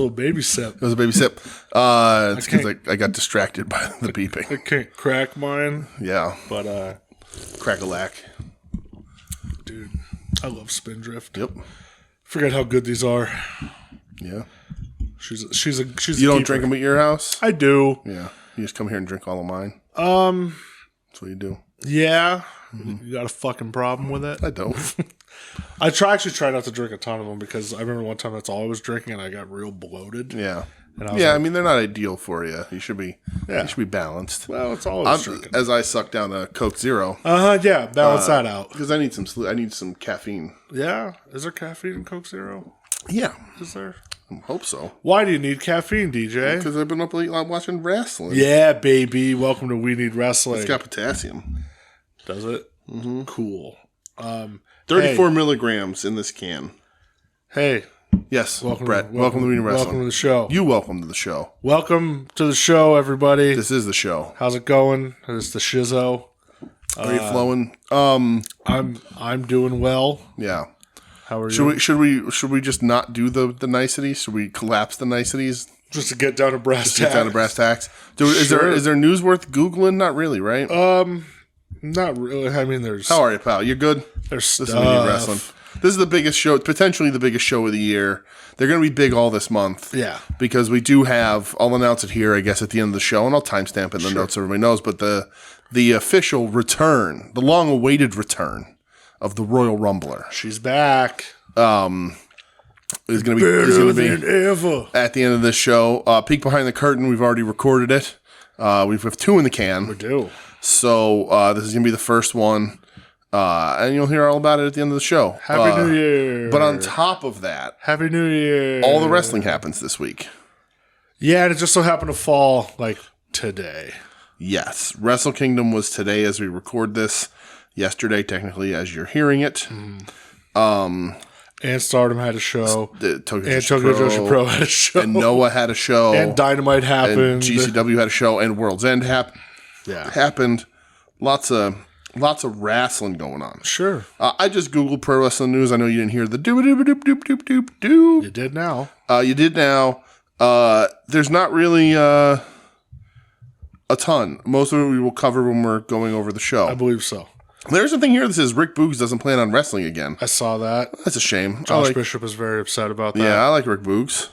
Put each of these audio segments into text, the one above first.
little baby sip. It was a baby sip. It's because I got distracted by the beeping. I can't crack mine. Yeah. But, Crack-a-lack. dude, I love Spindrift. Yep. Forget how good these are. Yeah. She's You don't drink them at your house? I do. Yeah. You just come here and drink all of mine? That's what you do. Yeah. You got a fucking problem with it? I don't. I actually try not to drink a ton of them because I remember one time that's all I was drinking and I got real bloated. Yeah. And I mean, they're not ideal for you. You should be balanced. Well, it's all I was drinking. As I suck down a Coke Zero. Yeah, balance that out. Because I need some caffeine. Yeah? Is there caffeine in Coke Zero? Yeah. Is there? I hope so. Why do you need caffeine, DJ? Because I've been up late watching wrestling. Yeah, baby. Welcome to We Need Wrestling. It's got potassium. Does it? Mm-hmm. Cool. 34 milligrams in this can. Hey. Yes, Brett. Welcome to We Need Wrestling. Welcome to the show. You welcome to the show. Welcome to the show, everybody. This is the show. How's it going? It's the shizzo. Are you flowing? I'm doing well. Yeah. How are you? Should we just not do the niceties? Should we collapse the niceties? Just to get down to brass tacks. Get down to brass tacks. Dude, Sure. is there news worth Googling? Not really, right? Not really. I mean, there's... How are you, pal? You good? There's stuff. This is We Need Wrestling. This is the biggest show, potentially the biggest show of the year. They're going to be big all this month. Yeah. Because we do have, I'll announce it here, I guess, at the end of the show, and I'll timestamp it in the notes so everybody knows, but the official return, the long-awaited return of the Royal Rumbler. She's back. Is going to be ever. At the end of this show. Peek behind the curtain, we've already recorded it. We have 2 in the can. We do. So this is going to be the first one. And you'll hear all about it at the end of the show. Happy New Year. But on top of that, Happy New Year. all the wrestling happens this week. Yeah, and it just so happened to fall, like, today. Yes. Wrestle Kingdom was today as we record this. Yesterday, technically, as you're hearing it. And Stardom had a show. Tokyo Joshi Pro had a show. And Noah had a show. And Dynamite happened. And GCW had a show. And World's End Yeah. happened. Lots of wrestling going on. Sure. I just Googled pro wrestling news. I know you didn't hear the doop-a-doop-a-doop-doop-doop-doop. You did now. You did now. There's not really a ton. Most of it we will cover when we're going over the show. I believe so. There's something here that says Rick Boogs doesn't plan on wrestling again. I saw that. That's a shame. Josh Bishop is very upset about that. Yeah, I like Rick Boogs.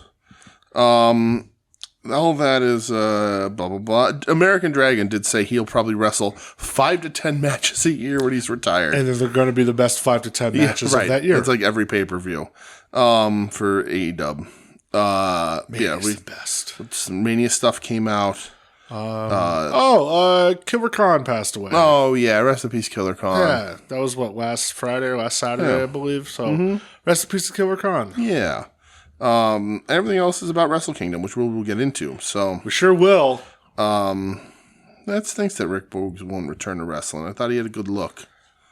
All that is blah, blah, blah. American Dragon did say he'll probably wrestle 5 to 10 matches a year when he's retired. And they're going to be the best 5 to 10 matches of that year. It's like every pay-per-view for AEW. Mania's the best. Some Mania stuff came out. Killer Khan passed away. Oh, yeah. Rest in peace, Killer Khan. Yeah, that was last Friday or last Saturday, I believe. So, rest in peace to Killer Khan. Yeah. Everything else is about Wrestle Kingdom, which we'll get into. So we sure will. That stinks that Rick Boogs won't return to wrestling. I thought he had a good look.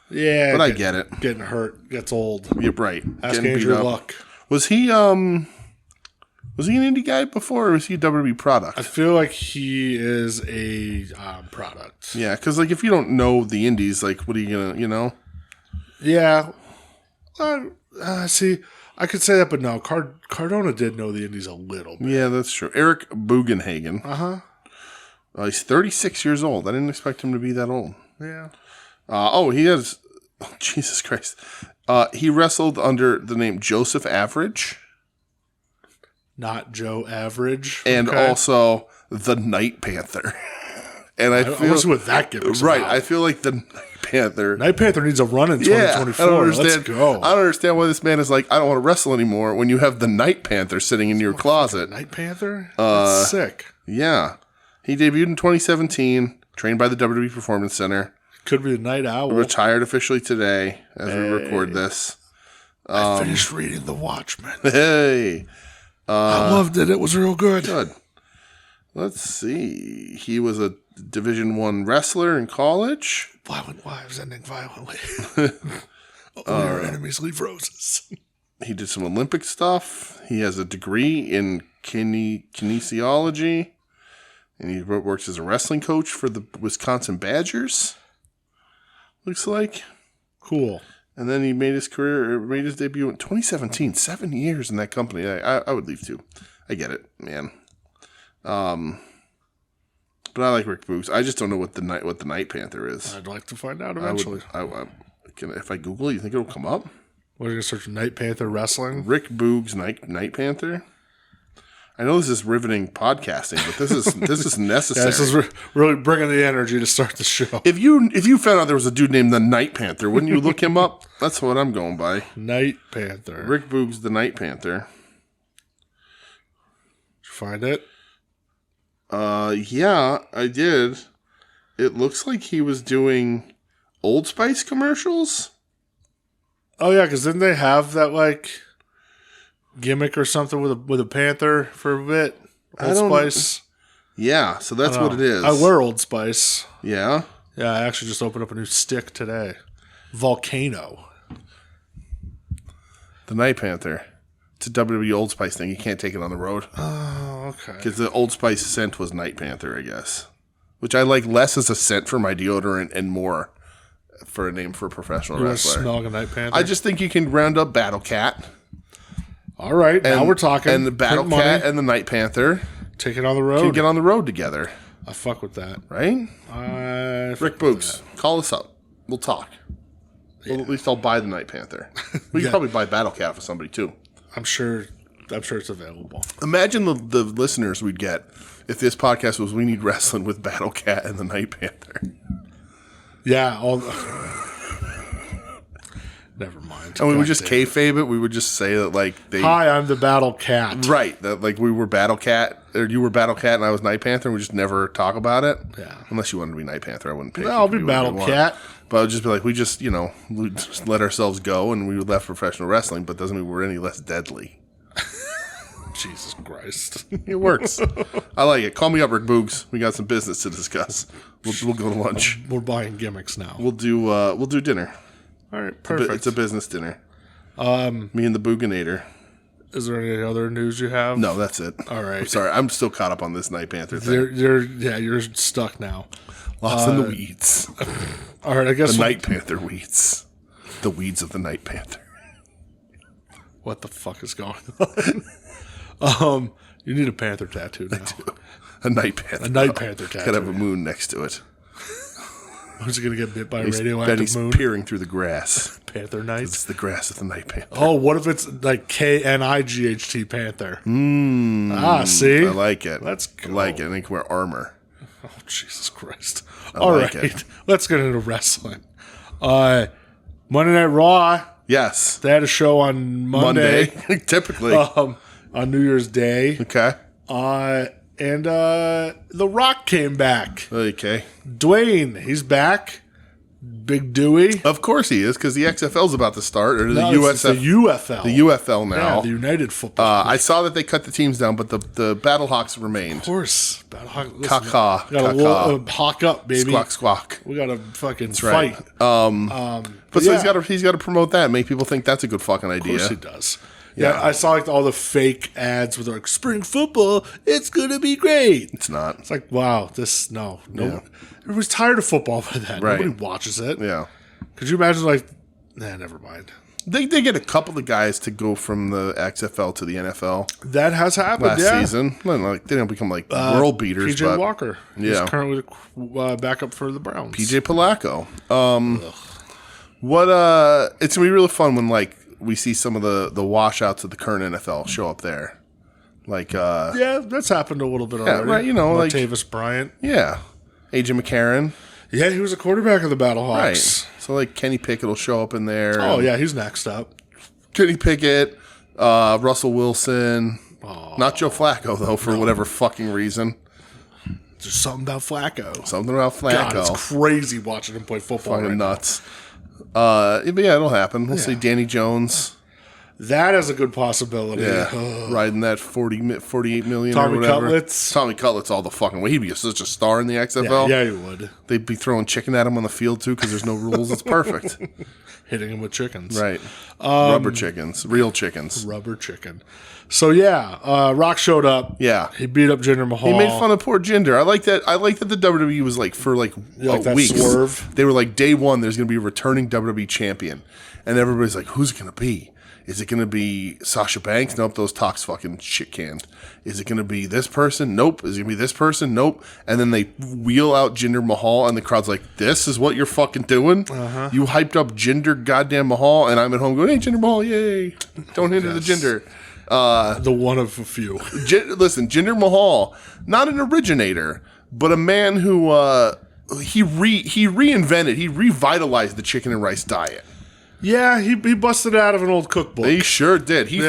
Yeah, but I get it. Getting hurt gets old. You're right. Ask Andrew Luck. Was he Was he an indie guy before, or was he a WWE product? I feel like he is a product. Yeah, because like if you don't know the indies, like what are you gonna, you know? Yeah. See, I could say that, but no. Cardona did know the indies a little bit. Yeah, that's true. Eric Bugenhagen. He's 36 years old. I didn't expect him to be that old. Yeah. He has. Oh, Jesus Christ. He wrestled under the name Joseph Average. Not Joe Average. And also the Night Panther. And I feel see what that gives. Right. I feel like the Night Panther. Night Panther needs a run in 2024. I don't understand. Let's go. I don't understand why this man is like, I don't want to wrestle anymore when you have the Night Panther sitting in your closet. Night Panther? That's sick. Yeah. He debuted in 2017, trained by the WWE Performance Center. Could be the Night Owl. Retired officially today as we record this. I finished reading The Watchmen. Hey. I loved it. It was real good. Good. Let's see. He was a Division I wrestler in college. Violent wives ending violently. Only our enemies leave roses. He did some Olympic stuff. He has a degree in kinesiology. And he works as a wrestling coach for the Wisconsin Badgers. Looks like. Cool. And then he made his debut in 2017. 7 years in that company. I would leave too. I get it, man. But I like Rick Boogs. I just don't know what the Night Panther is. I'd like to find out eventually. If I Google it, you think it'll come up? What are you going to search? Night Panther Wrestling? Rick Boogs Night Panther? I know this is riveting podcasting, but this is necessary. Yeah, this is really bringing the energy to start the show. If you found out there was a dude named the Night Panther, wouldn't you look him up? That's what I'm going by. Night Panther. Rick Boogs, the Night Panther. Did you find it? Yeah, I did. It looks like he was doing Old Spice commercials. Oh yeah, because didn't they have that like gimmick or something with a panther for a bit? Old Spice. Yeah, so that's what it is. I wear Old Spice. Yeah? Yeah, I actually just opened up a new stick today. Volcano. The Night Panther. It's a WWE Old Spice thing. You can't take it on the road. Oh, okay. Because the Old Spice scent was Night Panther, I guess. Which I like less as a scent for my deodorant and more for a name for a professional wrestler. You want to smell like a Night Panther? I just think you can round up Battle Cat. All right, now we're talking. And the Battle Cat and the Night Panther. Take it on the road. Can get on the road together. I fuck with that. Right? Rick Boogs, call us up. We'll talk. Yeah. Well, at least I'll buy the Night Panther. We can probably buy Battle Cat for somebody too. I'm sure it's available. Imagine the listeners we'd get if this podcast was We Need Wrestling with Battle Cat and the Night Panther. Yeah. Never mind. And we would just kayfabe it. We would just say that like hi, I'm the Battle Cat. Right. That like we were Battle Cat or you were Battle Cat and I was Night Panther and we just never talk about it. Yeah. Unless you wanted to be Night Panther, I wouldn't pick. No, I'll be Battle Cat. But I would just be like, we just let ourselves go and we left professional wrestling, but doesn't mean we're any less deadly. Jesus Christ. It works. I like it. Call me up, Rick Boogs. We got some business to discuss. We'll go to lunch. We're buying gimmicks now. We'll do dinner. All right, perfect. It's a business dinner. Me and the Booganator. Is there any other news you have? No, that's it. All right. I'm sorry. I'm still caught up on this Night Panther thing. You're stuck now. Lost in the weeds. All right, I guess the Night Panther weeds. The weeds of the Night Panther. What the fuck is going on? You need a panther tattoo now. A Night Panther. A Night Panther tattoo. Gotta have a moon next to it. Who's going to get bit by a radioactive moon? Peering through the grass. Panther Night? It's the grass of the Night Panther. Oh, what if it's like KNIGHT Panther? See? I like it. Let's go. I like it. And they can wear armor. Oh, Jesus Christ. All right. Let's get into wrestling. Monday Night Raw. Yes. They had a show on Monday. Typically. On New Year's Day. Okay. And The Rock came back. Okay. Dwayne, he's back. Big Dewey. Of course he is, because the XFL's about to start, or the USF. The UFL. The UFL now. Yeah, the United Football. I saw that they cut the teams down, but the Battlehawks remained. Of course. Battlehawks. Caw-caw. Got to hawk up, baby. Squawk, squawk. We got to fucking That's fight. Right. But so he's got to promote that and make people think that's a good fucking idea. Of course he does. Yeah, I saw like all the fake ads with like spring football. It's gonna be great. It's not. It's like wow, no. Yeah. Everybody's tired of football by that. Right. Nobody watches it. Yeah. Could you imagine like? Nah, never mind. They get a couple of guys to go from the XFL to the NFL. That has happened last season. Like they don't become like world beaters. PJ Walker. Yeah. He's currently backup for the Browns. PJ Palacco. It's gonna be really fun when like we see some of the washouts of the current NFL show up there. Like yeah, that's happened a little bit already. Right, like Martavis Bryant. Yeah. AJ McCarron. Yeah, he was a quarterback of the Battlehawks. Right. So like Kenny Pickett will show up in there. Oh yeah, he's next up. Kenny Pickett, Russell Wilson. Oh. Not Joe Flacco though, for whatever fucking reason. There's something about Flacco. Something about Flacco. God, it's crazy watching him play football. Fucking nuts. But yeah, it'll happen. We'll see Danny Jones. That is a good possibility. Yeah, riding that 48 million Tommy or whatever. Cutlets. Tommy Cutlets all the fucking way. He'd be such a star in the XFL. Yeah, he would. They'd be throwing chicken at him on the field too because there's no rules. It's perfect. Hitting him with chickens. Right. Rubber chickens. Real chickens. Rubber chicken. So yeah, Rock showed up. Yeah. He beat up Jinder Mahal. He made fun of poor Jinder. I like that the WWE was like for like weeks. Swerve. They were like day one there's gonna be a returning WWE champion. And everybody's like, who's it gonna be? Is it going to be Sasha Banks? Nope, those talks fucking shit canned. Is it going to be this person? Nope. Is it going to be this person? Nope. And then they wheel out Jinder Mahal, and the crowd's like, this is what you're fucking doing? Uh-huh. You hyped up Jinder goddamn Mahal, and I'm at home going, hey, Jinder Mahal, yay. Don't hinder the Jinder. The one of a few. Listen, Jinder Mahal, not an originator, but a man who he reinvented, he revitalized the chicken and rice diet. Yeah, he busted it out of an old cookbook. He sure did. He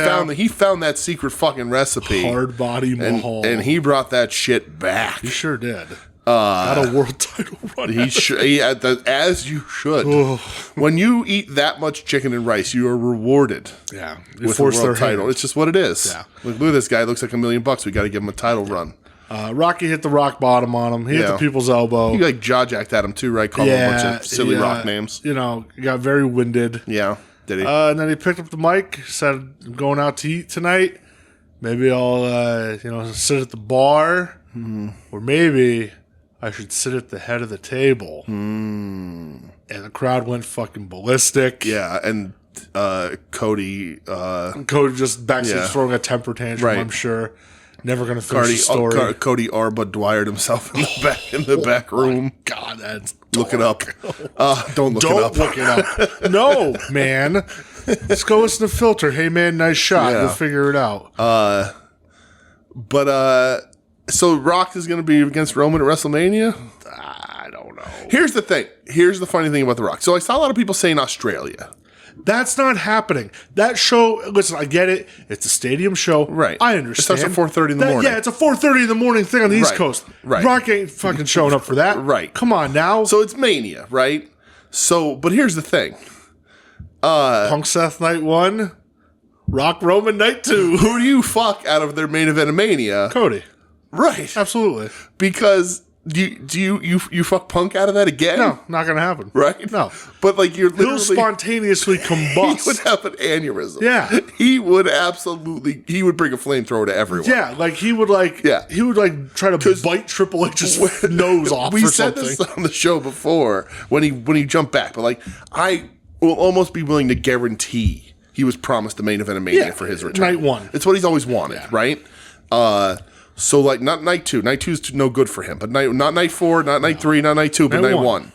found that secret fucking recipe. Hard body Mahal. And he brought that shit back. He sure did. Got a world title run. As you should. When you eat that much chicken and rice, you are rewarded. Yeah. With a world title. It's just what it is. Yeah. Look at this guy. It looks like $1 million. We got to give him a title run. Rocky hit the rock bottom on him. He hit the people's elbow. He like jaw-jacked at him too, right? Called him a bunch of silly rock names. You know, he got very winded. Yeah, did he? And then he picked up the mic, said, I'm going out to eat tonight. Maybe I'll, sit at the bar. Or maybe I should sit at the head of the table. And the crowd went fucking ballistic. Yeah, and Cody just backstage throwing a temper tantrum, right. I'm sure. Never going to finish the story. Cody Arba dwired himself in the back room. God, that's look it up. Don't look it up. No, man. Let's go listen to Filter. Hey, man, nice shot. We'll figure it out. So Rock is going to be against Roman at WrestleMania? I don't know. Here's the thing. Here's the funny thing about The Rock. So I saw a lot of people saying Australia. That's not happening. That show, listen, I get it. It's a stadium show. Right. I understand. It starts at 4:30 in the morning. Yeah, it's a 4:30 in the morning thing on the East Coast. Right. Rock ain't fucking showing up for that. Right. Come on now. So it's Mania, right? So, but here's the thing. Punk Seth night 1, Rock Roman night 2. Who do you fuck out of their main event of Mania? Cody. Right. Absolutely. Because do you fuck Punk out of that again? No, not gonna happen. Right? No. But like you're literally... He'll spontaneously combust. He would have an aneurysm. Yeah. He would absolutely... He would bring a flamethrower to everyone. Yeah, like he would try to bite Triple H's nose off we or said something. this on the show before when he jumped back, but like I will almost be willing to guarantee he was promised the main event of Mania for his return. Night 1. It's what he's always wanted, right? So, like, not night 2. Night 2 is no good for him. But not night 4, not night 3, not night 2, but night 1.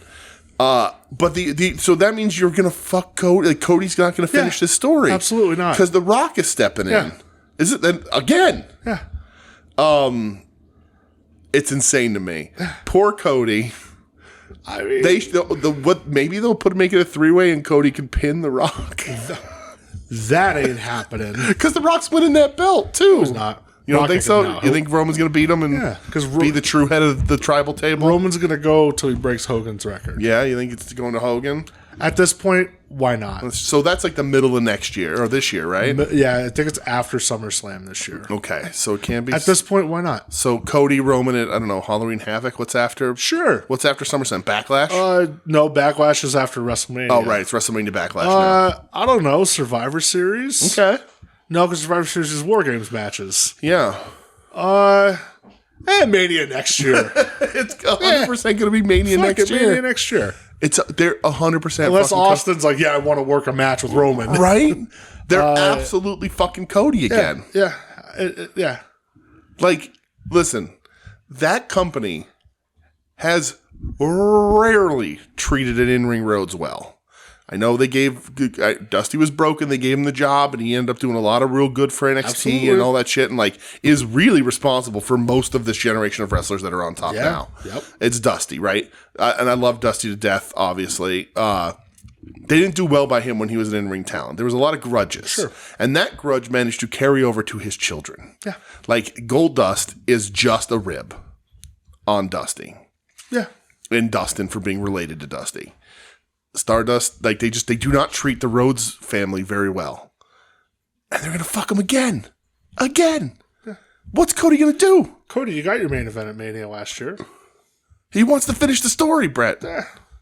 But so that means you're going to fuck Cody. Like, Cody's not going to finish this story. Absolutely not. Because The Rock is stepping in. Is it then again? Yeah. It's insane to me. Poor Cody. I mean, maybe they'll make it a 3-way and Cody can pin The Rock. That ain't happening. Because The Rock's winning that belt too. It's not. You don't think so? No. You think Roman's going to beat him and be the true head of the tribal table? Roman's going to go till he breaks Hogan's record. Yeah, you think it's going to Hogan? At this point, why not? So that's like the middle of next year, or this year, right? Yeah, I think it's after SummerSlam this year. Okay, so it can't be... At this point, why not? So Cody, Roman at, I don't know, Halloween Havoc? What's after? Sure. What's after SummerSlam? Backlash? No, Backlash is after WrestleMania. Oh, right, it's WrestleMania Backlash now. I don't know, Survivor Series? Okay. No, because Survivor Series is War Games matches. Yeah. Mania next year. It's 100% going to be Mania next year. Mania next year. They're 100%. Unless Austin's like, I want to work a match with Roman. Right? They're absolutely fucking Cody again. Yeah. Like, listen, that company has rarely treated an in-ring Rhodes well. I know they gave Dusty was broken. They gave him the job, and he ended up doing a lot of real good for NXT and all that shit, and like is really responsible for most of this generation of wrestlers that are on top now. Yep. It's Dusty, right? And I love Dusty to death. Obviously, they didn't do well by him when he was an in-ring talent. There was a lot of grudges, and that grudge managed to carry over to his children. Yeah, like Goldust is just a rib on Dusty. Yeah, and Dustin for being related to Dusty. Stardust, like they do not treat the Rhodes family very well, and they're gonna fuck him again. Yeah. What's Cody gonna do? Cody, you got your main event at Mania last year. He wants to finish the story, Brett.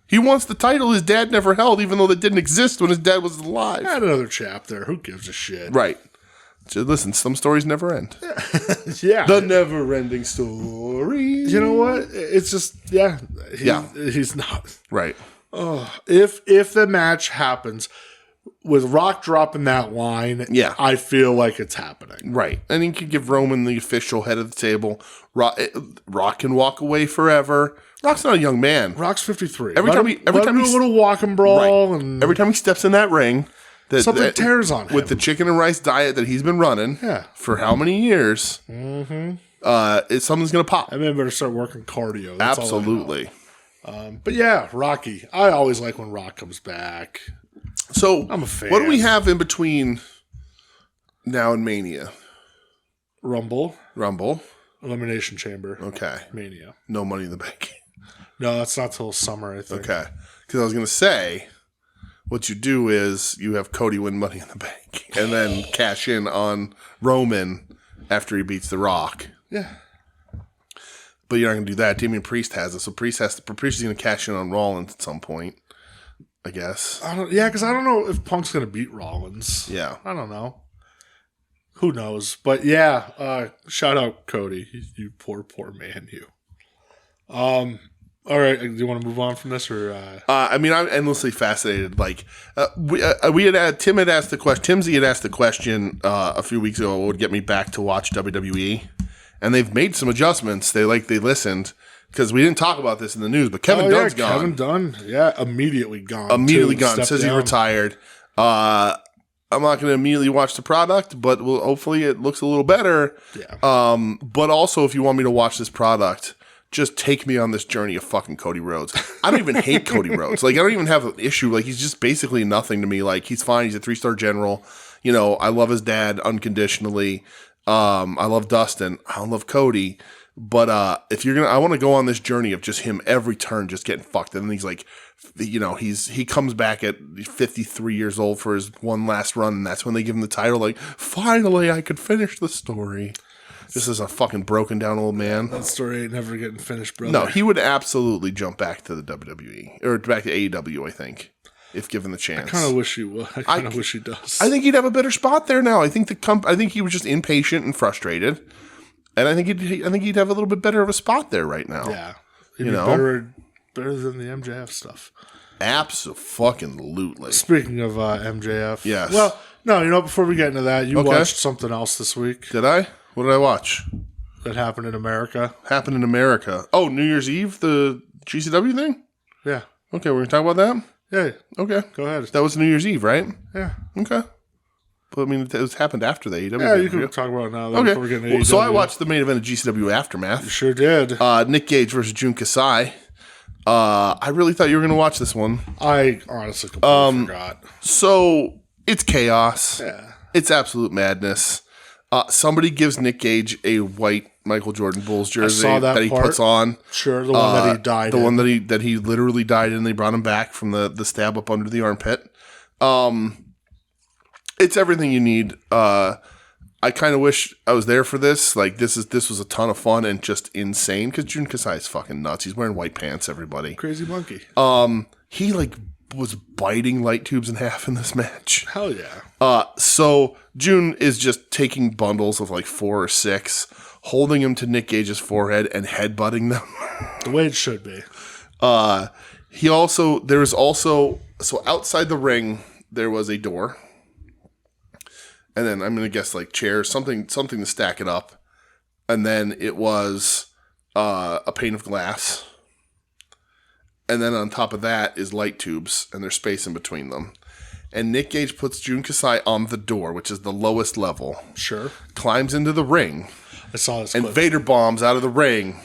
He wants the title his dad never held, even though that didn't exist when his dad was alive. Add another chapter. Who gives a shit? Right. So listen, some stories never end. Yeah. The never-ending story. You know what? It's just he's not right. If the match happens, with Rock dropping that line, Yeah. I feel like it's happening. Right. And he could give Roman the official head of the table. Rock can walk away forever. Rock's not a young man. Rock's 53. Every time he do a little walk and brawl, and every time he steps in that ring, something tears on him. With the chicken and rice diet that he's been running for how many years? Something's gonna pop. I better start working cardio. That's Absolutely. But yeah, Rocky. I always like when Rock comes back. So I'm a fan. What do we have in between now and Mania? Rumble, Elimination Chamber. Okay. Mania. No Money in the Bank. No, that's not till summer, I think. Okay. Because I was gonna say, what you do is you have Cody win Money in the Bank and then cash in on Roman after he beats The Rock. Yeah. But you're not going to do that. Damian Priest has it. So Priest is going to cash in on Rollins at some point, I guess. Because I don't know if Punk's going to beat Rollins. Yeah. I don't know. Who knows? But yeah, shout out Cody. You poor man, you. All right, do you want to move on from this, or? I'm endlessly fascinated. Like Tim had asked the question. Timsy had asked the question a few weeks ago. What would get me back to watch WWE? And they've made some adjustments. They listened because we didn't talk about this in the news. But Kevin Dunn's gone. Kevin Dunn, immediately gone. Says he retired. I'm not going to immediately watch the product, but hopefully it looks a little better. Yeah. But also, if you want me to watch this product, just take me on this journey of fucking Cody Rhodes. I don't even hate Cody Rhodes. Like, I don't even have an issue. Like, he's just basically nothing to me. Like, he's fine. He's a 3-star general. You know, I love his dad unconditionally. I love Dustin. I love Cody. But if you're gonna, I want to go on this journey of just him every turn just getting fucked. And then he's like, you know, he comes back at 53 years old for his one last run, and that's when they give him the title. Like, finally, I could finish the story. This is a fucking broken down old man. That story ain't never getting finished, brother. No, he would absolutely jump back to the WWE or back to AEW. I think. If given the chance. I kind of wish he would. I kind of wish he does. I think he'd have a better spot there now. I think I think he was just impatient and frustrated, and I think he'd have a little bit better of a spot there right now. Yeah, he'd be better than the MJF stuff. Absolutely. Speaking of MJF, yes. Well, no, before we get into that, you watched something else this week. Did I? What did I watch? That happened in America. Oh, New Year's Eve, the GCW thing. Yeah. Okay, we're gonna talk about that. Yeah. Okay. Go ahead. That was New Year's Eve, right? Yeah. Okay. But I mean, it happened after the AEW. Yeah, you can talk about it now. Okay. Before we get into AEW. So I watched the main event of GCW Aftermath. You sure did. Nick Gage versus Jun Kasai. I really thought you were going to watch this one. I honestly completely forgot. So it's chaos. Yeah. It's absolute madness. Somebody gives Nick Gage a white Michael Jordan Bulls jersey that he puts on. Sure, the one that he died in. The one that he literally died in. They brought him back from the stab up under the armpit. It's everything you need. I kind of wish I was there for this. Like, this was a ton of fun and just insane because Jun Kasai is fucking nuts. He's wearing white pants, everybody. Crazy monkey. He was biting light tubes in half in this match. Hell yeah. So Jun is just taking bundles of like 4 or 6, holding them to Nick Gage's forehead and headbutting them. The way it should be. So outside the ring, there was a door. And then I'm going to guess like chairs, something to stack it up. And then it was a pane of glass. And then on top of that is light tubes, and there's space in between them. And Nick Gage puts Jun Kasai on the door, which is the lowest level. Sure. Climbs into the ring. I saw this. And Vader bombs out of the ring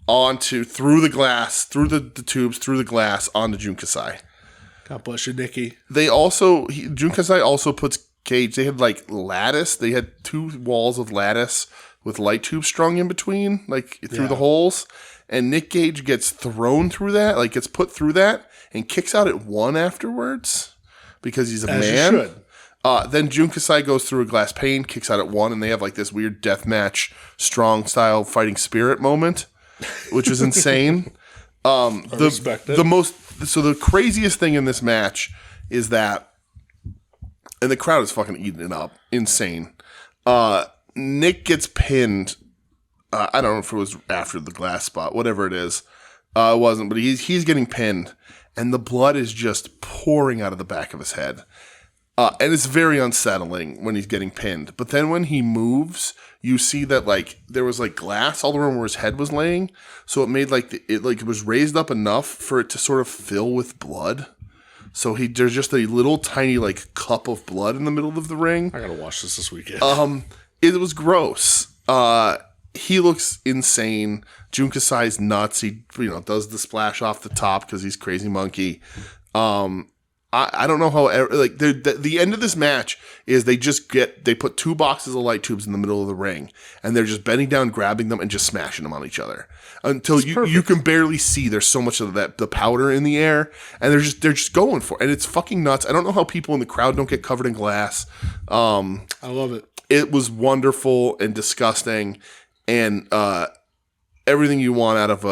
through the glass, through the tubes, through the glass, onto Jun Kasai. God bless you, Nicky. Jun Kasai also puts Cage. They had like lattice. They had 2 walls of lattice with light tubes strung in between, like through the holes. And Nick Gage gets thrown through that, like gets put through that, and kicks out at 1 afterwards because he's a man. You should. Then Jun Kasai goes through a glass pane, kicks out at 1, and they have like this weird deathmatch, strong style fighting spirit moment, which was insane. Respect it. The craziest thing in this match is that, and the crowd is fucking eating it up, insane. Nick gets pinned. I don't know if it was after the glass spot, whatever it is. It wasn't, but he's getting pinned, and the blood is just pouring out of the back of his head. And it's very unsettling when he's getting pinned. But then when he moves, you see that like there was like glass all around where his head was laying, so it made like it was raised up enough for it to sort of fill with blood. So there's just a little tiny like cup of blood in the middle of the ring. I gotta watch this weekend. It was gross. He looks insane. Jun Kasai's nuts. He does the splash off the top because he's crazy monkey. I don't know how, like, the end of this match is they put 2 boxes of light tubes in the middle of the ring, and they're just bending down, grabbing them, and just smashing them on each other until you can barely see. There's so much of the powder in the air, and they're just going for it, and it's fucking nuts. I don't know how people in the crowd don't get covered in glass. I love it. It was wonderful and disgusting, and everything you want out of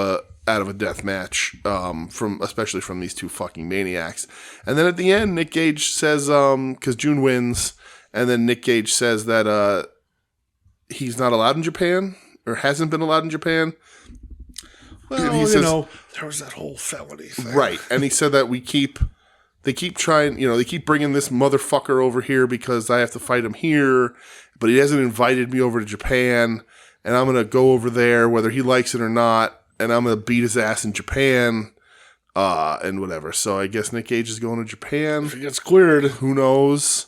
a death match, especially from these 2 fucking maniacs. And then at the end, Nick Gage says, because June wins, and then Nick Gage says that he's not allowed in Japan, or hasn't been allowed in Japan. Well, he says, there was that whole felony thing. Right, and he said that they keep trying, they keep bringing this motherfucker over here because I have to fight him here, but he hasn't invited me over to Japan, and I'm going to go over there whether he likes it or not, and I'm going to beat his ass in Japan, and whatever. So I guess Nick Gage is going to Japan. If he gets cleared. Who knows?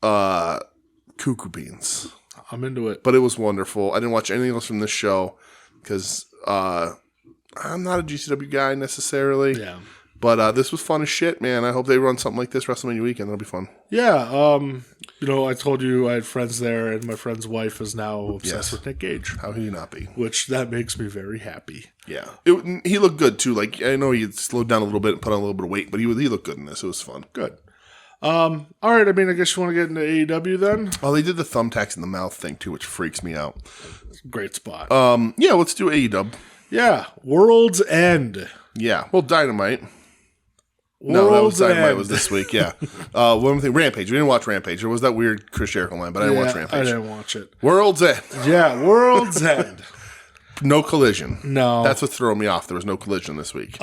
Cuckoo beans. I'm into it. But it was wonderful. I didn't watch anything else from this show because I'm not a GCW guy necessarily. Yeah. But this was fun as shit, man. I hope they run something like this WrestleMania weekend. That'll be fun. Yeah. I told you I had friends there, and my friend's wife is now obsessed with Nick Gage. How can you not be? Which, that makes me very happy. Yeah. He looked good, too. Like, I know he slowed down a little bit and put on a little bit of weight, but he looked good in this. It was fun. Good. All right. I mean, I guess you want to get into AEW then? Oh, they did the thumbtacks in the mouth thing, too, which freaks me out. Great spot. Yeah, let's do AEW. Yeah. World's End. Yeah. Well, Dynamite. No, that was Dynamite was this week, yeah. One thing, Rampage. We didn't watch Rampage. There was that weird Chris Jericho line, but I didn't watch Rampage. I didn't watch it. World's End. Yeah, World's End. No collision. No. That's what's throwing me off. There was no collision this week.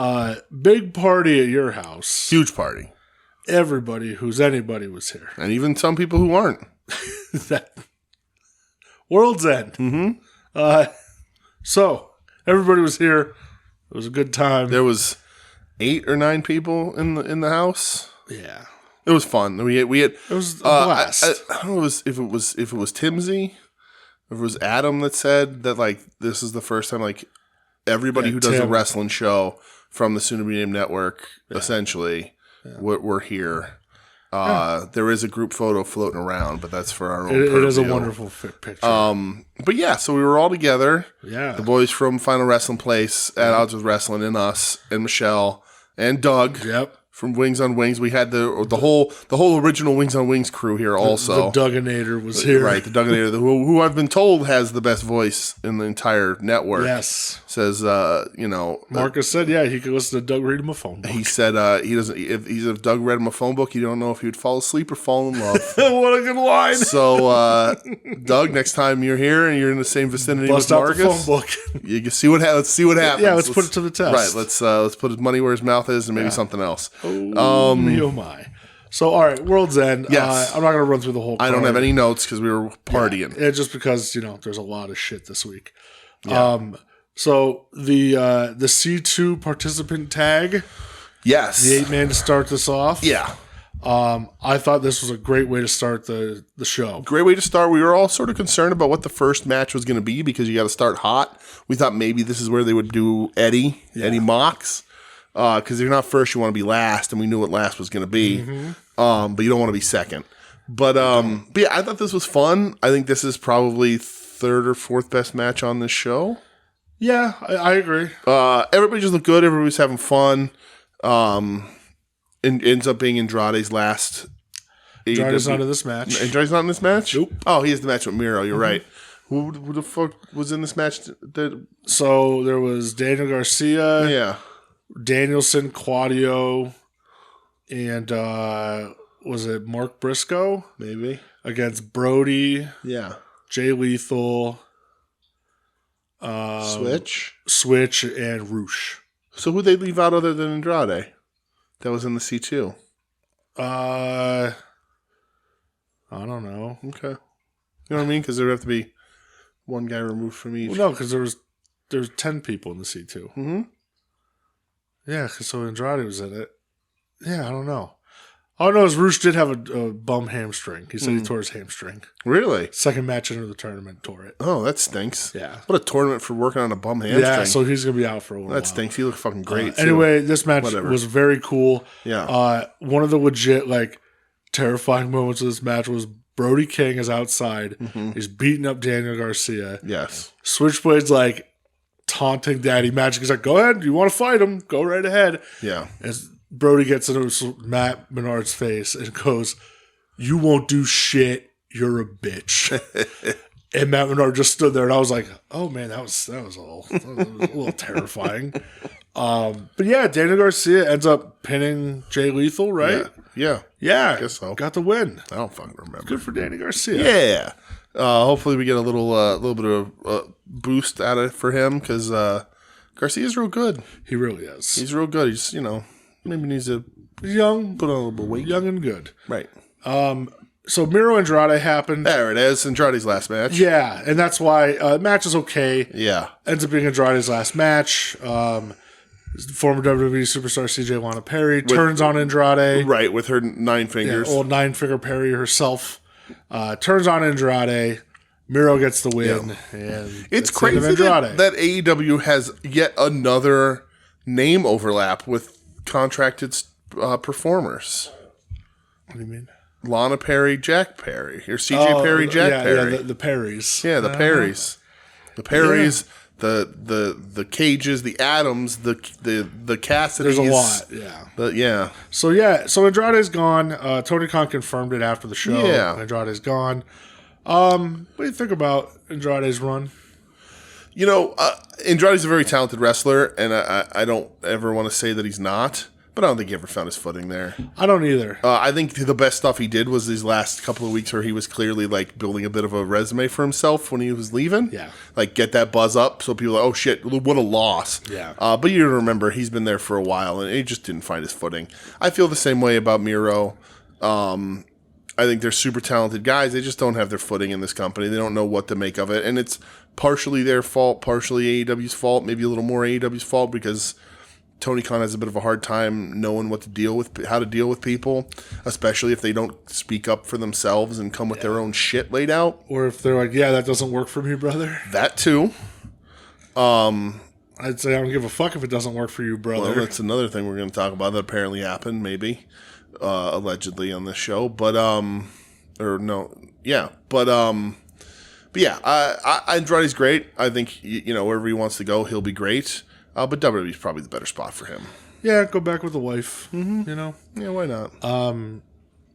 Big party at your house. Huge party. Everybody who's anybody was here. And even some people who aren't. World's End. Mm-hmm. So, everybody was here. It was a good time. There was 8 or 9 people in the house. Yeah, it was fun. We had it was a blast. I don't know if it was Timsy, if it was Adam that said that like this is the first time like everybody who does a wrestling show from the soon to be named network essentially we're here. There is a group photo floating around, but that's for our own. It is a wonderful picture. But yeah, so we were all together. Yeah, the boys from Final Wrestling Place at Odds with Wrestling, and us, and Michelle, and Doug. Yep. From Wings on Wings, we had the whole original Wings on Wings crew here. Also, the Dugginator was here, right? The Dugginator, who I've been told has the best voice in the entire network. Yes, says Marcus said, yeah, he could listen to Doug read him a phone book. He said he doesn't. If Doug read him a phone book, you don't know if he would fall asleep or fall in love. What a good line! So, Doug, next time you're here and you're in the same vicinity with Marcus, the phone book. You can see what let's see what happens. Yeah, let's put it to the test. Right, let's put his money where his mouth is and maybe something else. Oh my. So, all right, World's End. Yes. I'm not going to run through the whole card. I don't have any notes because we were partying. Yeah, just because, there's a lot of shit this week. Yeah. So, the C2 participant tag. Yes. The 8-man to start this off. Yeah. I thought this was a great way to start the show. Great way to start. We were all sort of concerned about what the first match was going to be because you got to start hot. We thought maybe this is where they would do Eddie Mox. Because if you're not first, you want to be last, and we knew what last was going to be. Mm-hmm. But you don't want to be second. But yeah, I thought this was fun. I think this is probably 3rd or 4th best match on this show. Yeah, I agree. Everybody just looked good. Everybody was having fun. And ends up being Andrade's last. Andrade's not in this match. Andrade's not in this match? Nope. Oh, he has the match with Miro. You're right. Who the fuck was in this match? So there was Daniel Garcia. Yeah. Danielson, Claudio, and was it Mark Briscoe? Maybe. Against Brody. Yeah. Jay Lethal. Switch, and Roosh. So who'd they leave out other than Andrade? That was in the C2. I don't know. Okay. You know what I mean? Because there would have to be one guy removed from each. Well, no, because there's 10 people in the C2. Mm-hmm. Yeah, because so Andrade was in it. Yeah, I don't know. All I know is Roosh did have a bum hamstring. He said he tore his hamstring. Really? Second match into the tournament, tore it. Oh, that stinks. Yeah. What a tournament for working on a bum hamstring. Yeah, so he's going to be out for a while. That stinks. He looked fucking great. Anyway, this match was very cool. Yeah. One of the legit, terrifying moments of this match was Brody King is outside. Mm-hmm. He's beating up Daniel Garcia. Yes. Switchblade's taunting Daddy Magic. He's like, go ahead. You want to fight him? Go right ahead. Yeah. As Brody gets into Matt Menard's face and goes, you won't do shit. You're a bitch. And Matt Menard just stood there, and I was like, oh, man, that was a little terrifying. But yeah, Daniel Garcia ends up pinning Jay Lethal, right? Yeah. Yeah. I guess so. Got the win. I don't fucking remember. Good for Danny Garcia. Yeah. Hopefully we get a little bit of boost out of it for him, because Garcia's real good. He really is. He's real good. He's, maybe needs to young, put on a little bit of weight. Young and good. Right. So Miro Andrade happened. There it is. Andrade's last match. Yeah, and that's why match is okay. Yeah. Ends up being Andrade's last match. Former WWE superstar CJ Lana Perry turns on Andrade. Right, with her 9 fingers. Yeah, old 9-finger Perry herself. Turns on Andrade. Miro gets the win. Yeah. And it's crazy that AEW has yet another name overlap with contracted performers. What do you mean? Lana Perry, Jack Perry. Or CJ Perry, Jack Perry. Yeah, the Perrys. Yeah, the Perrys. The Perrys, the Cages, the Adams, the Cassidys. There's a lot, yeah. So Andrade's gone. Tony Khan confirmed it after the show. Yeah. Andrade's gone. What do you think about Andrade's run? Andrade's a very talented wrestler, and I don't ever want to say that he's not. But I don't think he ever found his footing there. I don't either. I think the best stuff he did was these last couple of weeks where he was clearly building a bit of a resume for himself when he was leaving. Yeah. Get that buzz up so people are like, oh shit, what a loss. Yeah. But you remember, he's been there for a while and he just didn't find his footing. I feel the same way about Miro. I think they're super talented guys. They just don't have their footing in this company. They don't know what to make of it. And it's partially their fault, partially AEW's fault, maybe a little more AEW's fault because Tony Khan has a bit of a hard time knowing how to deal with people, especially if they don't speak up for themselves and come with their own shit laid out. Or if they're like, yeah, that doesn't work for me, brother. That too. I'd say I don't give a fuck if it doesn't work for you, brother. Well, that's another thing we're going to talk about that apparently happened, maybe, allegedly on this show. But, Andrade's great. I think, wherever he wants to go, he'll be great. But WWE's probably the better spot for him. Yeah, go back with the wife. Mm-hmm. Yeah, why not?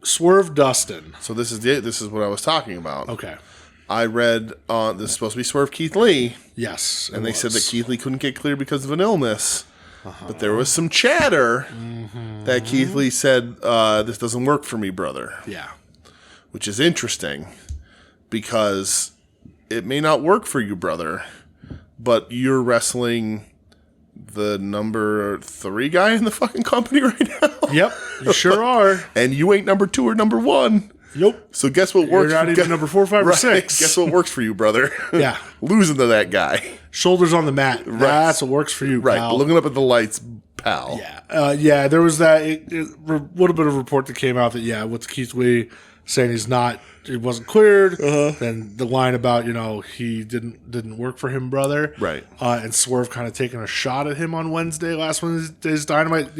Swerve Dustin. So this is what I was talking about. Okay. I read this is supposed to be Swerve Keith Lee. Yes. And they said that Keith Lee couldn't get cleared because of an illness. But there was some chatter that Keith Lee said, this doesn't work for me, brother. Yeah. Which is interesting because it may not work for you, brother, but you're wrestling the number 3 guy in the fucking company right now. Yep, you sure are. And you ain't number 2 or number 1. Yep. So guess what works? You're not even number 4, 5, or 6. Guess what works for you, brother? Yeah. Losing to that guy. Shoulders on the mat. Right. That's what works for you, right. pal. Looking up at the lights, pal. Yeah. There was that little bit of a report that came out that, with Keith Lee saying he wasn't cleared. Then the line about, he didn't work for him, brother. Right. And Swerve kind of taking a shot at him on last Wednesday's Dynamite,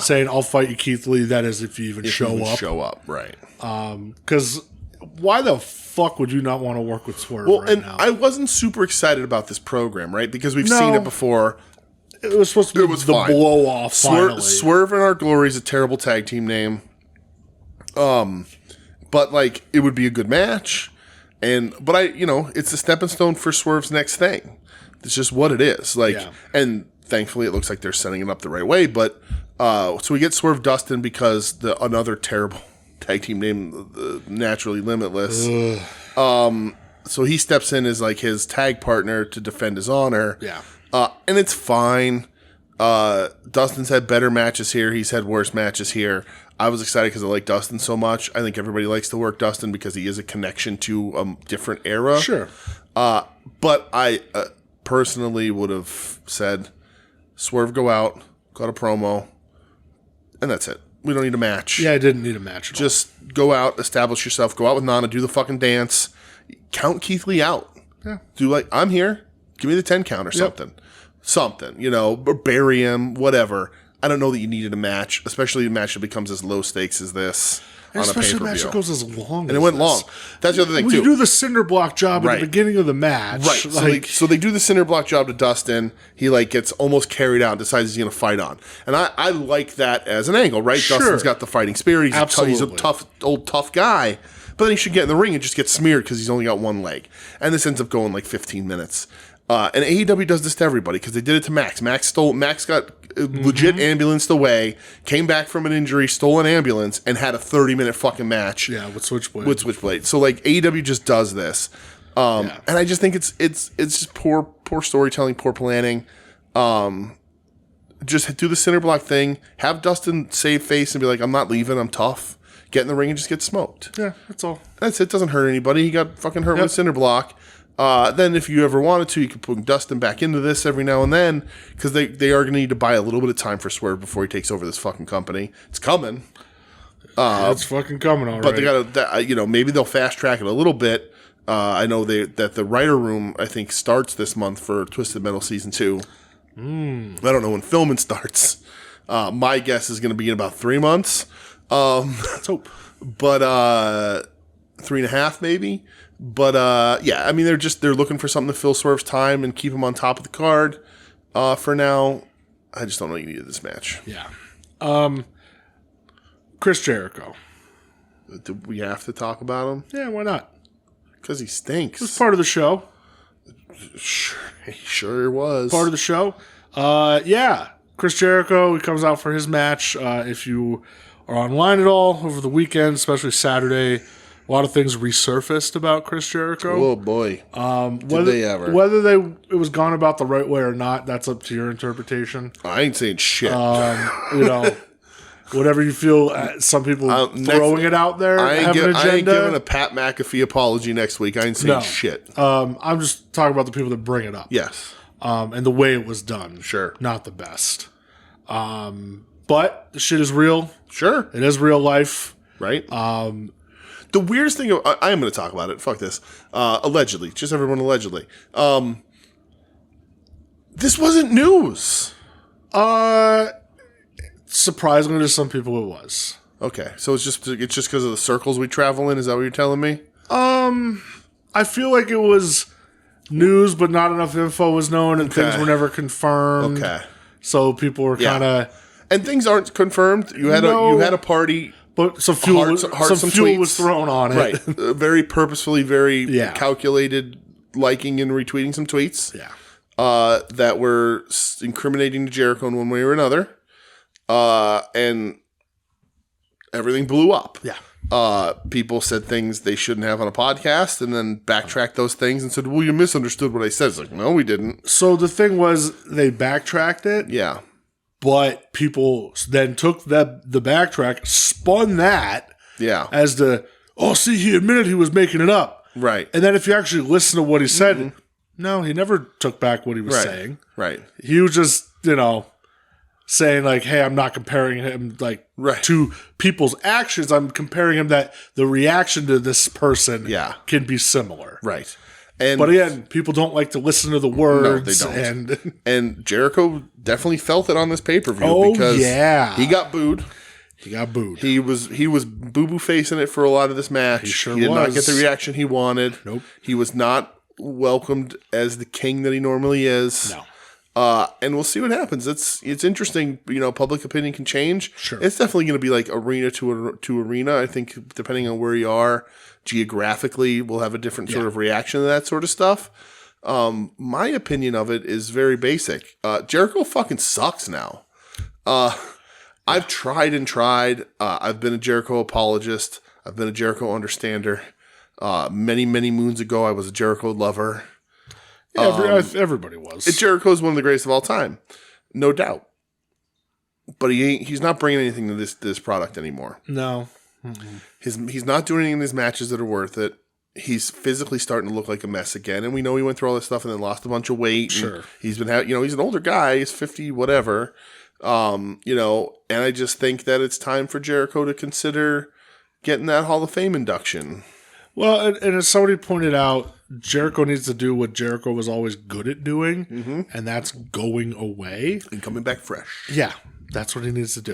saying, I'll fight you, Keith Lee. That is if you even show up. Show up, right. Because why the fuck would you not want to work with Swerve now? I wasn't super excited about this program, right? Because we've seen it before. It was supposed to be the blow-off, finally. Swerve in Our Glory is a terrible tag team name. But it would be a good match, but it's a stepping stone for Swerve's next thing. It's just what it is. And thankfully it looks like they're setting it up the right way. But so we get Swerve Dustin because another terrible tag team name, Naturally Limitless. So he steps in as his tag partner to defend his honor. Yeah, and it's fine. Dustin's had better matches here. He's had worse matches here. I was excited because I like Dustin so much. I think everybody likes to work Dustin because he is a connection to a different era. Sure. But I personally would have said, Swerve, go out, got a promo, and that's it. We don't need a match. Yeah, I didn't need a match at all. Just go out, establish yourself, go out with Nana, do the fucking dance, count Keith Lee out. Yeah. Do like, I'm here, give me the 10 count or something. Something, or bury him, whatever. I don't know that you needed a match, especially a match that becomes as low stakes as this on a pay-per-view. Especially a match that goes as long as And it went this. long. That's the other thing, When too. you do the cinder block job at the beginning of the match. Right. So they do the cinder block job to Dustin. He gets almost carried out and decides he's going to fight on. And I like that as an angle, right? Sure. Dustin's got the fighting spirit. He's a tough guy. But then he should get in the ring and just get smeared because he's only got one leg. And this ends up going 15 minutes. And AEW does this to everybody because they did it to Max. Max got legit ambulanced away, came back from an injury, stole an ambulance, and had a 30-minute fucking match. Yeah, with Switchblade. So AEW just does this. And I just think it's just poor storytelling, poor planning. Just do the cinder block thing. Have Dustin save face and be like, I'm not leaving, I'm tough. Get in the ring and just get smoked. Yeah, that's all. That's it. Doesn't hurt anybody. He got fucking hurt with cinder block. Then if you ever wanted to, you could put Dustin back into this every now and then because they are going to need to buy a little bit of time for Swerve before he takes over this fucking company. It's coming. It's fucking coming already. But they got to, maybe they'll fast track it a little bit. I know that the writer room, I think, starts this month for Twisted Metal Season 2. I don't know when filming starts. My guess is going to be in about 3 months. Let's hope. But 3.5 maybe. But I mean they're looking for something to fill Swerve's time and keep him on top of the card. For now, I just don't know you needed this match. Yeah. Chris Jericho. Do we have to talk about him? Yeah, why not? Because he stinks. It's part of the show. Sure, he sure was. Part of the show. Chris Jericho, he comes out for his match. If you are online at all over the weekend, especially Saturday, a lot of things resurfaced about Chris Jericho. Oh boy! Did they ever? Whether it was gone about the right way or not, that's up to your interpretation. I ain't saying shit. Whatever you feel. Some people throwing it out there. I ain't agenda. giving a Pat McAfee apology next week. I ain't saying shit. I'm just talking about the people that bring it up. Yes. And the way it was done. Sure. Not the best. But the shit is real. Sure. It is real life. Right. The weirdest thing, I am going to talk about it. Fuck this. Allegedly. Just everyone allegedly. This wasn't news. Surprisingly to some people it was. Okay. So it's just because of the circles we travel in? Is that what you're telling me? I feel like it was news, but not enough info was known and things were never confirmed. Okay. So people were kind of... And things aren't confirmed. You had a party... But some fuel was thrown on it. Right. Very purposefully, very calculated liking and retweeting some tweets. Yeah. That were incriminating to Jericho in one way or another. And everything blew up. Yeah. People said things they shouldn't have on a podcast and then backtracked those things and said, well, you misunderstood what I said. It's like, no, we didn't. So the thing was they backtracked it. Yeah. But people then took the backtrack, spun that as see, he admitted he was making it up. Right. And then if you actually listen to what he said, no, he never took back what he was saying. Right. He was just, saying like, hey, I'm not comparing him to people's actions. I'm comparing him that the reaction to this person can be similar. Right. But again, people don't like to listen to the words. No, they don't. And Jericho definitely felt it on this pay-per-view because he got booed. He was boo-boo facing it for a lot of this match. He did not get the reaction he wanted. Nope. He was not welcomed as the king that he normally is. No. And we'll see what happens. It's interesting. Public opinion can change. Sure. It's definitely going to be like arena to arena. I think depending on where you are geographically, we'll have a different sort of reaction to that sort of stuff. My opinion of it is very basic. Jericho fucking sucks now. I've tried and tried. I've been a Jericho apologist. I've been a Jericho understander. Many, many moons ago, I was a Jericho lover. Yeah, everybody was. Jericho is one of the greatest of all time. No doubt. but he's not bringing anything to this product anymore. No. He's not doing anything in his matches that are worth it. He's physically starting to look like a mess again, and we know he went through all this stuff and then lost a bunch of weight. Sure. He's been he's an older guy. He's 50, whatever. And I just think that it's time for Jericho to consider getting that Hall of Fame induction. Well, and as somebody pointed out, Jericho needs to do what Jericho was always good at doing, and that's going away. And coming back fresh. Yeah, that's what he needs to do.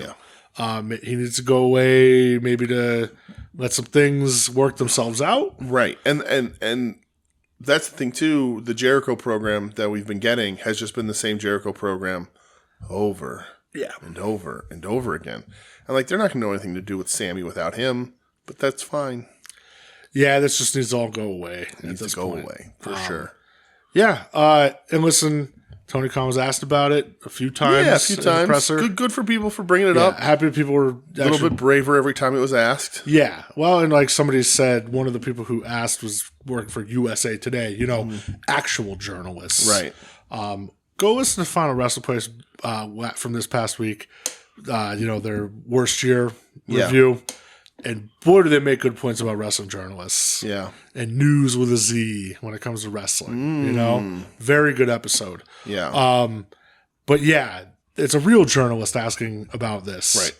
Yeah. He needs to go away, maybe to let some things work themselves out. Right. And that's the thing, too. The Jericho program that we've been getting has just been the same Jericho program over and over and over again. And, they're not going to know anything to do with Sammy without him, but that's fine. Yeah, this just needs to all go away. It needs to go away, for sure. Yeah. And listen, Tony Khan was asked about it a few times. Yeah, a few times. Good for people for bringing it up. Happy people were a little bit braver every time it was asked. Yeah. Well, and somebody said, one of the people who asked was working for USA Today, actual journalists. Right. Go listen to Final Wrestle Place from this past week, their worst year review. And boy, do they make good points about wrestling journalists. Yeah. And news with a Z when it comes to wrestling. Very good episode. Yeah. But yeah, it's a real journalist asking about this. Right.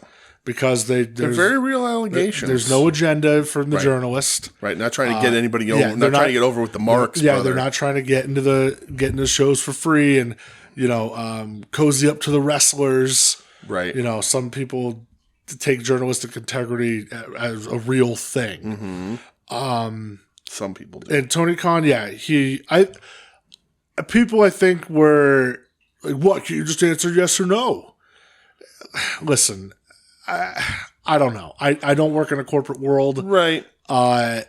Because they're very real allegations. There's no agenda from the journalist. Right. Not trying to get anybody over. Not trying to get over with the marks. Yeah, brother. They're not trying to get into shows for free and, cozy up to the wrestlers. Right. Some people take journalistic integrity as a real thing. Some people do. And Tony Khan, people I think were like, what, can you just answer yes or no? Listen, I don't know. I don't work in a corporate world. Right. I'm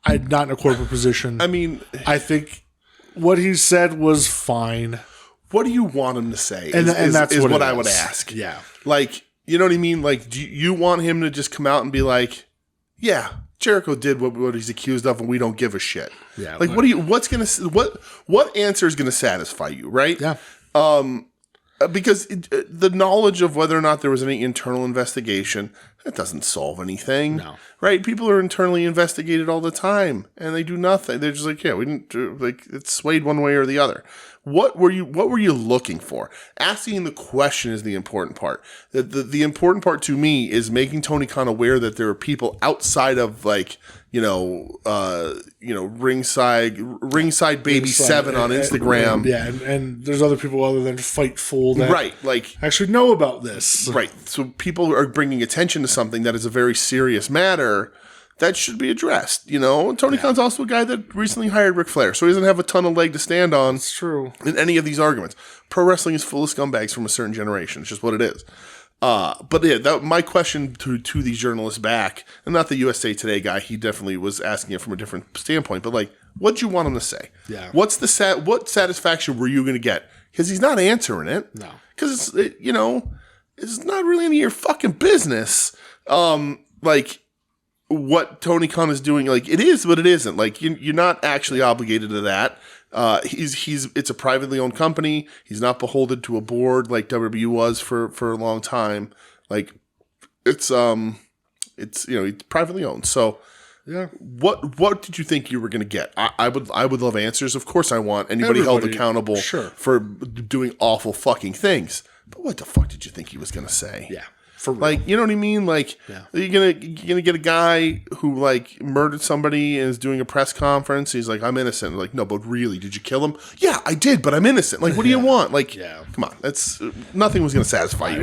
not in a corporate position. I mean, I think what he said was fine. What do you want him to say? And that's what I would ask. Yeah. You know what I mean? Do you want him to just come out and be like, yeah, Jericho did what he's accused of and we don't give a shit. Yeah. What answer is going to satisfy you, right? Yeah. Because the knowledge of whether or not there was any internal investigation, that doesn't solve anything. No. Right? People are internally investigated all the time and they do nothing. They're just like, yeah, we didn't it's swayed one way or the other. What were you looking for? Asking the question is the important part. The important part to me is making Tony Khan aware that there are people outside of ringside baby 7 on Instagram. And there's other people other than Fightful that actually know about this. Right. So people are bringing attention to something that is a very serious matter that should be addressed. Tony Khan's also a guy that recently hired Ric Flair, so he doesn't have a ton of leg to stand on. It's true. In any of these arguments. Pro wrestling is full of scumbags from a certain generation. It's just what it is. But yeah, my question to these journalists back, and not the USA Today guy, he definitely was asking it from a different standpoint, but what'd you want him to say? Yeah. What satisfaction were you going to get? Because he's not answering it. No. Because, it's not really any of your fucking business. What Tony Khan is doing, it is, but it isn't. You're not actually obligated to that. It's a privately owned company. He's not beholden to a board like WWE was for a long time. It's privately owned. So yeah, what did you think you were going to get? I would love answers. Of course, I want anybody held accountable for doing awful fucking things. But what the fuck did you think he was going to say? Yeah. For real. You know what I mean? You're gonna get a guy who murdered somebody and is doing a press conference. He's like, I'm innocent. No, but really, did you kill him? Yeah, I did, but I'm innocent. What do you want? Come on, that's nothing was gonna satisfy you.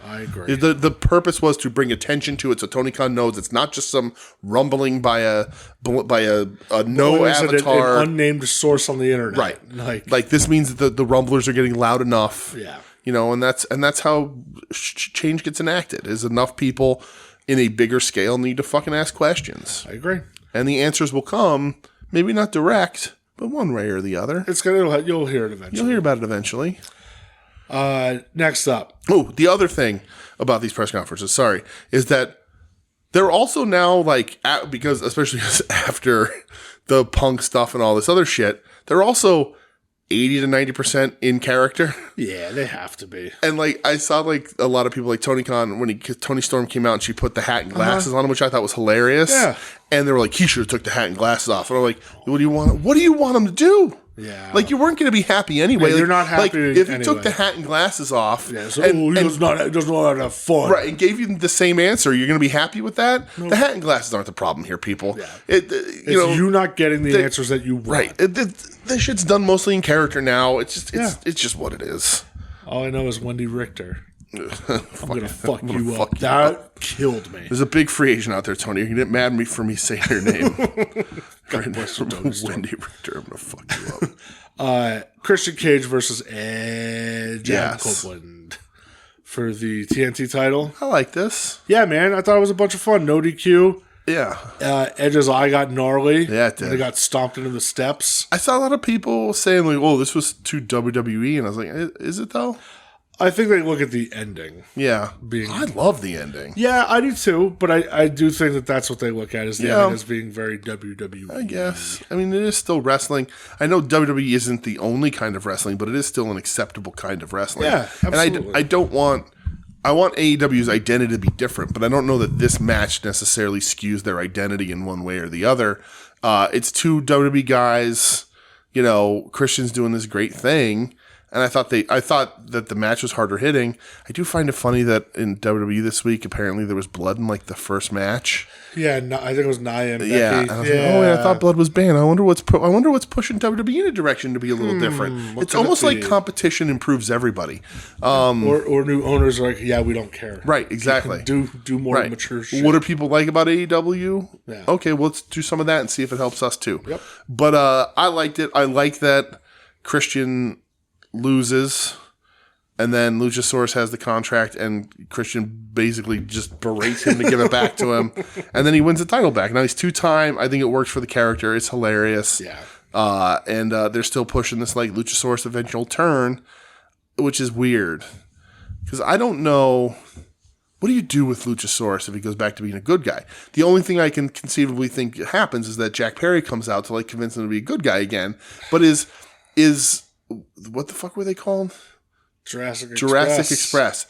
I agree. The purpose was to bring attention to it, so Tony Khan knows it's not just some rumbling by a no avatar, an unnamed source on the internet. Right. This means that the rumblers are getting loud enough. Yeah. And that's how change gets enacted. Is enough people in a bigger scale need to fucking ask questions. I agree, and the answers will come. Maybe not direct, but one way or the other. You'll hear it eventually. You'll hear about it eventually. Next up, the other thing about these press conferences, is that they're also now because especially after the Punk stuff and all this other shit, they're also 80 to 90% in character. Yeah, they have to be. And like I saw like a lot of people like Tony Khan when Tony Storm came out and she put the hat and glasses on him, which I thought was hilarious. Yeah. And they were like, he should have took the hat and glasses off. And I'm like, what do you want him to do? Yeah. Like you weren't going to be happy anyway. Yeah, like, you're not happy like, if he anyway. took the hat and glasses off, Yeah, so, and, he doesn't know how to have fun. right, and gave you the same answer, you're going to be happy with that? Nope. The hat and glasses aren't the problem here, people. Yeah. You not getting the answers that you want. Right. This shit's done mostly in character now. It's just what it is. All I know is Wendy Richter. I'm gonna fuck you up. Fuck you That up. killed me. There's a big free agent out there, Tony. You're gonna get mad at me for me saying her name. Wendy Richter. I'm gonna fuck you up. Christian Cage versus Edge Copeland for the TNT title. I like this. Yeah, man. I thought it was a bunch of fun. No DQ. Yeah. Edge's eye got gnarly. Yeah, it did. They got stomped into the steps. I saw a lot of people saying like, "Oh, this was too WWE," and I was like, "Is it though?" I think they look at the ending. Yeah. I love the ending. Yeah, I do too, but I do think that that's what they look at, is the ending as being very WWE. I guess. I mean, it is still wrestling. I know WWE isn't the only kind of wrestling, but it is still an acceptable kind of wrestling. Yeah, absolutely. And I want AEW's identity to be different, but I don't know that this match necessarily skews their identity in one way or the other. It's two WWE guys, Christian's doing this great thing. And I thought that the match was harder hitting. I do find it funny that in WWE this week, apparently there was blood in like the first match. Yeah, I think it was Nia and Becky. Yeah, and I was like, I thought blood was banned. I wonder what's pushing WWE in a direction to be a little different. It's almost like competition improves everybody. Or new owners are like, yeah, we don't care. Right, exactly. Do more mature shit. What do people like about AEW? Yeah. Okay, well, let's do some of that and see if it helps us too. Yep. But I liked it. I like that Christian loses, and then Luchasaurus has the contract, and Christian basically just berates him to give it back to him, and then he wins the title back. Now he's 2-time. I think it works for the character. It's hilarious. Yeah. And they're still pushing this like Luchasaurus eventual turn, which is weird because I don't know. What do you do with Luchasaurus if he goes back to being a good guy? The only thing I can conceivably think happens is that Jack Perry comes out to like convince him to be a good guy again. But is what the fuck were they called? Jurassic Express.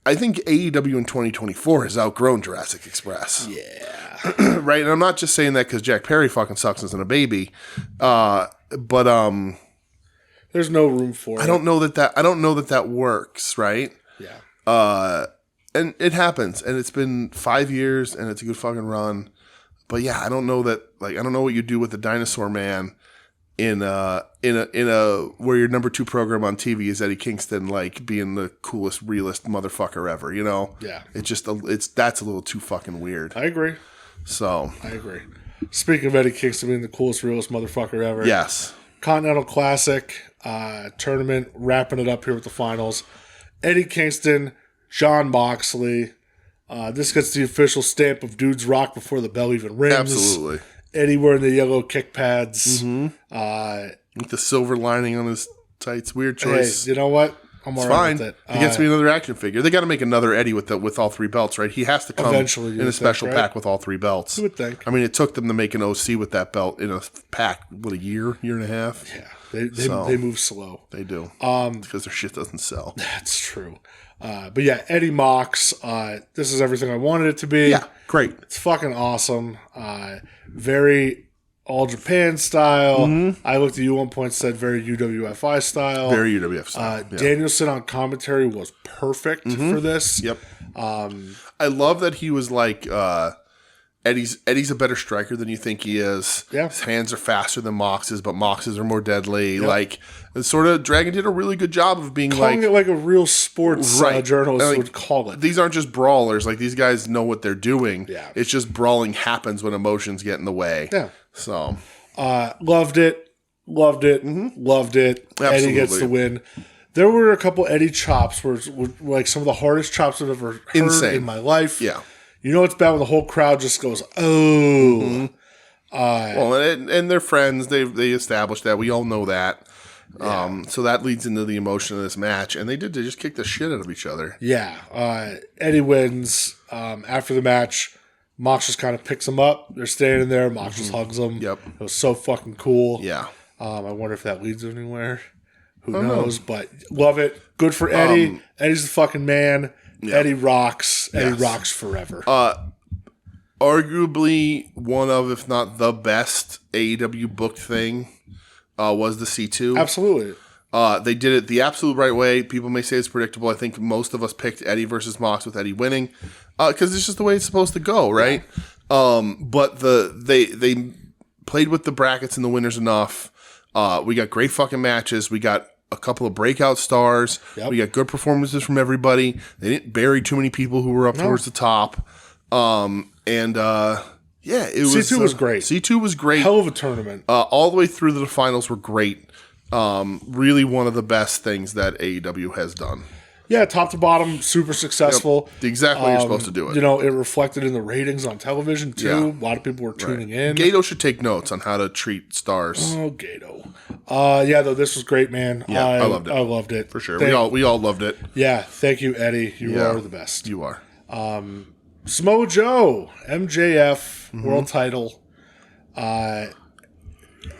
I think AEW in 2024 has outgrown Jurassic Express. Yeah. Right? And I'm not just saying that because Jack Perry fucking sucks as a baby. But there's no room for it. I don't know that works, right? Yeah. And it happens. And it's been 5 years and it's a good fucking run. But yeah, I don't know what you do with the Dinosaur Man in a where your number 2 program on TV is Eddie Kingston, like being the coolest, realest motherfucker ever, Yeah. That's a little too fucking weird. I agree. So I agree. Speaking of Eddie Kingston being the coolest, realest motherfucker ever. Yes. Continental Classic tournament, wrapping it up here with the finals. Eddie Kingston, Jon Moxley. This gets the official stamp of Dudes Rock before the bell even rings. Absolutely. Eddie wearing the yellow kick pads. Mm-hmm. With the silver lining on his tights. Weird choice. Hey, you know what? I'm all right with it. He gets me another action figure. They got to make another Eddie with all 3 belts, right? He has to come eventually in a special pack with all 3 belts. You would think. I mean, it took them to make an OC with that belt in a pack, a year and a half? Yeah. They move slow. They do. Because their shit doesn't sell. That's true. But yeah, Eddie Mox, this is everything I wanted it to be. Yeah, great. It's fucking awesome. Very All Japan style. Mm-hmm. I looked at you at one point, said very UWFI style. Very UWF style. Yeah. Danielson on commentary was perfect for this. Yep. I love that he was like, Eddie's a better striker than you think he is. Yeah. His hands are faster than Mox's, but Mox's are more deadly. Yep. Like, sort of, Dragon did a really good job of being calling it like a real sports journalist would call it. These aren't just brawlers. Like, these guys know what they're doing. Yeah. It's just brawling happens when emotions get in the way. Yeah. So. Loved it. Loved it. Mm-hmm. Loved it. Absolutely. Eddie gets the win. There were a couple Eddie chops were like some of the hardest chops I've ever heard in my life. Yeah. You know it's bad when the whole crowd just goes, oh. Mm-hmm. Well, and they're friends. They established that. We all know that. Yeah. So that leads into the emotion of this match. And they just kicked the shit out of each other. Yeah. Eddie wins. After the match, Mox just kind of picks him up. They're standing there. Mox just hugs him. Yep. It was so fucking cool. Yeah. I wonder if that leads anywhere. Who knows? But love it. Good for Eddie. Eddie's the fucking man. Yeah. Eddie rocks. Eddie rocks forever. Arguably one of, if not the best AEW booked thing was the C2. Absolutely. They did it the absolute right way. People may say it's predictable. I think most of us picked Eddie versus Mox with Eddie winning because it's just the way it's supposed to go, right? Yeah. But they played with the brackets and the winners enough. We got great fucking matches. We got a couple of breakout stars. Yep. We got good performances from everybody. They didn't bury too many people who were up towards the top. C2 was great. C2 was great. Hell of a tournament. All the way through the finals were great. Really one of the best things that AEW has done. Yeah, top to bottom, super successful. Yep. Exactly how you're supposed to do it. It reflected in the ratings on television, too. Yeah. A lot of people were tuning in. Gato should take notes on how to treat stars. Oh, Gato. Though, this was great, man. Yeah, I loved it. I loved it. For sure. We all loved it. Yeah, thank you, Eddie. You are the best. You are. Samoa Joe, MJF, world title.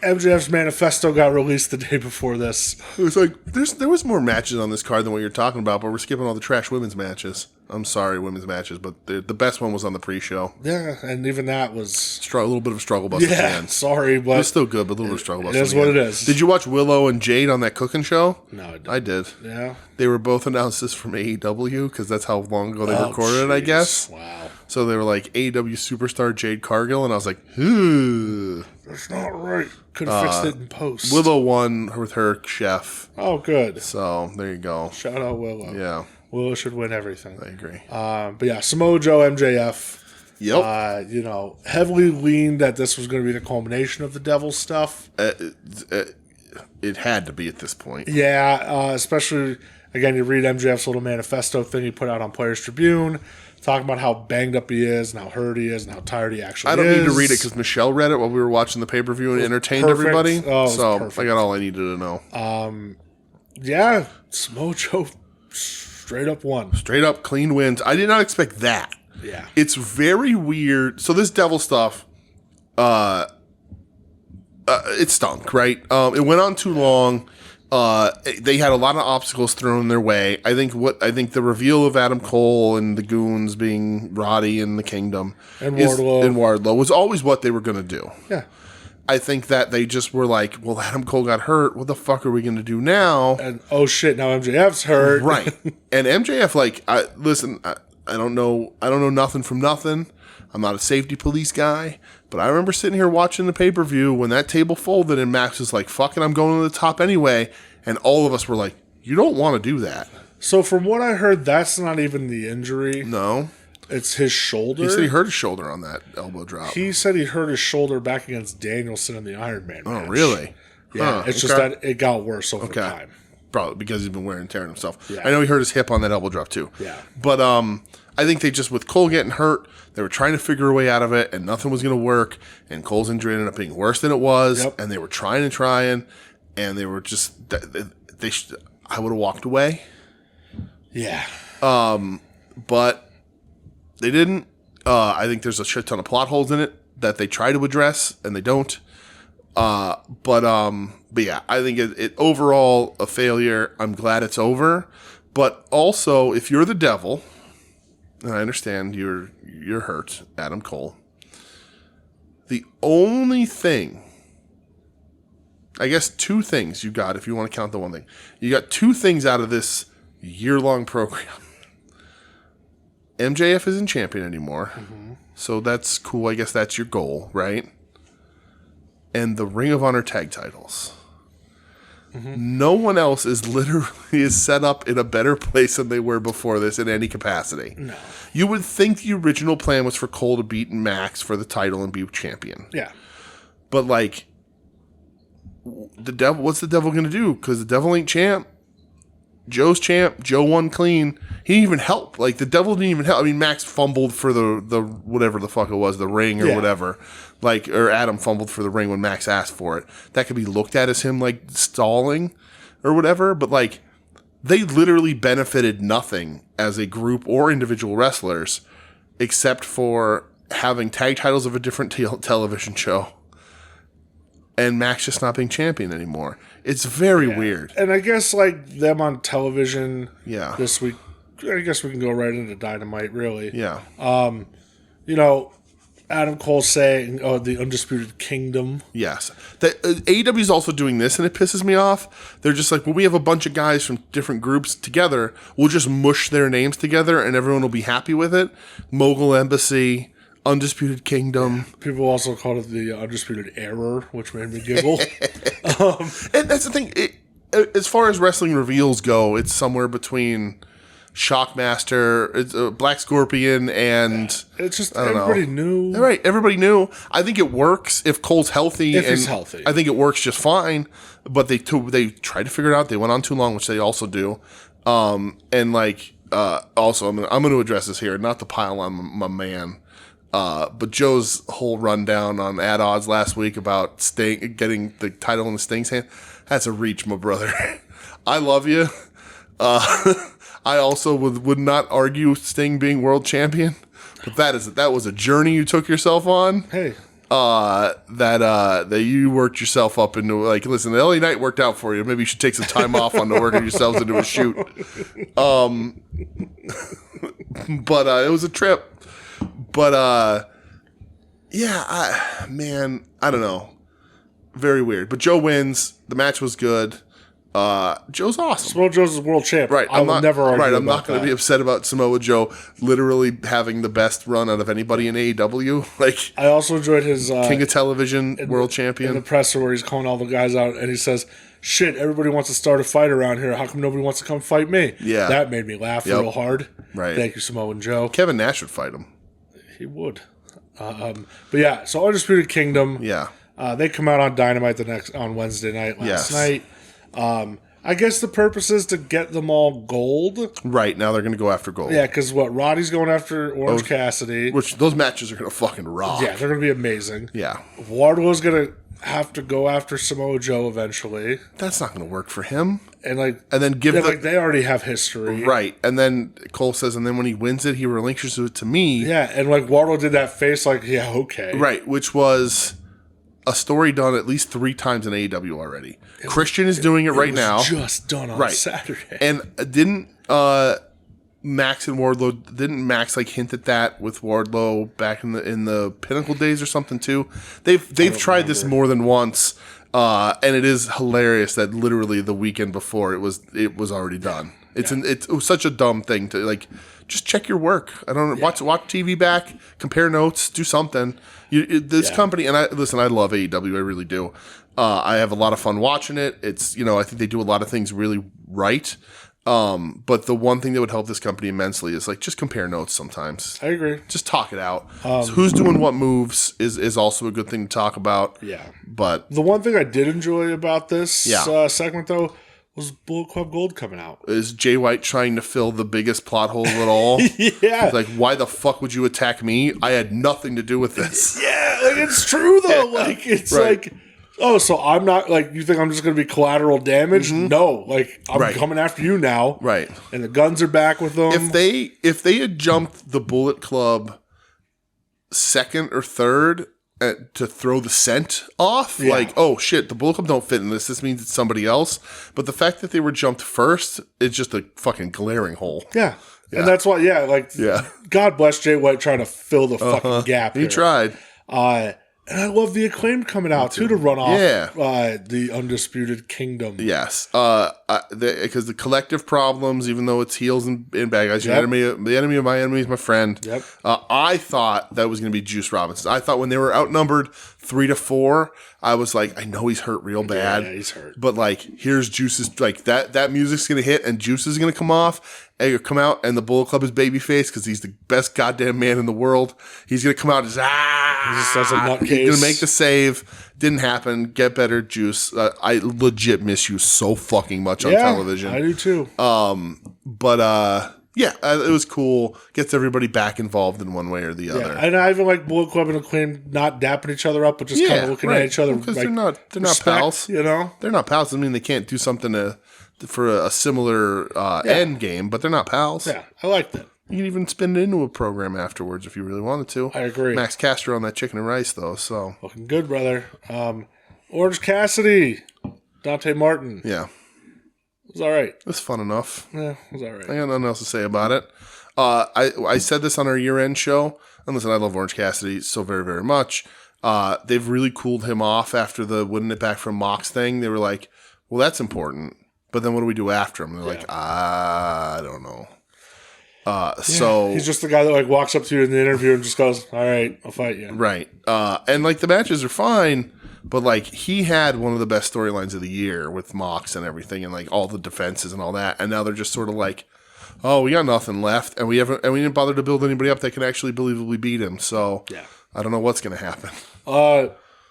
MJF's manifesto got released the day before this. It was like there was more matches on this card than what you're talking about, but we're skipping all the trash women's matches. I'm sorry, women's matches, but the best one was on the pre-show. Yeah, and even that was a little bit of a struggle bus at the end. Sorry, but it was still good, but a little bit of struggle bus. It is what it is. Did you watch Willow and Jade on that cooking show? No, I didn't. I did. Yeah, they were both announced as from AEW because that's how long ago they recorded it, I guess. Wow. So they were like AEW superstar Jade Cargill, and I was like, "Ooh, that's not right." Could have fixed it in post. Willow won with her chef. Oh, good. So there you go. Shout out Willow. Yeah. Willow should win everything. I agree. But yeah, Samoa Joe, MJF. Yep. Heavily leaned that this was going to be the culmination of the Devil stuff. It had to be at this point. Yeah, especially, again, you read MJF's little manifesto thing he put out on Players Tribune, talking about how banged up he is and how hurt he is and how tired he actually is. I don't need to read it because Michelle read it while we were watching the pay-per-view and entertained everybody. Oh, so perfect. I got all I needed to know. Yeah, Samoa Joe straight up won. Straight up clean wins. I did not expect that. Yeah. It's very weird. So this Devil stuff, it stunk, right? It went on too long. They had a lot of obstacles thrown their way. I think the reveal of Adam Cole and the Goons being Roddy and the Kingdom and Wardlow was always what they were going to do. Yeah. I think that they just were like, well, Adam Cole got hurt. What the fuck are we going to do now? And oh shit, now MJF's hurt. Right. And MJF, I don't know nothing from nothing. I'm not a safety police guy, but I remember sitting here watching the pay-per-view when that table folded and Max was like, fuck it, I'm going to the top anyway. And all of us were like, you don't want to do that. So from what I heard, that's not even the injury. No. It's his shoulder. He said he hurt his shoulder on that elbow drop. He said he hurt his shoulder back against Danielson in the Iron Man match. Oh, really? Yeah, it's just that it got worse over time. Probably because he's been wearing and tearing himself. Yeah. I know he hurt his hip on that elbow drop too. Yeah. But I think they just, with Cole getting hurt, they were trying to figure a way out of it, and nothing was going to work, and Cole's injury ended up being worse than it was, and they were trying, and they were just, I would have walked away. Yeah. But they didn't. I think there's a shit ton of plot holes in it that they try to address, and they don't. But yeah, I think it overall a failure. I'm glad it's over. But also, if you're the Devil, and I understand you're hurt, Adam Cole, the only thing, I guess two things you got, if you want to count the one thing. You got two things out of this year-long program. MJF isn't champion anymore, so that's cool. I guess that's your goal, right? And the Ring of Honor tag titles. No one else is literally set up in a better place than they were before this in any capacity. No. You would think the original plan was for Cole to beat Max for the title and be champion. Yeah. But the Devil, what's the Devil going to do? Because the Devil ain't champ. Joe's champ. Joe won clean. He didn't even help. The Devil didn't even help. I mean, Max fumbled for the whatever the fuck it was, the ring or whatever. Or Adam fumbled for the ring when Max asked for it. That could be looked at as him, stalling or whatever. But, they literally benefited nothing as a group or individual wrestlers except for having tag titles of a different television show. and Max just not being champion anymore. It's very weird. And I guess like them on television Yeah. this week, I guess we can go right into Dynamite, really. Yeah. You know, Adam Cole saying, the Undisputed Kingdom. Yes. AEW is also doing this, and it pisses me off. They're just like, well, we have a bunch of guys from different groups together. We'll just mush their names together, and everyone will be happy with it. Mogul Embassy, Undisputed Kingdom. People also called it the Undisputed Error, which made me giggle. And that's the thing. As far as wrestling reveals go, it's somewhere between Shockmaster, it's Black Scorpion, and it's just everybody knew. Right, everybody knew. I think it works if Cole's healthy. If he's healthy, I think it works just fine. But they tried to figure it out. They went on too long, which they also do. And like also, I'm going to address this here, not to pile on my man. But Joe's whole rundown on At Odds last week about Sting getting the title in the Sting's hand, that's a reach, my brother. I love you. I also would not argue Sting being world champion, but that was a journey you took yourself on. Hey, that you worked yourself up into, like, listen, the LA Knight worked out for you. Maybe you should take some time off on working yourselves into a shoot. But it was a trip. But yeah, I don't know, very weird. But Joe wins. The match was good. Joe's awesome. Samoa Joe's world champ. Right. I'm not going to be upset about Samoa Joe literally having the best run out of anybody in AEW. Like, I also enjoyed his King of Television world champion. In the presser where he's calling all the guys out and he says, shit, everybody wants to start a fight around here. How come nobody wants to come fight me? Yeah. That made me laugh real hard. Right. Thank you, Samoa Joe. Kevin Nash would fight him. He would. But yeah, so Undisputed Kingdom. Yeah. They come out on Dynamite on Wednesday night last night. I guess the purpose is to get them all gold. Right, now they're going to go after gold. Yeah, because Roddy's going after Orange Cassidy. Which, those matches are going to fucking rock. Yeah, they're going to be amazing. Yeah. Wardlow's going to have to go after Samoa Joe eventually. That's not going to work for him. And then they already have history. Right. And then Cole says, and then when he wins it, he relinquishes it to me. Yeah, and Wardlow did that face like, yeah, okay. Right, which was a story done at least 3 times in AEW already. Christian is doing it right now. Just done on Saturday. And didn't Max and Wardlow, didn't Max like hint at that with Wardlow back in the Pinnacle days or something too? They've tried this more than once. And it is hilarious that literally the weekend before it was already done. It was such a dumb thing to, like, just check your work. I don't know. Watch TV back, compare notes, do something. This company, and I love AEW, I really do. I have a lot of fun watching it. It's, I think they do a lot of things really right. But the one thing that would help this company immensely is, like, just compare notes sometimes. I agree. Just talk it out. So who's doing what moves is also a good thing to talk about. Yeah. But the one thing I did enjoy about this segment, though, was Bullet Club Gold coming out. Is Jay White trying to fill the biggest plot hole of it all? Yeah. He's like, why the fuck would you attack me? I had nothing to do with this. Yeah, like, it's true, though. Like, it's like, oh, so I'm not, like, you think I'm just going to be collateral damage? Mm-hmm. No. Like, I'm coming after you now. Right. And the guns are back with them. If they had jumped the Bullet Club second or third to throw the scent off, like, oh shit, the Bullet Club don't fit in this. This means it's somebody else. But the fact that they were jumped first is just a fucking glaring hole. Yeah. And that's why, God bless Jay White trying to fill the fucking gap here. He tried. And I love the Acclaimed coming out, too, to run off the Undisputed Kingdom. Yes. Because the collective problems, even though it's heels and bad guys, the enemy of my enemy is my friend. Yep. I thought that was going to be Juice Robinson. I thought when they were outnumbered 3-4, I was like, I know he's hurt real bad. Yeah, he's hurt. But, like, here's Juice's, like, that music's going to hit and Juice is going to come out, and the Bullet Club is babyface because he's the best goddamn man in the world. He's going to come out and just, he just does a nutcase. He's going to make the save. Didn't happen. Get better, Juice. I legit miss you so fucking much on television. I do too. It was cool. Gets everybody back involved in one way or the other. And I even like Bullet Club and Acclaim not dapping each other up, but just kind of looking at each other because like, they're not pals. You know, they're not pals. I mean, they can't do something for a similar end game, but they're not pals. Yeah, I like that. You can even spin it into a program afterwards if you really wanted to. I agree. Max Castro on that chicken and rice, though. So looking good, brother. Orange Cassidy, Dante Martin. Yeah. It was all right. It was fun enough. Yeah, it was all right. I got nothing else to say about it. I said this on our year-end show, and listen, I love Orange Cassidy so very, very much. They've really cooled him off after the winning it back from Mox thing. They were like, well, that's important. But then what do we do after him? They're like, I don't know. So he's just the guy that like walks up to you in the interview and just goes, all right, I'll fight you. Right. And like the matches are fine, but like he had one of the best storylines of the year with Mox and everything and like all the defenses and all that. And now they're just sort of like, oh, we got nothing left, and we didn't bother to build anybody up that can actually believably beat him. So I don't know what's gonna happen.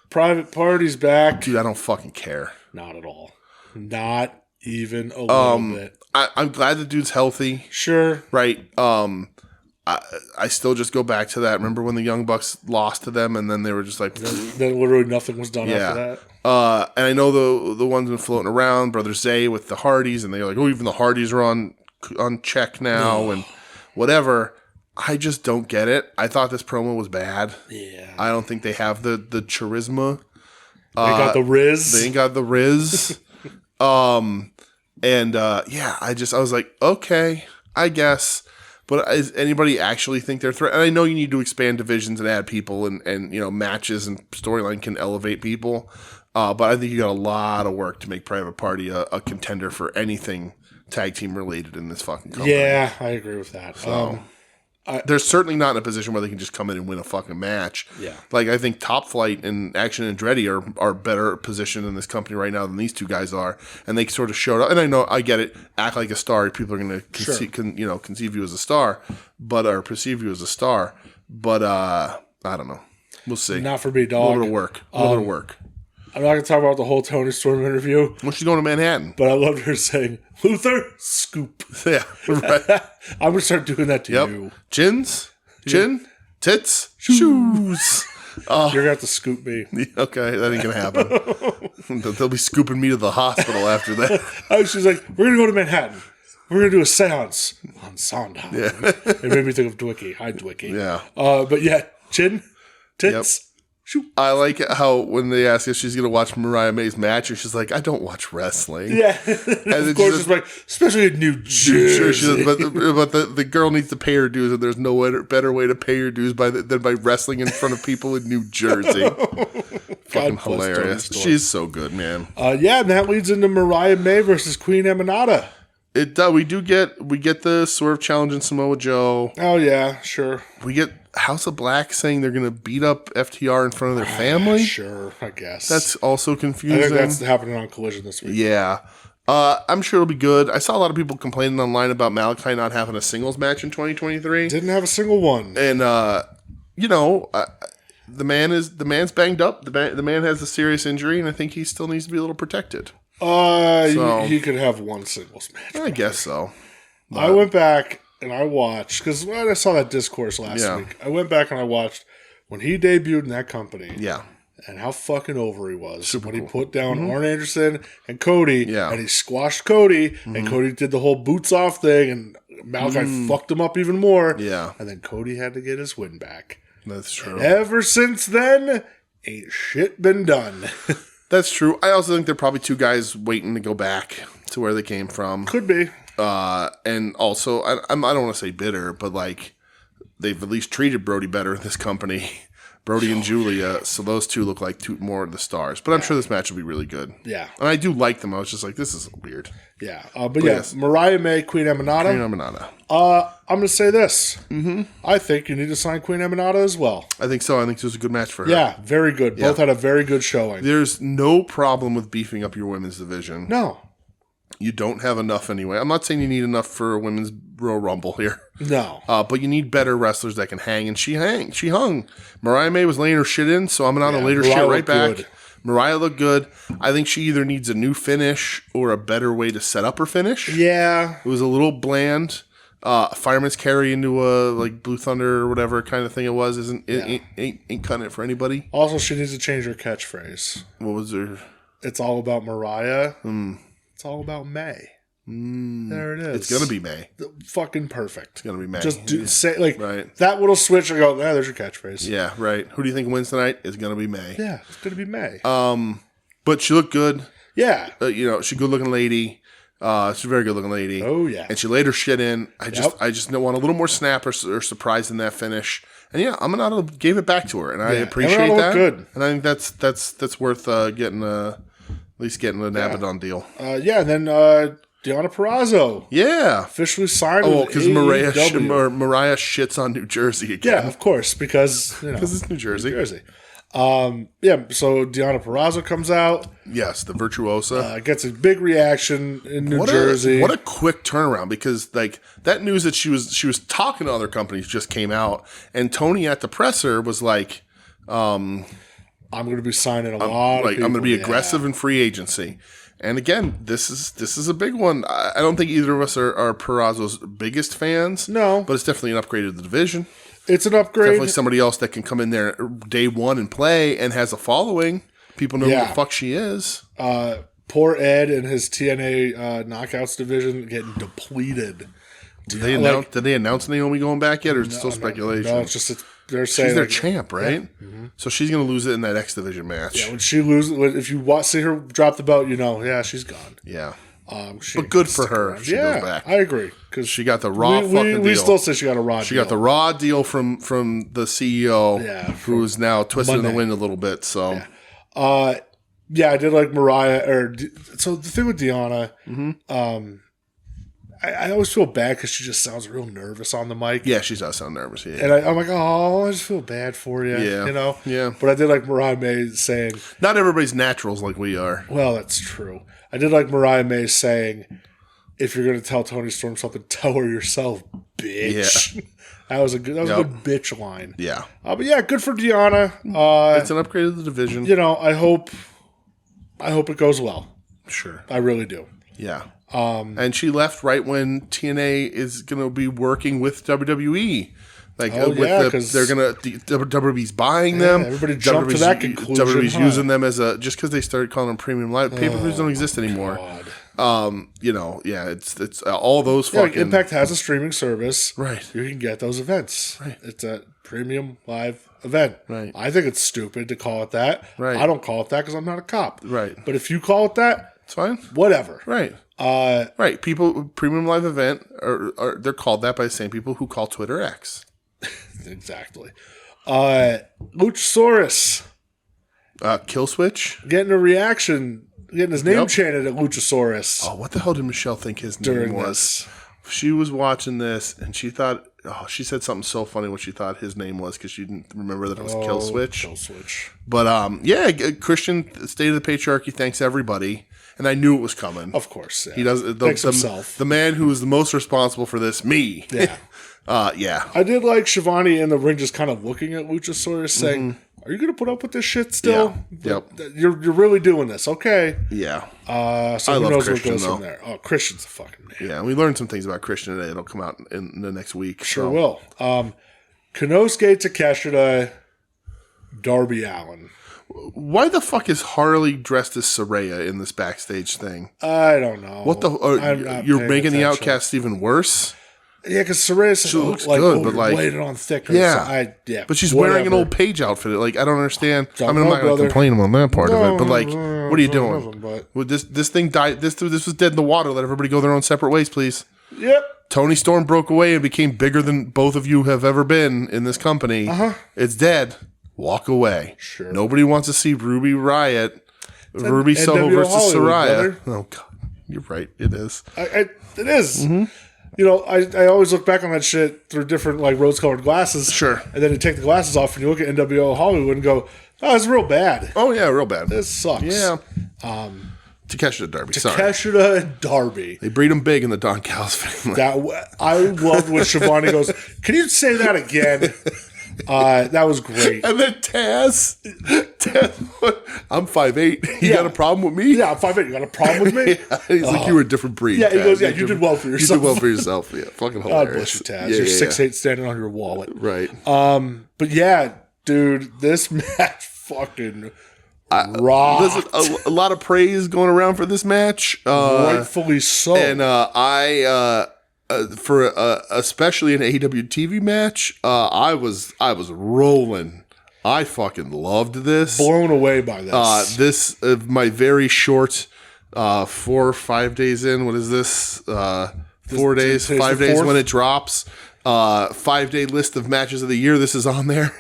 Private Party's back. Dude, I don't fucking care. Not at all. Not even a little bit. I'm glad the dude's healthy. Sure. Right. I still just go back to that. Remember when the Young Bucks lost to them, and then they were just like, then literally nothing was done after that. And I know the ones been floating around, Brother Zay with the Hardys, and they're like, oh, even the Hardys are on check now and whatever. I just don't get it. I thought this promo was bad. Yeah. I don't think they have the charisma. They got the Riz. They ain't got the Riz. I was like, okay, I guess. But does anybody actually think they're threat? And I know you need to expand divisions and add people and matches and storyline can elevate people. But I think you got a lot of work to make Private Party a contender for anything tag team related in this fucking company. Yeah, I agree with that. So, they're certainly not in a position where they can just come in and win a fucking match. Yeah. Like, I think Top Flight and Action Andretti are better positioned in this company right now than these two guys are. And they sort of showed up. And I know, I get it. Act like a star. People are going to conceive you as a star, or perceive you as a star. But I don't know. We'll see. Not for me, dog. A little bit of work. I'm not going to talk about the whole Tony Storm interview. When she's going to Manhattan. But I loved her saying, Luther, scoop. Yeah, right. I'm going to start doing that to you. Chin, tits, shoes. You're going to have to scoop me. Okay, that ain't going to happen. They'll be scooping me to the hospital after that. She's like, we're going to go to Manhattan. We're going to do a seance on Sondheim. Yeah. It made me think of Dwicky. Hi, Dwicky. Yeah. But yeah, chin, tits, shoot. I like how when they ask if she's going to watch Mariah May's match, and she's like, I don't watch wrestling. Yeah. And of course, it's like, especially in New Jersey. Sure, but the girl needs to pay her dues, and there's no better way to pay your dues than by wrestling in front of people in New Jersey. Fucking hilarious. She's so good, man. And that leads into Mariah May versus Queen Eminata. We get the Swerve challenge in Samoa Joe. Oh yeah, sure. We get House of Black saying they're going to beat up FTR in front of their family. Sure, I guess that's also confusing. I think that's happening on Collision this week. Yeah, I'm sure it'll be good. I saw a lot of people complaining online about Malachi not having a singles match in 2023. Didn't have a single one, and the man's banged up. The man has a serious injury, and I think he still needs to be a little protected. He could have one singles match. I guess so. But I went back and I watched, because when I saw that discourse last week, I went back and I watched when he debuted in that company. Yeah. And how fucking over he was. Super when he cool. put down Arn Anderson and Cody, and he squashed Cody, and Cody did the whole boots off thing, and Malachi fucked him up even more. Yeah. And then Cody had to get his win back. That's true. And ever since then, ain't shit been done. That's true. I also think they're probably two guys waiting to go back to where they came from. Could be. And also, I don't want to say bitter, but like they've at least treated Brody better in this company. Brody and Julia, so those two look like more of the stars. But I'm sure this match will be really good. Yeah. And I do like them. I was just like, this is weird. Yeah. But yes, Mariah May, Queen Eminata. I'm going to say this. I think you need to sign Queen Eminata as well. I think so. I think this was a good match for her. Yeah, very good. Both had a very good showing. There's no problem with beefing up your women's division. No. You don't have enough anyway. I'm not saying you need enough for a women's Royal Rumble here. No. But you need better wrestlers that can hang, and she hung. Mariah May was laying her shit in, so I'm going to lay her shit right back. Good. Mariah looked good. I think she either needs a new finish or a better way to set up her finish. Yeah. It was a little bland. Fireman's carry into a like Blue Thunder or whatever kind of thing it was. Ain't cutting it for anybody. Also, she needs to change her catchphrase. What was her? It's all about Mariah. It's all about May. There it is. It's gonna be May. Fucking perfect. It's gonna be May. Just say that little switch. I go, there's your catchphrase. Yeah, right. Who do you think wins tonight? It's gonna be May. Yeah, it's gonna be May. But she looked good. Yeah. She's a good-looking lady. She's a very good-looking lady. Oh, yeah. And she laid her shit in. I just want a little more snap or surprise in that finish. And yeah, Amanado gave it back to her, and I appreciate that. Good. And I think that's worth getting at least getting an Abaddon deal. And then Deonna Purrazzo. Yeah. Officially signed. Oh, because Mariah shits on New Jersey again. Yeah, of course, because it's New Jersey. So Deonna Purrazzo comes out. Yes, the virtuosa gets a big reaction in New Jersey. What a quick turnaround, because that news that she was talking to other companies just came out, and Tony at the presser was like, "I'm going to be signing a lot. I'm going to be aggressive in free agency." And again, this is a big one. I don't think either of us are Purrazzo's biggest fans. No, but it's definitely an upgrade of the division. It's an upgrade. Definitely somebody else that can come in there day one and play and has a following. People know who the fuck she is. Poor Ed and his TNA Knockouts division getting depleted. Did they announce Naomi going back yet, or is it still speculation? No, it's just they're saying she's their champ, right? Yeah. Mm-hmm. So she's going to lose it in that X division match. Yeah, when she loses, if you see her drop the belt, she's gone. Yeah. But good for her. She goes back. I agree, because she got the raw fucking deal. We still say she got a raw. She got the raw deal from the CEO, who's now twisted in the wind a little bit. So, I did like Mariah. So the thing with Deonna, I always feel bad because she just sounds real nervous on the mic. Yeah, she does sound nervous. Yeah, and I'm like, oh, I just feel bad for you. Yeah, yeah. But I did like Mariah May saying, not everybody's naturals like we are. Well, that's true. I did like Mariah May saying, if you're going to tell Toni Storm something, tell her yourself, bitch. Yeah. That was a good bitch line. Yeah. But yeah, good for Deonna. It's an upgrade of the division. I hope it goes well. Sure. I really do. Yeah. And she left right when TNA is going to be working with WWE. WWE's buying them. Everybody jumped to that conclusion. WWE's using them as just because they started calling them premium live. Pay-per-views don't exist anymore. It's all those fucking... Impact has a streaming service. Right. You can get those events. Right. It's a premium live event. Right. I think it's stupid to call it that. Right. I don't call it that because I'm not a cop. Right. But if you call it that... It's fine. Whatever. Right. Right. People, premium live event, they're called that by the same people who call Twitter X. Exactly. Luchasaurus. Kill Switch. Getting a reaction, getting his name chanted at Luchasaurus. Oh, what the hell did Michelle think his name was? She was watching this and she thought, she said something so funny what she thought his name was because she didn't remember that it was Kill Switch. Kill Switch. But Christian, State of the Patriarchy, thanks everybody. And I knew it was coming. Of course. Yeah. He does himself. The man who is the most responsible for this, me. Yeah. I did like Shivani in the ring just kind of looking at Luchasaurus saying, are you going to put up with this shit still? Yeah. Yep. You're really doing this. Okay. Yeah. So who knows what goes from there. Oh, Christian's a fucking man. Yeah. We learned some things about Christian today. It'll come out in the next week. Sure will. Konosuke Takeshita, Darby Allin. Why the fuck is Harley dressed as Saraya in this backstage thing? I don't know. What the? You're making the Outcast even worse? Yeah, because Saraya looks good, but laid it on thicker. Yeah, so but she's wearing an old Page outfit. Like, I don't understand. I'm not going to complain on that part of it, but like, what are you doing? Well, this thing died. This was dead in the water. Let everybody go their own separate ways, please. Yep. Toni Storm broke away and became bigger than both of you have ever been in this company. It's dead. Walk away. Sure. Nobody wants to see Ruby Riott, Ruby Soho versus Saraya. Oh God, you're right. It is. It is. I always look back on that shit through different rose-colored glasses. Sure. And then you take the glasses off and you look at NWO Hollywood and go, "Oh, it's real bad." Oh yeah, real bad. This sucks. Yeah. Takeshita Darby. Takeshita and Darby. They breed them big in the Don Callis family. I loved when Shivani goes, "Can you say that again?" That was great. And then Taz, I'm 5'8". You got a problem with me? Yeah, I'm 5'8". You got a problem with me? He's like, you were a different breed. Yeah, Taz. He goes, you did well for yourself. You did well for yourself. Yeah, fucking hilarious. God bless you, Taz. You're 6'8", standing on your wallet. Right. But yeah, dude, this match fucking rocked. Listen, a lot of praise going around for this match. Rightfully so. And for especially an AEW TV match, I was rolling I fucking loved this. Blown away by this. This my very short 4 or 5 days in. What is this? 4 days, 5 days when it drops. 5-day list of matches of the year. This is on there.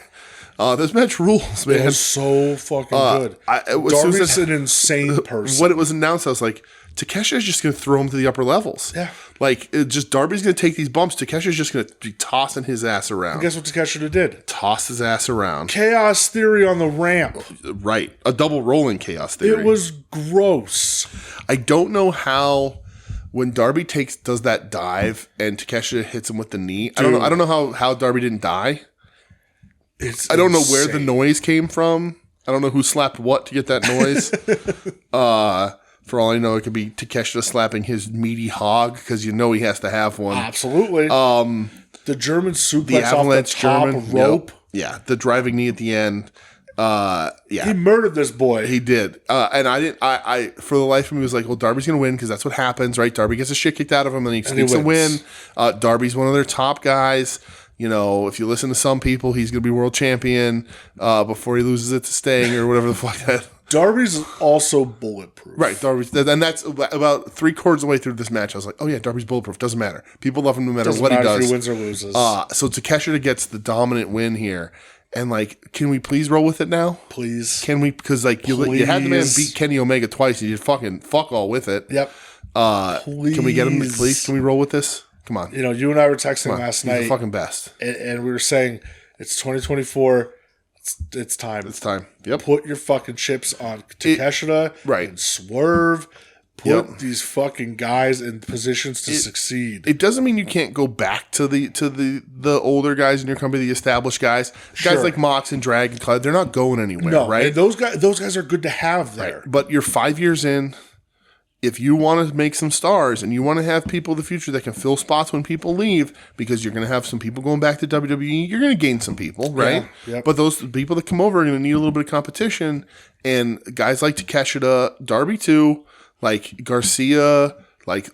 This match rules, man. It was so fucking good. Darby's an insane person. When it was announced, I was like, Takesha's just going to throw him to the upper levels. Yeah. Like, Darby's going to take these bumps. Takesha's just going to be tossing his ass around. And guess what Takeshita did? Toss his ass around. Chaos Theory on the ramp. Right. A double rolling Chaos Theory. It was gross. I don't know how when Darby does that dive and Takeshita hits him with the knee. I don't know how Darby didn't die. I don't know where the noise came from. I don't know who slapped what to get that noise. For all I know, it could be Takeshita slapping his meaty hog because he has to have one. Absolutely. The German suplex off the top rope. Yep. Yeah, the driving knee at the end. Yeah, he murdered this boy. He did, and I didn't. I for the life of me was like, well, Darby's gonna win because that's what happens, right? Darby gets the shit kicked out of him, and he sneaks a win. Darby's one of their top guys. If you listen to some people, he's gonna be world champion before he loses it to Sting or whatever the fuck that. Darby's also bulletproof. Right, and that's about 3/4 of the way through this match. I was like, oh yeah, Darby's bulletproof. Doesn't matter. People love him no matter what he does. If he wins or loses. So Takeshita gets the dominant win here. And, can we please roll with it now? Please. Can we? Because, you had the man beat Kenny Omega twice. And you fucking fuck all with it. Yep. Please. Can we get him, please? Can we roll with this? Come on. You and I were texting last night. He's the fucking best. And we were saying, it's 2024. It's time. It's time. Yep. Put your fucking chips on Takeshita. Right. And Swerve. Put these fucking guys in positions to succeed. It doesn't mean you can't go back to the older guys in your company, the established guys. Sure. Guys like Mox and Drag and Clyde, they're not going anywhere, right? And those guys are good to have there. Right. But you're 5 years in. If you want to make some stars and you want to have people in the future that can fill spots when people leave, because you're going to have some people going back to WWE, you're going to gain some people, right? Yeah, yep. But those people that come over are going to need a little bit of competition. And guys like Takeshita, Darby too, like Garcia, let's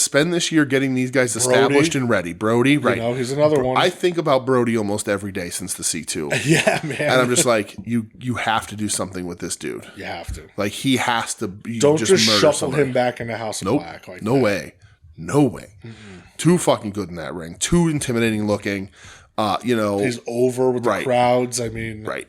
spend this year getting these guys established and ready. Brody, right? He's another one. I think about Brody almost every day since the C2. Yeah, man. And I'm just like, you have to do something with this dude. You have to. He has to. Don't just shuffle him back into House of Black. No way. Mm-hmm. Too fucking good in that ring. Too intimidating looking. He's over with the crowds. I mean, right.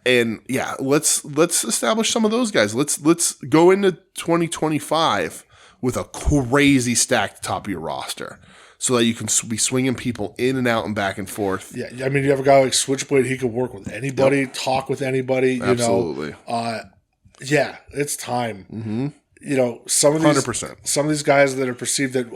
And yeah, let's establish some of those guys. Let's go into 2025 with a crazy stacked top of your roster, so that you can be swinging people in and out and back and forth. Yeah, I mean, you have a guy like Switchblade. He could work with anybody, talk with anybody. Absolutely. Yeah, it's time. Mm-hmm. Some of these 100%. Some of these guys that are perceived that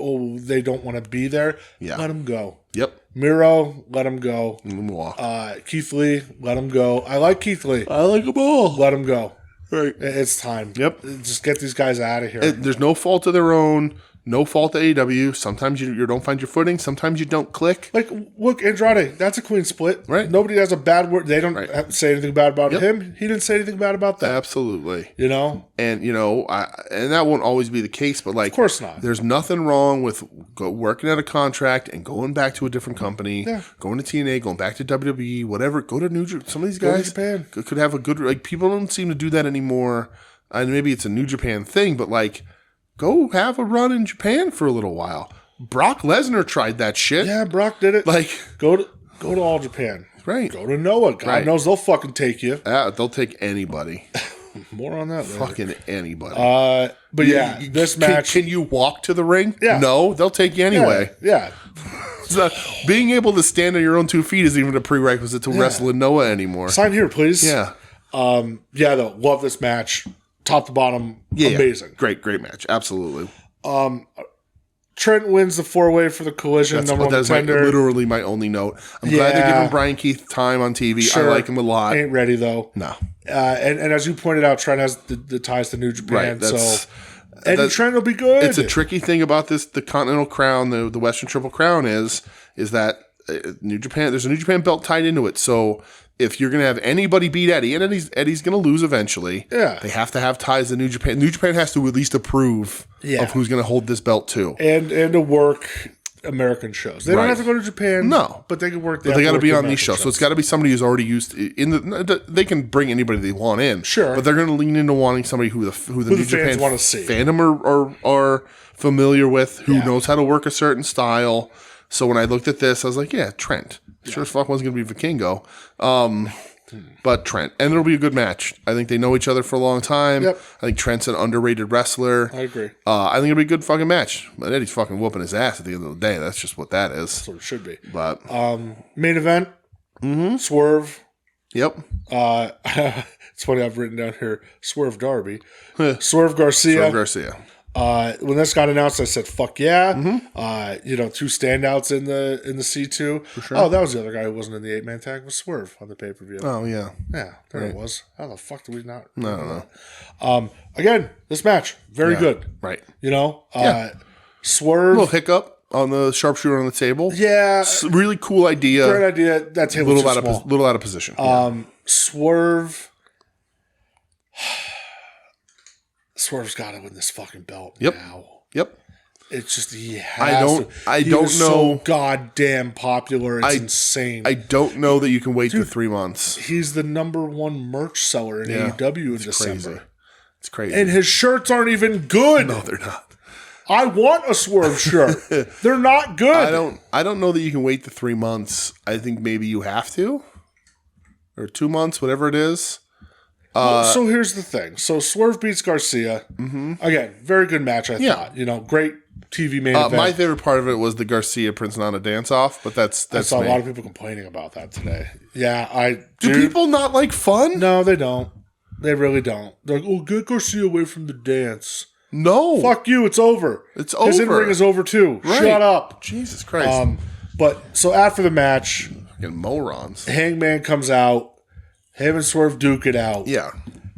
they don't want to be there. Yeah. Let them go. Yep. Miro, let him go. Walk. Keith Lee, let him go. I like Keith Lee. I like them all. Let him go. Right. It's time. Yep. Just get these guys out of here. There's no fault of their own. No fault of AEW. Sometimes you don't find your footing. Sometimes you don't click. Look, Andrade, that's a clean split. Right. Nobody has a bad word. They don't say anything bad about him. He didn't say anything bad about them. Absolutely. And and that won't always be the case, but of course not. There's nothing wrong with working out a contract and going back to a different company, going to TNA, going back to WWE, whatever. Go to New Japan. Some of these guys Japan. Could have a good, people don't seem to do that anymore. And maybe it's a New Japan thing, but go have a run in Japan for a little while. Brock Lesnar tried that shit. Yeah, Brock did it. Go to All Japan. Right. Go to Noah. God knows they'll fucking take you. They'll take anybody. More on that later. Fucking anybody. But this match. Can you walk to the ring? Yeah. No, they'll take you anyway. Yeah. So being able to stand on your own 2 feet isn't even a prerequisite to wrestle in Noah anymore. Sign here, please. Yeah. Though. Love this match. Top to bottom, amazing. Yeah. Great match. Absolutely. Trent wins the 4-way for the Collision. That's literally my only note. I'm glad they're giving Brian Keith time on TV. Sure. I like him a lot. Ain't ready, though. No. And as you pointed out, Trent has the ties to New Japan. Right. And Trent will be good. It's a tricky thing about this. The Continental Crown, the Western Triple Crown is that New Japan, there's a New Japan belt tied into it. So if you're going to have anybody beat Eddie, and Eddie's going to lose eventually, they have to have ties to New Japan. New Japan has to at least approve of who's going to hold this belt too. And to work American shows. They don't have to go to Japan. No. But they can work. But they got to be on these shows. So it's got to be somebody who's already used in the. They can bring anybody they want in. Sure. But they're going to lean into wanting somebody who the New Japan fans want to see. Fandom are familiar with, who knows how to work a certain style. So when I looked at this, I was like, yeah, Trent. Sure as fuck wasn't going to be Vikingo. But Trent. And it'll be a good match. I think they know each other for a long time. Yep. I think Trent's an underrated wrestler. I agree. I think it'll be a good fucking match. But Eddie's fucking whooping his ass at the end of the day. That's just what that is. That's what it should be. But main event, Swerve. Yep. It's funny, I've written down here, Swerve Darby. Swerve Garcia. Swerve Garcia. When this got announced, I said, "Fuck yeah!" Two standouts in the C2. For sure. Oh, that was the other guy who wasn't in the 8-man tag. Was Swerve on the pay per view? Oh yeah, yeah, there it was. How the fuck did we not? I don't know. Again, this match very good. Right. Swerve. A little hiccup on the sharpshooter on the table. Yeah, really cool idea. Great idea. That table was little out of position. Swerve. Swerve's got to win this fucking belt now. Yep. It's just I don't know. So goddamn popular. It's insane. I don't know that you can wait to 3 months. He's the number 1 merch seller in AEW in December. Crazy. It's crazy. And his shirts aren't even good. No, they're not. I want a Swerve shirt. They're not good. I don't know that you can wait the 3 months. I think maybe you have to. Or 2 months, whatever it is. So here's the thing. So Swerve beats Garcia. Again, very good match, I thought. Great TV main event. My favorite part of it was the Garcia Prince Nana dance-off, but that's I saw a lot of people complaining about that today. Yeah, Do people not like fun? No, they don't. They really don't. They're like, oh, get Garcia away from the dance. No. Fuck you, it's over. It's over. His in-ring is over too. Right. Shut up. Jesus Christ. But so after the match, fucking morons. Hangman comes out. Him and Swerve duke it out. Yeah.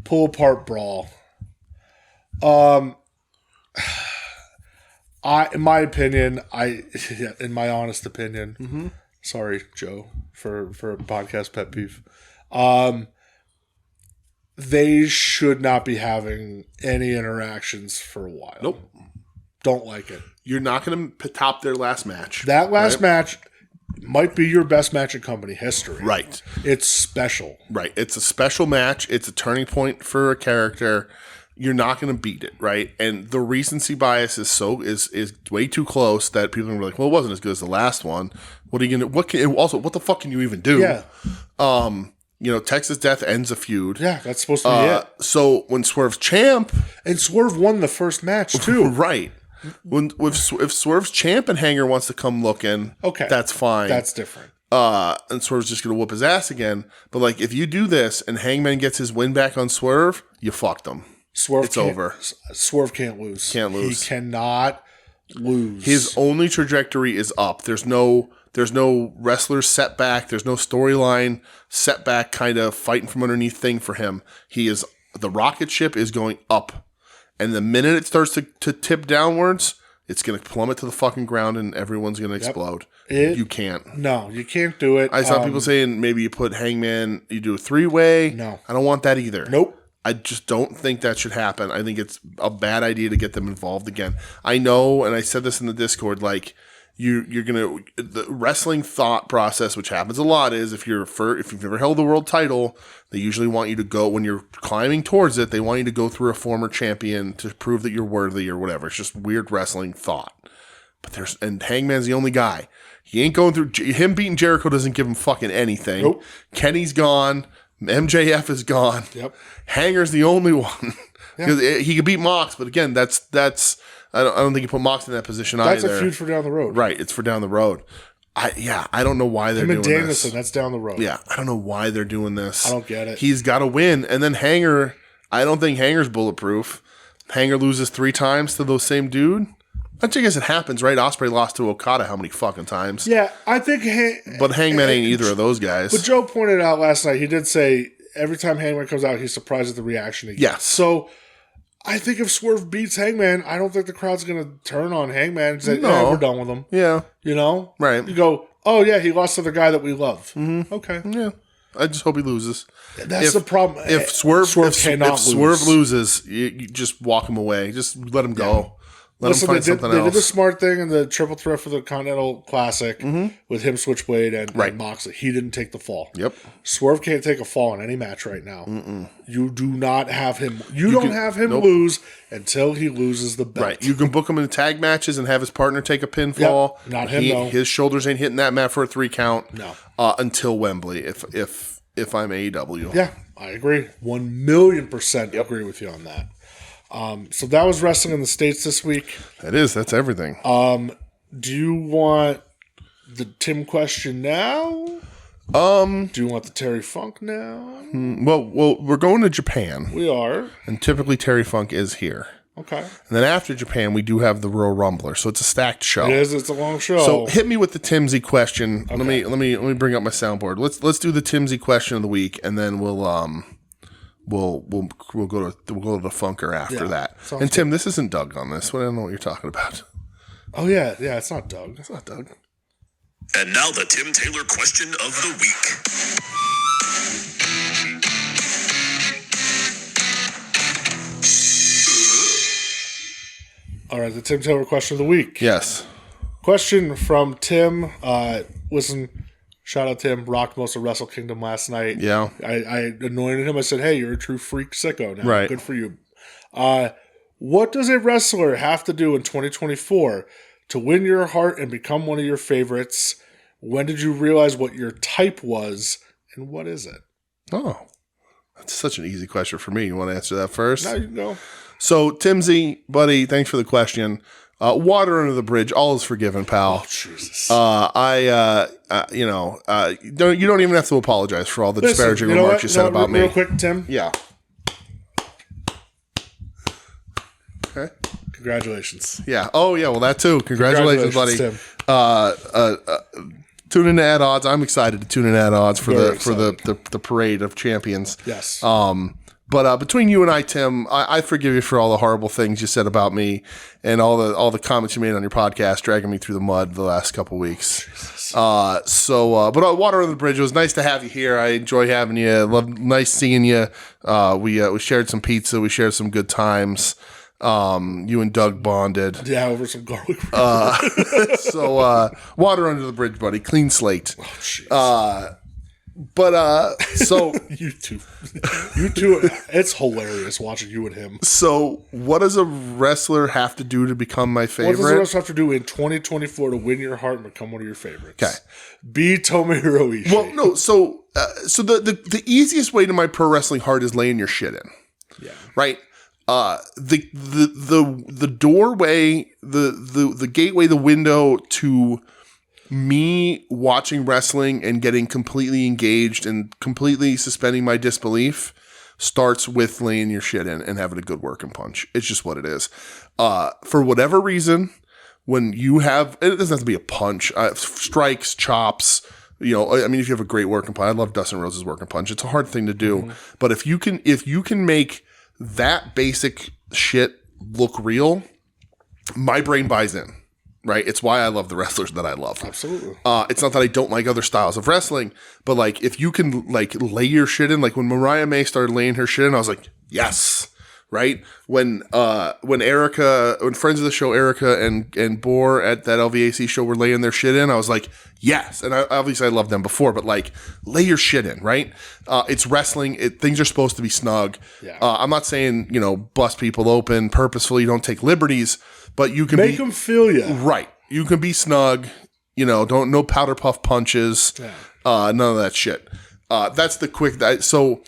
Pull apart brawl. In my honest opinion, sorry, Joe, for a podcast pet peeve. They should not be having any interactions for a while. Nope. Don't like it. You're not going to top their last match. That last match might be your best match in company history. Right. It's special. Right. It's a special match. It's a turning point for a character. You're not going to beat it, right? And the recency bias is way too close that people are like, well, it wasn't as good as the last one. What are you going to what the fuck can you even do? Yeah. Texas Death ends a feud. Yeah, that's supposed to be it. So when Swerve's champ, and Swerve won the first match too. Right. If Swerve's champ and Hanger wants to come looking, okay, that's fine. That's different. And Swerve's just gonna whoop his ass again. But like, if you do this and Hangman gets his win back on Swerve, you fucked him. It's over. Swerve can't lose. Can't lose. He cannot lose. His only trajectory is up. There's no wrestler setback. There's no storyline setback kind of fighting from underneath thing for him. The rocket ship is going up. And the minute it starts to tip downwards, it's going to plummet to the fucking ground and everyone's going to explode. You can't. No, you can't do it. I saw people saying maybe you put Hangman, you do a 3-way. No. I don't want that either. Nope. I just don't think that should happen. I think it's a bad idea to get them involved again. I know, and I said this in the Discord, like, you're gonna, the wrestling thought process, which happens a lot, is if you've never held the world title, they usually want you to go, when you're climbing towards it, they want you to go through a former champion to prove that you're worthy or whatever. It's just weird wrestling thought. And Hangman's the only guy. He ain't going through, him beating Jericho doesn't give him fucking anything. Nope. Kenny's gone. MJF is gone. Yep. Hanger's the only one. Yeah. He could beat Mox, but again, that's I don't think you put Mox in that position either. That's a feud for down the road. Right, it's for down the road. I don't know why they're doing this. Danielson, that's down the road. Yeah, I don't know why they're doing this. I don't get it. He's got to win, and then Hanger. I don't think Hanger's bulletproof. Hanger loses 3 times to those same dude. I guess it happens, right? Ospreay lost to Okada how many fucking times? Yeah, I think. But Hangman ain't either of those guys. But Joe pointed out last night. He did say every time Hangman comes out, he's surprised at the reaction he gets. Yes. So I think if Swerve beats Hangman, I don't think the crowd's going to turn on Hangman and say, no, we're done with him. Yeah. Right. You go, oh, yeah, he lost to the guy that we love. Mm-hmm. Okay. Yeah. I just hope he loses. That's the problem. If Swerve loses, you just walk him away. Just let him go. Listen, find something else. They did the smart thing in the triple threat for the Continental Classic with him, Switchblade, and Moxley. He didn't take the fall. Yep. Swerve can't take a fall in any match right now. You do not have him. You don't have him lose until he loses the belt. Right. You can book him in tag matches and have his partner take a pinfall. Yep. Not him, though. His shoulders ain't hitting that mat for a 3 count. No. Until Wembley, if I'm AEW. Yeah, I agree. 1,000,000% agree with you on that. So that was wrestling in the States this week. That's everything. Do you want the Tim question now? Do you want the Terry Funk now? Well, we're going to Japan. We are. And typically Terry Funk is here. Okay. And then after Japan, we do have the Royal Rumbler, so it's a stacked show. It is. It's a long show. So hit me with the Timsy question. Okay. Let me bring up my soundboard. Let's do the Timsy question of the week, and then we'll go to the Funker after that. And Tim, this isn't Doug on this. I don't know what you're talking about. Oh yeah, it's not Doug. It's not Doug. And now the Tim Taylor question of the week. All right, the Tim Taylor question of the week. Yes. Question from Tim. Listen, shout out Tim. Rocked most of Wrestle Kingdom last night. Yeah. I anointed him. I said, hey, you're a true freak sicko now. Right. Good for you. What does a wrestler have to do in 2024 to win your heart and become one of your favorites? When did you realize what your type was, and what is it? Oh, that's such an easy question for me. You want to answer that first? Now you can go. So, Timsy, buddy, thanks for the question. Water under the bridge, all is forgiven, pal. Oh, Jesus. You don't even have to apologize for all the disparaging remarks you said about me. Real quick, Tim. Yeah. Okay. Congratulations. Yeah. Oh, yeah. Well, that too. Congratulations, buddy. Tim. Tune in to At Odds. I'm excited to tune in at Odds for the parade of champions. Yes. But between you and I, Tim, I forgive you for all the horrible things you said about me and all the comments you made on your podcast, dragging me through the mud the last couple weeks. But water under the bridge. It was nice to have you here. I enjoy having you. Nice seeing you. We shared some pizza. We shared some good times. You and Doug bonded. Yeah, over some garlic. So water under the bridge, buddy. Clean slate. Oh, jeez. So you two, it's hilarious watching you and him. So, what does a wrestler have to do to become my favorite? What does a wrestler have to do in 2024 to win your heart and become one of your favorites? Okay, be Tomohiro Ishii. Well, no. So the easiest way to my pro wrestling heart is laying your shit in. Yeah. Right. The doorway, the gateway, the window to me watching wrestling and getting completely engaged and completely suspending my disbelief starts with laying your shit in and having a good working punch. It's just what it is. For whatever reason, when you have, it doesn't have to be a punch, strikes, chops, if you have a great working punch, I love Dustin Rhodes' working punch. It's a hard thing to do, but if you can make that basic shit look real, my brain buys in. Right, it's why I love the wrestlers that I love. Absolutely. It's not that I don't like other styles of wrestling, but like if you can like lay your shit in, like when Mariah May started laying her shit in, I was like, yes. Right, when friends of the show Erica and Boar at that LVAC show were laying their shit in, I was like, yes. And obviously I loved them before, but like lay your shit in. Right, it's wrestling. Things are supposed to be snug. Yeah. I'm not saying bust people open purposefully. Don't take liberties. But you can make them feel you. Right. You can be snug. No powder puff punches. Yeah. None of that shit. That's the quick. So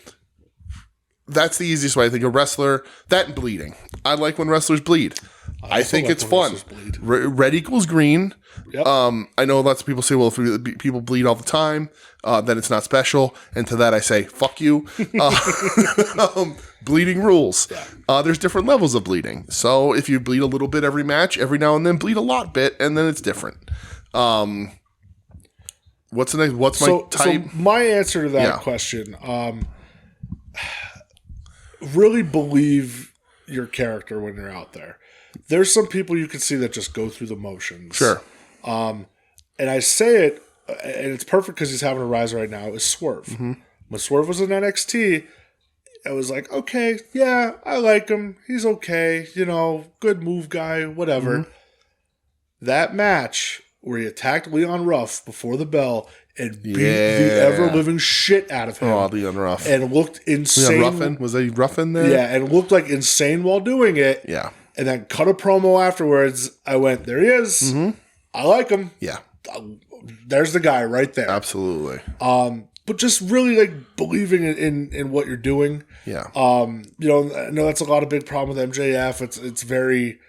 that's the easiest way. I think a wrestler, that and bleeding. I like when wrestlers bleed. I think it's fun. Red equals green. Yep. I know lots of people say, well, if people bleed all the time, then it's not special. And to that I say, fuck you. Bleeding rules. Yeah. There's different levels of bleeding. So if you bleed a little bit every match, every now and then bleed a lot bit, and then it's different. What's the next? What's my type? So my answer to that question, really believe your character when you're out there. There's some people you can see that just go through the motions. Sure. And I say it, and it's perfect because he's having a rise right now, is Swerve. Mm-hmm. When Swerve was in NXT, I was like, okay, yeah, I like him. He's okay. Good move guy, whatever. Mm-hmm. That match where he attacked Leon Ruff before the bell and beat the ever-living shit out of him. Oh, Leon Ruff. And looked insane. Leon Ruffin? Was he Ruffin there? Yeah, and looked like insane while doing it. Yeah. And then cut a promo afterwards. I went, there he is. Mm-hmm. I like him. Yeah. There's the guy right there. Absolutely. But just really like believing in what you're doing. Yeah. I know that's a lot of big problem with MJF. It's very,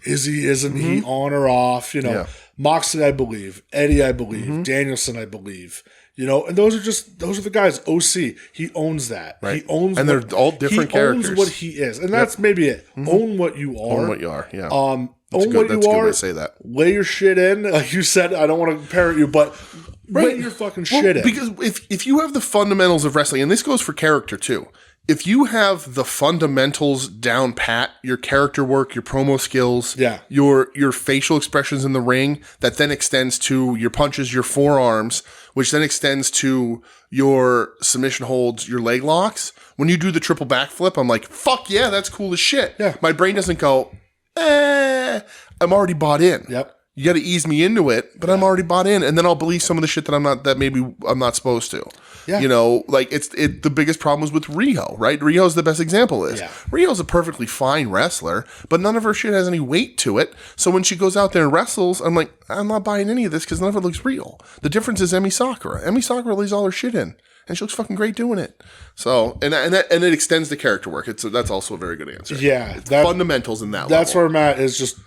is he, isn't he, on or off? Yeah. Moxley, I believe. Eddie, I believe. Danielson, I believe. And those are the guys. OC, he owns that. Right. He owns, and they're all different characters. He owns what he is, and that's maybe it. Own what you are. Own what you are. Yeah. Own that's what that's you a good are. way to say that. Lay your shit in, like you said. I don't want to parrot you, but lay your fucking shit in. Because if you have the fundamentals of wrestling, and this goes for character too. If you have the fundamentals down pat, your character work, your promo skills, your facial expressions in the ring, that then extends to your punches, your forearms, which then extends to your submission holds, your leg locks. When you do the triple backflip, I'm like, fuck yeah, that's cool as shit. Yeah. My brain doesn't go, I'm already bought in. Yep. You got to ease me into it, but I'm already bought in, and then I'll believe some of the shit that maybe I'm not supposed to. Yeah. The biggest problem is with Riho, right? Riho's the best example of this. Yeah. Riho's a perfectly fine wrestler, but none of her shit has any weight to it. So when she goes out there and wrestles, I'm like, I'm not buying any of this because none of it looks real. The difference is Emi Sakura. Emi Sakura lays all her shit in, and she looks fucking great doing it. So, and it extends the character work. That's also a very good answer. Yeah. Fundamentals in that That's level. where I'm at, is just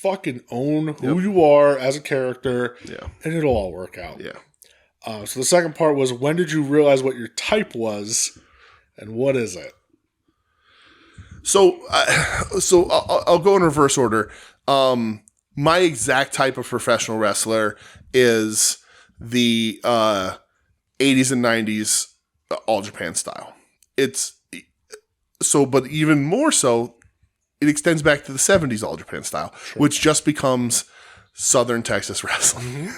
fucking own who you are as a character, and it'll all work out. Yeah. So the second part was, when did you realize what your type was, and what is it? So I'll go in reverse order. My exact type of professional wrestler is the 80s and 90s All Japan style. But even more so, it extends back to the 70s All Japan style, which just becomes Southern Texas wrestling,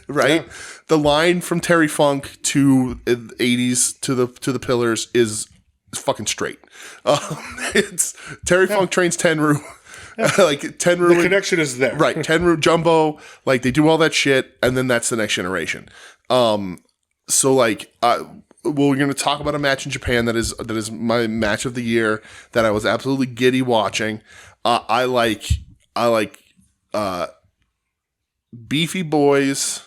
right? Yeah. The line from Terry Funk to the 80s to the Pillars is fucking straight. It's Terry Funk trains Tenru. Like Tenru, the connection is there, right? Tenru, Jumbo, like they do all that shit, and then that's the next generation. So like, we're going to talk about a match in Japan that is my match of the year that I was absolutely giddy watching. I like beefy boys.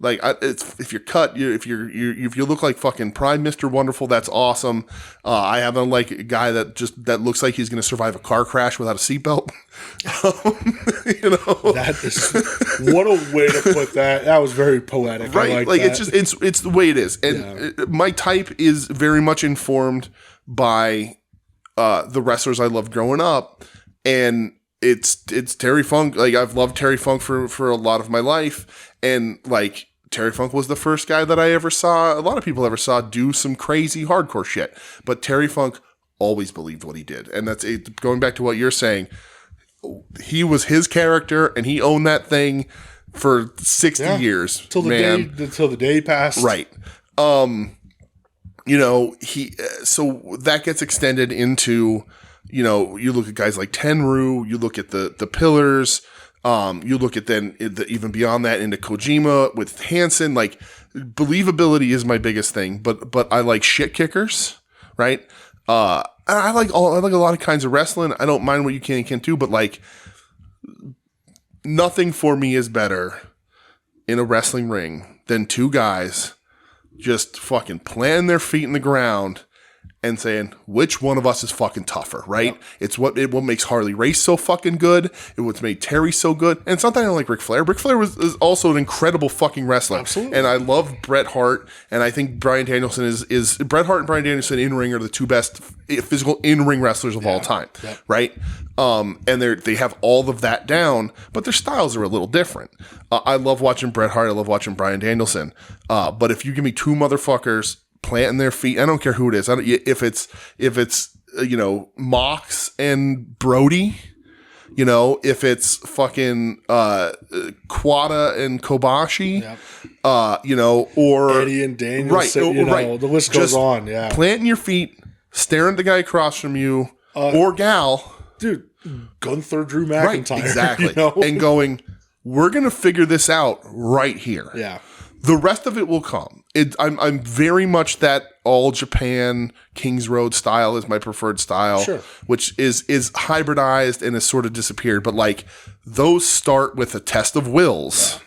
Like if you're cut, if you look like fucking Prime Mr. Wonderful, that's awesome. I have a guy that looks like he's going to survive a car crash without a seatbelt. That is, what a way to put that. That was very poetic. Right? Like it's the way it is, and my type is very much informed by the wrestlers I loved growing up, and it's Terry Funk. Like I've loved Terry Funk for a lot of my life, and like Terry Funk was the first guy that I ever saw, a lot of people ever saw, do some crazy hardcore shit. But Terry Funk always believed what he did, and that's it. Going back to what you're saying, he was his character, and he owned that thing for 60 years until the day passed. Right. So that gets extended into, you look at guys like Tenru, you look at the Pillars, you look at then even beyond that into Kojima with Hansen. Like believability is my biggest thing, but I like shit kickers, right? I like a lot of kinds of wrestling. I don't mind what you can and can't do, but like nothing for me is better in a wrestling ring than two guys just fucking planting their feet in the ground and saying, which one of us is fucking tougher, right? Yep. It's what makes Harley Race so fucking good. It's what's made Terry so good. And it's not that I don't like Ric Flair. Ric Flair is also an incredible fucking wrestler. Absolutely. And I love Bret Hart. And I think Bryan Danielson is Bret Hart and Bryan Danielson in ring are the two best physical in-ring wrestlers of all time, right? And they have all of that down, but their styles are a little different. I love watching Bret Hart. I love watching Bryan Danielson. But if you give me two motherfuckers planting their feet, I don't care who it is. If it's Mox and Brody, if it's fucking Quada and Kobashi, or Eddie and Daniel, right? the list goes on. Yeah, planting your feet, staring at the guy across from you or gal. Dude, Gunther, Drew McIntyre. Right, exactly. You know? And going, we're going to figure this out right here. Yeah. The rest of it will come. I'm very much that all Japan Kings Road style is my preferred style, Sure. which is hybridized and has sort of disappeared. But like those start with a test of wills,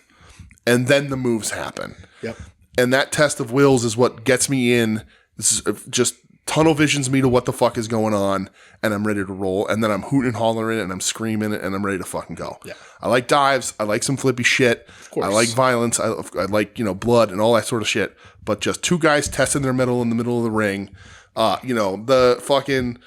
and then the moves happen. Yep. And that test of wills is what gets me in. This is just tunnel visions me to what the fuck is going on, and I'm ready to roll. And then I'm hooting and hollering and I'm screaming and I'm ready to fucking go. Yeah. I like dives. I like some flippy shit. Of course. I like violence. I like, blood and all that sort of shit. But just two guys testing their metal in the middle of the ring. The fucking,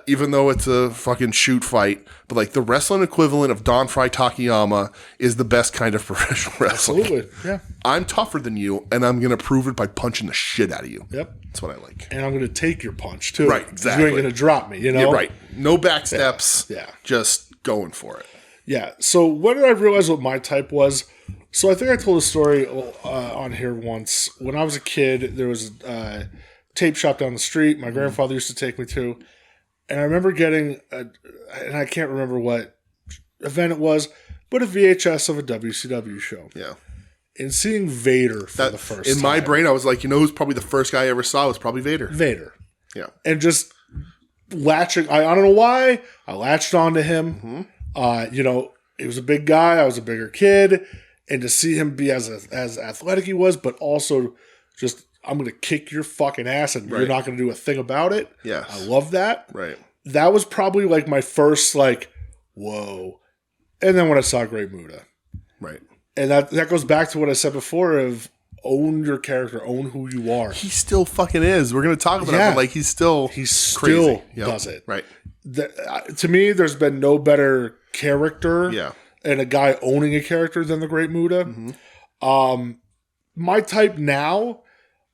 even though it's a fucking shoot fight, but like the wrestling equivalent of Don Fry Takayama is the best kind of professional wrestling. Absolutely. Yeah. I'm tougher than you, and I'm going to prove it by punching the shit out of you. Yep. That's what I like. And I'm going to take your punch, too. Right, exactly. You ain't going to drop me, you know? Yeah, right. No back steps. Yeah. Just going for it. Yeah. So when did I realize what my type was? So I think I told a story on here once. When I was a kid, there was a tape shop down the street my grandfather used to take me to. And I remember getting, and I can't remember what event it was, but a VHS of a WCW show. Yeah. And seeing Vader for the first time. In my brain, I was like, who's probably the first guy I ever saw was probably Vader. Vader. Yeah. And just latching, I don't know why, I latched onto him. He was a big guy. I was a bigger kid. And to see him be as athletic he was, but also just, I'm going to kick your fucking ass and you're not going to do a thing about it. Yes. I love that. Right. That was probably like my first, like, whoa. And then when I saw Great Muta. Right. And that goes back to what I said before of own your character, own who you are. He still fucking is. We're going to talk about it, but like he still crazy. Does it. Right. To me, there's been no better character Yeah. and a guy owning a character than the Great Muta. Mm-hmm. My type now,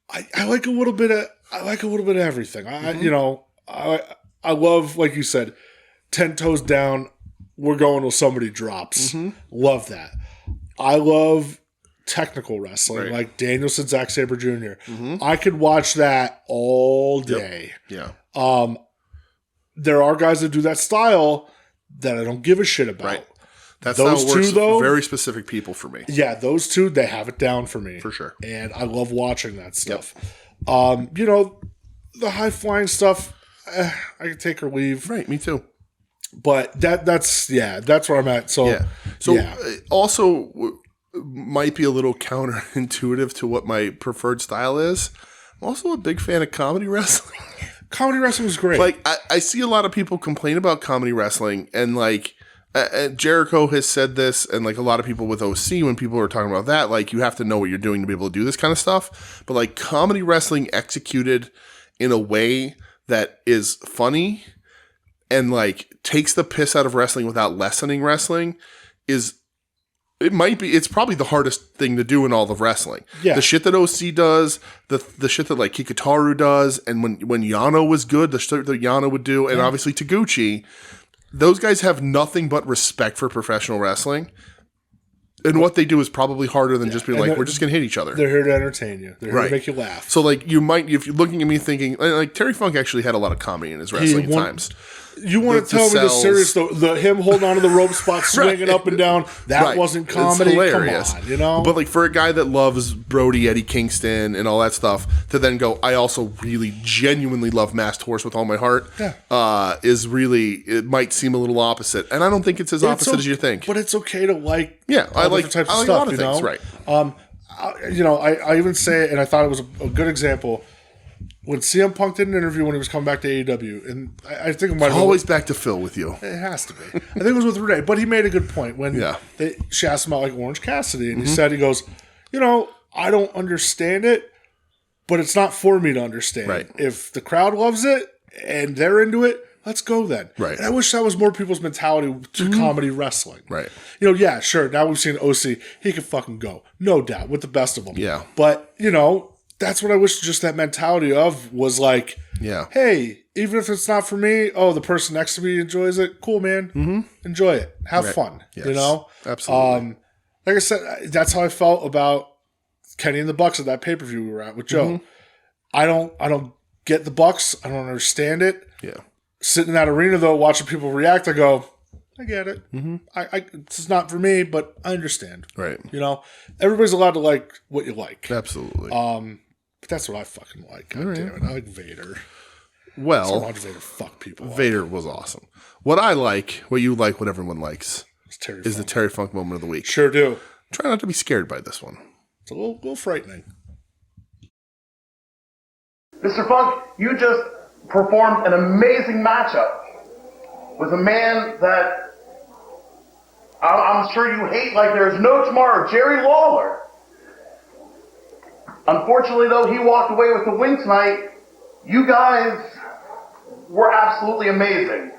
I like a little bit of everything. I love, like you said, 10 toes down, we're going till somebody drops. Mm-hmm. Love that. I love technical wrestling, like Danielson, Zack Sabre Jr. Mm-hmm. I could watch that all day. Yep. Yeah. There are guys that do that style that I don't give a shit about. Right. That's those how it works two, though, for very specific people for me. Yeah, those two, they have it down for me. For sure. And I love watching that stuff. Yep. The high-flying stuff, I can take or leave. Right, me too. But that's where I'm at. So, also might be a little counterintuitive to what my preferred style is. I'm also a big fan of comedy wrestling. Comedy wrestling is great. Like, I see a lot of people complain about comedy wrestling, and like, Jericho has said this, and like a lot of people with OC, when people are talking about that, like, you have to know what you're doing to be able to do this kind of stuff. But like, comedy wrestling executed in a way that is funny and like takes the piss out of wrestling without lessening wrestling it's probably the hardest thing to do in all of wrestling. Yeah. The shit that OC does, the shit that like Kikutaru does, and when Yano was good, the shit that Yano would do, and obviously Taguchi, those guys have nothing but respect for professional wrestling. And what they do is probably harder than just being like, we're just going to hit each other. They're here to entertain you. They're here to make you laugh. So like, you might, if you're looking at me thinking, like Terry Funk actually had a lot of comedy in his wrestling times. You want to tell me the serious, him holding on to the rope spot, swinging up and down, that wasn't comedy? It's hilarious. Come on, But like, for a guy that loves Brody, Eddie Kingston, and all that stuff, to then go, I also really genuinely love Masked Horse with all my heart, is really, it might seem a little opposite. And I don't think it's as opposite as you think. But it's okay to like I like types of stuff, a lot of things, right. I even say it, and I thought it was a good example. When CM Punk did an interview when he was coming back to AEW, and I think it might have always back to Phil with you. It has to be. I think it was with Renee, but he made a good point when she asked him out like Orange Cassidy, and he goes, I don't understand it, but it's not for me to understand. Right. If the crowd loves it and they're into it, let's go then. Right. And I wish that was more people's mentality to comedy wrestling. Right. Sure, now we've seen OC, he can fucking go. No doubt, with the best of them. Yeah. But, that's what I wish just that mentality of was like, hey, even if it's not for me, the person next to me enjoys it. Cool, man. Mm-hmm. Enjoy it. Have fun. Yes. Absolutely. Like I said, that's how I felt about Kenny and the Bucks at that pay-per-view we were at with Joe. Mm-hmm. I don't get the Bucks. I don't understand it. Yeah. Sitting in that arena, though, watching people react, I go, I get it. Mm-hmm. It's not for me, but I understand. Right. You know, everybody's allowed to like what you like. Absolutely. But that's what I fucking like. God damn it. I like Vader. Well, so much Vader fuck people. Vader was awesome. What I like, what you like, what everyone likes, is the Terry Funk moment of the week. Sure do. Try not to be scared by this one. It's a little frightening. Mr. Funk, you just performed an amazing matchup with a man that I'm sure you hate like there's no tomorrow, Jerry Lawler. Unfortunately, though, he walked away with the win tonight. You guys were absolutely amazing.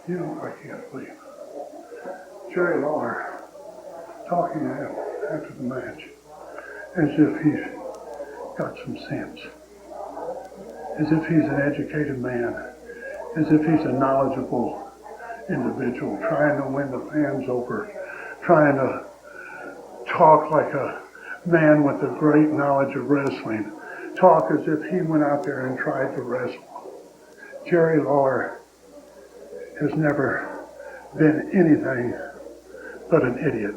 You know, I can't believe Jerry Lawler talking to him after the match as if he's got some sense, as if he's an educated man, as if he's a knowledgeable individual trying to win the fans over, trying to talk like a man with a great knowledge of wrestling, talk as if he went out there and tried to wrestle. Jerry Lawler has never been anything but an idiot.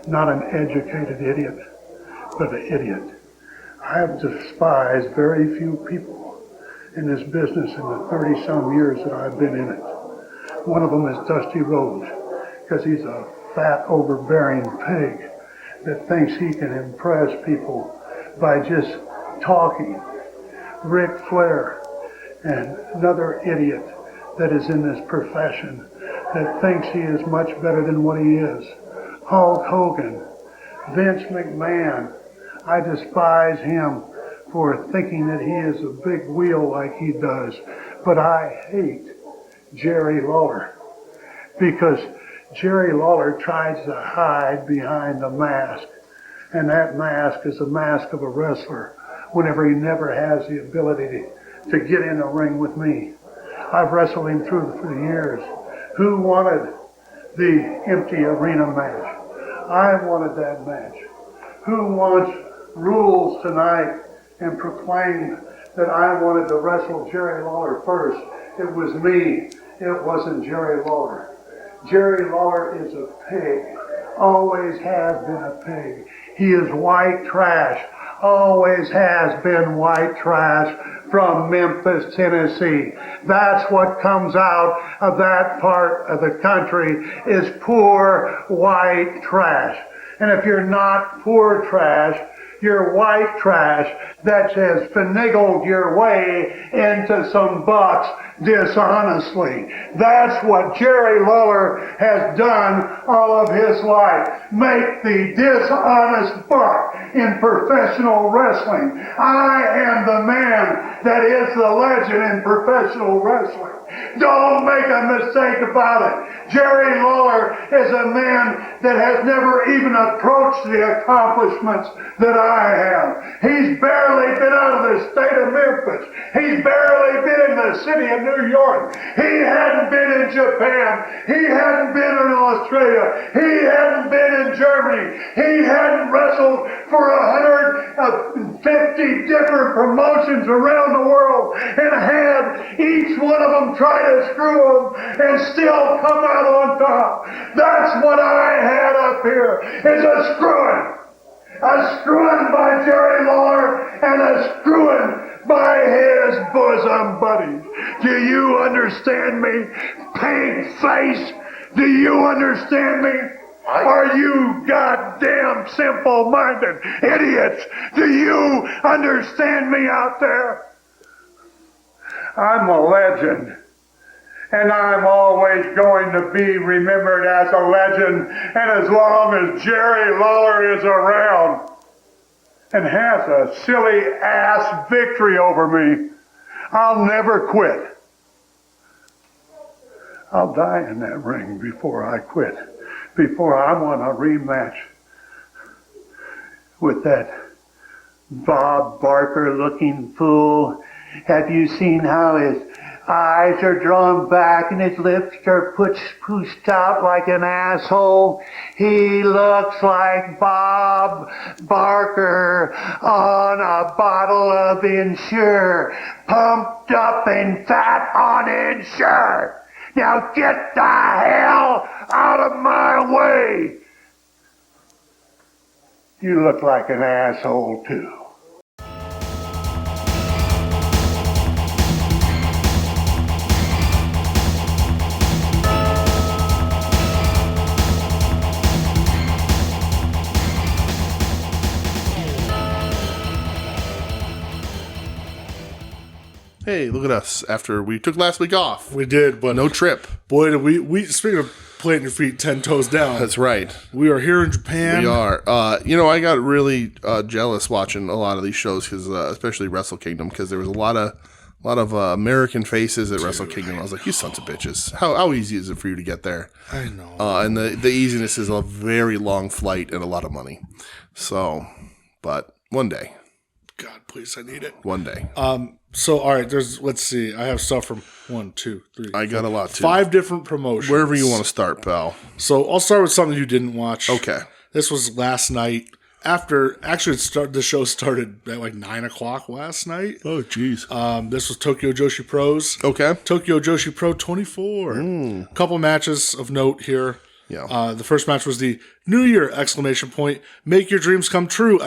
Not an educated idiot, but an idiot. I have despised very few people in this business in the 30-some years that I've been in it. One of them is Dusty Rhodes, because he's a fat, overbearing pig that thinks he can impress people by just talking. Ric Flair, and another idiot that is in this profession that thinks he is much better than what he is. Hulk Hogan, Vince McMahon, I despise him for thinking that he is a big wheel like he does. But I hate Jerry Lawler because Jerry Lawler tries to hide behind a mask. And that mask is a mask of a wrestler whenever he never has the ability to get in a ring with me. I've wrestled him through for the years. Who wanted the empty arena match? I wanted that match. Who wants rules tonight and proclaimed that I wanted to wrestle Jerry Lawler first? It was me. It wasn't Jerry Lawler. Jerry Lawler is a pig. Always has been a pig. He is white trash. Always has been white trash from Memphis, Tennessee. That's what comes out of that part of the country is poor white trash. And if you're not poor trash, you're white trash that has finagled your way into some bucks dishonestly. That's what Jerry Lawler has done all of his life. Make the dishonest buck in professional wrestling. I am the man that is the legend in professional wrestling. Don't make a mistake about it. Jerry Lawler is a man that has never even approached the accomplishments that I have. He's barely been out of the state of Memphis. He's barely been in the city of New York. He hadn't been in Japan. He hadn't been in Australia. He hadn't been in Germany. He hadn't wrestled for 150 different promotions around the world and had each one of them try to screw him and still come out on top. That's what I had up here, is a screwing. A screwing by Jerry Lawler and a screwing by his bosom buddies. Do you understand me, pig face? Do you understand me? Are you goddamn simple-minded idiots? Do you understand me out there? I'm a legend. And I'm always going to be remembered as a legend. And as long as Jerry Lawler is around and has a silly ass victory over me, I'll never quit. I'll die in that ring before I quit. Before I want a rematch with that Bob Barker looking fool. Have you seen how his eyes are drawn back and his lips are pushed out like an asshole. He looks like Bob Barker on a bottle of Ensure, pumped up and fat on Ensure. Now get the hell out of my way. You look like an asshole too. Hey, look at us. After we took last week off. We did, but No trip. boy, did we speaking of planting your feet 10 toes down. That's right. We are here in Japan. We are. I got really jealous watching a lot of these shows, because especially Wrestle Kingdom, because there was a lot of American faces at Wrestle Kingdom. I was like, you sons of bitches. How easy is it for you to get there? I know. And the easiness is a very long flight and a lot of money. So, but one day. God, please, I need it. One day. So, all right, let's see. I have stuff from 1, 2, 3. I got a lot too. 5 different promotions. Wherever you want to start, pal. So, I'll start with something you didn't watch. Okay. This was last night. The show started at like 9 o'clock last night. Oh, jeez. This was Tokyo Joshi Pros. Okay. Tokyo Joshi Pro 24. Couple matches of note here. Yeah. The first match was the New Year ! Make your dreams come true !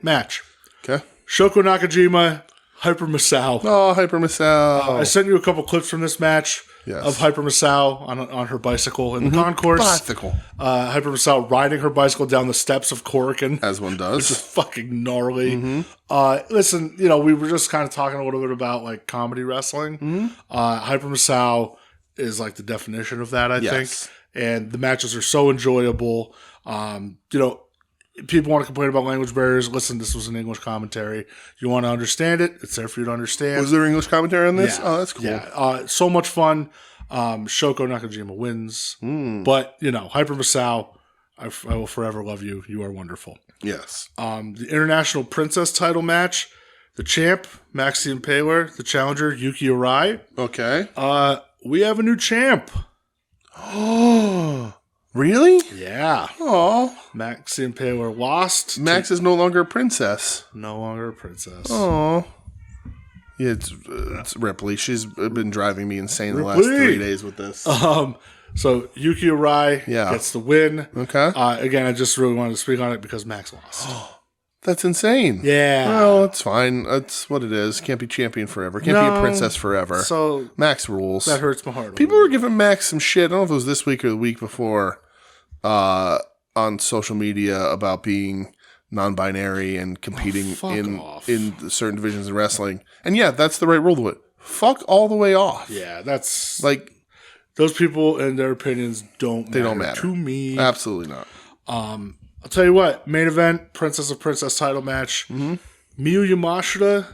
Match. Okay. Shoko Nakajima, Hyper Misao. Oh, Hyper Misao. I sent you a couple clips from this match Yes. of Hyper Misao on her bicycle in the concourse. Bicycle. Hyper Misao riding her bicycle down the steps of Korakuen. As one does. Which is fucking gnarly. Listen, we were just kind of talking a little bit about like comedy wrestling. Hyper Misao is like the definition of that, I Yes. think. And the matches are so enjoyable. People want to complain about language barriers. Listen, this was an English commentary. You want to understand it, it's there for you to understand. Was there English commentary on this? Yeah. Oh, that's cool. Yeah, so much fun. Shoko Nakajima wins. But, Hyper Misao, I will forever love you. You are wonderful. Yes. The International Princess title match, the champ, Maxi Impaler, the challenger, Yuki Arai. Okay. We have a new champ. Oh, really? Yeah. Oh, Maxi Impaler lost. Max is no longer a princess. No longer a princess. Oh. Yeah, it's Ripley. She's been driving me insane the last Ripley. 3 days with this. So Yuki Arai gets the win. Okay. Again, I just really wanted to speak on it because Max lost. That's insane. Yeah. Well, it's fine. That's what it is. Can't be champion forever. Can't be a princess forever. So Max rules. that hurts my heart. People were giving Max some shit. I don't know if it was this week or the week before on social media about being non-binary and competing in certain divisions of wrestling. And yeah, that's the right rule to it. Fuck all the way off. Yeah, that's like those people and their opinions don't matter to me. Absolutely not. I'll tell you what, main event, Princess of Princess title match. Miyu Yamashita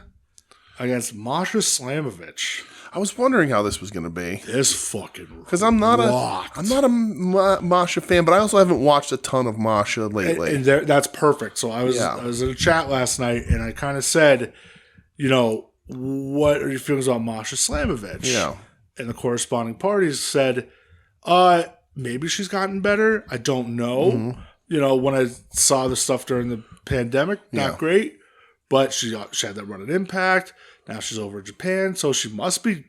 against Masha Slamovich. I was wondering how this was going to be. This fucking because I'm not a Masha fan, but I also haven't watched a ton of Masha lately. And that's perfect. So I was in a chat last night, and I kind of said, what are your feelings about Masha Slamovich? Yeah. And the corresponding parties said, maybe she's gotten better. I don't know. When I saw the stuff during the pandemic, not great. But she had that run at Impact. Now she's over in Japan, so she must be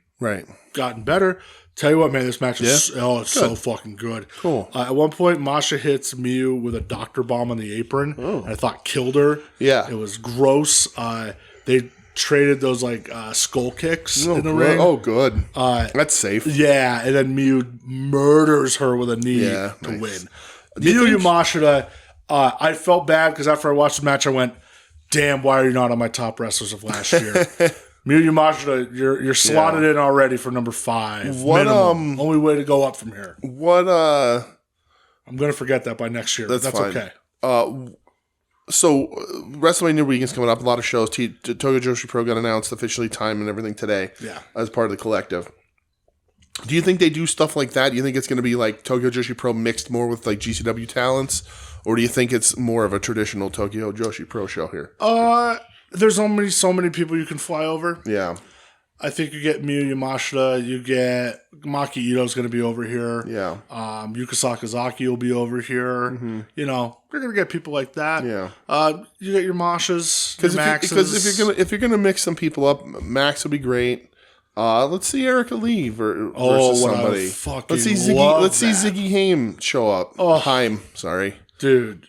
gotten better. Tell you what, man, this match is so fucking good. Cool. At one point, Masha hits Miyu with a doctor bomb on the apron. And I thought killed her. Yeah. It was gross. They traded those skull kicks in the ring. Oh, good. That's safe. Yeah, and then Miyu murders her with a knee to win. Miyu Yamashita, I felt bad because after I watched the match, I went, damn, why are you not on my top wrestlers of last year? Miyu Yamashita, you're slotted in already for number 5. What minimum. Only way to go up from here. What I'm gonna forget that by next year. That's fine. Okay. So WrestleMania weekend's coming up. A lot of shows. Tokyo Joshi Pro got announced officially, time and everything today. Yeah. As part of the collective. Do you think they do stuff like that? Do you think it's going to be like Tokyo Joshi Pro mixed more with like GCW talents? Or do you think it's more of a traditional Tokyo Joshi Pro show here? There's only so many people you can fly over. Yeah. I think you get Miyu Yamashita. You get Maki Ito's going to be over here. Yeah. Yuka Sakazaki will be over here. Mm-hmm. You know, you're going to get people like that. Yeah. You get your Mashas, your Maxes. Because if you're gonna mix some people up, Max would be great. Let's see Erica Lee versus somebody. Let's see Ziggy Haim show up. Haim, sorry, dude.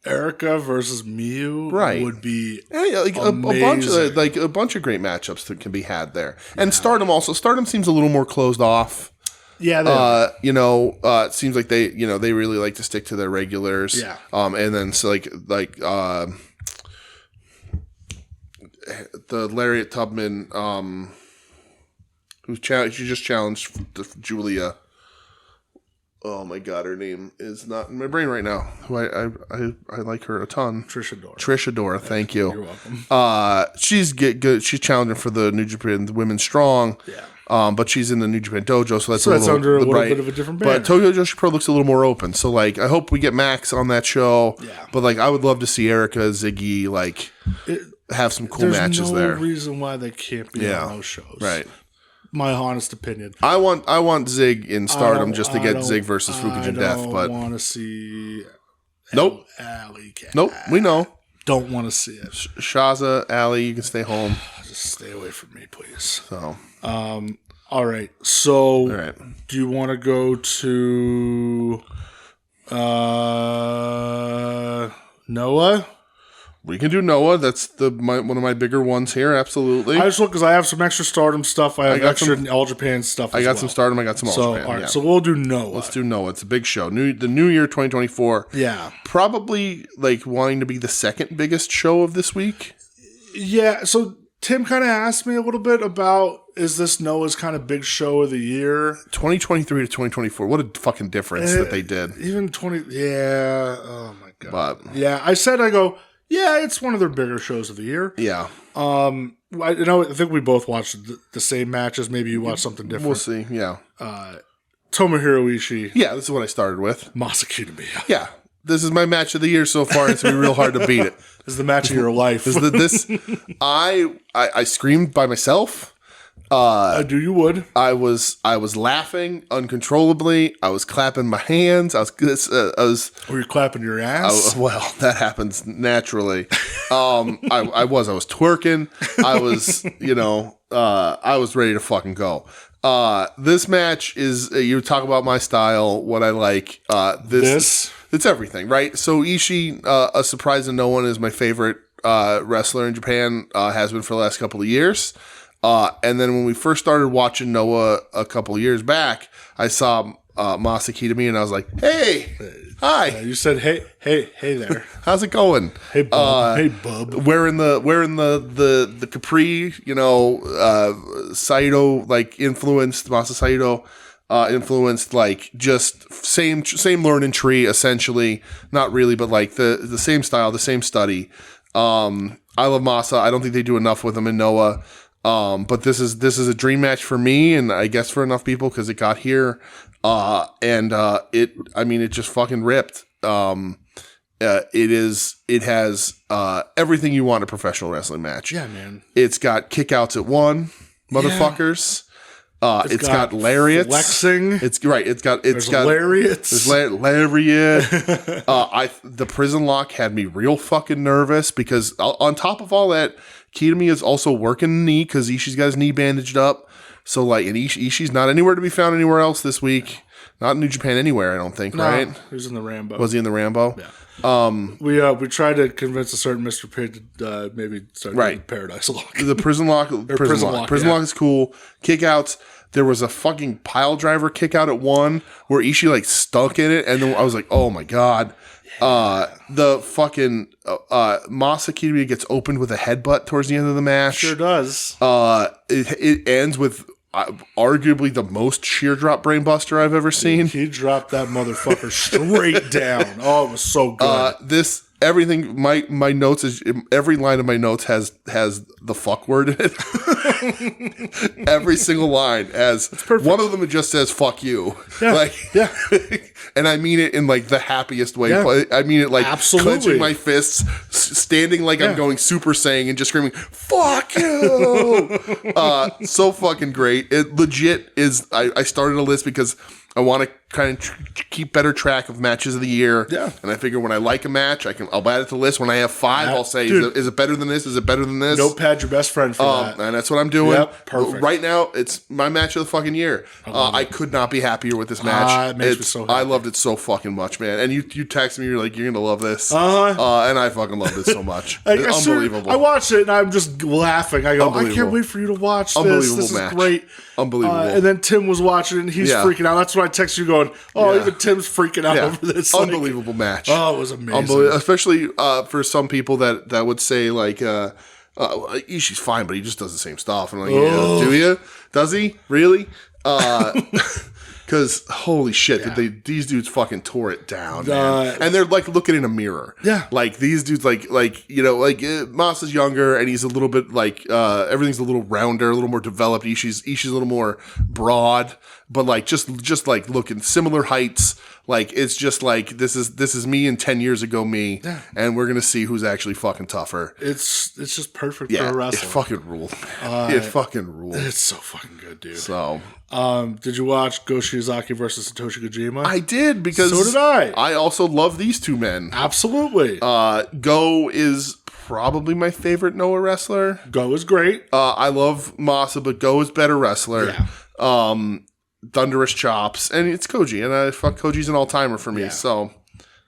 Erica versus Miyu would be a bunch of great matchups that can be had there. And Stardom seems a little more closed off. Yeah, it seems like they really like to stick to their regulars. Yeah. And then the Lariat Tubman, she just challenged Julia. Oh my god, her name is not in my brain right now. I like her a ton. Trish Adora. Thank you. You're welcome. She's good. She's challenging for the New Japan Women's Strong. Yeah. But she's in the New Japan Dojo, so that's under a little bit of a different banner. But Tokyo Joshi Pro looks a little more open. So like, I hope we get Max on that show. Yeah. But like, I would love to see Erica, Ziggy, have some cool matches there. There's no reason why they can't be on those shows. Right. My honest opinion. I want Zig in Stardom just to get Zig versus Fukugen Death, but I don't want to see. Nope. Alley Cat. Nope. We know. Don't want to see it. Shaza, Alley, you can stay home. Just stay away from me, please. So. All right. So. Do you want to go to Noah? We can do Noah. That's one of my bigger ones here. Absolutely. I just look because I have some extra Stardom stuff. I have extra All Japan stuff. I got some Stardom. I got some All Japan. All right. So we'll do Noah. Let's do Noah. It's a big show. The New Year 2024. Yeah. Probably wanting to be the second biggest show of this week. Yeah. So Tim kind of asked me a little bit about, is this Noah's kind of big show of the year? 2023 to 2024. What a fucking difference that they did. Even 20. Yeah. Oh my god. But yeah, I go. Yeah, it's one of their bigger shows of the year. Yeah. I think we both watched the same matches. Maybe you watched something different. We'll see. Yeah. Tomohiro Ishii. Yeah, this is what I started with. Masaki Kitamiya. Yeah. This is my match of the year so far. It's going to be real hard to beat it. This is the match of your life. I screamed by myself. I do you would. I was laughing uncontrollably. I was clapping my hands. I was. Were you clapping your ass? Well, that happens naturally. I was twerking. I was, I was ready to fucking go. This match is, you talk about my style, what I like. It's everything, right? So Ishii, a surprise to no one, is my favorite wrestler in Japan. Has been for the last couple of years. And then when we first started watching Noah a couple of years back, I saw Masaki Kitamiya, and I was like, "Hey, hi." You said, "Hey there." How's it going? Hey, bub. Hey, bub. Wearing the capri, Saito influenced Masa Saito. Influenced just same learning tree essentially, not really, but the same style, the same study. I love Masa. I don't think they do enough with him in Noah. But this is a dream match for me, and I guess for enough people because it got here. It just fucking ripped. It has everything you want in a professional wrestling match. Yeah, man. It's got kickouts at one, motherfuckers. It's got lariats. Flexing. It's right. It's got lariats. There's lariat. The prison lock had me real fucking nervous because on top of all that, Kitamiya is also working the knee because Ishii's got his knee bandaged up. So and Ishii's not anywhere to be found anywhere else this week. Not in New Japan anywhere, I don't think. No, right? He was in the Rambo. Was he in the Rambo? Yeah. We tried to convince a certain Mr. Pig to maybe start doing Paradise Lock. The prison lock. Prison lock is cool. Kickouts. There was a fucking pile driver kick out at one where Ishii stuck in it, and then I was like, oh my god. The fucking Masa Kitamiya gets opened with a headbutt towards the end of the match. Sure does. It ends with arguably the most sheer drop brainbuster I've ever seen. He dropped that motherfucker straight down. Oh, it was so good. everything. My notes is every line of my notes has the fuck word in it. Every single line has. One of them it just says "fuck you." Yeah. And I mean it in like the happiest way. Yeah. I mean it like Absolutely. clenching my fists, standing like I'm going Super Saiyan and just screaming "fuck you." So fucking great. It legit is. I started a list because I want to kind of keep better track of matches of the year. Yeah. And I figure when I like a match, I'll add it to the list. When I have 5, I'll say, is it better than this? Is it better than this? Notepad your best friend for that. And that's what I'm doing. Yep, perfect. Right now, it's my match of the fucking year. I could not be happier with this match. It makes me so happy. I loved it so fucking much, man. And you texted me, you're like, you're going to love this. Uh-huh. And I fucking loved it so much. Like, It's unbelievable. I watched it and I'm just laughing. I go, I can't Unbelievable. wait for you to watch this. Unbelievable This is match. great. Unbelievable. And then Tim was watching it and he's Yeah. freaking out. That's when I text you going, even Tim's freaking out over this. Like, Unbelievable match. oh, it was amazing. Unbelievable. Especially for some people that would say like, Ishii's fine, but he just does the same stuff. And I'm like, yeah, do you? Does he really? Because holy shit, these dudes fucking tore it down, man. And they're like looking in a mirror. Yeah. Like these dudes, like Mas is younger and he's a little bit like everything's a little rounder, a little more developed. Ishii's a little more broad, but like just like looking similar heights. Like it's just like this is me and 10 years ago me, and we're gonna see who's actually fucking tougher. It's just perfect Yeah, for a it wrestler. fucking ruled. It fucking ruled. It's so fucking good, dude. So Did you watch Go Shiozaki versus Satoshi Kojima? I did because So did I. I also love these two men. Absolutely. Go is probably my favorite Noah wrestler. Go is great. I love Masa, but Go is better wrestler. Yeah. Thunderous chops, and it's Koji, and Koji's an all timer for me. Yeah. So,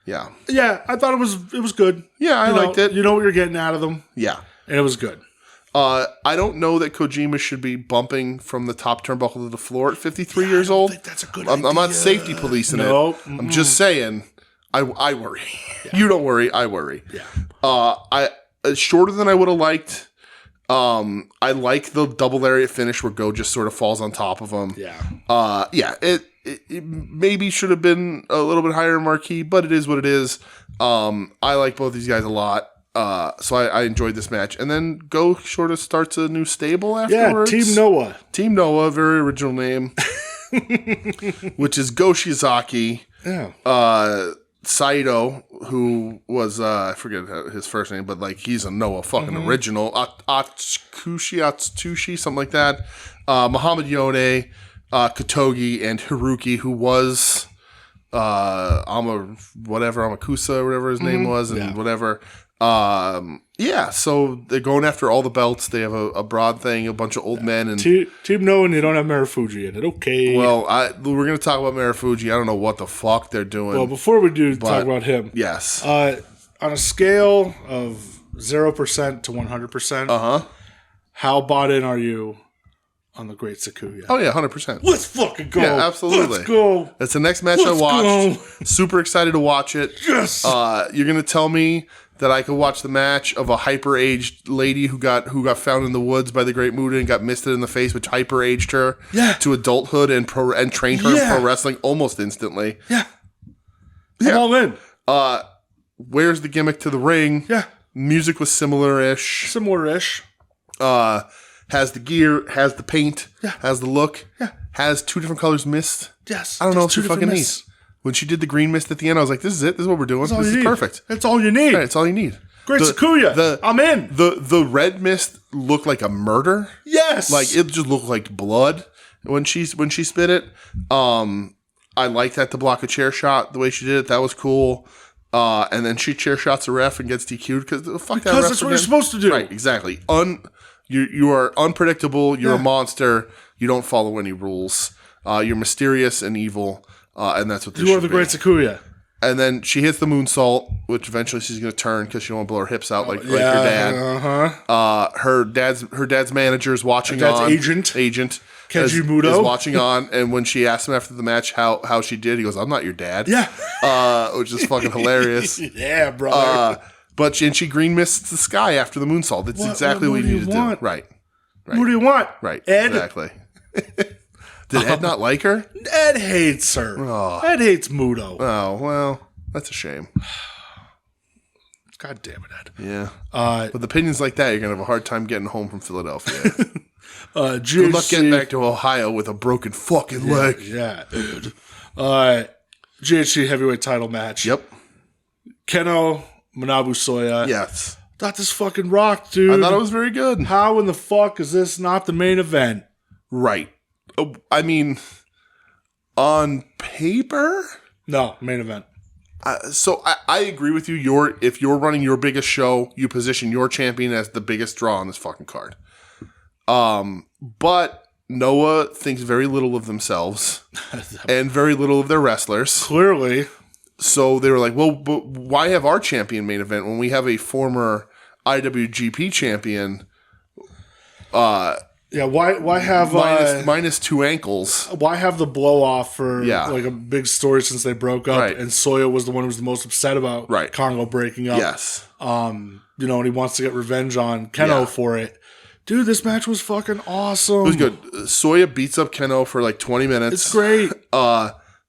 yeah, Yeah, I thought it was good. Yeah, I liked it. You know what you're getting out of them, yeah. and it was good. I don't know that Kojima should be bumping from the top turnbuckle to the floor at 53 years old. I think that's a good I'm not idea. safety policing No, it. I'm just saying, I worry. You don't worry, I worry. Yeah. Shorter than I would have liked. I like the double lariat finish where Go just sort of falls on top of him. Yeah. It maybe should have been a little bit higher in marquee, but it is what it is. I like both these guys a lot. So I enjoyed this match. And then Go sort of starts a new stable afterwards. Yeah, Team Noah. Team Noah, very original name. Which is Go Shiozaki. Yeah. Saito, who was, I forget his first name, but like he's a Noah fucking original. Atsushi, something like that. Muhammad Yone, Kotogi, and Hiruki, who was Amakusa, or whatever his name was, and whatever. So they're going after all the belts. They have a broad thing, a bunch of old men. And Team Noah, and you don't have Marufuji in it. Okay. well, we're going to talk about Marufuji. I don't know what the fuck they're doing. Well, before we do talk about him, yes. on a scale of 0% to 100%, how bought in are you on the Great Sakuya? Oh, yeah, 100%. Let's fucking go. Yeah, absolutely. Let's go. That's the next match I Let's watched. go. Super excited to watch it. Yes. You're going to tell me that I could watch the match of a hyper-aged lady who got found in the woods by the Great Muta and got misted in the face, which hyper-aged her to adulthood and trained her in pro wrestling almost instantly. Yeah. I'm all in. Wears the gimmick to the ring. Yeah. Music was similar-ish. Similar-ish. Has the gear, has the paint, has the look, has 2 different colors mist. Yes. I don't know if Just she 2 fucking different needs. mists. When she did the green mist at the end, I was like, this is it. This is what we're doing. That's all This you is need. perfect. That's all you need. Right, it's all you need. Great Sakuya. I'm in. The red mist looked like a murder. Yes. Like it just looked like blood when she spit it. I liked that to block a chair shot the way she did it. That was cool. And then she chair shots a ref and gets DQ'd because that ref. Because that's what you're supposed to do. Right, exactly. You are unpredictable. You're a monster. You don't follow any rules. You're mysterious and evil. And that's what this You are should the be. Great Sakuya. And then she hits the moonsault, which eventually she's going to turn because she don't want to blow her hips out like her dad. Her dad's manager is watching Her dad's on. agent. Kenji is Muto. is watching on, and when she asked him after the match how she did, he goes, "I'm not your dad." Yeah. Which is fucking hilarious. Yeah, brother. But she green mists the sky after the moonsault. That's exactly what you need to do. Right. What do you want? Right. Ed? Exactly. Did Ed not like her? Ed hates her. Ed hates Muto. Oh, well, that's a shame. God damn it, Ed. Yeah. With opinions like that, you're going to have a hard time getting home from Philadelphia. GHC, Good luck getting back to Ohio with a broken fucking leg. Yeah, dude. GHC heavyweight title match. Yep. Keno, Manabu Soya. Yes. Thought this fucking rocked, dude. I thought it was very good. How in the fuck is this not the main event? Right. I mean, on paper? No, main event. So I agree with you. If you're running your biggest show, you position your champion as the biggest draw on this fucking card. But Noah thinks very little of themselves and very little of their wrestlers. Clearly. So they were like, well, but why have our champion main event when we have a former IWGP champion? Yeah, why have minus 2 ankles? Why have the blow off for Yeah. like a big story since they broke up? Right. And Soya was the one who was the most upset about Right. Congo breaking up. Yes. And he wants to get revenge on Keno Yeah. for it. Dude, this match was fucking awesome. It was good. Soya beats up Keno for like 20 minutes. It's great.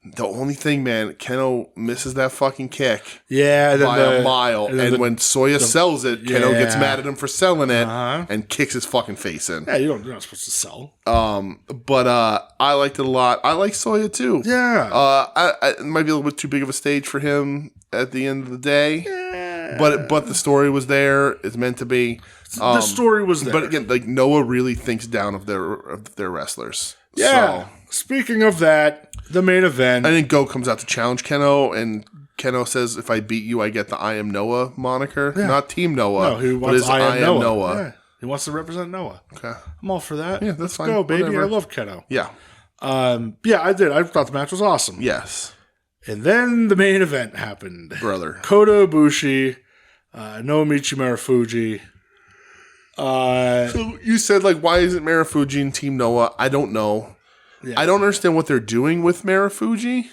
The only thing, man, Keno misses that fucking kick Yeah, by a mile. And when Soya sells it, Keno gets Yeah. mad at him for selling it Uh-huh. and kicks his fucking face in. Yeah, you're not supposed to sell. But I liked it a lot. I like Soya too. Yeah. It might be a little bit too big of a stage for him at the end of the day. But the story was there. It's meant to be. The story was there. But again, like Noah really thinks down of their wrestlers. Yeah. So, Speaking of that, the main event. and then Go comes out to challenge Keno, and Keno says, "If I beat you, I get the I Am Noah moniker, not Team Noah, No, he but wants is I am Noah. Noah." Yeah. He wants to represent Noah. Okay. I'm all for that. Yeah, that's Let's fine. go, baby. Whatever. I love Keno. Yeah. Yeah, I did. I thought the match was awesome. Yes, And then the main event happened. brother. Kota Ibushi, Naomichi Marufuji. So you said, like, why isn't Marufuji in Team Noah? I don't know. Yeah. I don't understand what they're doing with Marufuji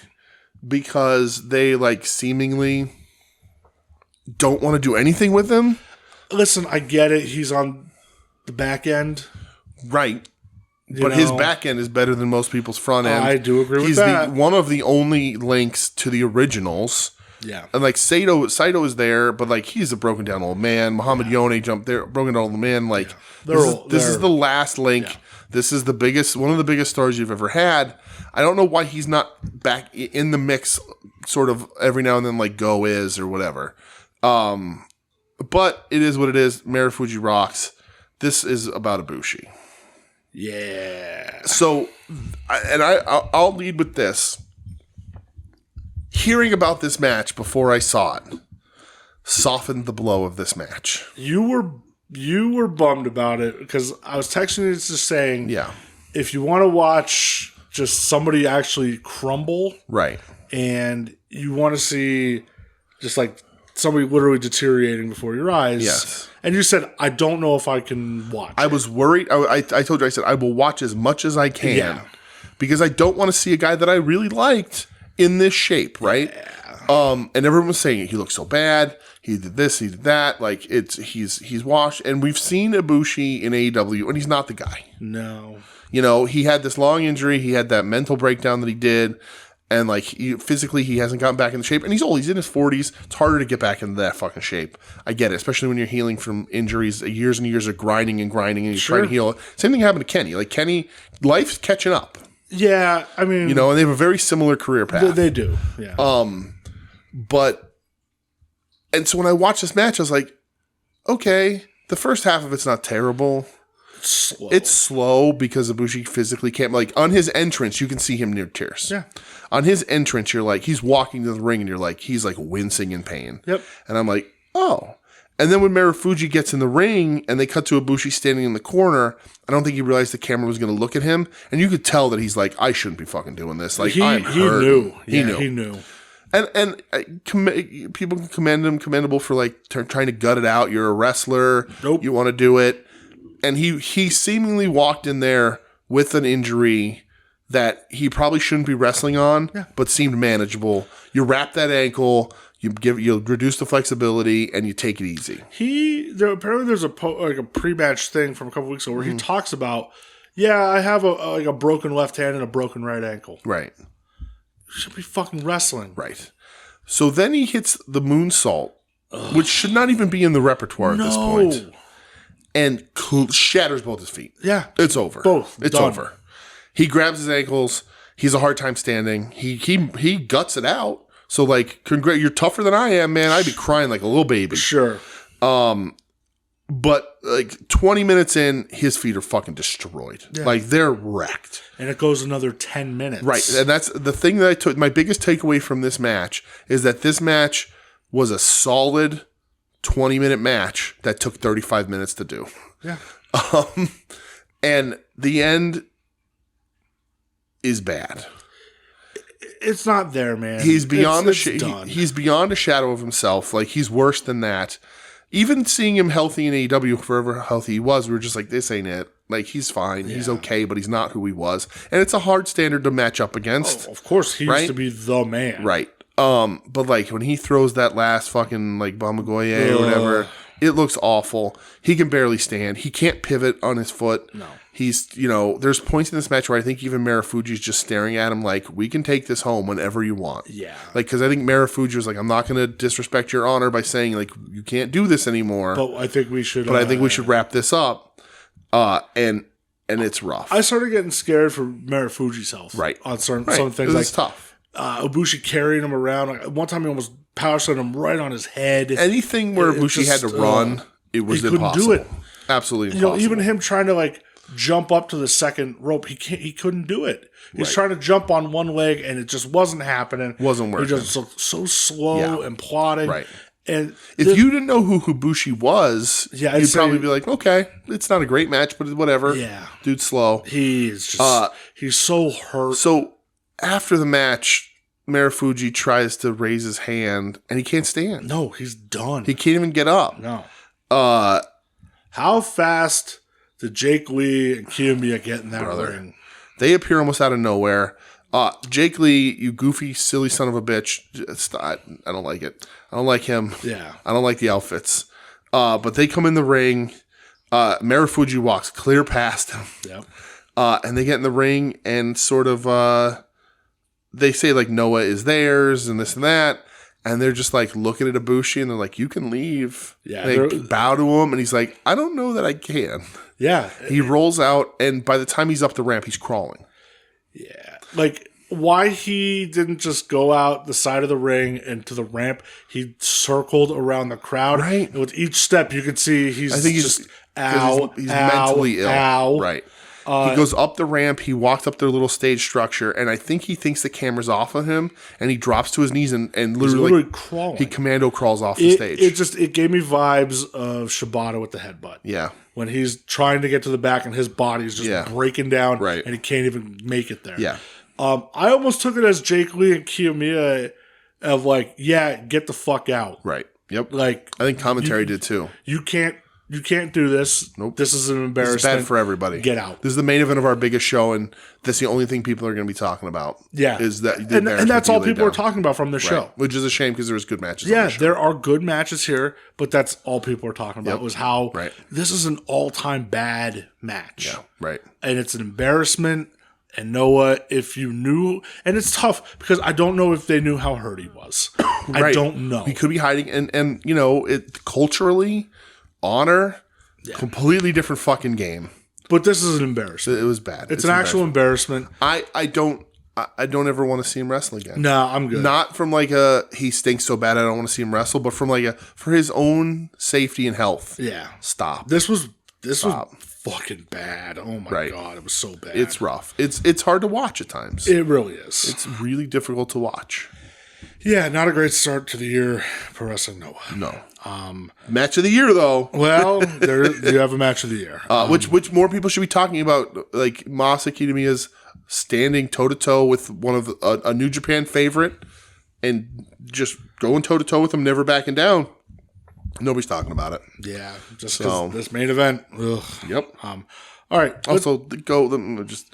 because they, like, seemingly don't want to do anything with him. Listen, I get it. He's on the back end. Right. You But his know, back end is better than most people's front end. I do agree with He's that. one of the only links to the originals. Yeah. And like Saito is there, but like he's a broken down old man. Muhammad Yone jumped there, broken down old man. Like this is the last link. Yeah. This is one of the biggest stars you've ever had. I don't know why he's not back in the mix, sort of every now and then, like Go is or whatever. But it is what it is. Marufuji rocks. This is about Ibushi. Yeah. So, I'll lead with this. Hearing about this match before I saw it softened the blow of this match. You were bummed about it because I was texting you just saying, Yeah. if you want to watch just somebody actually crumble Right. and you want to see just like somebody literally deteriorating before your eyes. Yes. And you said, I don't know if I can watch. I was worried. I told you, I said, I will watch as much as I can. Yeah. Because I don't want to see a guy that I really liked in this shape, right? Yeah. And everyone was saying he looks so bad. He did this, he did that. Like he's washed. And we've seen Ibushi in AEW, and he's not the guy. No. You know, he had this long injury. He had that mental breakdown that he did. And like physically, he hasn't gotten back into shape. And he's old. He's in his 40s. It's harder to get back into that fucking shape. I get it, especially when you're healing from injuries, years and years of grinding, and you're trying to heal. Same thing happened to Kenny. Like Kenny, life's catching up. Yeah, I mean, You know, and they have a very similar career path. they do. Yeah. And so when I watched this match, I was like, okay, the first half of it's not terrible. Slow. It's slow because Ibushi physically can't. Like on his entrance, you can see him near tears. Yeah. On his entrance, you're like, he's walking to the ring, and you're like, he's like wincing in pain. Yep. And I'm like, oh. And then when Marufuji gets in the ring and they cut to Ibushi standing in the corner, I don't think he realized the camera was going to look at him. And you could tell that he's like, I shouldn't be fucking doing this. Like, I'm hurt. knew. He Yeah, knew. He knew. And people can commend him, commendable for like trying to gut it out. You're a wrestler. Nope. You want to do it. And he seemingly walked in there with an injury that he probably shouldn't be wrestling on, but seemed manageable. You wrap that ankle, you reduce the flexibility, and you take it easy. Apparently there's a pre-match thing from a couple weeks ago where he talks about, I have a broken left hand and a broken right ankle. Right. You should be fucking wrestling. Right. So then he hits the moonsault which should not even be in the repertoire at this point. And shatters both his feet. Yeah. It's over. Both. It's Done. over. He grabs his ankles. He's a hard time standing. He guts it out. So, like, you're tougher than I am, man. I'd be crying like a little baby. Sure. But, like, 20 minutes in, his feet are fucking destroyed. Yeah. Like, they're wrecked. And it goes another 10 minutes. Right. And that's the thing that I took. My biggest takeaway from this match is that this match was a solid 20-minute match that took 35 minutes to do. Yeah. And the end is bad. It's not there, man. He's beyond he's beyond a shadow of himself. Like, he's worse than that. Even seeing him healthy in AEW, forever healthy he was, we were just like, this ain't it. Like, he's fine. Yeah. He's okay, but he's not who he was. And it's a hard standard to match up against. Oh, of course, he used to be the man. Right. But, like, when he throws that last fucking, like, Bamagoye or whatever, it looks awful. He can barely stand. He can't pivot on his foot. No. He's, there's points in this match where I think even Marufuji's just staring at him like, we can take this home whenever you want. Yeah. Like, because I think Marufuji was like, I'm not going to disrespect your honor by saying, like, you can't do this anymore. But I think we should. I think we should wrap this up. And it's rough. I started getting scared for Marufuji's health. Right. On some things. It's tough. Ibushi carrying him around. Like, one time he almost power slammed him right on his head. Anything where Ibushi had to run, it was impossible. Couldn't do it. Absolutely impossible. Even him trying to, like, jump up to the second rope, he couldn't do it. He's trying to jump on one leg, and it just wasn't happening. Wasn't working. He just looked so slow and plodding. Right. And if you didn't know who Ibushi was, you'd probably be like, okay, it's not a great match, but whatever. Yeah. Dude's slow. He's just, he's so hurt. So after the match, Marufuji tries to raise his hand, and he can't stand. No, he's done. He can't even get up. No. How fast did Jake Lee and Kiyomiya get in that ring? They appear almost out of nowhere. Jake Lee, you goofy, silly son of a bitch. I don't like it. I don't like him. Yeah. I don't like the outfits. But they come in the ring. Marufuji walks clear past him. Yep. And they get in the ring and sort of, they say, like, Noah is theirs and this and that. And they're just, like, looking at Ibushi and they're like, you can leave. Yeah. They bow to him and he's like, I don't know that I can. Yeah. He rolls out, and by the time he's up the ramp, he's crawling. Yeah. Like, why he didn't just go out the side of the ring and to the ramp, he circled around the crowd. Right. And with each step, you can see he's mentally ill. Ow. Right. He goes up the ramp, he walks up their little stage structure, and I think he thinks the camera's off of him, and he drops to his knees and literally crawling. He commando crawls off the stage. It gave me vibes of Shibata with the headbutt. Yeah. When he's trying to get to the back and his body's just breaking down and he can't even make it there. Yeah. I almost took it as Jake Lee and Kiyomiya of like, get the fuck out. Right. Yep. Like, I think commentary did too. You can't do this. Nope. This is an embarrassment. It's bad for everybody. Get out. This is the main event of our biggest show, and that's the only thing people are going to be talking about. Yeah. Is that and that's all people are talking about from the show. Which is a shame because there was good matches. Yeah, there are good matches here, but that's all people are talking about was how this is an all-time bad match. Yeah, right. And it's an embarrassment. And Noah, if you knew, and it's tough because I don't know if they knew how hurt he was. I don't know. He could be hiding, and it culturally, honor, completely different fucking game. But this is an embarrassment. It was bad. It's an actual embarrassment. I don't ever want to see him wrestle again. No, I'm good. Not from like he stinks so bad I don't want to see him wrestle, but from like for his own safety and health. Yeah. Stop. This was fucking bad. Oh my God, it was so bad. It's rough. It's hard to watch at times. It really is. It's really difficult to watch. Yeah, not a great start to the year for Wrestling Noah. No. Match of the year though. Well, you have a match of the year. Which more people should be talking about, like Masa Kitamiya's standing toe to toe with one of a New Japan favorite and just going toe to toe with him, never backing down. Nobody's talking about it. Yeah, just because this main event. Ugh. Yep. All right. Also, just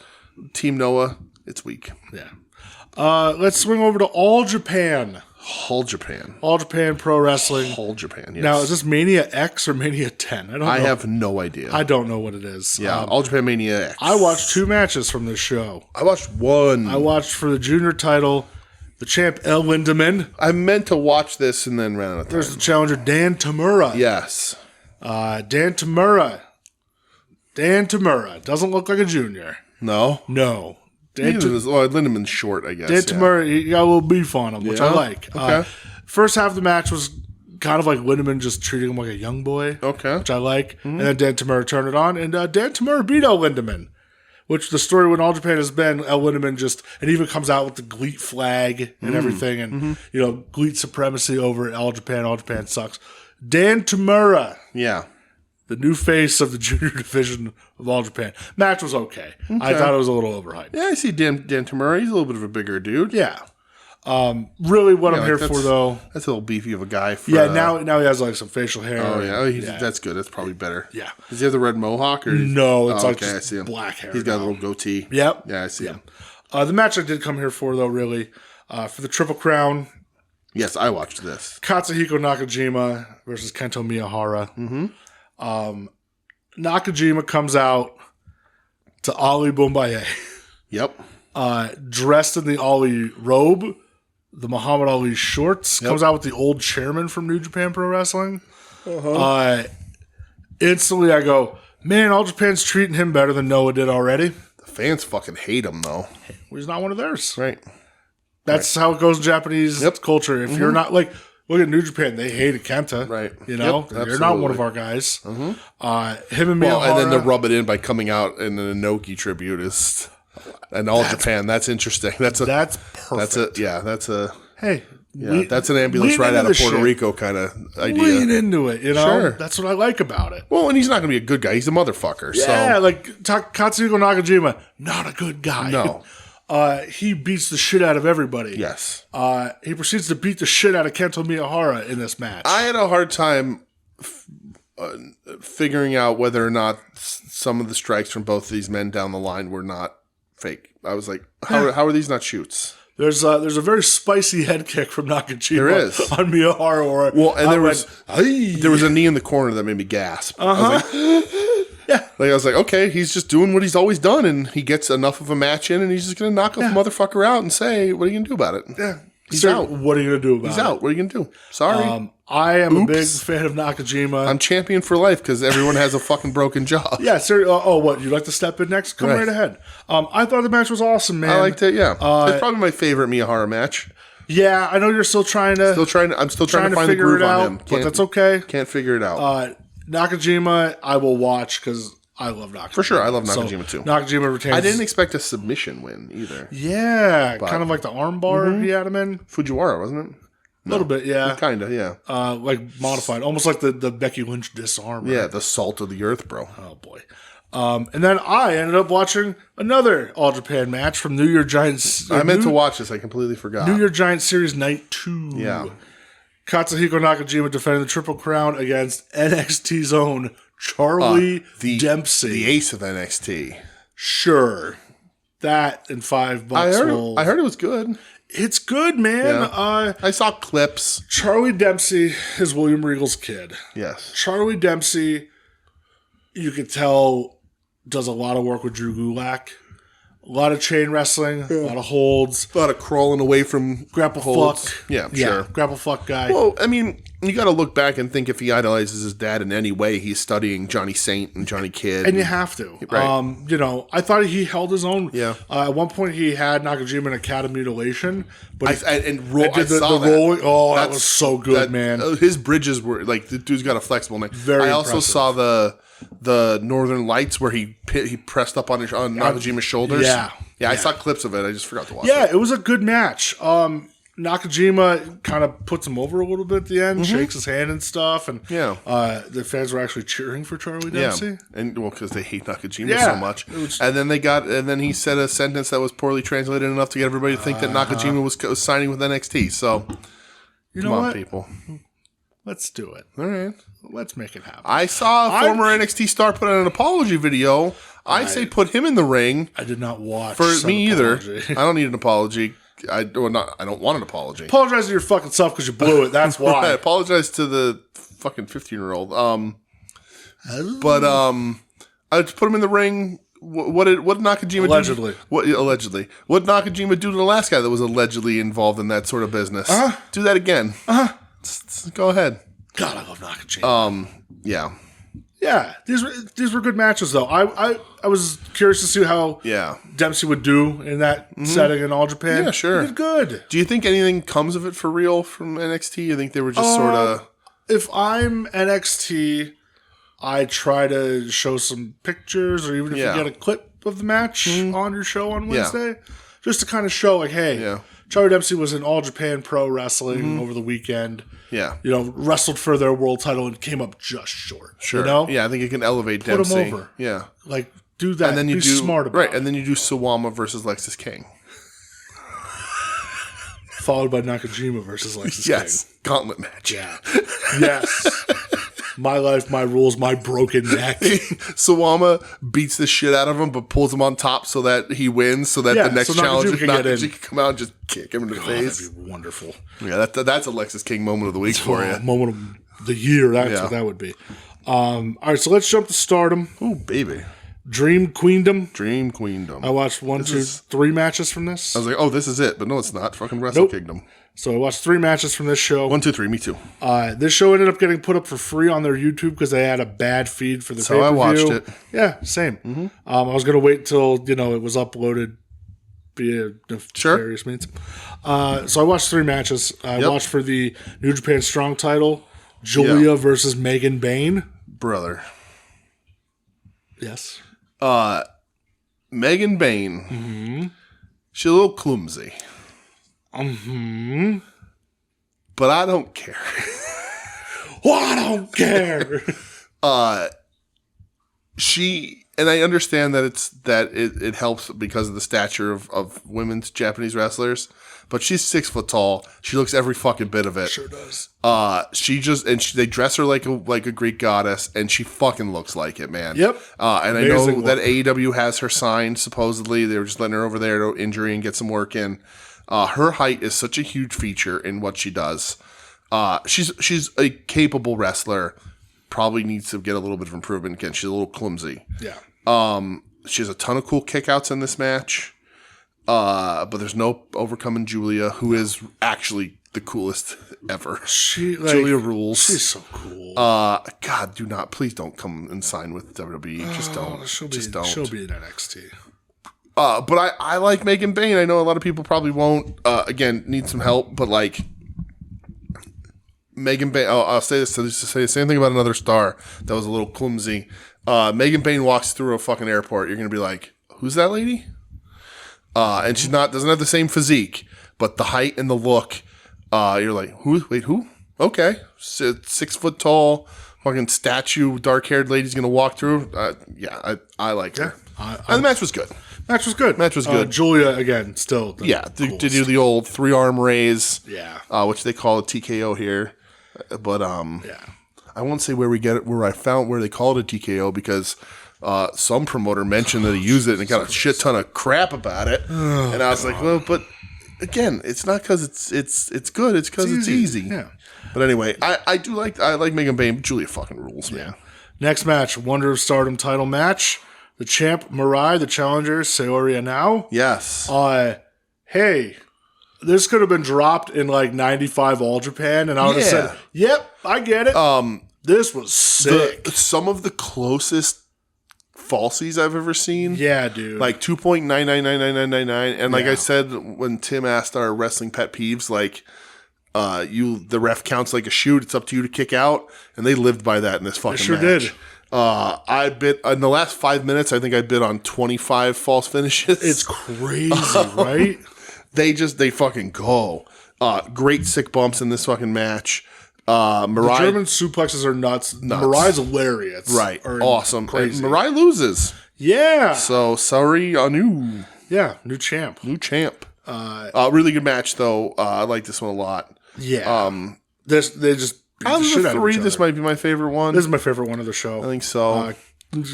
Team Noah. It's weak. Yeah. Let's swing over to All Japan. All Japan. All Japan Pro Wrestling. All Japan. Yes. Now, is this Mania X or Mania 10? I don't know. I have no idea. I don't know what it is. Yeah. All Japan Mania X. I watched 2 matches from this show. I watched one. I watched for the junior title. the champ El Lindaman. I meant to watch this and then ran out of time. There's the challenger Dan Tamura. Yes. Dan Tamura. Dan Tamura. Doesn't look like a junior. No? No. Lindeman's short, I guess. Dan Tamura, he got a little beef on him, which I like. Okay. First half of the match was kind of like Lindeman just treating him like a young boy. Okay. Which I like. And then Dan Tamura turned it on, and Dan Tamura beat El Lindaman. Which the story with All Japan has been, El Lindeman and even comes out with the GLEAT flag and everything, and GLEAT supremacy over All Japan sucks. Dan Tamura, the new face of the junior division of All Japan. Match was okay. I thought it was a little overhyped. Yeah, I see Dan Tamura. He's a little bit of a bigger dude. Yeah. Really what I'm here for, though. That's a little beefy of a guy. For, now he has like some facial hair. Oh, yeah. That's good. That's probably better. Yeah. Does he have the red mohawk? Or No, it's like I see him. black hair. He's got a little goatee. Yep. Yeah, I see him. The match I did come here for, though, really, for the Triple Crown, Yes, I watched this. Katsuhiko Nakajima versus Kento Miyahara. Nakajima comes out to Ali Bomaye, Yep. dressed in the Ali robe, the Muhammad Ali shorts, comes out with the old chairman from New Japan Pro Wrestling. Instantly I go, man, All Japan's treating him better than Noah did already. The fans fucking hate him, though. Well, he's not one of theirs. Right. That's how it goes in Japanese culture. If you're not like, look at New Japan, they hated Kenta. Right. You know, Yep, you're not one of our guys. Him and Miyahara. And then to rub it in by coming out in an Inoki tribute is, and All Japan. That's interesting. That's perfect. That's a. Hey, that's an ambulance ride out of Puerto Rico kind of idea. Lean into it, you know? Sure. That's what I like about it. Well, and he's not going to be a good guy. He's a motherfucker. Yeah, so. like Katsuhiko Nakajima, not a good guy. No. He beats the shit out of everybody. Yes. He proceeds to beat the shit out of Kento Miyahara in this match. I had a hard time figuring out whether or not some of the strikes from both of these men down the line were not fake. I was like, how are these not shoots? There's a very spicy head kick from Nakajima There is. on Miyahara. Well, and there was a knee in the corner that made me gasp. I was like, okay, he's just doing what he's always done, and he gets enough of a match in, and he's just going to knock a motherfucker out and say, what are you going to do about it? Yeah. He's out. What are you going to do about it? He's out. What are you going to do? Sorry. I am a big fan of Nakajima. I'm champion for life because everyone has a fucking broken jaw. Yeah, seriously. What, you'd like to step in next? Come right ahead. I thought the match was awesome, man. I liked it, yeah. It's probably my favorite Miyahara match. Yeah, I know you're still trying to... I'm still trying to find the figure groove it out, on him. but that's okay. Can't figure it out. Nakajima, I will watch because I love Nakajima. For sure, I love Nakajima too. Nakajima retains... I didn't expect a submission win either. Yeah, kind of like the armbar he had him in. Fujiwara, wasn't it? A little bit, yeah. Kind of, yeah. Like modified. Almost like the Becky Lynch disarm. Yeah, the salt of the earth, bro. Oh, boy. And then I ended up watching another All Japan match from New Year Giants. I meant to watch this. I completely forgot. New Year Giant Series Night 2. Yeah. Katsuhiko Nakajima defending the Triple Crown against NXT's own Charlie Dempsey. The ace of NXT. Sure. That and $5 I heard it was good. It's good, man. Yeah. I saw clips. Charlie Dempsey is William Regal's kid. Yes. Charlie Dempsey, you could tell, does a lot of work with Drew Gulak. A lot of chain wrestling, a lot of holds. A lot of crawling away from grapple holds. fuck. Yeah, sure. Grapple fuck guy. Well, I mean, you got to look back and think if he idolizes his dad in any way, he's studying Johnny Saint and Johnny Kidd. And you have to. Right. I thought he held his own. Yeah. At one point, he had Nakajima in a cat of mutilation. But I saw the rolling. Oh, that was so good, man. His bridges were, like, the dude's got a flexible neck. Very I also impressive. saw the Northern Lights where he pressed up on Nakajima's shoulders. Yeah, I saw clips of it. I just forgot to watch it. Yeah, it was a good match. Nakajima kind of puts him over a little bit at the end, shakes his hand and stuff, and the fans were actually cheering for Charlie Dempsey. Yeah, and because they hate Nakajima so much. And then he said a sentence that was poorly translated enough to get everybody to think that Nakajima was signing with NXT. So, come on, people. Let's do it. All right. Let's make it happen. I saw a former NXT star put out an apology video. I say put him in the ring. I did not watch. For me either. Apology. I don't need an apology. I don't want an apology. Apologize to your fucking self because you blew it. That's why. I apologize to the fucking 15-year-old. I just put him in the ring what did Nakajima Allegedly. do? What did Nakajima do to the last guy that was allegedly involved in that sort of business? Do that again. Go ahead. God, I love Nakajima. Yeah. Yeah, these were good matches though. I was curious to see how Dempsey would do in that setting in All Japan. Yeah, sure. He did good. Do you think anything comes of it for real from NXT? You think they were just sort of... If I'm NXT, I try to show some pictures or even if you get a clip of the match on your show on Wednesday, just to kind of show like, hey, Charlie Dempsey was in All Japan Pro Wrestling over the weekend. Yeah. You know, wrestled for their world title and came up just short. Sure. You know? Yeah, I think it can elevate Put Dempsey. him over. Yeah. Like, do that. And then you be smart about it. and then you do Sawama versus Lexis King. Followed by Nakajima versus Lexis Yes. King. Gauntlet match. Yeah. Yes. My life, my rules, my broken neck. Sawama beats the shit out of him, but pulls him on top so that he wins, so that the next so challenger Nakajima can come out and just kick him in the face. That'd be wonderful. Yeah, that's a Lexis King moment of the week for you. Moment of the year. That's what that would be. All right, so let's jump to Stardom. Oh, baby. Dream Queendom. Dream Queendom. I watched 3 matches from this. I was like, oh, this is it. But no, it's not. Fucking Wrestle Kingdom. So I watched 3 matches from this show. 1, 2, 3. Me too. This show ended up getting put up for free on their YouTube because they had a bad feed for the pay-per-view. So I watched it. Yeah, same. I was going to wait until it was uploaded via various means. So I watched 3 matches. I watched for the New Japan Strong title, Julia versus Megan Bayne. Brother. Yes. Megan Bayne. She's a little clumsy. But I don't care. Well, I don't care. And I understand that it helps because of the stature of women's Japanese wrestlers, but she's 6 foot tall. She looks every fucking bit of it. Sure does. They dress her like a Greek goddess, and she fucking looks like it, man. Yep. And Amazing I know that AEW has her signed. Supposedly, they were just letting her over there to injury and get some work in. Her height is such a huge feature in what she does. She's a capable wrestler. Probably needs to get a little bit of improvement again. She's a little clumsy. Yeah. She has a ton of cool kickouts in this match. But there's no overcoming Julia, who is actually the coolest ever. Julia rules. She's so cool. God, please don't come and sign with WWE. Just don't. Don't. She'll be in NXT. But I like Megan Bayne. I know a lot of people probably won't. Again, need some help. But like Megan Bayne, I'll say this to say the same thing about another star that was a little clumsy. Megan Bayne walks through a fucking airport. You're gonna be like, who's that lady? And she doesn't have the same physique, but the height and the look. You're like, who? Wait, who? Okay, 6 foot tall, fucking statue, dark haired lady's gonna walk through. I like her. And the match was good. Match was good. Julia, again, still. To do the old 3-arm raise. Yeah. Which they call a TKO here. But I won't say where they call it a TKO because some promoter mentioned that he used it and got a shit ton of crap about it. And I was like, well, but again, it's not because it's good. It's because it's easy. Yeah. But anyway, I like Megan Bayne. But Julia fucking rules, man. Next match, Wonder of Stardom title match. The champ Mirai, the challenger Saori Anou. Yes. Hey, this could have been dropped in like 95 All Japan, and I would have said, "Yep, I get it." This was sick. Some of the closest falsies I've ever seen. Yeah, dude. Like 2.999999, and like I said when Tim asked our wrestling pet peeves, like the ref counts like a shoot. It's up to you to kick out, and they lived by that in this fucking sure match. Did. I bit in the last 5 minutes. I think I bid on 25 false finishes. It's crazy, right? They fucking go. Great sick bumps in this fucking match. Mirai, the German suplexes are nuts. Mirai's hilarious. Right. Awesome. Crazy. And Mirai loses. Yeah. So sorry, Anou. Yeah, new champ. Really good match though. I like this one a lot. Yeah. They just out of the 3, this might be my favorite one. This is my favorite one of the show. I think so.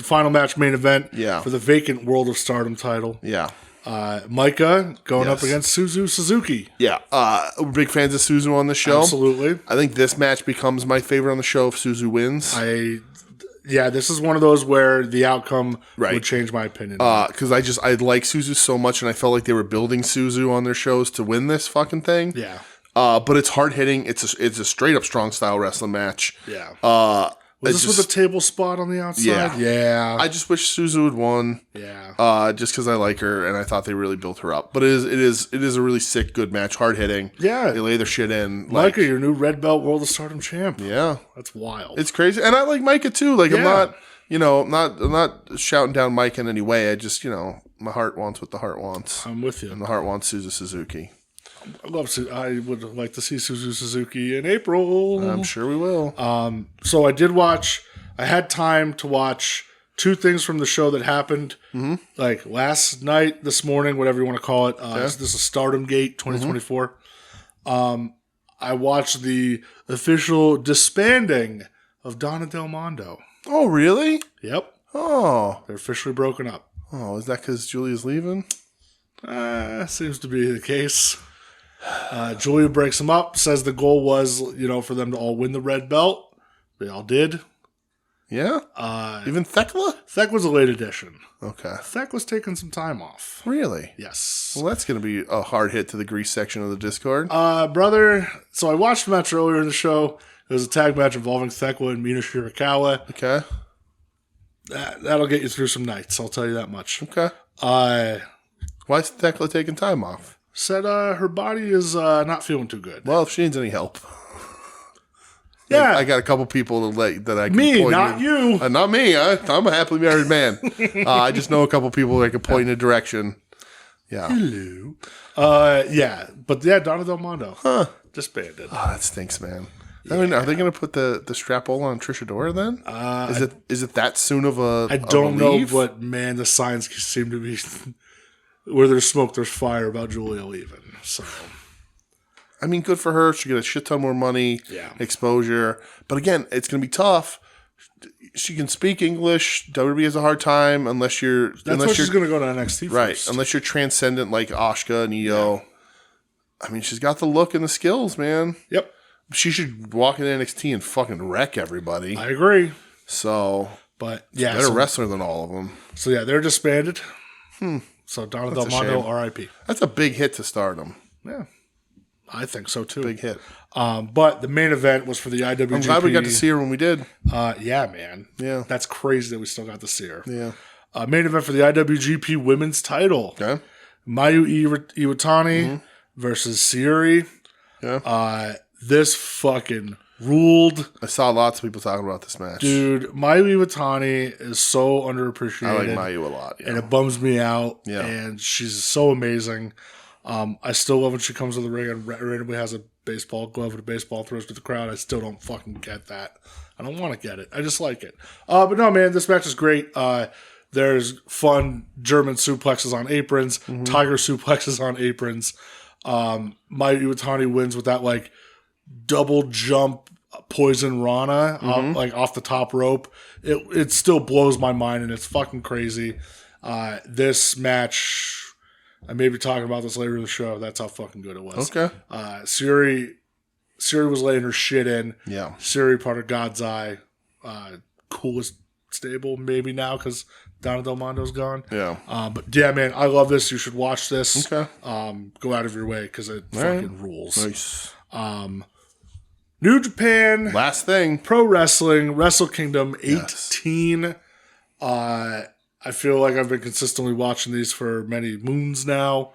Final match, main event. Yeah. For the vacant World of Stardom title. Yeah. Micah going up against Suzu Suzuki. Yeah. We're big fans of Suzu on the show. Absolutely. I think this match becomes my favorite on the show if Suzu wins. Yeah, this is one of those where the outcome Right. would change my opinion. Because I like Suzu so much, and I felt like they were building Suzu on their shows to win this fucking thing. Yeah. But it's hard hitting. It's a straight up strong style wrestling match. Yeah. Was this with a table spot on the outside? Yeah. Yeah. I just wish Suzu had won. Yeah. Just because I like her and I thought they really built her up. But it is a really sick, good match, hard hitting. Yeah. They lay their shit in. Micah, your new red belt World of Stardom champ. Yeah, That's wild. it's crazy, and I like Micah too. Like Yeah. I'm not shouting down Micah in any way. I just my heart wants what the heart wants, I'm with you. and the heart wants Suzu Suzuki. I would like to see Suzu Suzuki in April. I'm sure we will. So I had time to watch 2 things from the show that happened like last night, this morning, whatever you want to call it. This is Stardom Gate 2024. I watched the official disbanding of Donna Del Mondo. Oh, really? Yep. Oh, They're officially broken up. is that because Julia's leaving? Seems to be the case. Julia breaks them up, says the goal was, for them to all win the red belt. They all did. Yeah. Even Thekla? Thek was a late addition. Okay. Thek was taking some time off. Really? Yes. Well, that's going to be a hard hit to the Grease section of the Discord. Brother, so I watched the match earlier in the show. It was a tag match involving Thekla and Mina Shirakawa. Okay. That'll get you through some nights, I'll tell you that much. Okay. Why is Thekla taking time off? Said her body is not feeling too good. Well, if she needs any help. Yeah. I got a couple people that I can Me, point not in. you. Not me. I'm a happily married man. I just know a couple people that I can point in a direction. Yeah. Hello. But Donna Del Mondo. Disbanded. Oh, that stinks, man. I mean, are they going to put the strap-all on Trish Adora then? Is it that soon of a I don't know, leave? but man, the signs seem to be where there's smoke, there's fire about Julia leaving. So, I mean, good for her. She get a shit ton more money, exposure. But again, it's going to be tough. She can speak English. WWE has a hard time unless you're. She's going to go to NXT right? first. Unless you're transcendent like Asuka and Io. Yeah. I mean, she's got the look and the skills, man. Yep. She should walk in NXT and fucking wreck everybody. I agree. So, but better wrestler than all of them. So they're disbanded. So Donna Del Mondo, R.I.P. That's a big hit to Stardom. Yeah, I think so too. Big hit. But the main event was for the IWGP. I'm glad we got to see her when we did. Yeah, man. Yeah, that's crazy that we still got to see her. Yeah. Main event for the IWGP Women's Title. Okay. Mayu Iwatani versus Syuri. Yeah. This fucking ruled. I saw lots of people talking about this match. Dude, Mayu Iwatani is so underappreciated. I like Mayu a lot. Yeah. And it bums me out. Yeah. And she's so amazing. I still love when she comes to the ring and randomly has a baseball glove and a baseball throws to the crowd. I still don't fucking get that. I don't want to get it. I just like it. But no, man, this match is great. There's fun German suplexes on aprons, tiger suplexes on aprons. Mayu Iwatani wins with that, like, double jump poison Rana off the top rope. It still blows my mind and it's fucking crazy. This match, I may be talking about this later in the show. That's how fucking good it was. Okay. Syuri was laying her shit in. Yeah. Syuri, part of God's Eye, coolest stable maybe now because Donna Del Mondo's gone. Yeah. But yeah, man, I love this. You should watch this. Okay. Go out of your way because it fucking rules. Nice. New Japan. Last thing. Pro Wrestling. Wrestle Kingdom 18. Yes. I feel like I've been consistently watching these for many moons now.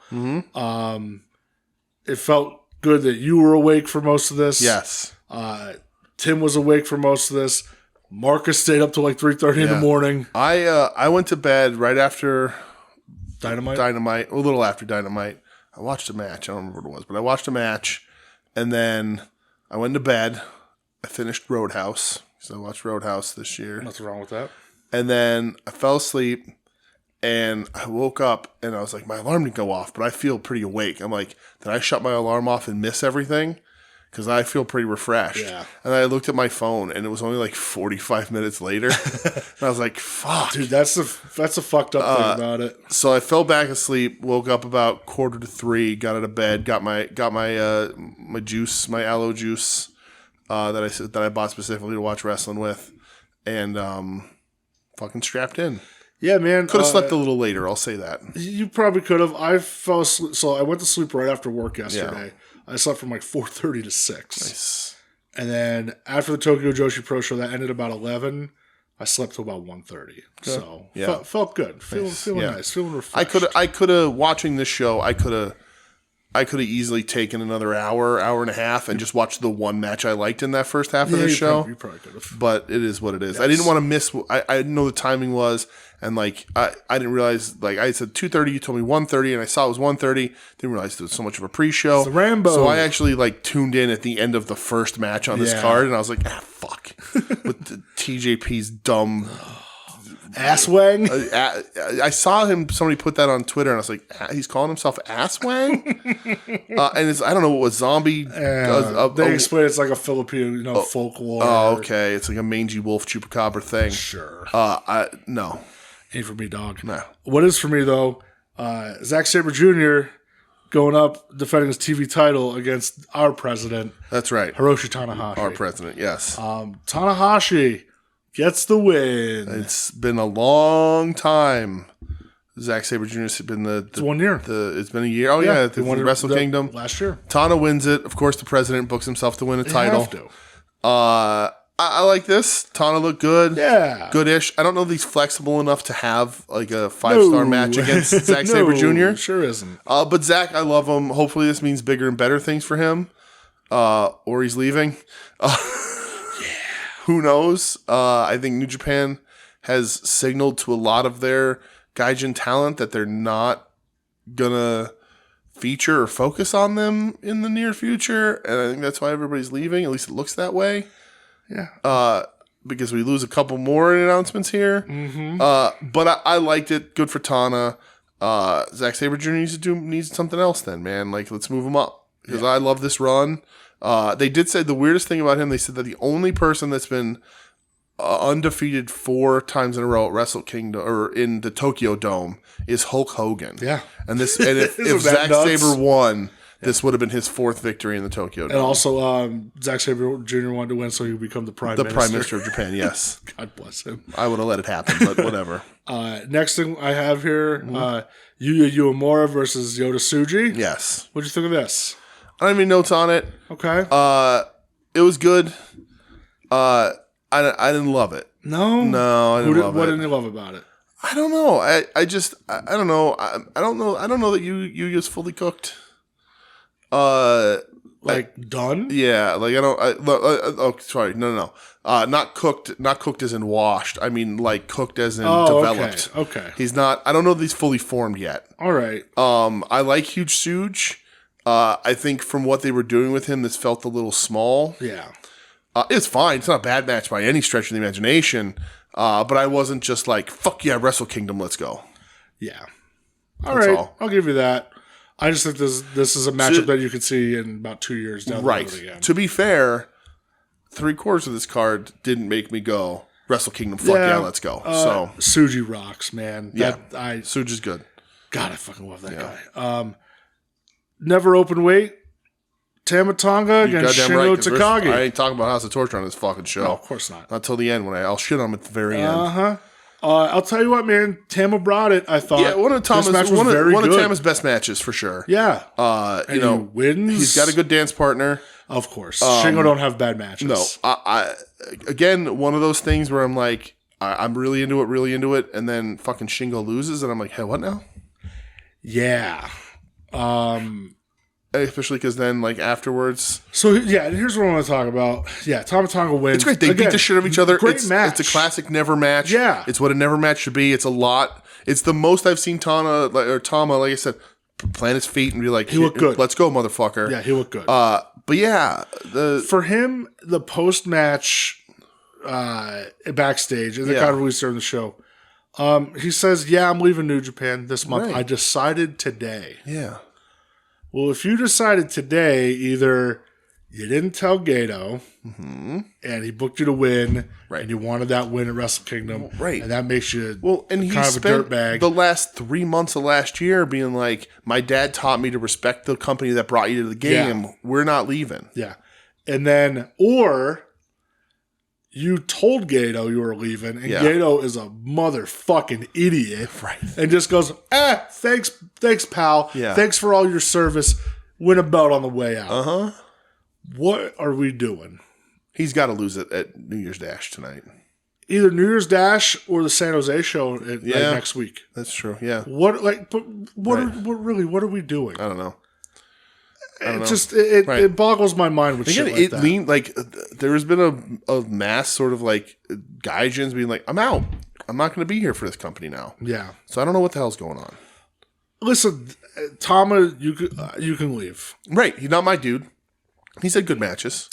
It felt good that you were awake for most of this. Yes. Tim was awake for most of this. Marcus stayed up till like 3:30 in the morning. I went to bed right after Dynamite, a little after Dynamite. I watched a match. I don't remember what it was, but I watched a match, and then I went to bed. I finished Roadhouse because I watched Roadhouse this year. Nothing wrong with that. And then I fell asleep, and I woke up, and I was like, my alarm didn't go off, but I feel pretty awake. I'm like, did I shut my alarm off and miss everything? Because I feel pretty refreshed. Yeah. And I looked at my phone, and it was only like 45 minutes later. And I was like, fuck. Dude, that's a fucked up thing about it. So I fell back asleep, woke up about 2:45, got out of bed, got my juice, my aloe juice that I bought specifically to watch wrestling with. and fucking strapped in. Yeah, man. Could have slept a little later. I'll say that. You probably could have. I fell asleep. So I went to sleep right after work yesterday. I slept from like 4:30 to 6. Nice. And then after the Tokyo Joshi Pro Show, that ended about 11. I slept till about 1:30. So felt good. Feeling nice. Feeling refreshed. I could have watching this show. I could have easily taken another hour and a half, and just watched the one match I liked in that first half of the show. You probably could have. But it is what it is. Yes. I didn't want to miss. I didn't know the timing was, and like I didn't realize. Like I said 2:30, you told me 1:30, and I saw it was 1:30. Didn't realize there was so much of a pre-show. It's the Rambo. So I actually like tuned in at the end of the first match on this card, and I was like, fuck, with the TJP's dumb. Asswang? I saw him. Somebody put that on Twitter, and I was like, "He's calling himself Asswang." And it's I don't know what zombie does. They explain it's like a Filipino, folklore. Oh, okay. It's like a mangy wolf chupacabra thing. Sure. No, Ain't for me, dog. No. What is for me though? Zack Sabre Jr. going up defending his TV title against our president. That's right. Hiroshi Tanahashi. Our president. Yes. Tanahashi gets the win. It's been a long time. Zack Sabre Jr. has been It's 1 year. It's been a year. Oh yeah, the Wrestle Kingdom last year. Tana wins it. Of course, the president books himself to win a title. Have to. I like this. Tana looked good. Yeah. Goodish. I don't know if he's flexible enough to have like a 5-star match against Zack Sabre Jr. Sure isn't. But Zack, I love him. Hopefully, this means bigger and better things for him. Or he's leaving. Who knows? I think New Japan has signaled to a lot of their gaijin talent that they're not gonna feature or focus on them in the near future, and I think that's why everybody's leaving. At least it looks that way. Yeah. Because we lose a couple more announcements here. Mm-hmm. But I liked it. Good for Tana. Zack Sabre Jr. needs something else. Then, man, like let's move him up because I love this run. They did say the weirdest thing about him. They said that the only person that's been undefeated 4 times in a row at Wrestle Kingdom or in the Tokyo Dome is Hulk Hogan. Yeah, and if Zack Sabre won, this would have been his 4th victory in the Tokyo Dome. And also, Zack Sabre Jr. wanted to win, so he would become the Prime Minister of Japan. Yes, God bless him. I would have let it happen, but whatever. Next thing I have here, Yuya Uemura versus Yota Tsuji. Yes. What'd you think of this? I don't have any notes on it. Okay. It was good. I didn't love it. No, I didn't love it. What didn't you love about it? I don't know. I don't know. I don't know. I don't know that Yuya's fully cooked. Done? Yeah. Like I don't. Sorry. No. Not cooked. Not cooked as in washed. I mean, like cooked as in developed. Okay. He's not. I don't know that he's fully formed yet. All right. I like Huge Suge. I think from what they were doing with him, this felt a little small. Yeah. It's fine. It's not a bad match by any stretch of the imagination. But I wasn't just like, fuck yeah, Wrestle Kingdom, let's go. Yeah. All right. I'll give you that. I just think this is a matchup that you could see in about 2 years down the road again. To be fair, 3/4 of this card didn't make me go, Wrestle Kingdom, fuck yeah, let's go. So Tsuji rocks, man. Suge is good. God, I fucking love that guy. Never open weight. Tama Tonga against Shingo Takagi. I ain't talking about House of Torture on this fucking show. No, of course not. Not till the end when I'll shit on him at the very end. I'll tell you what, man. Tama brought it. I thought. Yeah, one of Tama's best matches for sure. Yeah. He wins. He's got a good dance partner. Of course, Shingo don't have bad matches. No, I again one of those things where I'm like, I'm really into it, and then fucking Shingo loses, and I'm like, hey, what now? Yeah. Especially because then, like, afterwards. So, yeah, here's what I want to talk about. Yeah, Tama Tonga wins. It's great. They beat the shit out of each other. Great match. It's a classic never match. Yeah. It's what a never match should be. It's a lot. It's the most I've seen Tama, like I said, plant his feet and be like, he looked good. Let's go, motherfucker. Yeah, he looked good. But yeah. For him, the post-match backstage, and the kind of release during the show, he says, yeah, I'm leaving New Japan this month. Right. I decided today. Yeah. Well, if you decided today, either you didn't tell Gato, and he booked you to win, and you wanted that win at Wrestle Kingdom, and that makes you and he kind of a dirtbag. The last 3 months of last year being like, my dad taught me to respect the company that brought you to the game. Yeah. We're not leaving. Yeah. And then, or you told Gato you were leaving, and Yeah. Gato is a motherfucking idiot. Right. And just goes, thanks, pal. Yeah. Thanks for all your service. Win a belt on the way out. Uh-huh. What are we doing? He's got to lose it at New Year's Dash tonight. Either New Year's Dash or the San Jose show Yeah. next week. That's true. Yeah. What Right. are we doing? I don't know. It boggles my mind with Again, shit like that. there has been a mass sort of like gaijins being like, I'm out. I'm not going to be here for this company now. Yeah. So I don't know what the hell's going on. Listen, Tama, you can leave. Right. He's not my dude. He's had good matches.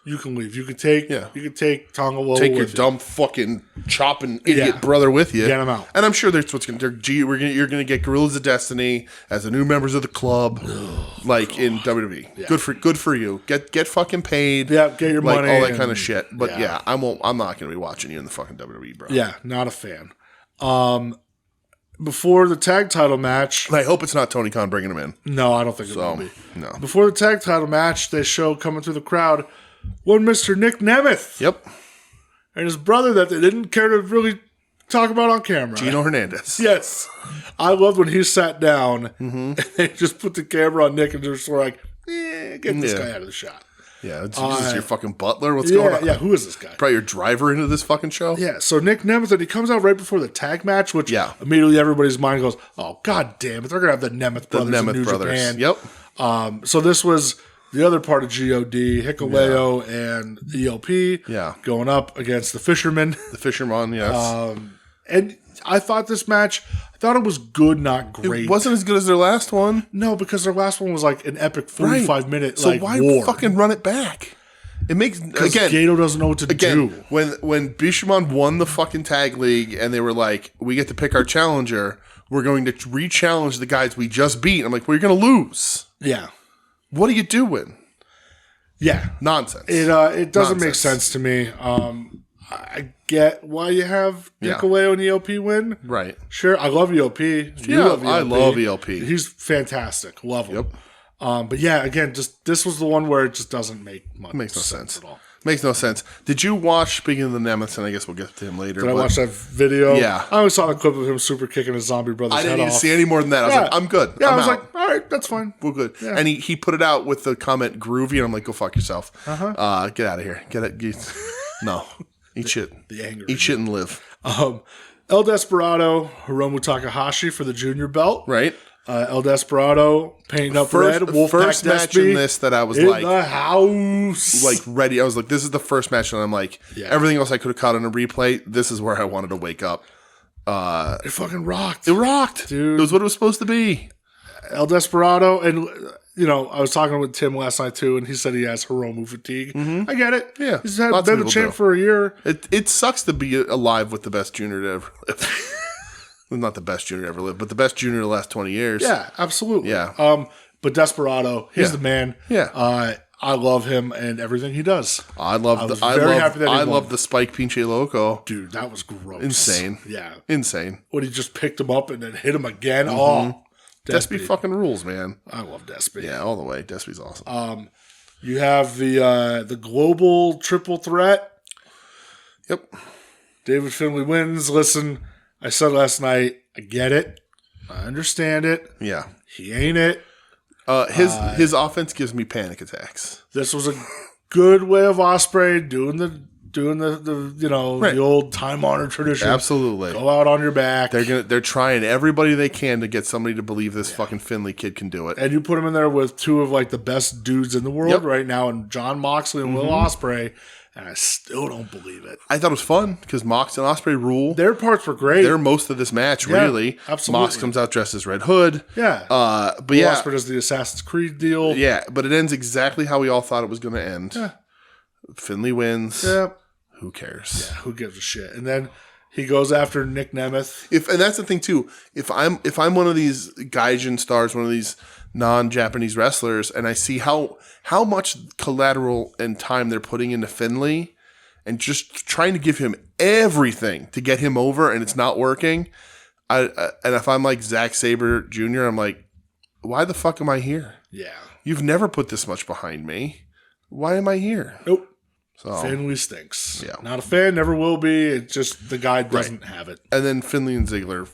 You can leave. You can take Tonga Loa Take your with you. dumb fucking chopping idiot Yeah. brother with you. Get him out. And I'm sure that's what's going to. You're going to get Gorillas of Destiny as the new members of the club, in WWE. Yeah. Good for you. Get fucking paid. Yeah, get your money all that and- kind of shit. But yeah. yeah, I'm not going to be watching you in the fucking WWE, bro. Yeah, not a fan. Before the tag title match, And I hope it's not Tony Khan bringing him in. no, I don't think it So will be. no. Before the tag title match, they show coming through the crowd one Mr. Nick Nemeth Yep. and his brother that they didn't care to really talk about on camera. Gino Hernandez. Yes. I loved when he sat down Mm-hmm. and they just put the camera on Nick and just were like, get this Yeah. guy out of the shot. Yeah. Is this your fucking butler? What's going on? Yeah, who is this guy? Probably your driver into this fucking show? Yeah, so Nick Nemeth, and he comes out right before the tag match, which Yeah. immediately everybody's mind goes, oh, god damn it, they're going to have the Nemeth The brothers in Nemeth New brothers. Japan. Yep. So this was the other part of GOD, Hikuleo and ELP Yeah. going up against the Fishermen. The Fisherman, yes. And I thought this match, I thought it was good, not great. It wasn't as good as their last one. No, because their last one was like an epic 45-minute So why war. fucking run it back? It makes Because again Gato doesn't know what to do. when Bishamon won the fucking tag league and they were like, we get to pick our challenger, we're going to re-challenge the guys we just beat. I'm like, well, you're going to lose. Yeah. What are you doing? Yeah. Nonsense. It doesn't make Nonsense. sense to me. I get why you have Yeah. Hikuleo and ELP win. Right. Sure, I love ELP. You Yeah, love ELP. I love ELP. He's fantastic. Love him. Yep. But yeah, again, just this was the one where it just doesn't make much Makes no sense. at all. Makes no sense. Did you watch, speaking of the Nemeth, and I guess we'll get to him later. Did I but watch that video? Yeah. I only saw the clip of him super kicking his zombie brother's I head didn't off. need to see any more than that. I was like, I'm good. Yeah, I'm I was out. like, all right, that's fine. We're good. Yeah. And he put it out with the comment groovy, and I'm like, go fuck yourself. Get out of here. No. Eat shit. The anger. Eat shit and live. El Desperado, Hiromu Takahashi for the junior belt. Right? El Desperado painting up red. Wolfpack First match Despy in this that I was in like the house. ready. I was like, this is the first match, and I'm like, Yeah. everything else I could have caught in a replay. This is where I wanted to wake up. It fucking rocked. It rocked, Dude. It was what it was supposed to be. El Desperado, and I was talking with Tim last night too, and he said he has Hiromu fatigue. I get it. Yeah, he's lots of been the people champ do. for a year. It sucks to be alive with the best junior to ever live. Well, not the best junior to ever live, but the best junior of the last 20 years. Yeah, absolutely. Yeah. But Desperado, he's Yeah. the man. Yeah. I love him and everything he does. I love was very happy that he won. love the Spike Pinche Loco. Dude, that was gross. Insane. Yeah. Insane. When he just picked him up and then hit him again. Mm-hmm. Oh, Despy Despy. fucking rules, man. I love Despy. Yeah, all the way. Despy's awesome. You have the global triple threat. Yep. David Finlay wins. Listen, I said last night, I get it. I understand it. Yeah. He ain't it. His offense gives me panic attacks. This was a good way of Ospreay doing the Right. the old time honored tradition. Absolutely. Go out on your back. They're trying everybody they can to get somebody to believe this fucking Finley kid can do it. And you put him in there with two of like the best dudes in the world Yep. right now, and John Moxley and Will Ospreay, and I still don't believe it. I thought it was fun because Mox and Ospreay rule. Their parts were great. They're most of this match, Yeah, really. absolutely. Mox comes out dressed as Red Hood. yeah. But Will yeah, Ospreay does the Assassin's Creed deal. yeah, but it ends exactly how we all thought it was going to end. Yeah. Finley wins. Yeah. Who cares? Who gives a shit? And then he goes after Nick Nemeth. And that's the thing too. If I'm one of these Gaijin stars, one of these non-Japanese wrestlers, and I see how much collateral and time they're putting into Finley, and just trying to give him everything to get him over, and it's not working. And if I'm like Zack Sabre Jr., I'm like, why the fuck am I here? Yeah. You've never put this much behind me. Why am I here? Nope. So Finley stinks. Yeah. Not a fan, never will be. It's just the guy doesn't have it. And then Finley and Ziggler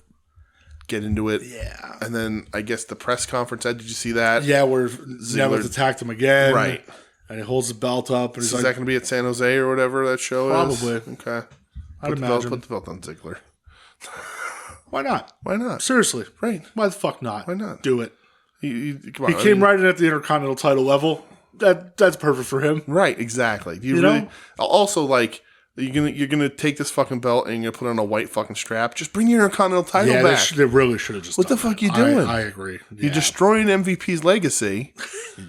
get into it. Yeah. And then I guess the press conference, did you see that? Yeah, where Nemeth attacked him again. Right. And he holds the belt up. And Is he's that going to be at San Jose or whatever that show is? Probably. Okay. I'd imagine. Put the belt on Ziggler. Why not? Why not? Seriously. Right. Why the fuck not? Why not? Do it. Come on, He came right in at the Intercontinental title level. That's perfect for him. Right, exactly. Do you You really know? also like you're gonna take this fucking belt and you're gonna put it on a white fucking strap? Just bring your Intercontinental title Yeah, back. they really should have just What done the fuck that. you doing? I agree. You're destroying MVP's legacy.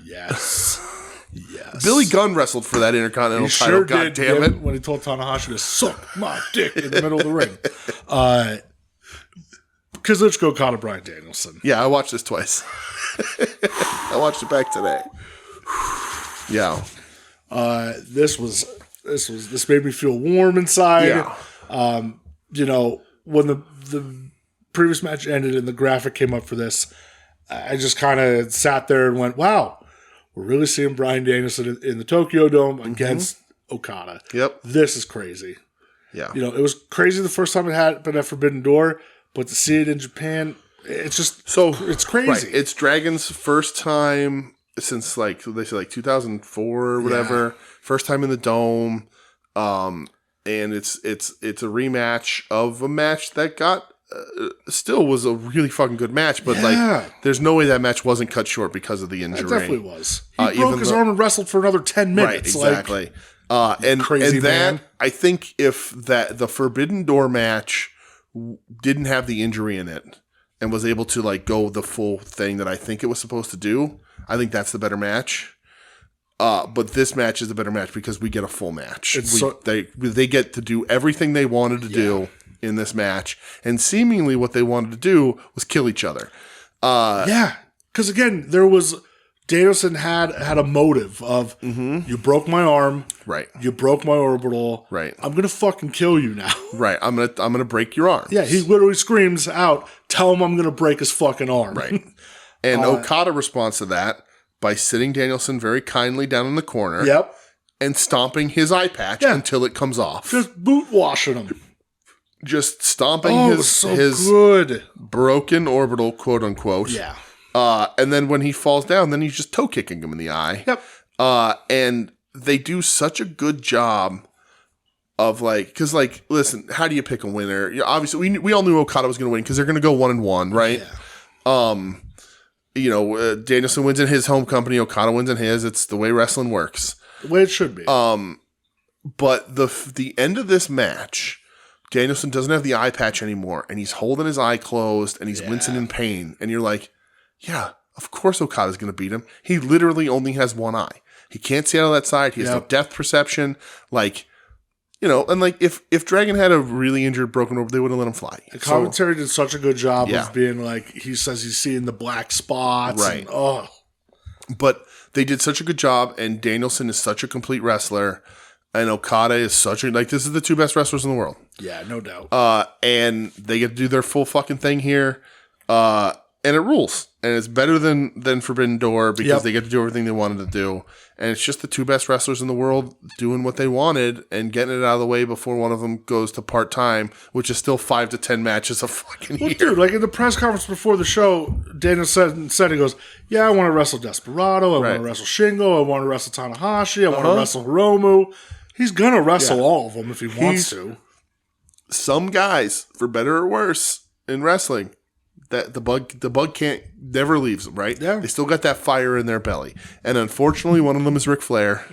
Yes. Yes. Billy Gunn wrestled for that Intercontinental He title. sure God did. damn it! When he told Tanahashi to suck my dick in the middle of the ring. Because let's go Conor Bryan Danielson. Yeah, I watched this twice. I watched it back today. Yeah. This made me feel warm inside. Yeah. You know, when the previous match ended and the graphic came up for this, I just kind of sat there and went, wow, we're really seeing Bryan Danielson in the Tokyo Dome against Okada. Yep. This is crazy. Yeah. You know, it was crazy the first time it happened at Forbidden Door, but to see it in Japan, it's just it's crazy. Right. It's Dragon's first time since they say 2004 or whatever. Yeah. First time in the Dome. And it's a rematch of a match that got still was a really fucking good match, but there's no way that match wasn't cut short because of the injury. It definitely was. He broke his arm and wrestled for another 10 minutes. Right, exactly. And crazy that man. I think if the Forbidden Door match didn't have the injury in it and was able to go the full thing that I think it was supposed to do, I think that's the better match. But this match is the better match because we get a full match. They get to do everything they wanted to do in this match, and seemingly what they wanted to do was kill each other. Because again, there was Danielson had a motive of you broke my arm, Right. You broke my orbital, Right. I'm gonna fucking kill you now. Right. I'm gonna break your arm. Yeah, he literally screams out, "Tell him I'm gonna break his fucking arm." Right. And Okada responds to that by sitting Danielson very kindly down in the corner. Yep. And stomping his eye patch until it comes off. Just boot washing him. Just stomping his good broken orbital, quote unquote. Yeah. And then when he falls down, then he's just toe kicking him in the eye. Yep. And they do such a good job of because listen, how do you pick a winner? Obviously, we all knew Okada was going to win because they're going to go 1-1, right? Yeah. Danielson wins in his home company, Okada wins in his. It's the way wrestling works. The way it should be. But the end of this match, Danielson doesn't have the eye patch anymore, and he's holding his eye closed, and he's wincing in pain. And you're like, yeah, of course Okada's going to beat him. He literally only has one eye. He can't see out of that side. He has no depth perception. If Dragon had a really injured broken orbital, they would have let him fly. The commentary did such a good job of being he says he's seeing the black spots. Right. And, But they did such a good job, and Danielson is such a complete wrestler, and Okada is such a this is the two best wrestlers in the world. Yeah, no doubt. And they get to do their full fucking thing here, and it rules. And it's better than Forbidden Door because they get to do everything they wanted to do. And it's just the two best wrestlers in the world doing what they wanted and getting it out of the way before one of them goes to part-time, which is still 5 to 10 matches a fucking year. Dude, in the press conference before the show, Daniel said he goes, yeah, I want to wrestle Desperado, I want to wrestle Shingo, I want to wrestle Tanahashi, I want to wrestle Hiromu. He's going to wrestle all of them if he wants to. Some guys, for better or worse, in wrestling, that the bug never leaves them, right? Yeah. They still got that fire in their belly. And unfortunately, one of them is Ric Flair.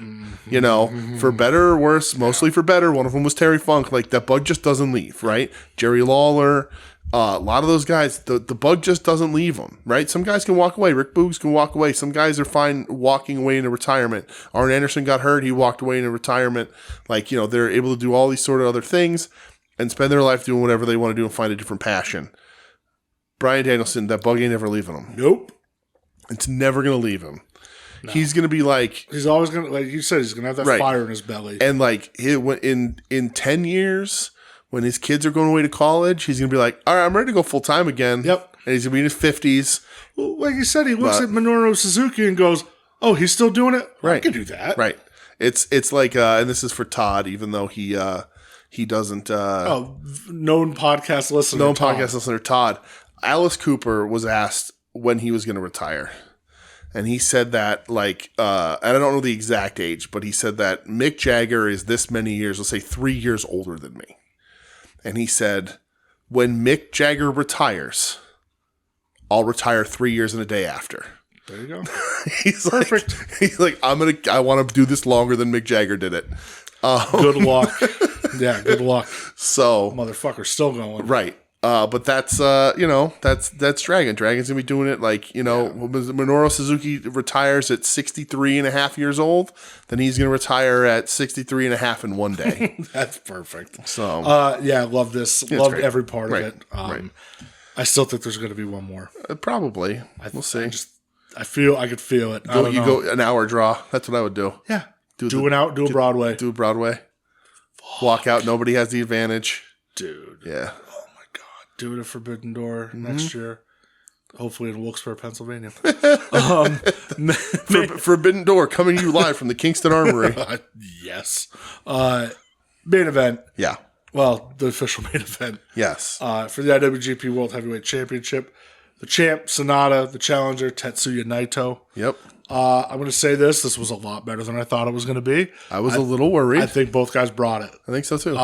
For better or worse, mostly for better, one of them was Terry Funk. That bug just doesn't leave, right? Jerry Lawler, a lot of those guys, the bug just doesn't leave them, right? Some guys can walk away. Rick Boogs can walk away. Some guys are fine walking away into retirement. Arn Anderson got hurt. He walked away into retirement. They're able to do all these sort of other things and spend their life doing whatever they want to do and find a different passion. Bryan Danielson, that bug ain't never leaving him. Nope. It's never going to leave him. No. He's going to be he's always going to, like you said, he's going to have that fire in his belly. And in 10 years, when his kids are going away to college, he's going to be like, all right, I'm ready to go full time again. Yep. And he's going to be in his 50s. Well, like you said, he looks at Minoru Suzuki and goes, oh, he's still doing it? Right. I can do that. Right. It's like, and this is for Todd, even though he doesn't. Known podcast listener. Known Todd. podcast listener Todd. Alice Cooper was asked when he was going to retire. And he said that, like, and I don't know the exact age, but he said that Mick Jagger is this many years, let's say 3 years older than me. And he said, when Mick Jagger retires, I'll retire 3 years and a day after. There you go. He's perfect. He's like, I want to do this longer than Mick Jagger did it. Good luck. Yeah, good luck. So, motherfucker's still going. Right. But that's that's Dragon. Dragon's gonna be doing it like, Minoru Suzuki retires at 63 and a half years old, then he's gonna retire at 63 and a half in one day. That's perfect. So I love this. Yeah, Loved great. every part Right. of it. Right. I still think there's gonna be one more. Probably. We'll see. I could feel it. Go an hour draw. That's what I would do. Yeah. Do a Broadway. Do a Broadway. Walk out. Nobody has the advantage. Dude. Yeah. Do it at Forbidden Door next year. Hopefully in Wilkes-Barre, Pennsylvania. Forbidden Door coming to you live from the Kingston Armory. Yes. Main event. Yeah. Well, the official main event. Yes. For the IWGP World Heavyweight Championship. The champ, Sonata. The challenger, Tetsuya Naito. Yep. I'm going to say this. This was a lot better than I thought it was going to be. I was a little worried. I think both guys brought it. I think so too.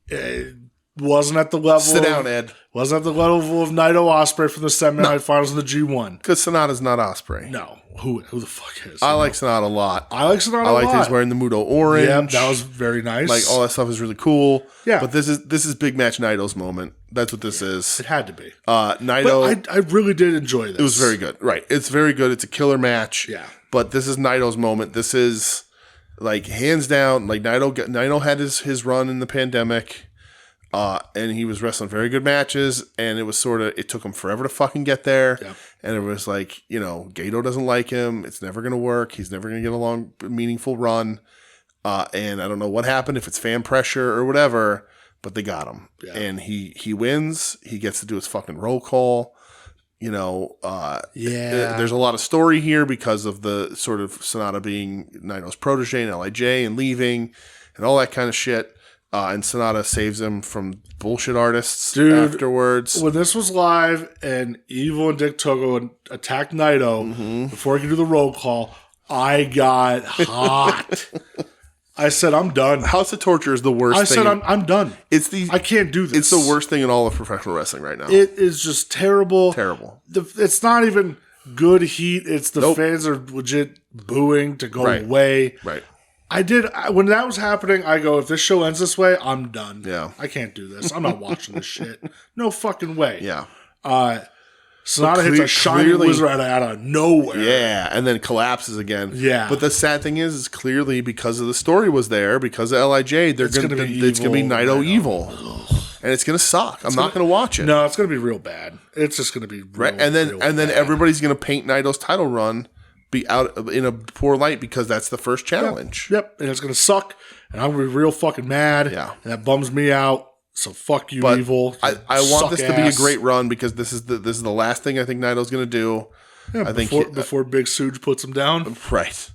It wasn't at the level. Sit down, Ed. Wasn't at the level of Naito Ospreay from the semifinals in the G1. Because Sonata's not Ospreay. No, who the fuck is? I like Sonata a lot. I like Sonata. I like a lot. that he's wearing the Muto orange. Yeah, that was very nice. Like all that stuff is really cool. Yeah, but this is big match Naito's moment. That's what this is. It had to be. Naito. But I really did enjoy this. It was very good. Right. It's very good. It's a killer match. Yeah. But this is Naito's moment. This is like hands down. Like Naito had his run in the pandemic. And he was wrestling very good matches, and it was it took him forever to fucking get there. Yep. And it was like, Gato doesn't like him. It's never going to work. He's never going to get a long, meaningful run. And I don't know what happened, if it's fan pressure or whatever, but they got him. Yeah. And he wins. He gets to do his fucking roll call. There's a lot of story here because of the sort of Sonata being Naito's protege and LIJ and leaving and all that kind of shit. And Sonata saves him from bullshit artists afterwards. When this was live and Evil and Dick Togo attacked Naito before he could do the roll call, I got hot. I said, I'm done. House of Torture is the worst thing. I said, I'm done. I can't do this. It's the worst thing in all of professional wrestling right now. It is just terrible. Terrible. It's not even good heat. It's the fans are legit booing to go away. Right. When that was happening, I go, if this show ends this way, I'm done. Yeah. I can't do this. I'm not watching this shit. No fucking way. Yeah. Sonata hits a shining wizard out of nowhere. Yeah, and then collapses again. Yeah. But the sad thing is clearly because of the story was there, because of LIJ, it's going to be Naito evil. And it's going to suck. I'm not going to watch it. No, it's going to be real bad. It's just going to be real, and then everybody's going to paint Naito's title run be out in a poor light because that's the first challenge. Yep. And it's going to suck. And I'm going to be real fucking mad. Yeah. And that bums me out. So fuck you, but Evil. I want this to be a great run because this is the last thing I think Naito's going to do. Yeah, I think before Big Suge puts him down. Right.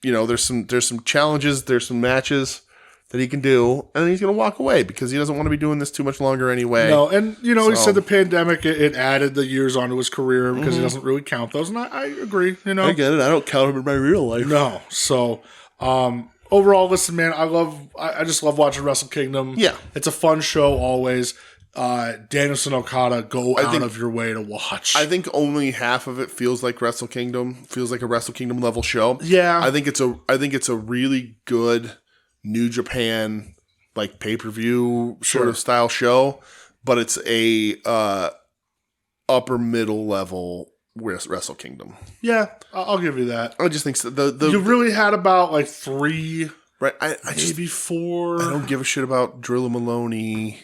There's some challenges, there's some matches that he can do, and then he's going to walk away because he doesn't want to be doing this too much longer anyway. No, and he said the pandemic it added the years onto his career because he doesn't really count those, and I agree. I get it. I don't count him in my real life. No. So, overall, listen, man, I just love watching Wrestle Kingdom. Yeah. It's a fun show always. Danielson Okada, go out of your way to watch. I think only half of it feels like Wrestle Kingdom, feels like a Wrestle Kingdom level show. Yeah. I think it's a really good New Japan like pay-per-view sort of style show, but it's a upper middle level Wrestle Kingdom. Yeah, I'll give you that. I just think so. You really had about like 3, right? maybe 4. I don't give a shit about Drilla Maloney.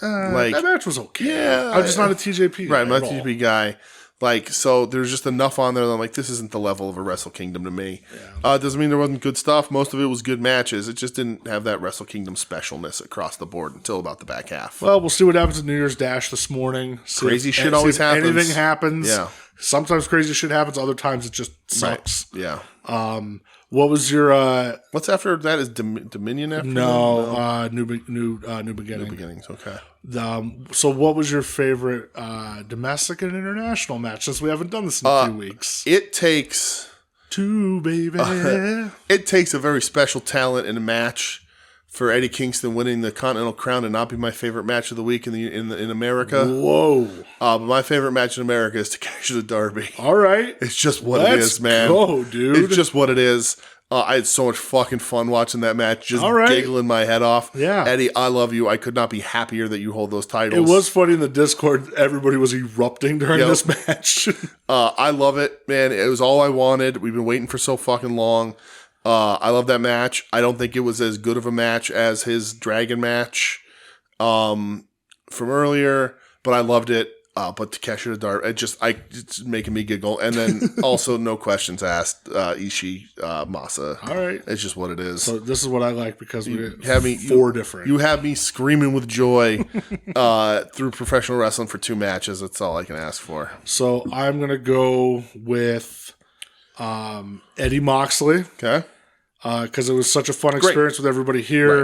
That match was okay. Yeah, I'm just not a TJP guy. Right, I'm not a TJP guy. Like, so there's just enough on there that I'm like, this isn't the level of a Wrestle Kingdom to me. Yeah. Doesn't mean there wasn't good stuff. Most of it was good matches. It just didn't have that Wrestle Kingdom specialness across the board until about the back half. Well, we'll see what happens at New Year's Dash this morning. Crazy shit always happens. Anything happens. Yeah. Sometimes crazy shit happens. Other times it just sucks. Right. Yeah. What was your What's after that? Is Dominion after new beginning? New Beginnings, okay. So what was your favorite domestic and international match, since we haven't done this in a few weeks? It takes Two, baby. it takes a very special talent in a match for Eddie Kingston winning the Continental Crown to not be my favorite match of the week in America. Whoa. But my favorite match in America is Takeshi Darby. All right. It's just what it is, man. Let's go, dude. It's just what it is. I had so much fucking fun watching that match, just giggling my head off. Yeah. Eddie, I love you. I could not be happier that you hold those titles. It was funny in the Discord. Everybody was erupting during this match. I love it, man. It was all I wanted. We've been waiting for so fucking long. I love that match. I don't think it was as good of a match as his Dragon match from earlier, but I loved it. But Takeshi Darby, it's making me giggle. And then also, no questions asked, Ishii, Masa. All right. It's just what it is. So this is what I like, because we have me four different. You have me screaming with joy through professional wrestling for 2 matches. That's all I can ask for. So I'm going to go with Eddie Moxley. Okay. Because it was such a fun experience with everybody here.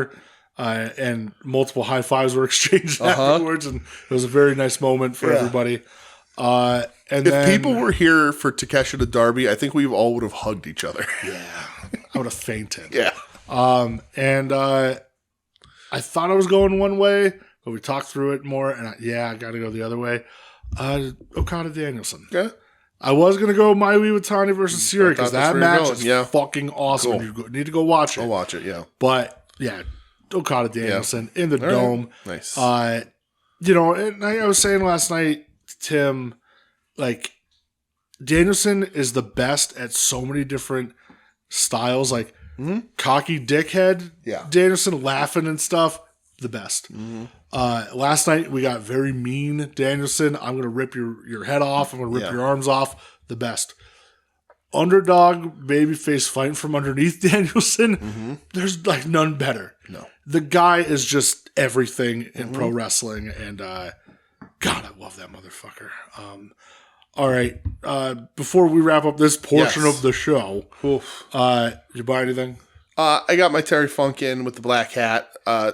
Right. And multiple high fives were exchanged afterwards, and it was a very nice moment for everybody. And if people were here for Takeshi Darby, I think we all would have hugged each other. Yeah, I would have fainted. Yeah. And I thought I was going one way, but we talked through it more, and I got to go the other way. Okada Danielson. Yeah. I was going to go Mayu Iwatani versus Siri, because that match is fucking awesome. Cool. You need to go watch it. I'll watch it, yeah. But, yeah, Okada Danielson in the dome. Right. Nice. And I was saying last night to Tim, like, Danielson is the best at so many different styles. Like, cocky dickhead Danielson laughing and stuff, the best. Last night we got very mean Danielson. I'm going to rip your head off. I'm going to rip your arms off. The best. Underdog, babyface fighting from underneath Danielson. There's like none better. No. The guy is just everything in pro wrestling. And God, I love that motherfucker. All right. Before we wrap up this portion of the show, did you buy anything? I got my Terry Funk in with the black hat.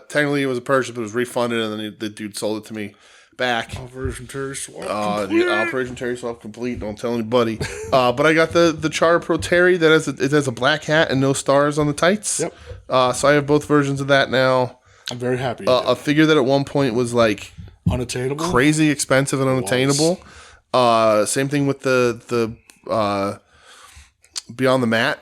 Technically, it was a purchase, but it was refunded, and then the dude sold it to me back. Operation Terry Swap. The Operation Terry Swap complete. Don't tell anybody. But I got the Chara Pro Terry that has a black hat and no stars on the tights. Yep. So I have both versions of that now. I'm very happy. A figure that at one point was like unattainable, crazy expensive and unattainable. Same thing with the Beyond the Mat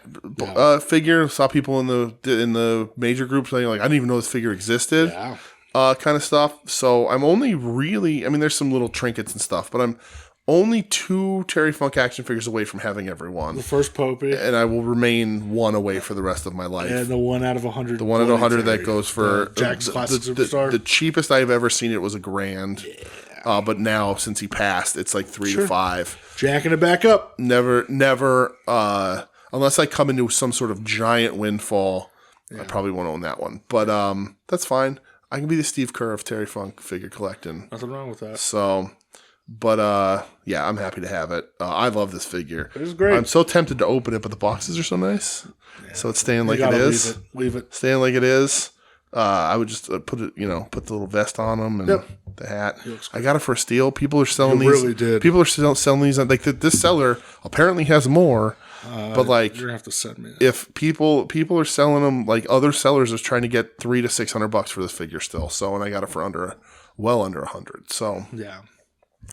figure. Saw people in the major groups saying like, I didn't even know this figure existed. Yeah. Kind of stuff. So I'm only really, there's some little trinkets and stuff, but I'm only 2 Terry Funk action figures away from having everyone. The first Popey. And I will remain 1 away for the rest of my life. And the 1 out of 100. The 1 out of 100 that goes for Jack's Classic Superstar. The cheapest I've ever seen it was $1,000. Yeah. But now, since he passed, it's like 3 to 5. Jacking it back up. Never, unless I come into some sort of giant windfall, I probably won't own that one. But that's fine. I can be the Steve Kerr of Terry Funk figure collecting. Nothing wrong with that. So, but I'm happy to have it. I love this figure. It is great. I'm so tempted to open it, but the boxes are so nice. Yeah. So it's staying like it is. Leave it. Staying like it is. I would just put it, put the little vest on them and the hat. I got it for a steal. People are selling these. Really did. People are still selling these. Like this seller apparently has more. But like, you're gonna have to send me. If people are selling them, like other sellers are trying to get $300 to $600 for this figure still. So, and I got it for well under 100. So yeah,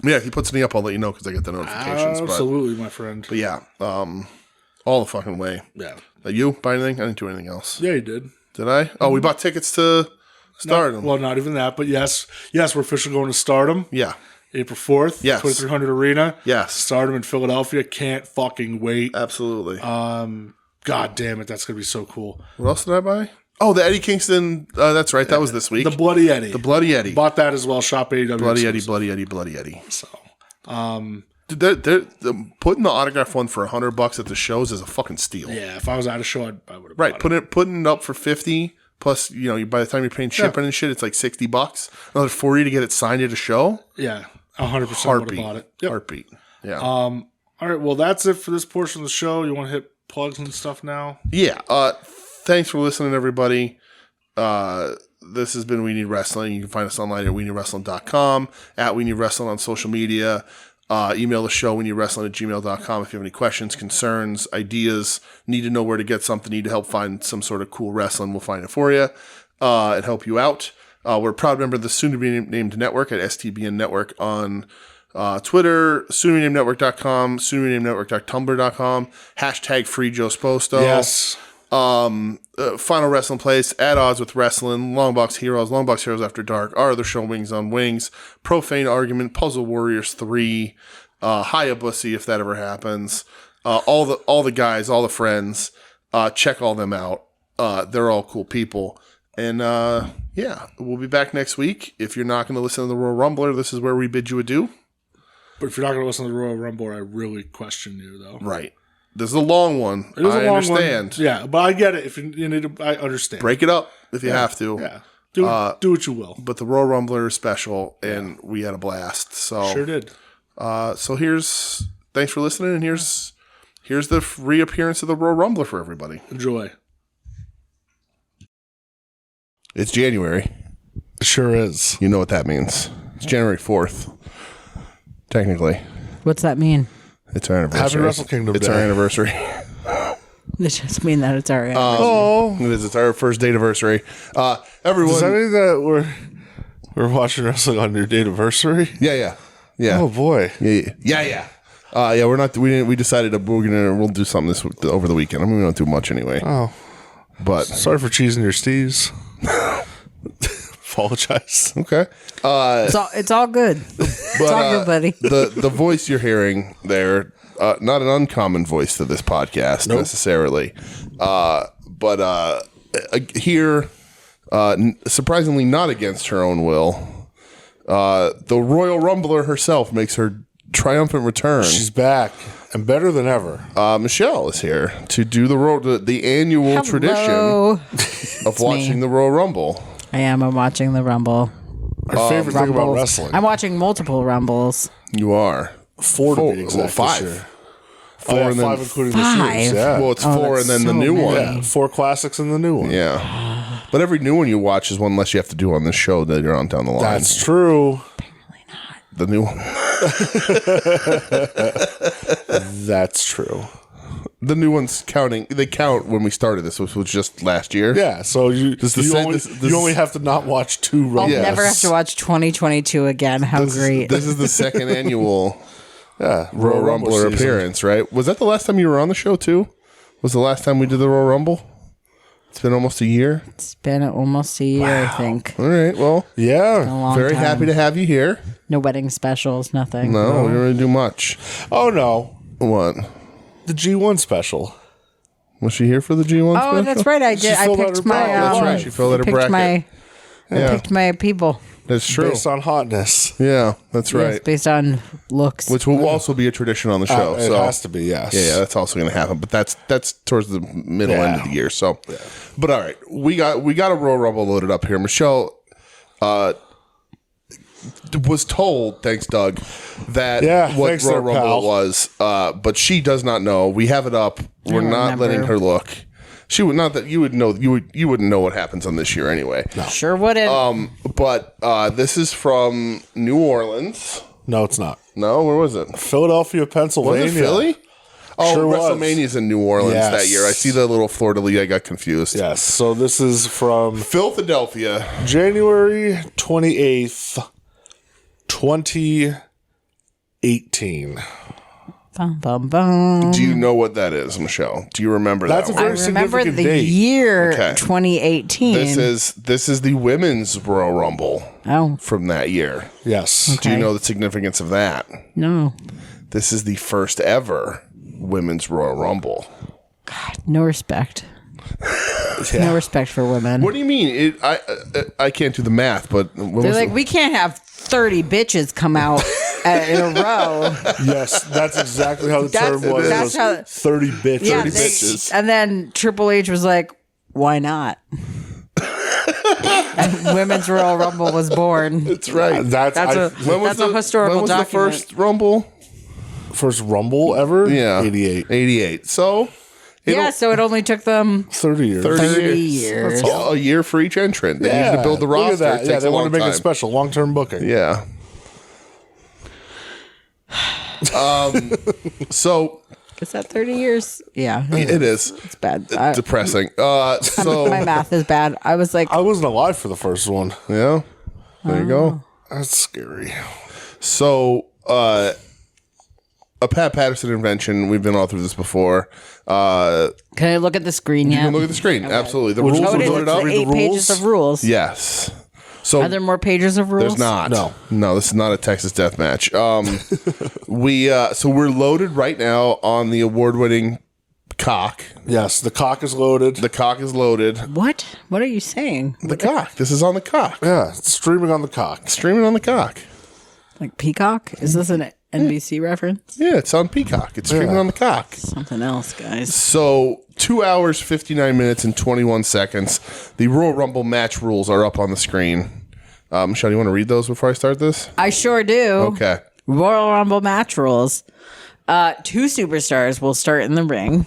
if he puts me up, I'll let you know because I get the notifications. Absolutely, my friend. But yeah, all the fucking way. Yeah. You buy anything? I didn't do anything else. Yeah, you did. Did I? Oh, we bought tickets to Stardom. Well, not even that, but yes, we're officially going to Stardom. Yeah. April 4th, yes. 2300 Arena. Yes. Stardom in Philadelphia. Can't fucking wait. Absolutely. God damn it, that's going to be so cool. What else did I buy? Oh, the Eddie Kingston. That's right. That was this week. The Bloody Eddie. The Bloody Eddie. Bought that as well. Shop AEW. Bloody Eddie, Bloody Eddie, Bloody Eddie. So, they're putting the autograph one for $100 at the shows is a fucking steal. Yeah, if I was at a show, I would have. Right, putting it up for $50 plus. By the time you're paying shipping and shit, it's like $60. Another $40 to get it signed at a show. Yeah, 100% would have bought it. Yep. Heartbeat. Yeah. All right. Well, that's it for this portion of the show. You want to hit plugs and stuff now? Yeah. Thanks for listening, everybody. This has been We Need Wrestling. You can find us online at WeNeedWrestling.com, at We Need Wrestling on social media. Email the show, WeNeedWrestling@gmail.com if you have any questions, concerns, ideas, need to know where to get something, need to help find some sort of cool wrestling, we'll find it for you and help you out. We're a proud member of the soon-to-be-named network at STBN Network on Twitter, soon-to-be-named-network.com, soon-to-be-named-network.tumblr.com, hashtag free Joe Sposto. Yes. Final Wrestling Place, At Odds with Wrestling, Longbox Heroes, Longbox Heroes After Dark, Our Other Show, Wings on Wings, Profane Argument, Puzzle Warriors 3, Hayabusa if that ever happens, all the guys, all the friends, check all them out. They're all cool people. And yeah, we'll be back next week. If you're not going to listen to the Royal Rumbler, this is where we bid you adieu. But if you're not going to listen to the Royal Rumble, I really question you, though. Right. This is a long one. It is a long understand. one. Yeah, but I get it. If you need to, I understand. Break it up if you have to. Yeah. Do what you will. But the Royal Rumbler is special, and we had a blast. So Sure did. So thanks for listening, and here's the reappearance of the Royal Rumbler for everybody. Enjoy. It's January. It sure is. You know what that means. It's January 4th. Technically. What's that mean? It's our anniversary. Happy Wrestle Kingdom It's Day. our anniversary. It just mean that it's our It is. It's our first date anniversary. Everyone. Does that mean that we're watching wrestling on your date anniversary? Yeah. Oh boy. Yeah. We're not. We decided we'll do something over the weekend. I mean, we don't do much anyway. Oh, but sorry for cheesing your steez. Apologize. Okay. It's all good. It's all good, buddy. The voice you're hearing there, not an uncommon voice to this podcast necessarily, but here, surprisingly not against her own will, the Royal Rumbler herself makes her triumphant return. She's back and better than ever. Michelle is here to do the annual tradition of watching the Royal Rumble. I'm watching the Rumble. Our favorite thing about wrestling. I'm watching multiple Rumbles. You are 4 to be exact. well, 5. This year. 4 and then 5 including Five? this year's. Yeah. well, it's 4 and then the new one. Yeah, 4 classics and the new one. Yeah. But every new one you watch is one less you have to do on this show that you're on down the line. That's true. The new one. That's true. The new ones they count when we started this, which was just last year. Yeah, so you only have to not watch 2 I'll Rumbles. never have to watch 2022 again. How great. This is the second annual Yeah, Royal Rumbler season. appearance, right? Was that the last time you were on the show, too? Was the last time we did the Royal Rumble? It's been almost a year. It's been almost a year, I think. All right, well, A Yeah. long very time. happy to have you here. No wedding specials, nothing. No, we didn't really do much. Oh no, What? the G1 special. Was she here for the G1 special? Oh, that's right. I did. I filled out picked her my. bracket. That's right. She filled out her bracket. I Yeah. picked my people. That's true. Based on hotness. Yeah, that's Yes, right. based on looks. Which will also be a tradition on the show. It has to be, yes. Yeah, that's also going to happen. But that's towards the middle end of the year. So, but all right, we got a Royal Rumble loaded up here. Michelle was told, thanks Doug, that what thanks Royal there, Rumble pal. was, but she does not know. We have it up. We're not remember. letting her look. She would not that you would know. You wouldn't know what happens on this year anyway. No. Sure wouldn't. But this is from New Orleans. No, it's not. No, where was it? Philadelphia, Was Pennsylvania. it Philly? Oh, Sure was. WrestleMania's in New Orleans Yes. that year. I see the little Florida league. I got confused. Yes. So this is from Philadelphia. January 28th, 2018. Bum, bum, bum. Do you know what that is, Michelle? Do you remember That's that a one? very I remember significant the date. year Okay. 2018. This is the women's Royal Rumble Oh, from that year. Yes. Do you Okay. know the significance of that? no. This is the first ever women's Royal Rumble. No respect. No respect for women. What do you mean? I can't do the math, but when They're was like, the- we can't have 30 bitches come out in a row. Yes, that's exactly how the That's- term was. that's was how- 30 bitches. Yeah, 30 they- bitches. And then Triple H was like, why not? And Women's Royal Rumble was born. That's right. That's a historical when was document. the first Rumble? First Rumble ever? Yeah. 88. 88. So Yeah, so it only took them 30 years. 30 years. That's a year for each entrant. They needed to build the Look at roster. that. It takes Yeah, they a want long to make time. it special. Long-term booking. Yeah. So Is that 30 years? Yeah. it is. It's bad. Depressing. So My math is bad. I was like, I wasn't alive for the first one. yeah, there you go. That's scary. So a Pat Patterson invention. We've been all through this before. can I look at the screen You yet? can look at the screen. Absolutely, the Would rules you- Oh, are it is. loaded It's up. the Read the 8 pages rules? of rules. Yes. So Are there more pages of rules? there's not. No. This is not a Texas death match. So we're loaded right now on the award-winning cock. Yes, the cock is loaded. The cock is loaded. What? What are you saying? The cock. This is on the cock. Yeah, it's streaming on the cock. Streaming on the cock. Like Peacock? Is this an NBC reference? Yeah, it's on Peacock. It's streaming on the cock. Something else, guys. So 2 hours, 59 minutes, and 21 seconds. The Royal Rumble match rules are up on the screen. Michelle, you want to read those before I start this? I sure do. Okay. Royal Rumble match rules. 2 superstars will start in the ring.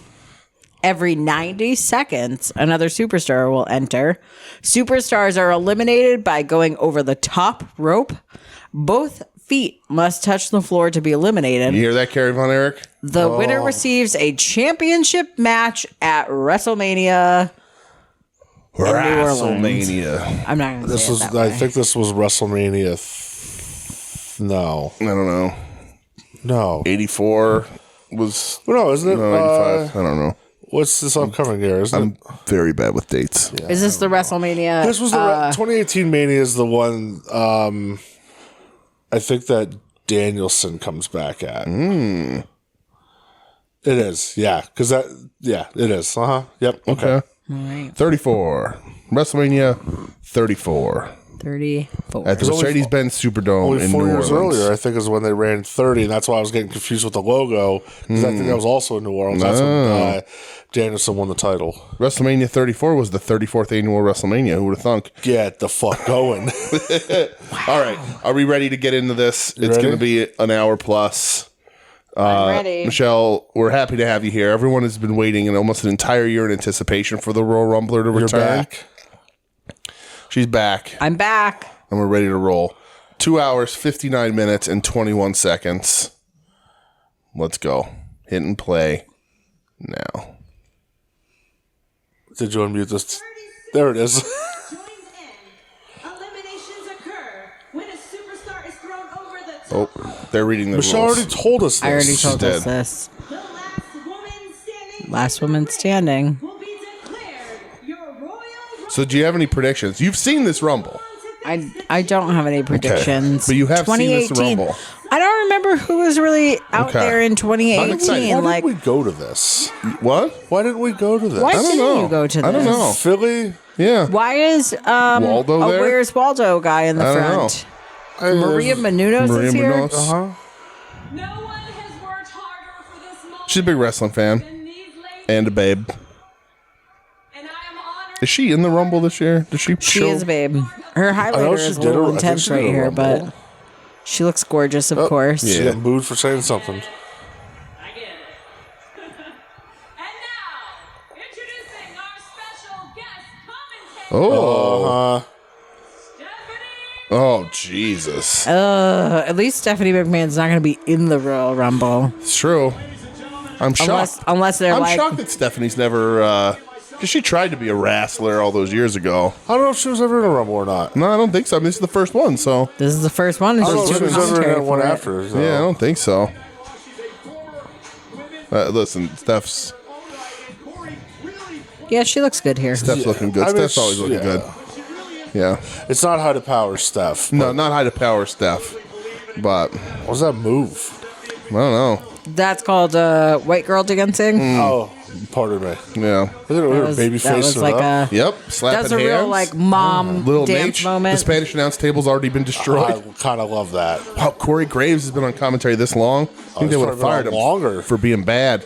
Every 90 seconds, another superstar will enter. Superstars are eliminated by going over the top rope. Both feet must touch the floor to be eliminated. You hear that, Kerry Von Erich? The winner receives a championship match at WrestleMania. WrestleMania. I'm not going to This say was. it that I way. think this was WrestleMania. No, I don't know. no, 84 was... no, isn't it? No, 85. I don't know. What's this upcoming year? Isn't it? Very bad with dates. Is this the WrestleMania? This was the 2018 Mania is the one. I think that Danielson comes back at. It is, yeah, because that, yeah, it is. Yep. Okay. All right. 34. WrestleMania 34. 34. At the Mercedes-Benz Superdome Only in 4 New years Orleans. earlier, I think, is when they ran 30, and that's why I was getting confused with the logo, because I think that was also in New Orleans. That's when Danielson won the title. WrestleMania 34 was the 34th annual WrestleMania. Who would have thunk? Get the fuck going. All right. Are we ready to get into this? It's ready? going to be an hour plus. I'm ready. Michelle, we're happy to have you here. Everyone has been waiting in almost an entire year in anticipation for the Royal Rumbler to You're return. back. She's back, I'm back. and we're ready to roll. 2 hours, 59 minutes, and 21 seconds. Let's go. Hit and play now. Did you unmute this? There it is. Eliminations occur when a superstar is thrown over the top. Oh, they're reading the Michelle rules. already told us this. I already told dead. us this. The last woman standing Last woman standing. will be declared your royal So do you have any predictions? You've seen this Rumble. I don't have any predictions. But you have seen this 2018. Rumble. I don't remember who was really out Okay. there in I'm excited. 2018. Why Like, didn't we go to this? What? Why didn't we go to this? why I don't didn't know. you go to this? I don't know. Philly? Yeah. Why is Waldo a there? Where's Waldo guy in the I don't front? Maria Maria Menounos is here. Menounos. Uh-huh. No one has worked harder for this moment She's a big wrestling fan than these ladies, and a babe. and I am honored Is she in the Rumble this year? Does she? She is, babe. Her highlighter she is a did little I think intense she did right a here, Rumble. but she looks gorgeous, of course. She Yeah. got booed for saying something. I get it. And now, introducing our special guest commentator, Oh. Stephanie. Oh, Jesus. At least Stephanie McMahon's not going to be in the Royal Rumble. It's true. I'm shocked. Unless they're I'm like, shocked that Stephanie's never. Because she tried to be a wrestler all those years ago. I don't know if she was ever in a Rumble or not. No, I don't think so. I mean, this is the first one, so. this is the first one. And I don't know she's if she doing was ever in commentary one for it. after. So. Yeah, I don't think so. Listen, Steph's Yeah, she looks good here. looking good. I mean, Steph's always looking yeah. good. Yeah. It's not high to power stuff. No, not high to power Steph. But, What was that move? I don't know. That's called white girl dancing. Oh, pardon me. Yeah. I think we were baby That was facing like it up. a. Yep. Slapping That's a hands. real like mom Little dance Nate. moment. The Spanish announce table's already been I destroyed. kind of love that. Wow, Corey Graves has been on commentary this long. I think he's they would have probably fired been him on longer. for being bad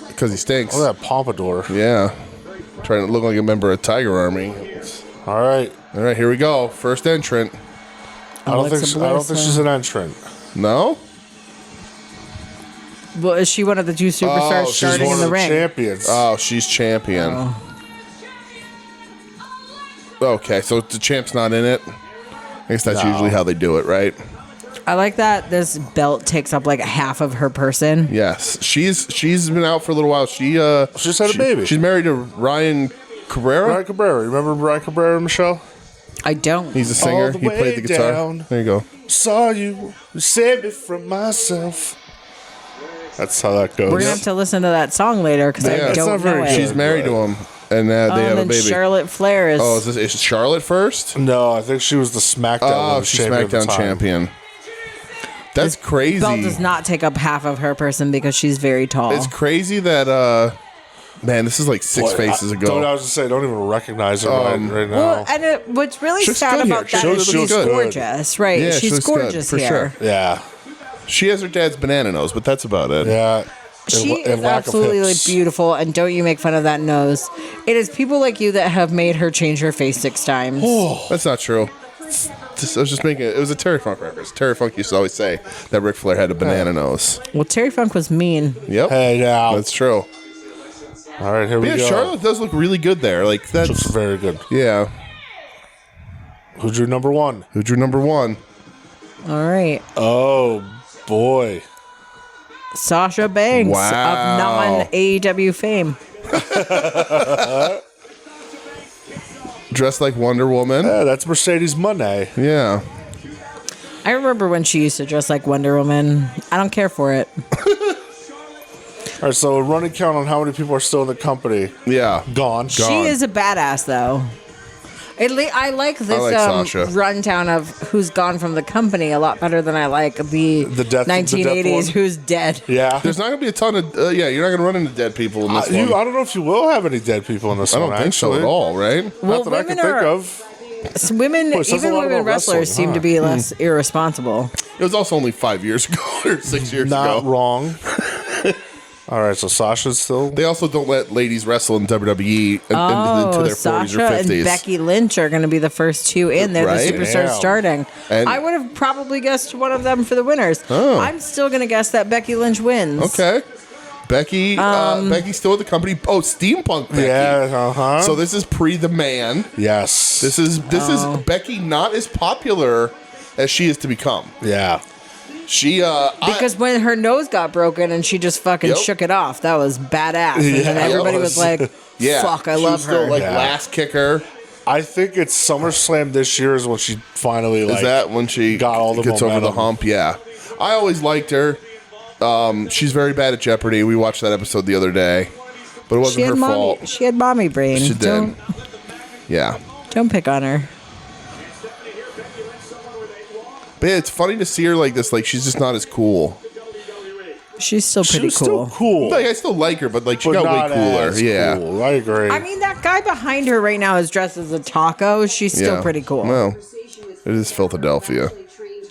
because he stinks. Oh, that pompadour. Yeah. Trying to look like a member of Tiger Army. All right. All right, here we go. First entrant. I don't Alexa think she's an entrant. No? Well, is she one of the two superstars she's starting One in of the ring? champions. Oh, she's champion. Oh. Okay, so the champ's not in it. I guess that's usually how they do it, right? I like that this belt takes up like half of her person. Yes, she's been out for a little while. She just had a baby. She's married to Ryan Cabrera. Ryan Cabrera. Remember Ryan Cabrera, Michelle? I don't. He's a singer. All the He played the way guitar. down. There you go. Saw you, saved me from myself. That's how that goes. We're gonna have to listen to that song later because Yeah. I It's don't not very know good. it. She's married to him, and they have a then baby. Charlotte Flair is. Oh, is Charlotte first? No, I think she was the SmackDown. Oh, Women's she's champion at the SmackDown time. champion. That's crazy. belt does not take up half of her person because she's very tall. It's crazy that man, this is like six faces I ago. was just saying, don't even recognize her right now. Well, and what's really She's sad good about here. that is She she's looks good. gorgeous, right? Yeah, she she's looks good, gorgeous for here. sure. Yeah, She has her dad's banana nose, but that's about it. yeah. She And is lack of absolutely hips. beautiful, and don't you make fun of that nose. It is people like you that have made her change her face 6 times. That's not true. I was just making it was a Terry Funk reference. Terry Funk used to always say that Ric Flair had a banana nose. Well, Terry Funk was mean. Yep. Hey, now. That's true. All right, here we Yeah, go. Charlotte does look really good there. Like Looks that's very good. yeah. Who's your number one? Who drew number one? All right. Oh, boy. Sasha Banks Wow. of non-AEW fame. Dressed like Wonder Woman. Yeah, that's Mercedes Monday. Yeah. I remember when she used to dress like Wonder Woman. I don't care for it. All right, so a running count on how many people are still in the company. Yeah. Gone. She is a badass, though. I like this like Sasha. rundown of who's gone from the company a lot better than I like the death 1980s one? who's dead. Yeah. There's not gonna be a ton of you're not gonna run into dead people in this one. I don't know if you will have any dead people in this I one. don't think so at actually. all, right? Well, Not that I can women think are- of. Women, Boy, it says a even lot women about wrestlers wrestling, seem huh? to be less irresponsible. It was also only 5 years ago or 6 years Not ago. wrong. All right, so Sasha's still. They also don't let ladies wrestle in WWE into their 40s Sasha or and 50s. Becky Lynch are going to be the first two in. They're Right? the superstars Damn. starting. And- I would have probably guessed one of them for the winners. Oh. I'm still going to guess that Becky Lynch wins. Okay. Becky's still at the company. Oh, Steampunk Becky. Yeah, uh-huh. So this is pre the man. Yes. This is Becky not as popular as she is to become. Yeah. She Because when her nose got broken and she just fucking Yep. shook it off, that was badass. And Yeah, then everybody it was was. like, yeah, fuck, I she love was still her. like Yeah. last kicker. I think it's SummerSlam this year is when she finally Is that when she got all the gets over the momentum. hump? Yeah. I always liked her. She's very bad at Jeopardy. We watched that episode the other day, but it she wasn't had her fault. She had mommy brain. She did. Yeah. Don't pick on her. But yeah, it's funny to see her like this. Like she's just not as cool. She's still pretty She's cool. still cool. Like I still like her, but like she but got not way cooler. as Yeah. cool. I agree. I mean, that guy behind her right now is dressed as a taco. She's still Yeah. pretty cool. Well, it is Philadelphia.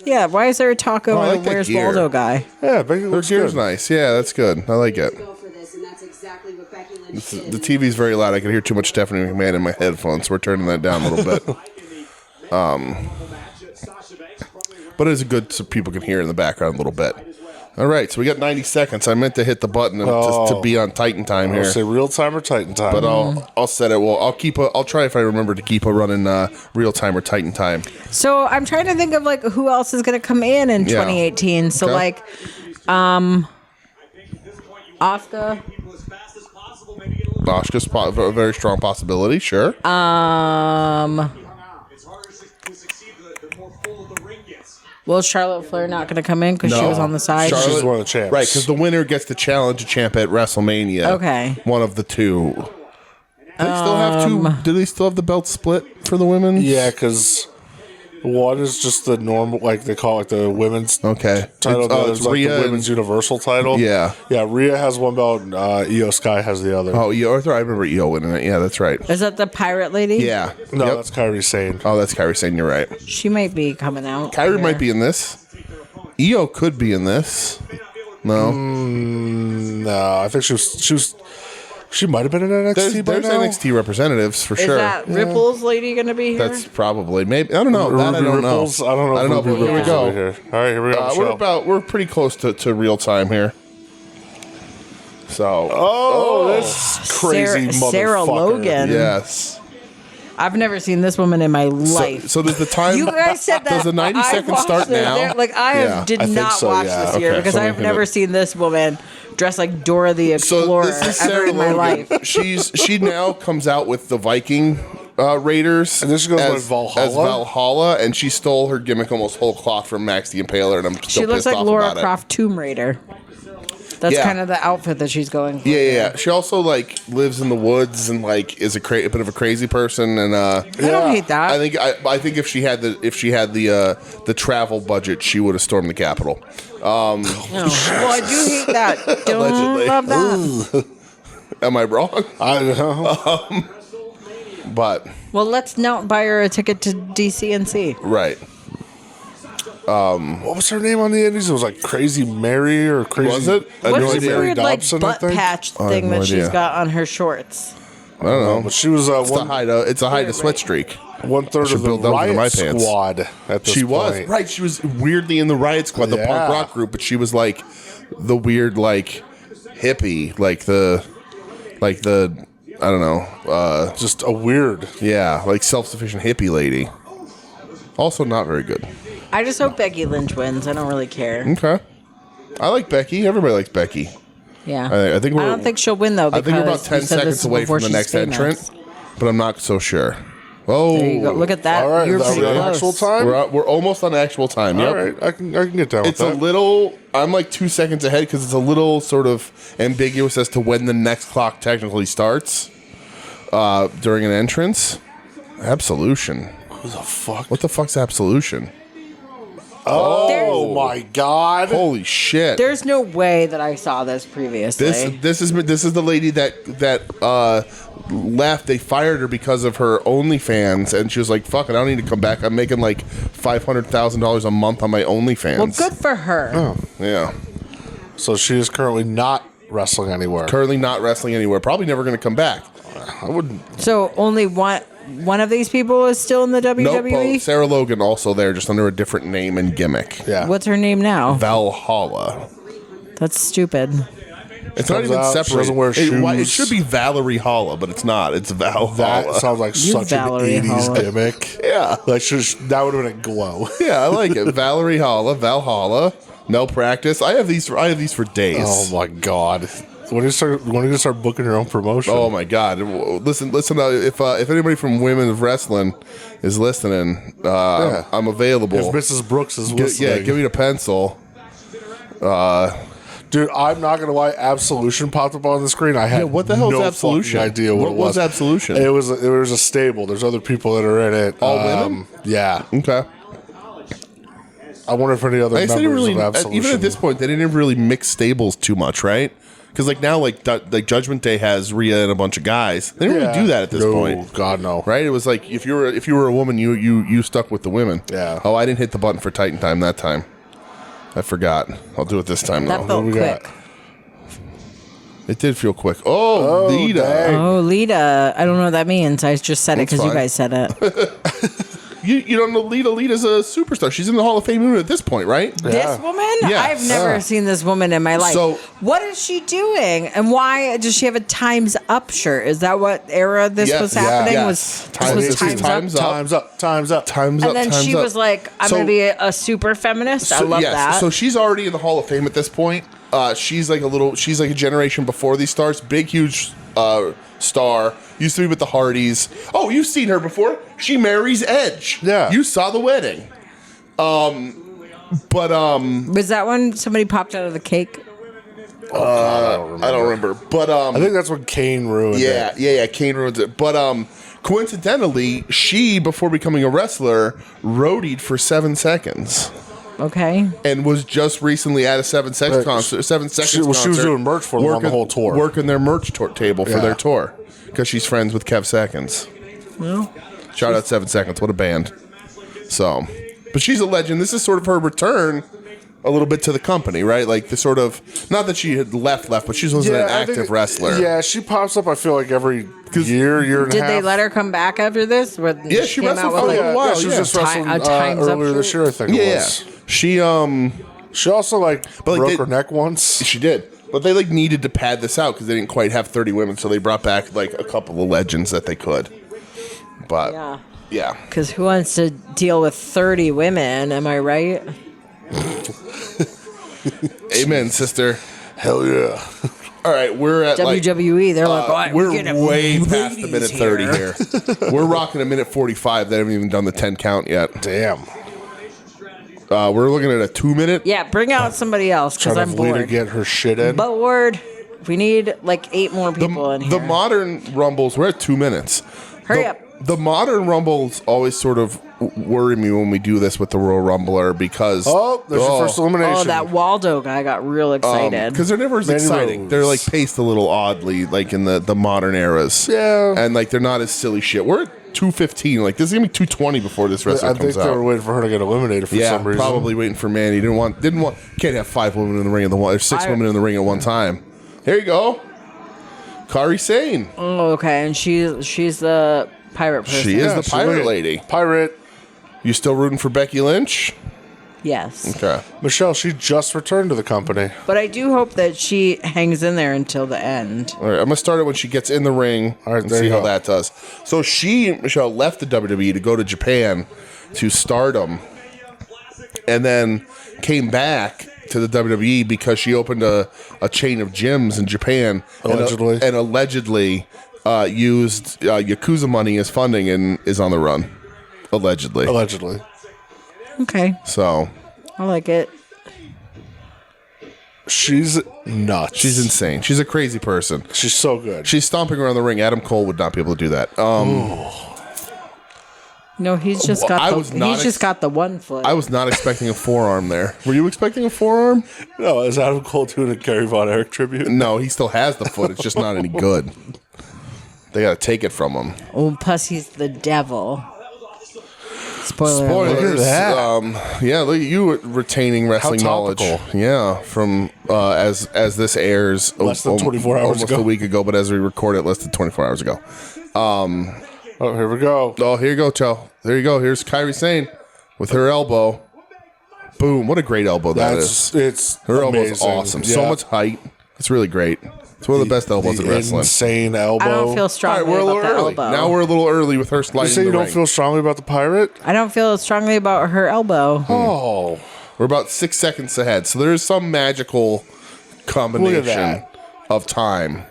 Yeah, why is there a taco Oh, I and like a that Where's gear. Waldo guy? yeah, Becky Her looks gear's good. nice. Yeah, that's good. I like it. Go for this, and that's exactly what Becky Lynch did. The TV's very loud. I can hear too much Stephanie McMahon in my headphones, so we're turning that down a little bit. But it's good so people can hear in the background a little bit. All right, so we got 90 seconds. I meant to hit the button to be on Titan time I'll here, say real time or Titan time. but I'll set it. Well, I'll try if I remember to keep a running real time or Titan time. So I'm trying to think of like who else is going to come in Yeah. 2018. So Okay. like, Asuka. Asuka's a very strong possibility. Sure. Well, Charlotte Flair not going to come in because she No. was on the side. She's one of the champs. Right, because the winner gets to challenge a champ at WrestleMania. Okay. One of the two. Do they still have two? Do they still have the belt split for the women? Yeah, because one is just the normal, like they call it the women's Okay. title. The other's It's like Rhea the and- women's universal title. Yeah. Yeah, Rhea has one belt and Io Sky has the other. Oh, Arthur, I remember Io winning it. Yeah, that's right. Is that the pirate lady? Yeah. No, Yep. that's Kyrie Sane. Oh, that's Kyrie saying you're right. She might be coming out. Kyrie here. might be in this. Io could be in this. No. No, I think she might have been in NXT by There's now. NXT representatives for Is sure. that Ripple's lady going to be here? That's probably maybe. I don't know. That I Ruby don't know. Ripples? I don't know. I don't know. if Ruby But here we Ripples go. over here. All right, here we go. We're Michelle. pretty close to real time here. So, this crazy Sarah motherfucker. Logan. yes. I've never seen this woman in my life. So does the time? You guys said that. Does the 90 I seconds watched start it now? there. Like I did I think not so, watch yeah. this year Okay, because so I have we never can- seen this woman dressed like Dora the So Explorer this is ever Sarah in my Logan. life. She now comes out with the Viking Raiders. And this goes as, with Valhalla? As Valhalla, and she stole her gimmick almost whole cloth from Max the Impaler, and I'm still She looks pissed like off Laura about Croft Tomb Raider. That's Yeah. kind of the outfit that she's going for. Yeah. She also like lives in the woods and like is a bit of a crazy person, and I don't hate that. I think if she had the travel budget, she would have stormed the Capitol. No. Well, I do hate that. Don't Allegedly. love that. Am I wrong? I don't know. But Well, let's not buy her a ticket to DCNC. right. What was her name on the Indies? It was like Crazy Mary or Crazy. Was it? I What's no this idea. weird like Dobson, I butt think? patch I have thing no that she's idea. got on her shorts? I don't know. But she was It's a hide a sweat streak. 1/3 should of the build those into my Riot pants. Squad at this She was point. right. She was weirdly in the Riot Squad, the Yeah. punk rock group, but she was like the weird like hippie, like the I don't know, Just a weird. yeah, like self-sufficient hippie lady. Also not very good. I just hope Becky Lynch wins. I don't really care. Okay, I like Becky. Everybody likes Becky. Yeah. I think I don't think she'll win though. I think we're about because 10 you said this seconds away before from the she's next famous. entrant, but I'm not so sure. Oh, There you go. Look at that. All right, You're is that pretty the close. actual time? We're almost on actual time. Yep. All right, I can get down It's with a that. little. I'm like 2 seconds ahead because it's a little sort of ambiguous as to when the next clock technically starts during an entrance. Absolution. Who the fuck? What the fuck's absolution? Oh my god! Holy shit! There's no way that I saw this previously. This is the lady that left. They fired her because of her OnlyFans, and she was like, "Fuck it, I don't need to come back. I'm making like $500,000 a month on my OnlyFans." well, good for her. Oh. Yeah. So she is currently not wrestling anywhere. Currently not wrestling anywhere. Probably never going to come back. I wouldn't. So only one of these people is still in the WWE? Nope. Sarah Logan also there, just under a different name and gimmick. Yeah. What's her name now? Valhalla. That's stupid. It's not comes even out, she separated. doesn't wear It shoes. should be Valerie Holla, but it's not. It's Valhalla. That sounds like You such Valerie an 80s Holla. gimmick. Yeah. Like, that would have been a glow. Yeah, I like it. Valerie Holla, Valhalla, Malpractice. I have these for days. Oh my god. When you start booking your own promotion? Oh my God! Listen. If anybody from Women of Wrestling is listening, I'm available. If Mrs. Brooks is listening. Yeah, give me the pencil. Dude, I'm not gonna lie. Absolution popped up on the screen. I had what the hell is no Absolution? fucking idea what it was was. Absolution? It was a stable. There's other people that are in it. All women? Yeah. Okay. I wonder if any other I guess members they didn't really, of Absolution. even at this point, they didn't really mix stables too much, right? Because like now, like Judgment Day has Rhea and a bunch of guys. They didn't really do that at this point, God no. right? It was like if you were a woman, you stuck with the women. Yeah. Oh, I didn't hit the button for Titan Time that time. I forgot. I'll do it this time That though. felt we got? quick. It did feel quick. Oh, Lita. dang. Oh, Lita. I don't know what that means. I just said it That's because you fine. guys said it. You don't know Lita. Lita's a superstar. She's in the Hall of Fame even at this point, right? This woman? Yeah. I've never seen this woman in my life. So- what is she doing? And why does she have a Time's Up shirt? Is that what era this Yes, was yeah, happening? yes. Was Time- this this was is Time's Up? Time's Up. Time's up. Time's up. And then time's she up. was like, I'm So- going to be a super feminist. I love that. So she's already in the Hall of Fame at this point. She's like a generation before these stars. Big, huge star. Used to be with the Hardys. Oh, you've seen her before. She marries Edge. Yeah. You saw the wedding. was that when somebody popped out of the cake? I don't remember. But I think that's when Kane ruined it. yeah. Kane ruins it. But coincidentally, she before becoming a wrestler roadied for 7 seconds. Okay. And was just recently at a 7 Seconds Right. concert. 7 Seconds She was concert, doing merch for them on the whole tour. working their merch table for Yeah. their tour because she's friends with Kev Seconds. Well, Shout out 7 Seconds, what a band! So, but she's a legend. This is sort of her return a little bit to the company, right? Like the sort of not that she had left, but she was an I active think- wrestler. Yeah, she pops up. I feel like every year and a did half. they let her come back after this? When Yeah, she came wrestled out for with, a little while. she was yeah. just wrestling a Time's Up earlier this shirt? year. I think it Yeah, was. she She also like, broke they- her neck once. She did. But they like needed to pad this out because they didn't quite have 30 women, so they brought back like a couple of legends that they could. But yeah. Because who wants to deal with 30 women? Am I right? Amen, sister. Hell yeah. All right, we're at WWE. They're like, oh, we're getting way past the ladies minute 30 here. We're rocking a minute 45. They haven't even done the 10 count yet. Damn. We're looking at a 2-minute. Yeah, bring out somebody else because I'm Lee to bored. get her shit in. Bored. We need like 8 more people in here. The modern Rumbles, we're at 2 minutes. Hurry up. The modern Rumbles always sort of worry me when we do this with the Royal Rumbler because... Oh, there's your first elimination. Oh, that Waldo guy got real excited. Because they're never as Mandy exciting. Rose. They're like paced a little oddly, like in the modern eras. Yeah. And like they're not as silly shit. We're at 2:15. Like this is gonna be 2:20 before this wrestler I think comes they were out. waiting for her to get eliminated for some reason. Probably waiting for Mandy. Didn't want. Can't have 5 women in the ring at the one. There's 6 women in the ring at one time. Here you go, Kairi Sane. Oh, okay, and she's the pirate person. She is the pirate lady. Pirate. You still rooting for Becky Lynch? Yes. Okay. Michelle, she just returned to the company. But I do hope that she hangs in there until the end. All right, I'm gonna start it when she gets in the ring. All right, and there see you how go. that does. So Michelle left the WWE to go to Japan to Stardom, and then came back to the WWE because she opened a chain of gyms in Japan, Allegedly. and allegedly used Yakuza money as funding and is on the run. Allegedly. Okay, So I like it. She's nuts. she's insane. She's a crazy person. She's so good. She's stomping around the ring. Adam Cole would not be able to do that. No, he's just got got the one foot. I was not expecting a forearm there. Were you expecting a forearm? No, is Adam Cole doing a Gary Von Erich tribute? No, he still has the foot. It's just not any good. They got to take it from him. Oh, plus he's the devil. Spoiler. Spoilers. Look at that. Yeah, look at you retaining wrestling knowledge. topical. Yeah, from as this airs Less than 24 hours almost ago. a week ago, but as we record it, less than 24 hours ago. Oh, here we go. Oh, here you go, Chell. There you go. Here's Kairi Sane with her elbow. Boom! What a great elbow that is. It's Her elbow is amazing. awesome. Yeah. So much height. It's really great. It's one of the best elbows in wrestling. Insane elbow. I don't feel All strongly right, we're a about little the early. elbow. Now we're a little early with her You sliding say the you don't ring. feel strongly about the pirate? I don't feel strongly about her elbow. Oh, We're about 6 seconds ahead, so there is some magical combination that. of time.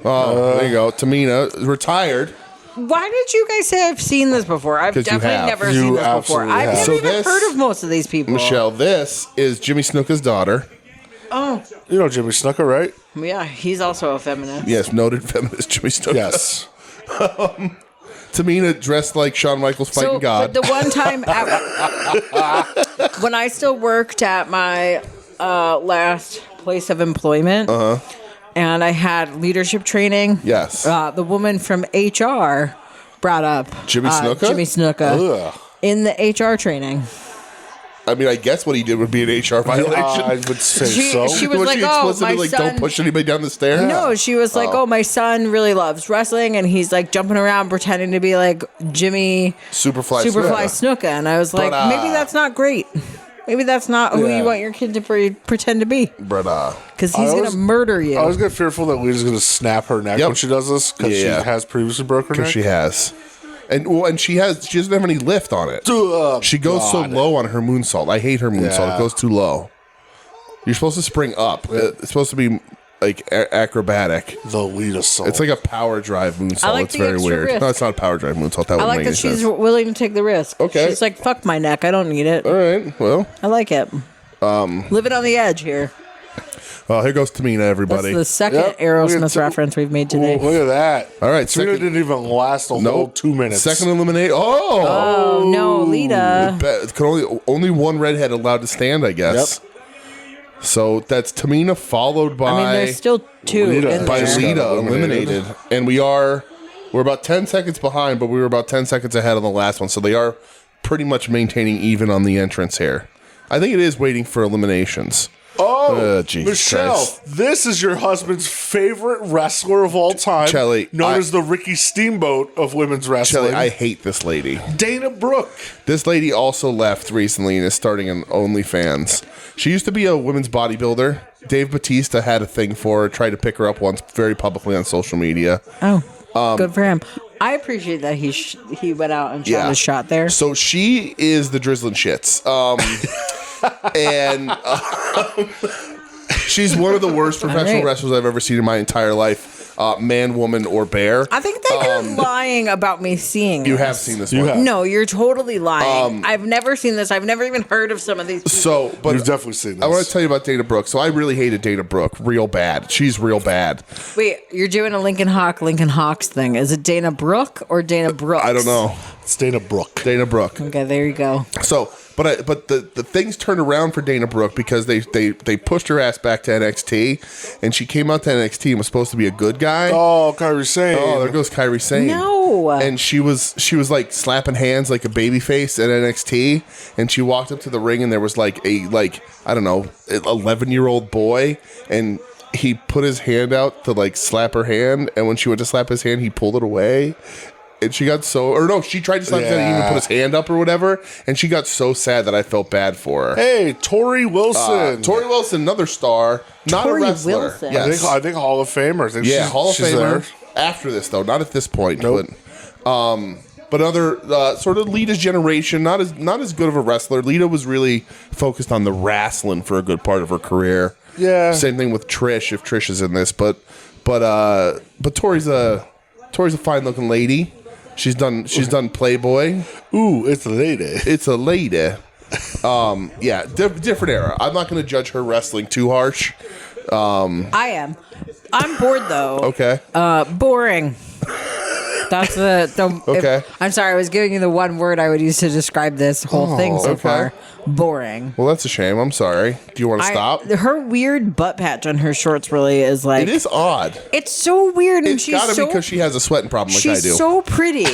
Oh, there you go. Tamina retired. Why did you guys say I've seen this before? I've 'Cause you definitely have. never You seen this before. absolutely I've have. never So even this- heard of most of these people. Michelle, this is Jimmy Snuka's daughter. Oh, you know Jimmy Snuka, right? yeah, he's also a feminist. Yes, noted feminist Jimmy Snuka. Yes. Tamina dressed like Shawn Michaels fighting So, God. but the one time when I still worked at my last place of employment, and I had leadership training. Yes. The woman from HR brought up Jimmy Snuka? Jimmy Snuka Ugh. in the HR training. I mean, I guess what he did would be an HR violation. I would say She- so. she was Was like, she "Oh, explicitly my like, son- don't push anybody down the stairs? No, she was like, "Oh, my son really loves wrestling, and he's like jumping around pretending to be like Jimmy Superfly Snuka." And I was like, But, maybe that's not great. Maybe that's not who Yeah. you want your kid to pretend to be, But, because he's I gonna always- murder you. I always get fearful that Lita's going to snap her neck Yep. when she does this because Yeah. she has previously broken her neck. she has. And she doesn't have any lift on it. Ugh, She goes so God. low on her moonsault. I hate her moonsault. Yeah. It goes too low. You're supposed to spring up. It's supposed to be like acrobatic. The Lita salt. It's like a power drive moonsault. I like It's the very extra weird. risk. No, it's not a power drive moonsault. That I would like make that any she's sense. willing to take the risk. Okay. She's like, fuck my neck. I don't need it. All right. Well, I like it. Living on the edge here. here goes Tamina, That's everybody. the second Yep. Look Aerosmith at- reference we've made Ooh, today. look at that. All right, Trina second- didn't even last a whole Nope. 2 minutes. Second eliminate. Oh no, Lita. Only one redhead allowed to stand, I guess. So that's Tamina followed by I mean, there's still two Lita. in by there. Lita. Lita got eliminated. eliminated, and we're about 10 seconds behind, but we were about 10 seconds ahead on the last one, so they are pretty much maintaining even on the entrance here. I think it is waiting for eliminations. Oh, Jesus Michelle, Christ. this is your husband's favorite wrestler of all time, Chelly, known as the Ricky Steamboat of women's wrestling. Shelly, I hate this lady. Dana Brooke. This lady also left recently and is starting an OnlyFans. She used to be a women's bodybuilder Dave Bautista had a thing for her, tried to pick her up once very publicly on social media. Oh, good for him. I appreciate that he went out and shot his shot there. So she is the Drizzlin' Shits. And she's one of the worst professional wrestlers I've ever seen in my entire life. Man, woman, or bear. I think that you're lying about me seeing You this. have seen this one. No, you're totally lying. I've never seen this. I've never even heard of some of these people. So, but You've definitely seen this. I want to tell you about Dana Brooke. So I really hated Dana Brooke real bad. She's real bad. Wait, you're doing a Lincoln Hawks thing. Is it Dana Brooke or Dana Brooks? I don't know. It's Dana Brooke. Dana Brooke. Okay, there you go. So, but the things turned around for Dana Brooke because they pushed her ass back to NXT, and she came out to NXT and was supposed to be a good guy. Oh, Kairi Sane. Oh, there goes Kairi Sane. No. And she was like slapping hands like a baby face at NXT, and she walked up to the ring and there was like I don't know, 11-year-old boy, and he put his hand out to like slap her hand, and when she went to slap his hand, he pulled it away. And she got she tried to slap his hand and even put his hand up or whatever, and she got so sad that I felt bad for her. Hey, Tori Wilson. Tori Wilson, another star, not Tori a wrestler. Wilson. Yes. I think Hall of Famer. I think Hall of she's Famer. there. After this, though, not at this point. Nope. But other sort of Lita's generation, not as good of a wrestler. Lita was really focused on the wrestling for a good part of her career. Yeah. Same thing with Trish, if Trish is in this, but Tori's a fine looking lady. She's done Playboy. Ooh, it's a lady. It's a lady. Different era. I'm not going to judge her wrestling too harsh. I am. I'm bored though. Okay. Boring. That's the Okay. I'm sorry, I was giving you the one word I would use to describe this whole thing so okay. far. Boring. Well, that's a shame. I'm sorry. Do you want to stop? Her weird butt patch on her shorts really is like. It is odd. It's so weird, and It's she's got to so be because she has a sweating problem like I do. she's so pretty,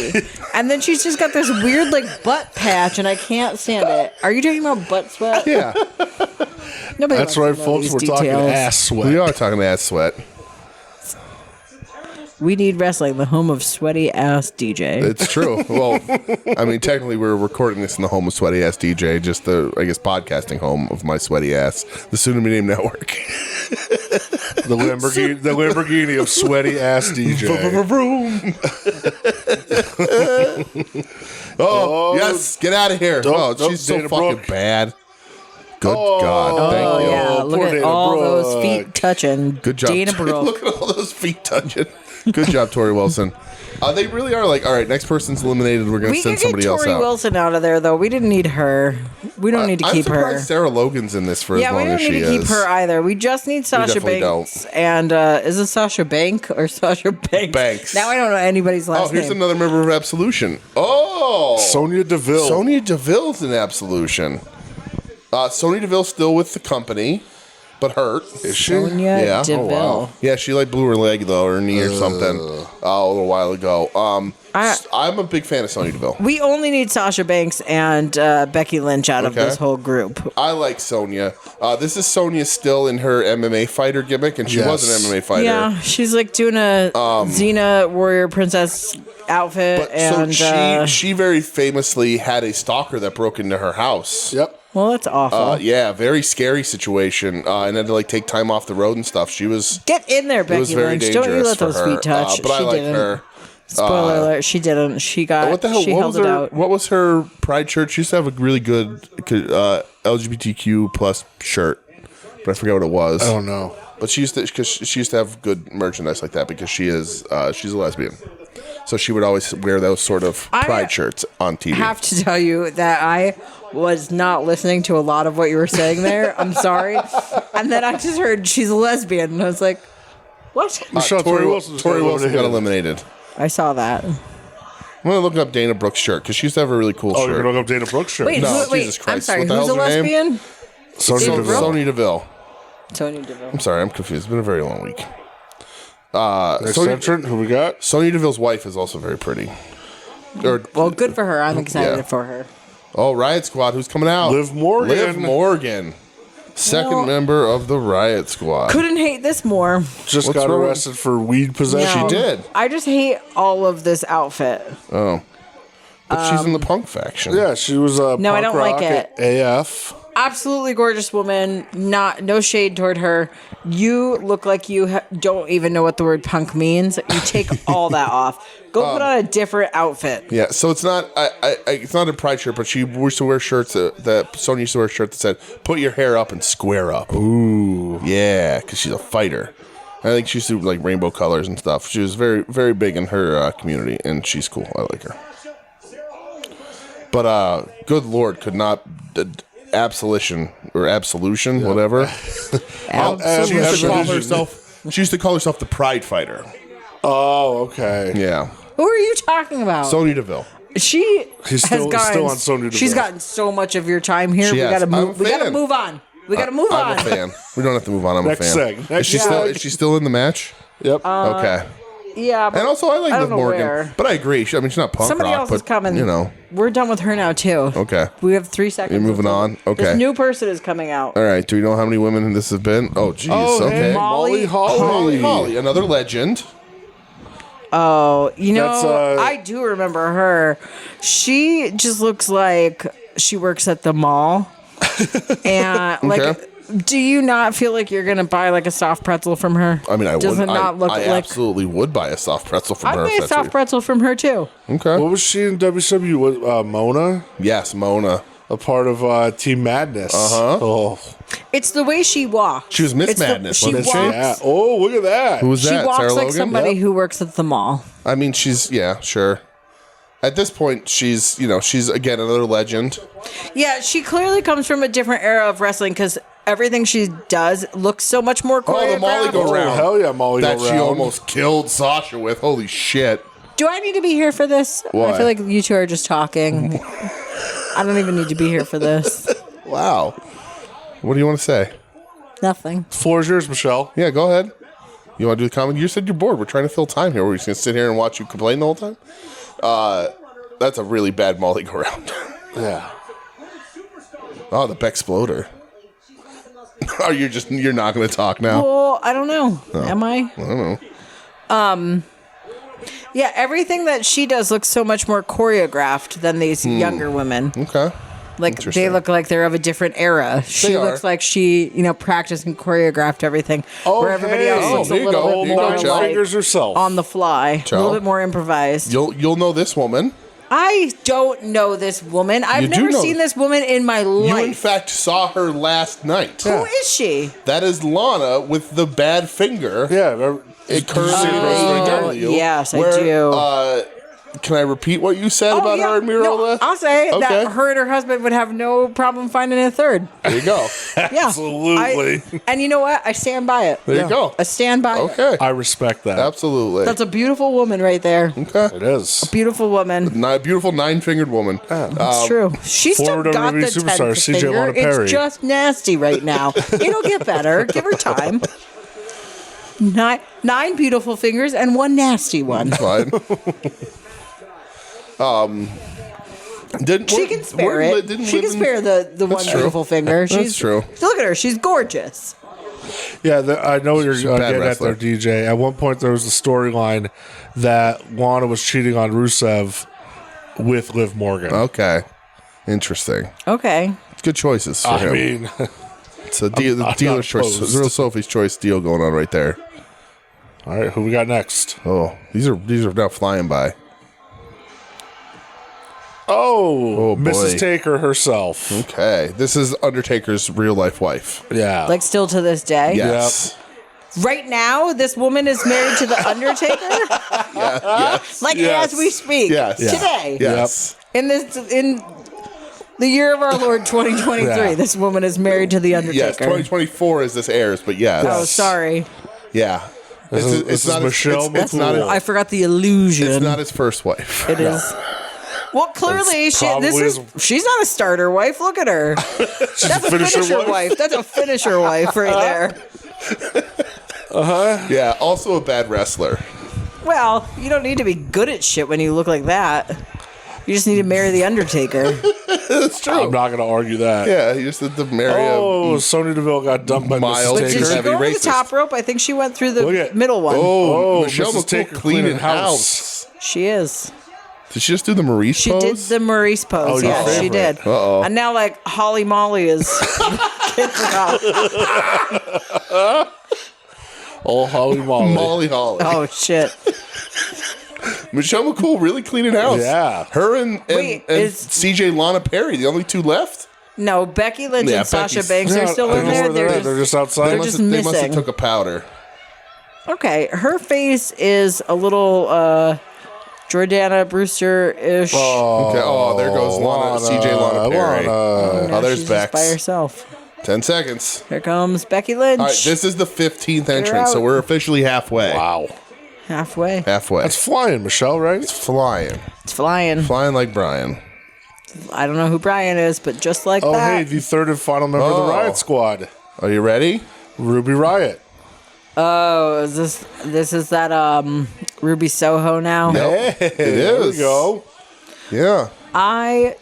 and then she's just got this weird like butt patch, and I can't stand it. Are you talking about butt sweat? Yeah, Nobody That's wants to right, know folks. these We're talking details. ass sweat. we are talking ass sweat. We Need Wrestling, the home of sweaty ass DJ. It's true. Well, I mean, technically, we're recording this in the home of sweaty ass DJ, just the podcasting home of my sweaty ass, the soon-to-be-named network. The Lamborghini of sweaty ass DJ. Oh, yes, get out of here. Nope, She's so Dana fucking Brooke. bad. Good God, thank Oh you. yeah, look poor at Dana all Brooke. those feet touching. Good job. Dana Brooke. Look at all those feet touching. Good job, Tori Wilson. They really are like, all right, next person's eliminated. We're going to We send could get somebody else Tori out. Wilson out of there though. We didn't need her. We don't need to I'm keep surprised her. Sarah Logan's in this for as Yeah, we long don't as she need to is. keep her either. We just need Sasha definitely Banks. And is it Sasha Bank or Sasha Banks? Banks. Now I don't know anybody's Oh, last here's name. another member of Absolution. Oh, Sonya Deville. Sonya Deville's in Absolution. Sonya Deville's still with the company, but hurt. Is she? Sonya Yeah. Deville. Oh, wow. Yeah, she like blew her leg though, or knee or something, a little while ago. I'm a big fan of Sonya Deville. We only need Sasha Banks and Becky Lynch out of Okay. this whole group. I like Sonya. This is Sonya still in her MMA fighter gimmick, and she was an MMA fighter. Yeah, she's like doing a Xena Warrior Princess outfit. But and so she very famously had a stalker that broke into her house. Yep. well, that's awful. Yeah, very scary situation, and had to like take time off the road and stuff. She was Get in there, it was Becky very Lynch. dangerous Don't you let for those her. feet touch. But I She like didn't. her. Spoiler alert, she didn't. She got. What the hell? She What held was it her? out. What was her pride shirt? She used to have a really good LGBTQ plus shirt, but I forget what it was. I don't know. But she used to have good merchandise like that because she's a lesbian, so she would always wear those sort of pride shirts on TV. I have to tell you that I was not listening to a lot of what you were saying there. I'm sorry. And then I just heard she's a lesbian, and I was like, what? Tori Wilson got eliminated. I saw that. I'm gonna look up Dana Brooke's shirt because she used to have a really cool Oh, you're shirt. gonna look up Dana Brooke's shirt. Wait, No, wait. Jesus I'm Christ. sorry. What the Who's a hell's her name? lesbian? Sonya Dana Deville. Brooke? Sonya Deville. Tony Deville. I'm sorry, I'm confused. It's been a very long week. Next entrant, who we got? Sonya Deville's wife is also very pretty. Well, good for her. I'm excited Yeah. for her. Oh, Riot Squad, who's coming out? Liv Morgan. Liv Morgan. Second Well- member of the Riot Squad. Couldn't hate this more. Just What's got wrong? arrested for weed possession. No. She did. I just hate all of this outfit. Oh. But she's in the punk faction. Yeah, she was No, I punk don't like rock it. at AF. absolutely gorgeous woman. No shade toward her. You look like you don't even know what the word punk means. You take all that off. Go put on a different outfit. Yeah, so it's not it's not a pride shirt, but she used to wear shirts that Sonya used to wear a shirt that said, "Put your hair up and square up." Ooh, yeah, because she's a fighter. I think she used to like rainbow colors and stuff. She was very, very big in her community, and she's cool. I like her. But good Lord, could not absolution, whatever. She used to call herself. She used to call herself the Pride Fighter. Oh, okay. Yeah. Who are you talking about? Sonya Deville. She He's has still gotten. on Sonya Deville. She's gotten so much of your time here. She We has. gotta I'm a move. We gotta fan. move on. We gotta move on. I'm a fan. We don't have to move on. I'm Next a fan. seg. Next Is she still in the match? Yep. Okay. Yeah, but And also, I like I Liv don't know Morgan. where. But I agree. She's not punk Somebody rock, else but, is coming. You know. We're done with her now too. Okay. We have 3 seconds. You're moving on? Okay. This new person is coming out. All right. Do we know how many women this has been? Oh, jeez. Oh, okay. hey, Molly Holly. Molly Holly, another legend. Oh, you know, That's, I do remember her. She just looks like she works at the mall. And like, do you not feel like you're gonna buy like a soft pretzel from her? I mean, I Does would. it not look I like? absolutely would buy a soft pretzel from I'd her. buy if a that's soft what- pretzel from her too. Okay. What was she in WCW? With Mona? Yes, Mona. A part of Team Madness. Uh-huh. Oh. It's the way she walks. She was Miss It's Madness, She wasn't walks. she? Yeah. Oh, look at that. Who was She that? walks Sarah like Logan? somebody Yep. who works at the mall. I mean, yeah, sure. At this point, she's again another legend. Yeah, she clearly comes from a different era of wrestling because everything she does looks so much more choreographed. Oh, the Molly go Oh, round. hell yeah, Molly That go she round. almost killed Sasha with. Holy shit. Do I need to be here for this? Why? I feel like you two are just talking. I don't even need to be here for this. Wow. What do you want to say? Nothing. Floor's yours, Michelle. Yeah, go ahead. You want to do the comment? You said you're bored. We're trying to fill time here. We're just going to sit here and watch you complain the whole time? That's a really bad Molly go round. Yeah. Oh, the Bexploder. You're not going to talk now? Well, I don't know. Am I? I don't know. Yeah, everything that she does looks so much more choreographed than these younger women. Okay. Like they Interesting. look like they're of a different era. She are. looks like she, practiced and choreographed everything. where everybody else looks a there you little go. bit There you go, more Joe. like Fingers herself. on the fly, a Joe. little bit more improvised. You'll know this woman. I don't know this woman. I've You do never know seen her. this woman in my life. You, in fact, saw her last night. Who is she? That is Lana with the bad finger. Yeah. It currently Oh, yes, I do. Can I repeat what you said about her and Mirola? No, I'll say Okay. that her and her husband would have no problem finding a third. There you go. Yeah, Absolutely. and you know what? I stand by it. There you go. I stand by it. Okay. I respect that. Absolutely. That's a beautiful woman right there. okay. It is. Beautiful woman. Beautiful 9-fingered woman. It's true. She's still former got the WWE superstar, 10th CJ finger. Lana Perry. It's just nasty right now. It'll get better. Give her time. Nine beautiful fingers and one nasty one. Fine. She can spare it. She can spare the one true. beautiful finger. That's true. Look at her. She's gorgeous. Yeah, I know what you're She's a bad getting wrestler. at there, DJ. At one point, there was a storyline that Lana was cheating on Rusev with Liv Morgan. Okay. Interesting. Okay. Good choices for I him. mean, It's a the I'm dealer's not choice. opposed. Real Sophie's choice deal going on right there. all right, who we got next? Oh, these are now flying by. Oh, boy. Mrs. Taker herself. Okay. This is Undertaker's real life wife. Yeah. Like still to this day. Yes. Right now, this woman is married to the Undertaker. Yes. Like Yes. as we speak. Yes. Yeah. Today. Yes. In the year of our Lord 2023, Yeah. this woman is married to the Undertaker. Yes. 2024 as this airs, but yes. Oh, sorry. Yeah. This is not his- Michelle it's not McCool. I forgot the illusion. It's not his first wife. It is. Well, clearly It's probably she's not a starter wife. Look at her. That's a finisher wife. That's a finisher wife right there. Yeah. Also a bad wrestler. Well, you don't need to be good at shit when you look like that. You just need to marry the Undertaker. That's true. I'm not going to argue that. Yeah. He just had to marry Oh, Sonya Deville got dumped by Mild Mrs. Did Taker. she heavy go over the racist. top rope? I think she went through Look the at- middle one. Oh, Oh, Michelle Mrs. McCool Taker cleaning cleaning house. She is. Did she just do the Maurice She pose? did the Maurice pose. your Yes, she favorite. did. Uh-oh. And now, like, Holly Molly is kicking out. Oh, Holly Molly. Molly Holly. Oh, shit. Michelle McCool really cleaning house. Yeah. Her and Wait, is- CJ Lana Perry, the only two left. No, Becky Lynch Yeah, and Sasha Becky's- Banks are still I in don't know there. where they're just outside. they're They just must have missing. took a powder. Okay, her face is a little Jordana Brewster-ish. Okay. Oh, there goes CJ Lana Perry. Now there's she's just by Bex. herself. 10 seconds. Here comes Becky Lynch. All right, this is the 15th entrance, so out. we're officially halfway. Wow. Halfway. Halfway. That's flying, Michelle, right? It's flying. It's flying. Flying like Brian. I don't know who Brian is, but just like Oh, that. hey, the third and final member of the Oh. Riot Squad, Are you ready? Ruby Riot. Oh, is this is that Ruby Soho now? Yep. Hey, It there we is. go. Yeah. I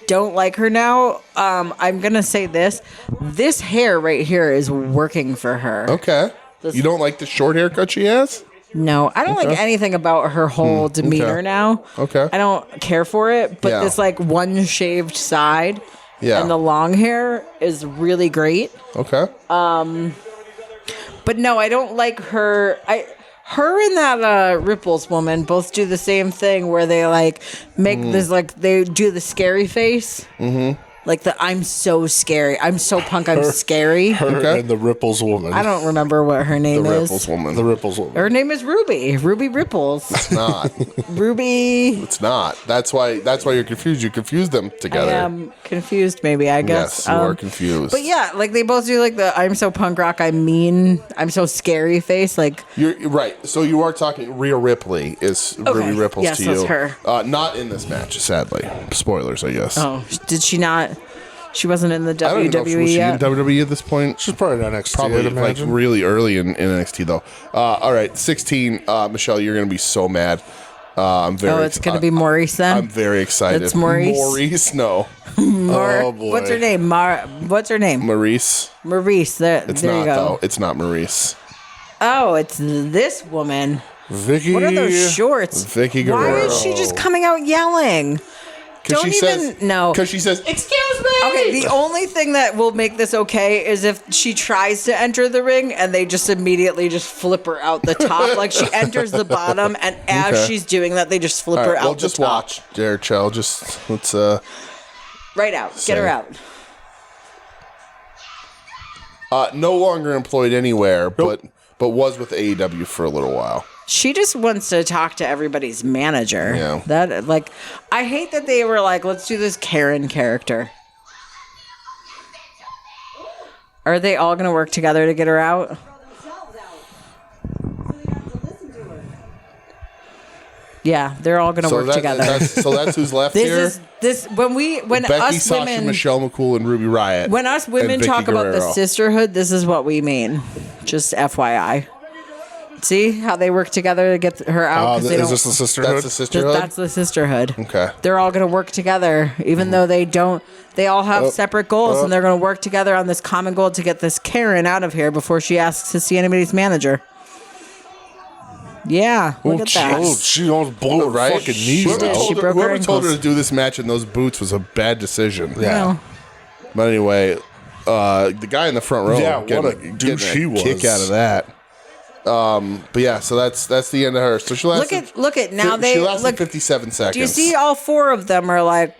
don't like her now. I'm gonna say this. This hair right here is working for her. Okay. You don't like the short haircut she has? No, I don't like anything about her whole demeanor okay. now. Okay. I don't care for it, but Yeah. this like one shaved side Yeah. and the long hair is really great. Okay. But no, I don't like her. Her and that Ripples woman both do the same thing where they like make this like they do the scary face. Mm-hmm. Like the I'm so scary. I'm so punk. I'm scary. Her Okay. and the Ripples woman. I don't remember what her name The is. Ripples woman. The Ripples woman. Her name is Ruby. Ruby Ripples. It's not. Ruby. It's not. That's why you're confused. You confused them I together. am confused, maybe, I guess. Yes, you are confused. But yeah, like they both do like the I'm so punk rock, I'm mean, I'm so scary face. Like, You're right. So you are talking Rhea Ripley is Ruby Ripples Yes, to that's you. her. Not in this match, sadly. Spoilers, I guess. oh, did she not? She wasn't in the I don't even know if WWE was she in yet. WWE at this point. She's probably not NXT, Probably I'd like imagine. really early in NXT though. All right, 16. Michelle, you're gonna be so mad. I'm very. Oh, it's going to be Maurice then? I'm very excited. It's Maurice? Maurice, no, Oh, boy. What's her name? What's her name? Maurice. Maurice. There It's you not go. though. It's not Maurice. Oh, it's this woman. Vicky. What are those shorts? Vicky Why Guerrero. is she just coming out yelling? Don't even no. Because she says, Excuse me. Okay, the only thing that will make this okay is if she tries to enter the ring and they just immediately just flip her out the top. Like she enters the bottom, and as Okay. she's doing that, they just flip all her right, out well, the just top. watch, there, Chell. Just let's. Right out. Get her Say. out. No longer employed anywhere, but was with AEW for a little while. She just wants to talk to everybody's manager. Yeah. That like, I hate that they were like, let's do this Karen character. Are they all gonna work together to get her out? Yeah, they're all gonna work together. That's who's left here. When Becky, us Sasha, women Michelle McCool, and Ruby Riott. when us and women Vicky talk about the Guerrero. sisterhood, this is what we mean. Just FYI. See how they work together to get her out? 'Cause they is don't- this the sisterhood? That's the sisterhood. That's the sisterhood. Okay. They're all going to work together, even though they don't. They all have separate goals, and they're going to work together on this common goal to get this Karen out of here before she asks to see anybody's manager. Yeah, look at that. Oh, she almost blew her Right? fucking knees Whoever did. out. She told her, broke her whoever told her ankles. to do this match in those boots was a bad decision. Yeah. No. But anyway, the guy in the front row, Yeah, what a getting douche he was. kick out of that. But yeah, so that's the end of her. So she lasted. Look at now she they lasted look. 57 seconds. Do you see all four of them are like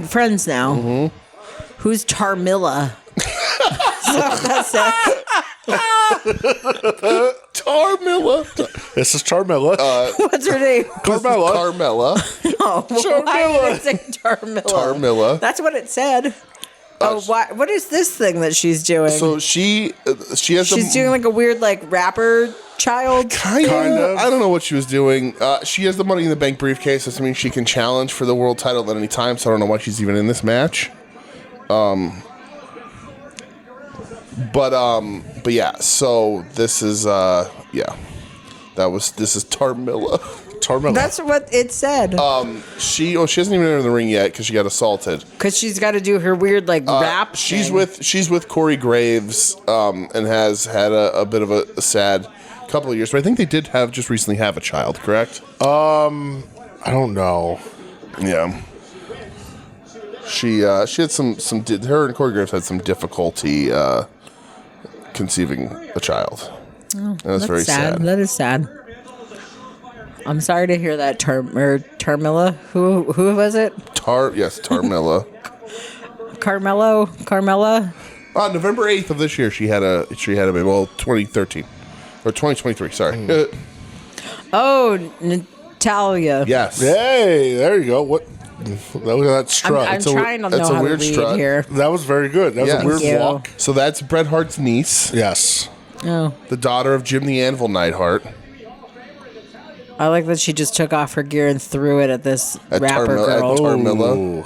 friends now? Mm-hmm. Who's Charmilla? That's it. Carmella? This is Charmella. What's her name? Carmella. Carmella. Oh, why did it say Charmilla? Carmilla. That's what it said. Oh, what is this thing that she's doing? So she has She's doing like a weird like rapper child. Kind of. I don't know what she was doing. She has the Money in the Bank briefcase. That means she can challenge for the world title at any time. So I don't know why she's even in this match. But yeah. So this is this is Tarmilla. Tarmella. That's what it said. She hasn't even entered the ring yet because she got assaulted. Because she's got to do her weird like rap. She's thing. with Corey Graves and has had a bit of a sad couple of years. But I think they did just recently have a child. Correct? I I don't know. Yeah. She had her and Corey Graves had some difficulty conceiving a child. And that's very sad. That is sad. I'm sorry to hear that. Tarmilla. Who was it? Tarmilla. Carmella. November 8th of this year, she had a baby. Well, 2013 or 2023. Sorry. Oh, Natalia. Yes. Hey, there you go. What? Look at that strut. I'm trying to know that's a how to weird read strut. here. That was very good. That was Yeah. a weird Thank you. walk. So that's Bret Hart's niece, Yes. Oh, the daughter of Jim the Anvil Neidhart. I like that she just took off her gear and threw it at this At rapper girl. Tarmilla. Ooh.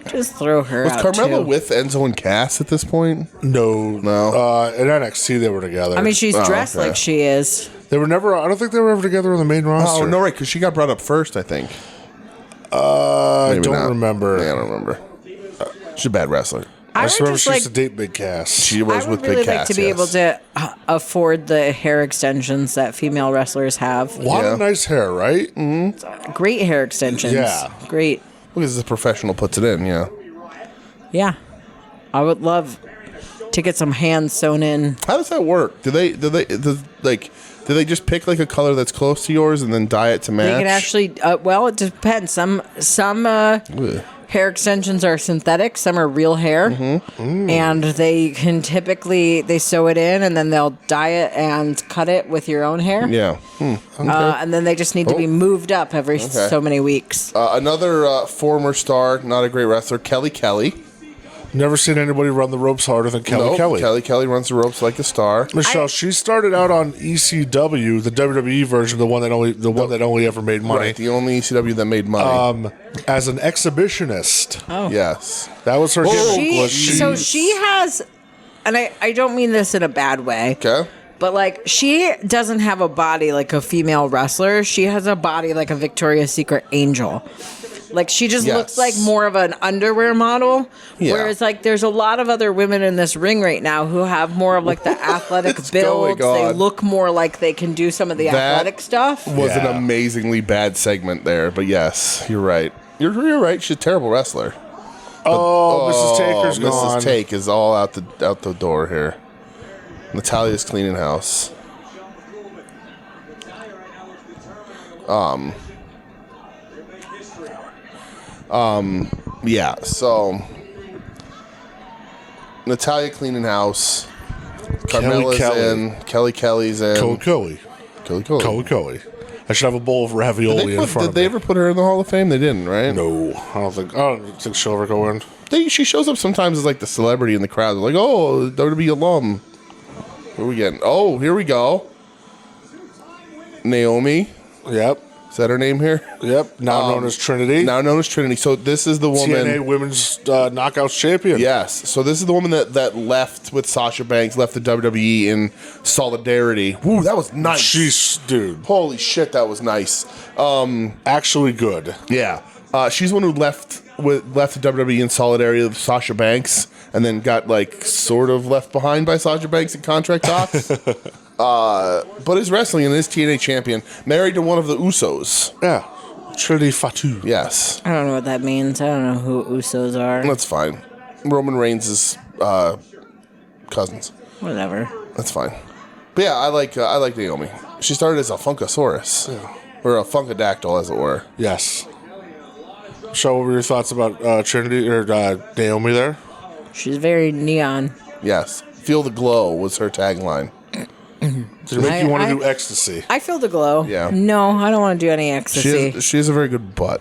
Just throw her Was out Carmella too. with Enzo and Cass at this point? No. In NXT, they were together. I mean, she's dressed okay. like she is. they were never. I don't think they were ever together on the main roster. Oh, no, right, because she got brought up first, I think. I Maybe don't not. remember. Yeah, I don't remember. She's a bad wrestler. I I just would remember just she like. used to date Big Cass. She was I with would really Big like Cass, to be able to afford the hair extensions that female wrestlers have. A lot of Yeah. nice hair, right? Great hair extensions. Yeah. Great. Because the professional puts it in, yeah. Yeah. I would love to get some hands sewn in. How does that work? Do they just pick like a color that's close to yours and then dye it to match? They can actually, well, it depends. Some Ugh. hair extensions are synthetic. Some are real hair, and they can typically they sew it in, and then they'll dye it and cut it with your own hair. Yeah. And then they just need to be moved up every so many weeks. Another former star, not a great wrestler, Kelly Kelly. Never seen anybody run the ropes harder than Kelly Nope, Kelly. Kelly Kelly runs the ropes like a star. Michelle, she started out on ECW, the WWE version, the one that only ever made money, Right, the only ECW that made money. as an exhibitionist. Oh, Yes. That was her gimmick. she has, and I don't mean this in a bad way. Okay. But, like, she doesn't have a body like a female wrestler. She has a body like a Victoria's Secret angel. Like, she just Yes. looks like more of an underwear model. Yeah. Whereas, like, there's a lot of other women in this ring right now who have more of, like, the athletic builds. They on? look more like they can do some of the athletic stuff. Was an Yeah. amazingly bad segment there, but yes, you're right. You're right. She's a terrible wrestler. Mrs. Taker's gone. Mrs. Take is all out the door here. Natalia's cleaning house. Yeah, so Natalia cleaning house. Carmella's Kelly. in. Kelly Kelly's in. Kelly. Kelly. I should have a bowl of ravioli in front Did of they me. ever put her in the Hall of Fame? They didn't, right? No, I don't think she'll ever go in. She shows up sometimes as like the celebrity in the crowd. They're like, oh, WWE alum. What are we getting? Oh, here we go. Naomi. Yep. Is that her name here? Yep. Now known as Trinity. Now known as Trinity. So this is the woman. TNA Women's Knockouts Champion. Yes. So this is the woman that left with Sasha Banks, left the WWE in solidarity. Woo, that was nice. She's, dude, Holy shit, that was nice. actually good. Yeah. She's the one who left the WWE in solidarity with Sasha Banks and then got like sort of left behind by Sasha Banks in contract talks. But is wrestling and is TNA champion, married to one of the Usos. Yeah. Trinity Fatu. Yes. I don't know what that means. I don't know who Usos are. That's fine. Roman Reigns' cousins. Whatever. That's fine. But yeah, I like Naomi. She started as a Funkasaurus. Or a Funkadactyl, as it were. Yes. So, what were your thoughts about Trinity or Naomi there? She's very neon. Yes. Feel the glow was her tagline. Did it make you want to do ecstasy? I feel the glow. Yeah. No, I don't want to do any ecstasy. She has a very good butt.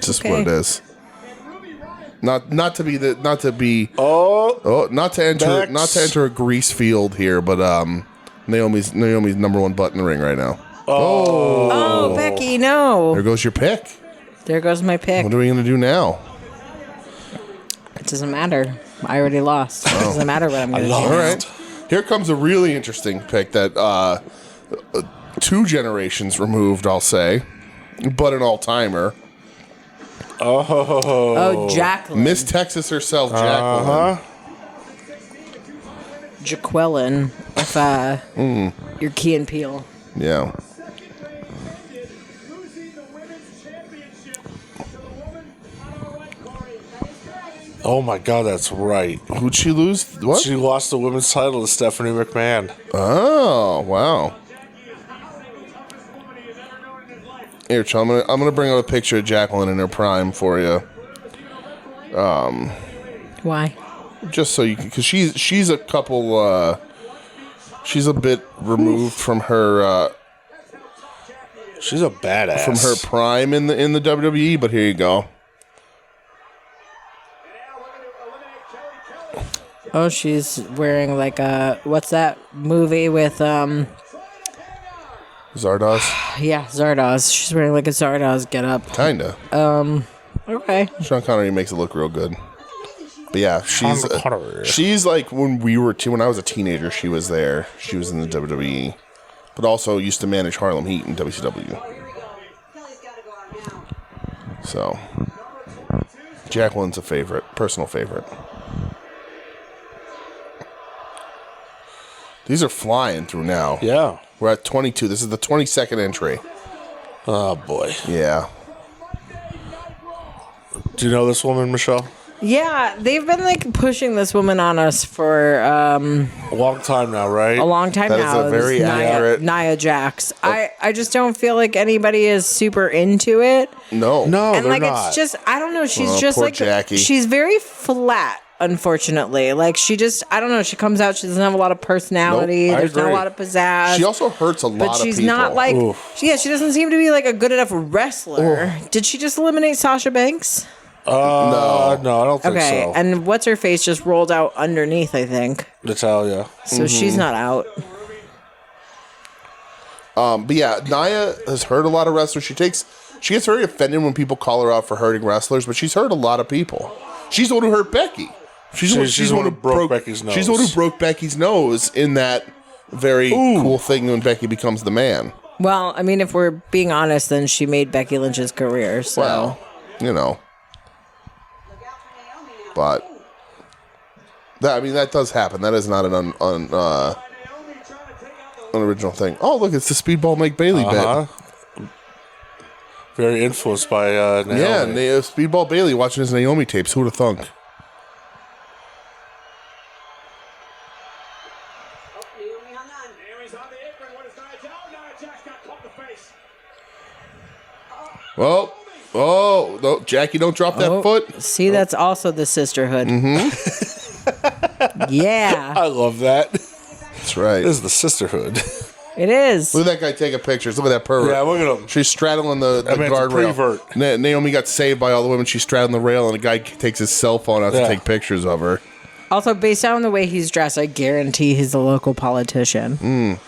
Just what it is. Not to enter a grease field here, but Naomi's number one butt in the ring right now. Oh, Becky, no. There goes your pick. There goes my pick. What are we gonna do now? It doesn't matter. I already lost. It doesn't matter what I'm going to do. All right. Here comes a really interesting pick that 2 generations removed, I'll say, but an all-timer. Oh, Jacqueline. Miss Texas herself, Jacqueline. Jaqueline if you're Key and Peele. Yeah. Oh my God, that's right. Who'd she lose? What? She lost the women's title to Stephanie McMahon. Oh, wow. Here, Chum, I'm gonna bring out a picture of Jacqueline in her prime for you. Why? Just so you can, because she's a couple. She's a bit removed from her She's a badass. from her prime in the WWE. But here you go. Oh, she's wearing like a what's that movie with Zardoz. yeah, Zardoz. She's wearing like a Zardoz getup. Kinda. Okay. Sean Connery makes it look real good. But yeah, she's Sean Connery. she's like when I was a teenager, she was there. She was in the WWE, but also used to manage Harlem Heat in WCW. So, Jacqueline's a favorite, personal favorite. These are flying through now. Yeah. We're at 22. This is the 22nd entry. Oh boy. Yeah. Do you know this woman, Michelle? Yeah, they've been like pushing this woman on us for A long time now, right? a long time That is now. a very accurate- Nia Jax. I just don't feel like anybody is super into it. No. No, And they're like not. it's just I don't know, she's Oh, just poor like Jackie. she's very flat, unfortunately. Like she just I don't know, she comes out, she doesn't have a lot of personality. Nope, I There's not a agree. lot of pizzazz. She also hurts a lot but of she's people. not like Oof. she doesn't seem to be like a good enough wrestler. Did she just eliminate Sasha Banks? No, I don't think Okay, so. and what's her face just rolled out underneath, I think. Natalia. So she's not out. But yeah, Nia has hurt a lot of wrestlers. She gets very offended when people call her out for hurting wrestlers, but she's hurt a lot of people. She's the one who hurt Becky. She's the one who broke Becky's nose. She's the one who broke Becky's nose in that very cool thing when Becky becomes the man. Well, I mean, if we're being honest, then she made Becky Lynch's career. So Well, you know. But that does happen. That is not an unoriginal thing. Oh, look, it's the Speedball Mike Bailey bit. Very influenced by Naomi. Yeah, Speedball Bailey watching his Naomi tapes. Who would have thunk? Well, oh, no, Jackie, don't drop that foot. see, that's also the sisterhood. Yeah, I love that. That's right. This is the sisterhood. it is. Look at that guy taking pictures. Look at that pervert. Yeah, look at him. She's straddling the That man's a guardrail. prevert. Naomi got saved by all the women. She's straddling the rail, and a guy takes his cell phone out to Yeah. take pictures of her. Also, based on the way he's dressed, I guarantee he's a local politician.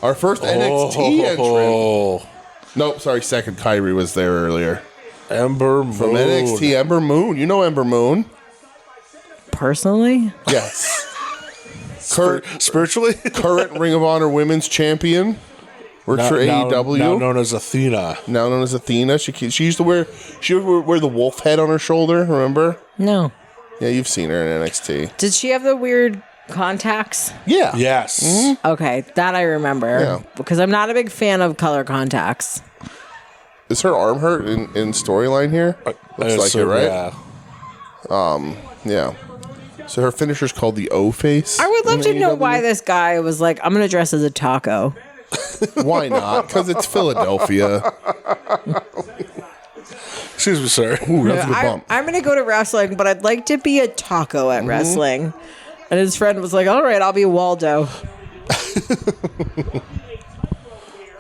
Our first NXT entrant. Nope, sorry, second. Kyrie was there earlier. Ember Moon. From NXT, Ember Moon. You know Ember Moon. Personally, Yes. Spiritually? Current Ring of Honor Women's Champion. Works for AEW. Now known as Athena. Now known as Athena. She used to wear the wolf head on her shoulder, remember? no. Yeah, you've seen her in NXT. Did she have the weird contacts? Yeah. Yes. Okay, that I remember. Yeah. Because I'm not a big fan of color contacts. Is her arm hurt in storyline here? Looks like it, right? Yeah. Yeah. So her finisher's called the O face. I would love in to know AEW. why this guy was like, I'm going to dress as a taco. Why not? Because it's Philadelphia. Excuse me, sir. Ooh, that's a good bump. I'm going to go to wrestling, but I'd like to be a taco at wrestling. And his friend was like, all right, I'll be Waldo.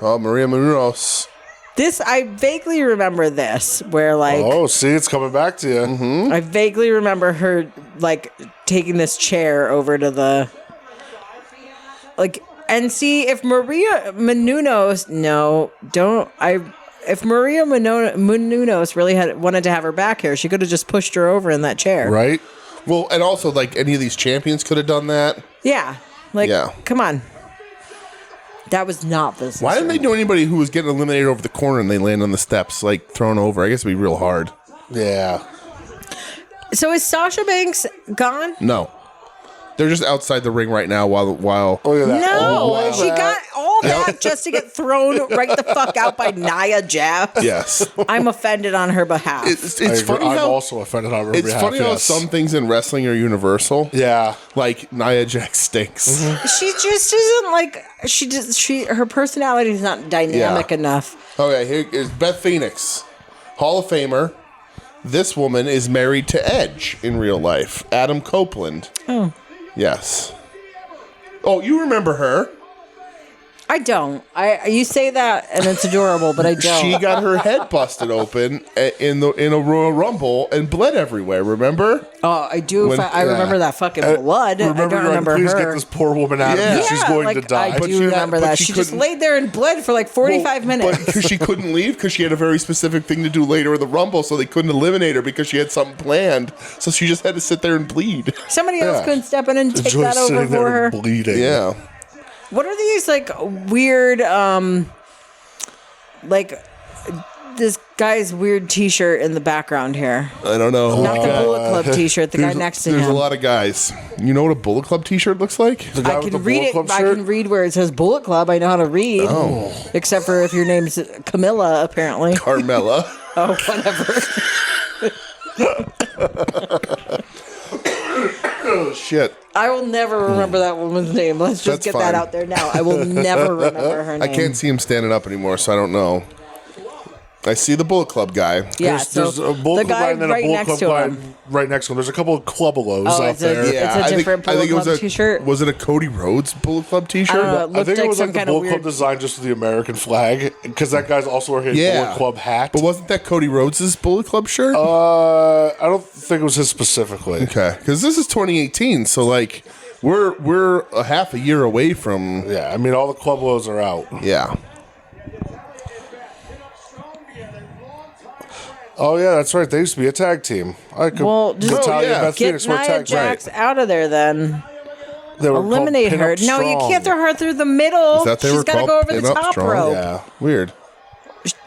Oh, Maria Menounos. This, I vaguely remember this, where like, Oh, see, it's coming back to you. I vaguely remember her like taking this chair over to the, like, and see if Maria Menounos, if Maria Menounos really wanted to have her back here, she could have just pushed her over in that chair. Right? Well, and also, like, any of these champions could have done that. Yeah. Like, Yeah. come on. That was not this. Why didn't they do anybody who was getting eliminated over the corner and they land on the steps, like, thrown over? I guess it'd be real hard. Yeah. So is Sasha Banks gone? No. They're just outside the ring right now while Look at that. No, she got all that just to get thrown right the fuck out by Nia Jax. yes. I'm offended on her behalf. It's funny I'm how also offended on her it's behalf, funny how yes. some things in wrestling are universal. Yeah. Like Nia Jax stinks. She just isn't like her personality is not dynamic enough. Okay, here's Beth Phoenix, Hall of Famer. This woman is married to Edge in real life, Adam Copeland. Oh. Yes. Oh, you remember her? I don't. You say that and it's adorable, but I don't. She got her head busted open in a Royal Rumble and bled everywhere. Remember? Oh, I do. I remember that fucking blood. I don't remember please her. get this poor woman out of Yeah. here. She's going like, to die. I But do she had- remember but that. she She just couldn't- laid there and bled for like 45 minutes. But because she couldn't leave because she had a very specific thing to do later in the Rumble, so they couldn't eliminate her because she had something planned. So she just had to sit there and bleed. Somebody else couldn't step in and take Joy's that over sitting there for her. bleeding. Yeah. What are these like weird like this guy's weird t-shirt in the background here? I don't know. Not the Bullet Club t-shirt, the guy There's- next to There's him. a lot of guys. You know what a Bullet Club t-shirt looks like? The guy I with the can read Bullet it. Club I shirt? can read where it says Bullet Club. I know how to read. Oh. Except for if your name's Camilla, apparently. Carmella. Oh, whatever. Oh, shit. I will never remember that woman's name. Let's just That's get fine. that out there now. I will never remember her I name. can't see him standing up anymore, so I don't know. I see the Bullet Club guy. Yeah, There's so a Bullet the Club guy guy and then right a Bullet next Club to guy him. right next to him. There's a couple of Clubalos Oh, out it's a- there. yeah. It's a different Bullet it was Club a t-shirt? Was it a Cody Rhodes Bullet Club t-shirt? I don't know. It I looked think it like was some like the kind of Bullet Club weird. design just with the American flag because that guy's also wearing a Yeah. Bullet Club hat. But wasn't that Cody Rhodes' Bullet Club shirt? I don't think it was his specifically. Okay, because this is 2018, so like we're a half a year away from Yeah, I mean all the Clubalos are out. yeah. Oh yeah, that's right. They used to be a tag team. I could. Well, just Natalia and Beth get Phoenix were Nia tag Jax out of there then. They were Eliminate called her. Pin Up No, you Strong. can't throw her through the middle. Is that they She's were got to called go over the Pin Up top Strong? rope. Yeah. Weird.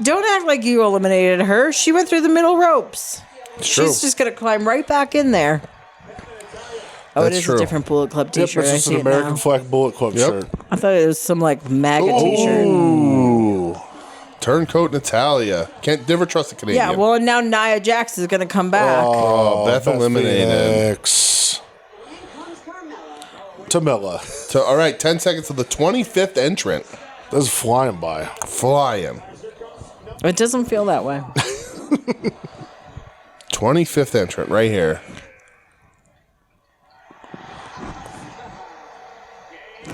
Don't act like you eliminated her. She went through the middle ropes. It's She's true. just going to climb right back in there. Oh, That's it is true. a different Bullet Club Yep, t-shirt. it's I just see an it American now. flag Bullet Club Yep. shirt. I thought it was some like MAGA t-shirt. Ooh. Turncoat Natalia. Can't never trust a Canadian. Yeah, well, now Nia Jax is going to come back. Oh, Beth eliminated. Phoenix. Tamilla. So, all right, 10 seconds to the 25th entrant. This is flying by. Flying. It doesn't feel that way. 25th entrant right here.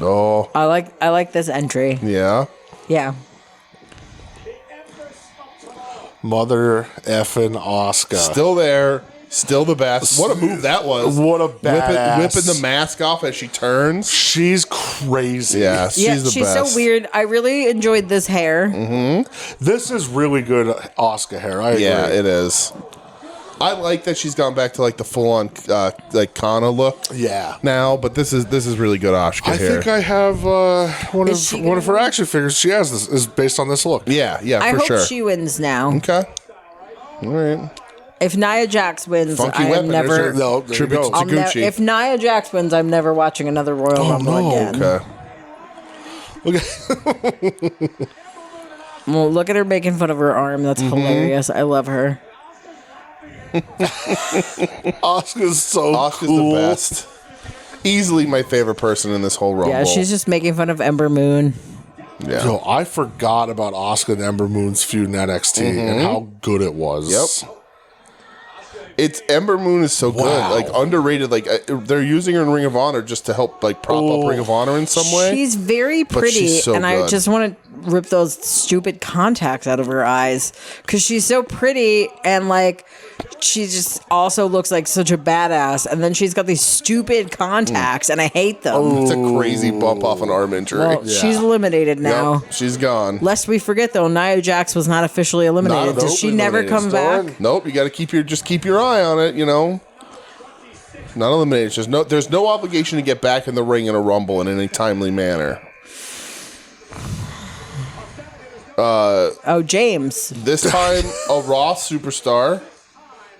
Oh, I like this entry. yeah. Yeah. Mother effing Oscar. Still there. Still the best. What a move that was. What a badass. Whipping the mask off as she turns. She's crazy. Yeah, she's Yeah, the she's best. so weird. I really enjoyed this hair. This is really good Oscar hair. I agree. Yeah, it is. I like that she's gone back to like the full on like Kana look Yeah. now, but this is really good Asuka I hair. think I have one Is she of her gonna- action figures. She has this is based on this look. yeah, I for hope sure. she wins now. Okay. All right. If Nia Jax wins, Funky I weapon. am never. There's No, there you Tribute go. to I'll Gucci. if Nia Jax wins, I'm never watching another Royal Rumble again. Okay. Okay. Well, look at her making fun of her arm. That's hilarious. I love her. Oscar's so Asuka's cool. the best. Easily my favorite person in this whole Rumble. Yeah, she's just making fun of Ember Moon. Yeah. Yo, I forgot about Oscar and Ember Moon's feud in NXT and how good it was. Yep. It's Ember Moon is so Wow. good, like underrated. Like they're using her in Ring of Honor just to help like prop up Ring of Honor in some way. She's very pretty, she's so and I good. just want to rip those stupid contacts out of her eyes because she's so pretty and like she just also looks like such a badass. And then she's got these stupid contacts, and I hate them. It's a crazy bump off an arm injury. Well, she's eliminated now. Yep, she's gone. Lest we forget, though, Nia Jax was not officially eliminated. Not Does she officially never eliminated. come back? Nope, you got to keep your eye on it. You know, not eliminated. It's just there's no obligation to get back in the ring in a Rumble in any timely manner. Oh, James. This time, a Raw superstar,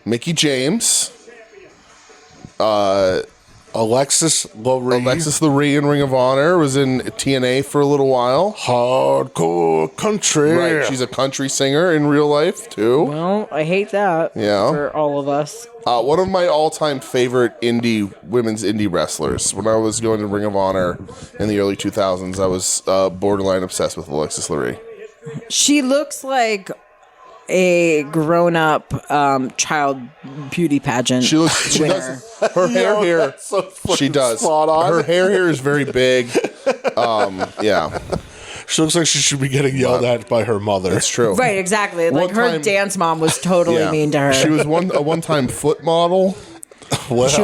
Mickey James. Alexis Lurie. Alexis Lurie in Ring of Honor was in TNA for a little while. Hardcore country. Right, she's a country singer in real life too. Well, I hate that. Yeah. For all of us. One of my all-time favorite women's indie wrestlers. When I was going to Ring of Honor in the early 2000s, I was borderline obsessed with Alexis Lurie. She looks like a grown-up child beauty pageant. She does her hair here. That's so fucking She does. spot on. Her hair here is very big. Yeah, She looks like she should be getting yelled at by her mother. that's true. Right, exactly. Like her time- dance mom was totally Yeah. mean to her. She was a one-time foot model. Well, She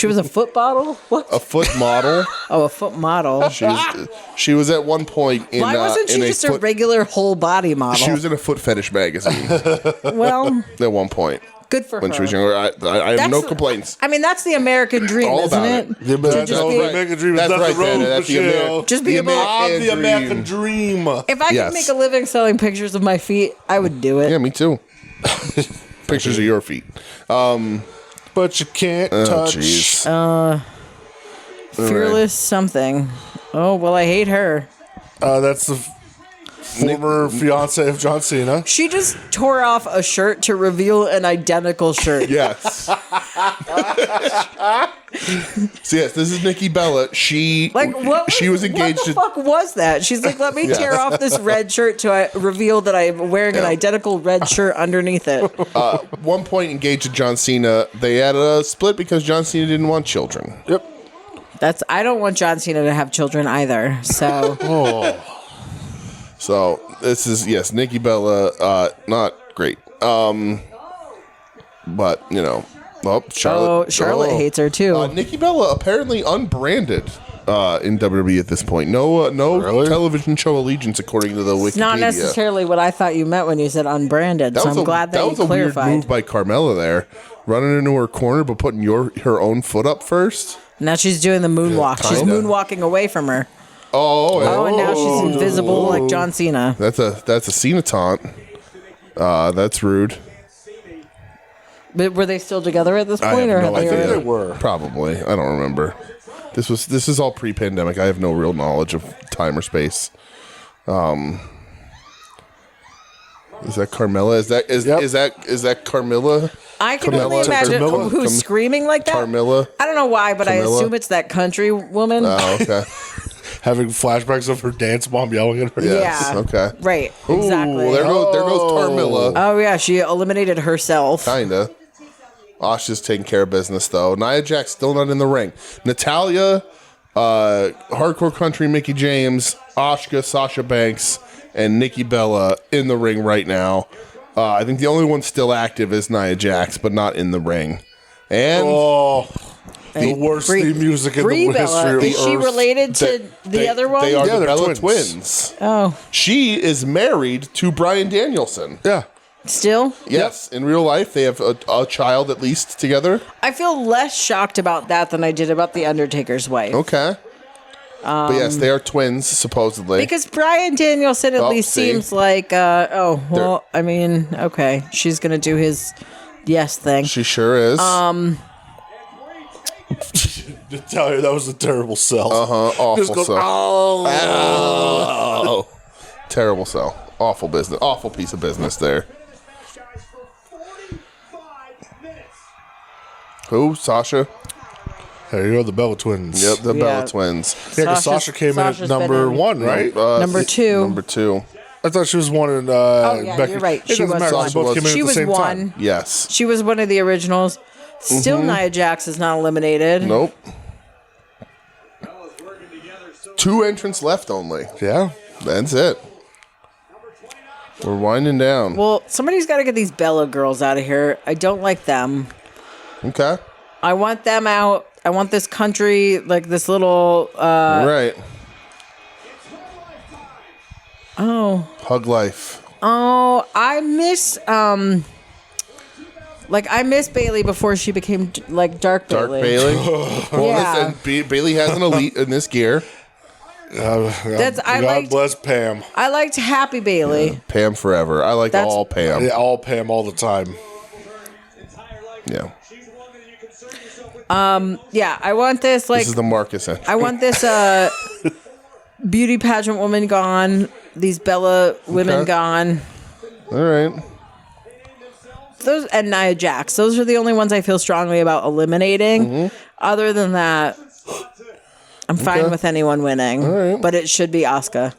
was a foot bottle. What? A foot model. Oh, a foot model. She was at one point in. Why wasn't she in just a regular whole body model? She was in a foot fetish magazine Well, at one point good for when her. she was younger. I have That's no the- complaints. I mean, that's the American dream, All isn't about it? it. Yeah, but To that's just the be- American dream. That's That's right, the road, Dana. That's the Michelle. Just be able- I'm the American dream. dream. If I Yes. could make a living selling pictures of my feet, I would do it. Yeah, me too. Pictures of your feet. But you can't Oh, touch. jeez. Fearless something. Oh, well, I hate her. That's the former fiance of John Cena. She just tore off a shirt to reveal an identical shirt. Yes. So yes, this is Nikki Bella. She was engaged What the fuck was that? She's like, let me tear off this red shirt to reveal that I'm wearing an identical red shirt underneath it. one point engaged to John Cena. They had a split because John Cena didn't want children. Yep. I don't want John Cena to have children either. So So this is Nikki Bella, not great. But you know, well, Charlotte hates her too. Nikki Bella apparently unbranded in WWE at this point. No Really? television show allegiance according to the Wikipedia. It's not necessarily what I thought you meant when you said unbranded. So I'm glad that you was a clarified. weird move by Carmella there, running into her corner but putting her own foot up first. Now she's doing the moonwalk. She's kinda. moonwalking away from her. Oh, And now she's invisible like John Cena. that's a Cena taunt. That's rude. But were they still together at this point, or no had they idea. already? They were. Probably. I don't remember. This is all pre-pandemic. I have no real knowledge of time or space. Is that Carmella? Is that Carmilla? I can Carmella- only imagine Carmilla- who's screaming like that. Carmilla? I don't know why, but I Carmilla? assume it's that country woman. Oh, okay. Having flashbacks of her dance mom yelling at her. Yes. Yeah. Okay. Right. Ooh, Exactly. there goes Carmilla. Oh yeah, she eliminated herself. Kinda. Asha's taking care of business though. Nia Jax still not in the ring. Natalia, Hardcore Country Mickie James, Asuka, Sasha Banks, and Nikki Bella in the ring right now. I think the only one still active is Nia Jax, but not in the ring. And Oh, the worst theme music in Brie the Bella, history of is she Earth. related to the other one? They are Yeah, the they're Bella twins. twins. Oh, She is married to Bryan Danielson. Yeah. still? Yes, in real life they have a child at least together. I feel less shocked about that than I did about the Undertaker's wife. Okay. But yes, they are twins supposedly. Because Bryan Danielson at least see. seems like, I mean, okay, she's gonna do his yes thing. She sure is. To tell you that was a terrible sell. Awful Just go, sell. oh. Terrible sell. Awful business. Awful piece of business there. Who? Sasha? There you go, the Bella twins. Yep, the Yeah. Bella twins. Yeah, because Sasha came in Sasha's at been number in- one, right? Number two. Number two. I thought she was one in yeah, Becky. you're right. It She doesn't was matter. one. They both came in She at the was same one. time. Yes. She was one of the originals. Still, Nia Jax is not eliminated. Nope. 2 entrants left only. Yeah. That's it. We're winding down. Well, somebody's got to get these Bella girls out of here. I don't like them. Okay. I want them out. I want this country, like this little. Right. Oh, Hug life. I miss. I miss Bailey before she became like Dark Dark Bailey. Bailey. Well, Yeah. Bailey has an elite in this gear. That's I God liked. bless Pam. I liked Happy Bailey. Pam forever. I like That's- all Pam. Yeah, all Pam all the time. Yeah. Yeah, I want this like This is the Marcus entry. I want this beauty pageant woman gone. These Bella women Okay. gone. All right. Those and Nia Jax. Those are the only ones I feel strongly about eliminating. Other than that, I'm fine with anyone winning. right. But it should be Asuka.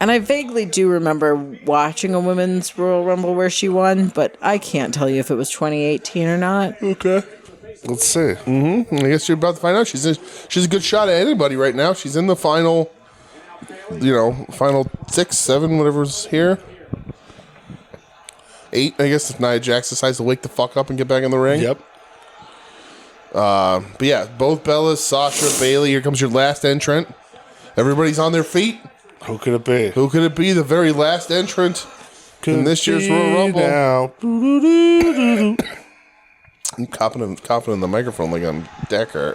And I vaguely do remember watching a women's Royal Rumble where she won, but I can't tell you if it was 2018 or not. Okay. Let's see. I guess you're about to find out. She's a good shot at anybody right now. She's in the final, final 6, 7, whatever's here. 8, I guess, if Nia Jax decides to wake the fuck up and get back in the ring. Yep. But yeah, both Bellas, Sasha, Bailey. Here comes your last entrant. Everybody's on their feet. Who could it be? Who could it be? The very last entrant in this year's Royal Rumble. Now. I'm coughing in the microphone like I'm Decker.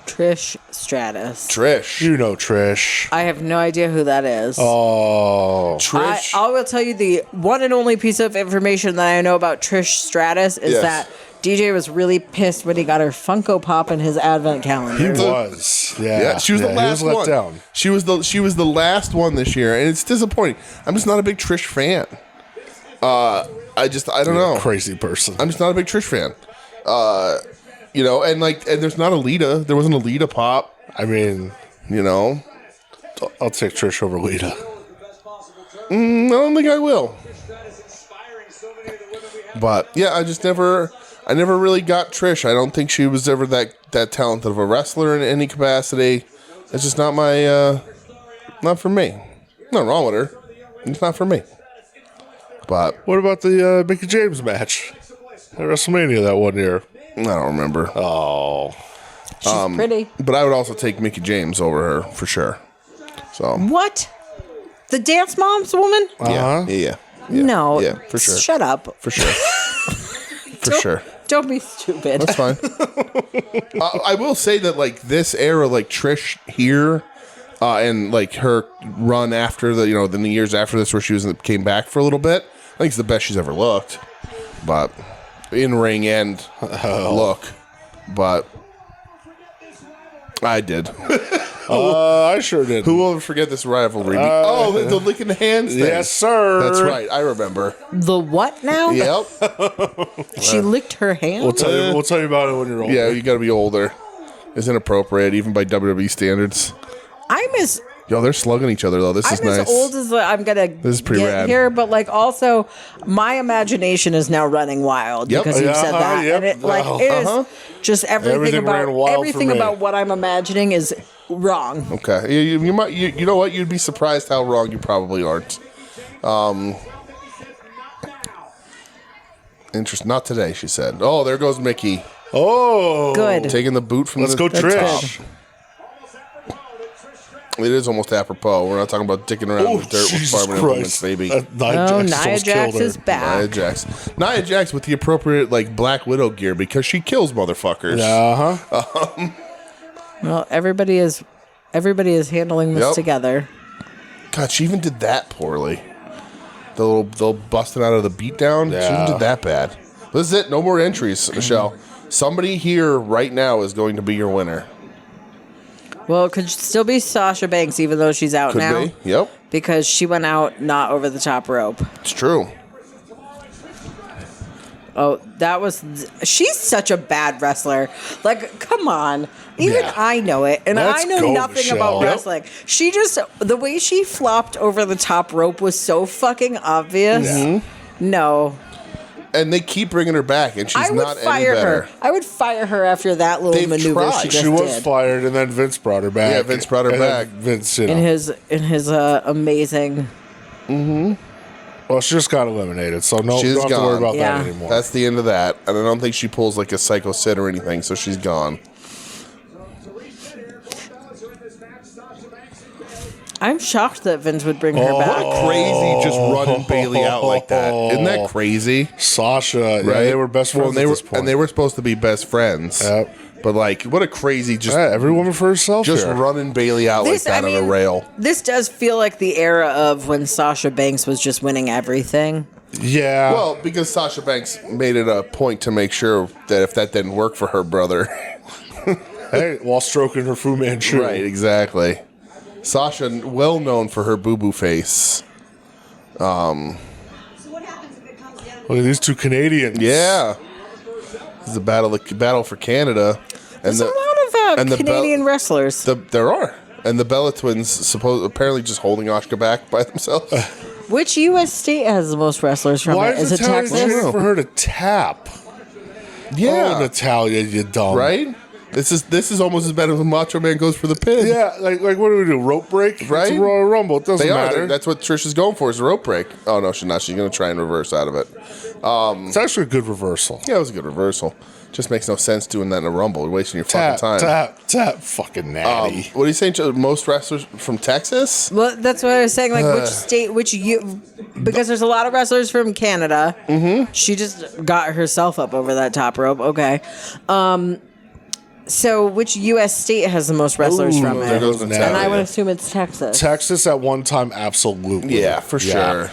Trish Stratus. Trish. You know Trish. I have no idea who that is. Oh. Trish. I will tell you the one and only piece of information that I know about Trish Stratus is Yes. that DJ was really pissed when he got her Funko Pop in his advent calendar. He was. Yeah. Yeah, she was the last he was let one. down. She was the last one this year, and it's disappointing. I'm just not a big Trish fan. I don't know. Crazy person. I'm just not a big Trish fan. And there's not a Lita. There wasn't a Lita pop. I mean, I'll take Trish over Lita. I don't think I will. But yeah, I never really got Trish. I don't think she was ever that talented of a wrestler in any capacity. It's just not not for me. Nothing wrong with her. It's not for me. But What about the Mickey James match at WrestleMania that one year? I don't remember. Oh. She's pretty. But I would also take Mickey James over her for sure. So What? The Dance Moms woman? yeah. No. Yeah, for sure. Shut up. For sure. For sure. Don't be stupid. That's fine. I will say that like this era, like Trish here, and like her run after the years after this, where she came back for a little bit. I think it's the best she's ever looked, but in ring and look, but I did. I sure did. Who will ever forget this rivalry? The licking hands thing. Yes, sir. That's right. I remember. The what now? Yep. She licked her hand? We'll tell you about it when you're older. Yeah, you got to be older. It's inappropriate, even by WWE standards. I'm as Yo, they're slugging each other though. This is I'm nice. as old as I'm gonna is pretty get rad. here, but like also my imagination is now running wild Yep. because you've said that, Yep. and it is just Everything ran wild for me. about what I'm imagining is wrong. Okay, you might. You know what? You'd be surprised how wrong you probably aren't. Interest. Not today, she said. Oh, there goes Mickey Oh. Good. taking the boot from Let's the go, Trish. top. It is almost apropos. We're not talking about dicking around Oh, with dirt with Jesus farming implements, Christ. baby. Oh, Nia Nia Jax is back. Nia Jax. Nia Jax with the appropriate like Black Widow gear because she kills motherfuckers. Uh-huh. Well, everybody is handling this Yep. together. God, she even did that poorly. The little busting out of the beatdown. She even Yeah. did that bad. This is it. No more entries, Michelle. Somebody here right now is going to be your winner. Well, it could still be Sasha Banks, even though she's out Could now, be. Yep. because she went out not over the top rope. It's true. Oh, she's such a bad wrestler. Like, come on. Even Yeah. I know it, and Let's I know go, nothing Michelle. about Yep. wrestling. She just, the way she flopped over the top rope was so fucking obvious. Yeah. No. And they keep bringing her back, and she's I would not any fire better. her. I would fire her after that little They've maneuver tried. she just She was did. fired, and then Vince brought her back. Yeah, Vince brought her And then back. Vince, In his amazing. well, she just got eliminated, so no, She's don't have to worry gone. about Yeah. that anymore. That's the end of that. And I don't think she pulls like a Psycho Sid or anything, so she's gone. I'm shocked that Vince would bring her back. Crazy just running Bailey out like that. Isn't that crazy? Sasha, yeah, Right? they were best friends Well, at this point. and they were supposed to be best friends. Yep. But like, what a crazy just Yeah, every woman for herself just here. running Bailey out like that on a rail. This does feel like the era of when Sasha Banks was just winning everything. Yeah. Well, because Sasha Banks made it a point to make sure that if that didn't work for her brother. Hey, while stroking her Fu Manchu. Right, exactly. Sasha, well known for her boo-boo face. So what happens if it comes down to Look at these two Canadians. Yeah. This is a battle for Canada. There's a lot of Canadian wrestlers. There are. And the Bella twins apparently just holding Asuka back by themselves. Which U.S. state has the most wrestlers from Why it? Is is it Natalia Texas? waiting for her to tap? Yeah. Oh, Natalia, you dumb. Right? This is almost as bad as when Macho Man goes for the pin. Yeah, like what do we do? Rope break? Right? It's a Royal Rumble. It doesn't They are. matter. That's what Trish is going for, is a rope break. Oh, no, she's not. She's going to try and reverse out of it. It's actually a good reversal. Yeah, it was a good reversal. Just makes no sense doing that in a Rumble. You're wasting your Tap, fucking time. tap, fucking natty. What are you saying? Most wrestlers from Texas? Well, that's what I was saying. Like, which state, because there's a lot of wrestlers from Canada. Mm-hmm. She just got herself up over that top rope. Okay. So, which U.S. state has the most wrestlers from there it? goes And Natalia. I would assume it's Texas. Texas at one time, absolutely. Yeah, for sure.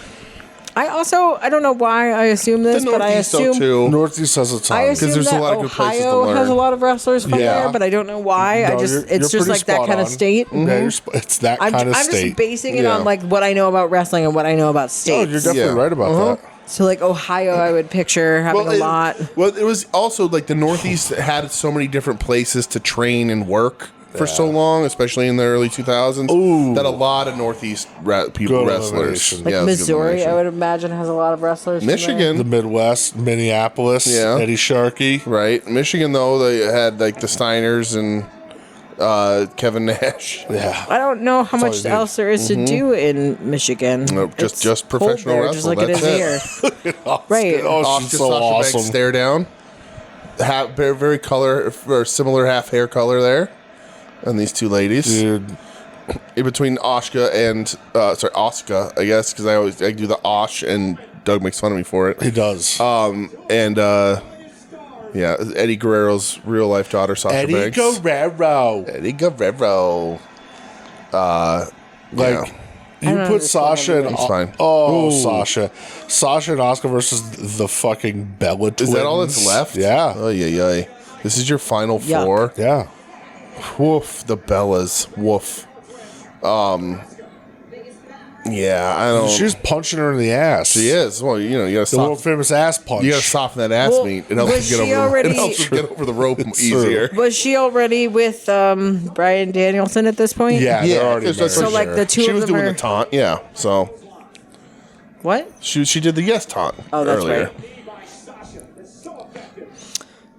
I don't know why I assume this, The but I Northeast, though, assume too. Northeast has a ton. I assume there's a that lot of good places to Ohio learn. has a lot of wrestlers from Yeah. there, but I don't know why. No, it's you're just pretty like that spot kind of on. state. Yeah, it's that I'm kind of just state. basing it Yeah. on like what I know about wrestling and what I know about Oh, states. you're definitely Yeah. right about that. So like Ohio, I would picture having a lot. Well, it was also like the Northeast had so many different places to train and work for so long, especially in the early 2000s, that a lot of Northeast people Good wrestlers. elimination. Like Yeah, it was a good Missouri, elimination. I would imagine has a lot of wrestlers. from there. Michigan, The Midwest, Minneapolis, Yeah. Eddie Sharkey. right? Michigan, though, they had like the Steiners and Kevin Nash. Yeah. I don't know how all much you need. else there is to do in Michigan. Nope, just It's cold professional there, wrestle, just like it that's is it. here. Right. Oh, Oscar she's so Sasha Banks awesome. stare down. Very, very color or similar half hair color there, and these two ladies Dude, in between Asuka and Asuka, I guess, because I do the Osh and Doug makes fun of me for it. he does. Yeah, Eddie Guerrero's real life daughter, Sasha Eddie Banks. Guerrero. Eddie Guerrero. Like, Yeah. you don't put understand Sasha and... It's fine. Oh, Ooh. Sasha. Sasha and Asuka versus the fucking Bella twins. Is that all that's left? Yeah. Oh, yeah. This is your final Yuck. four. Yeah. Woof, the Bellas. Woof. Yeah, I don't. She's punching her in the ass. She is. Well, you gotta The world soften. famous ass punch. You gotta soften that ass Well, meat. It helps was you get she over. already- It helps you get over the rope true. easier. Was she already with Brian Danielson at this point? Yeah, they're already because that's married. So, like, sure. the two she of was them doing are- the taunt. Yeah, so What? she did the yes taunt. Oh, that's earlier.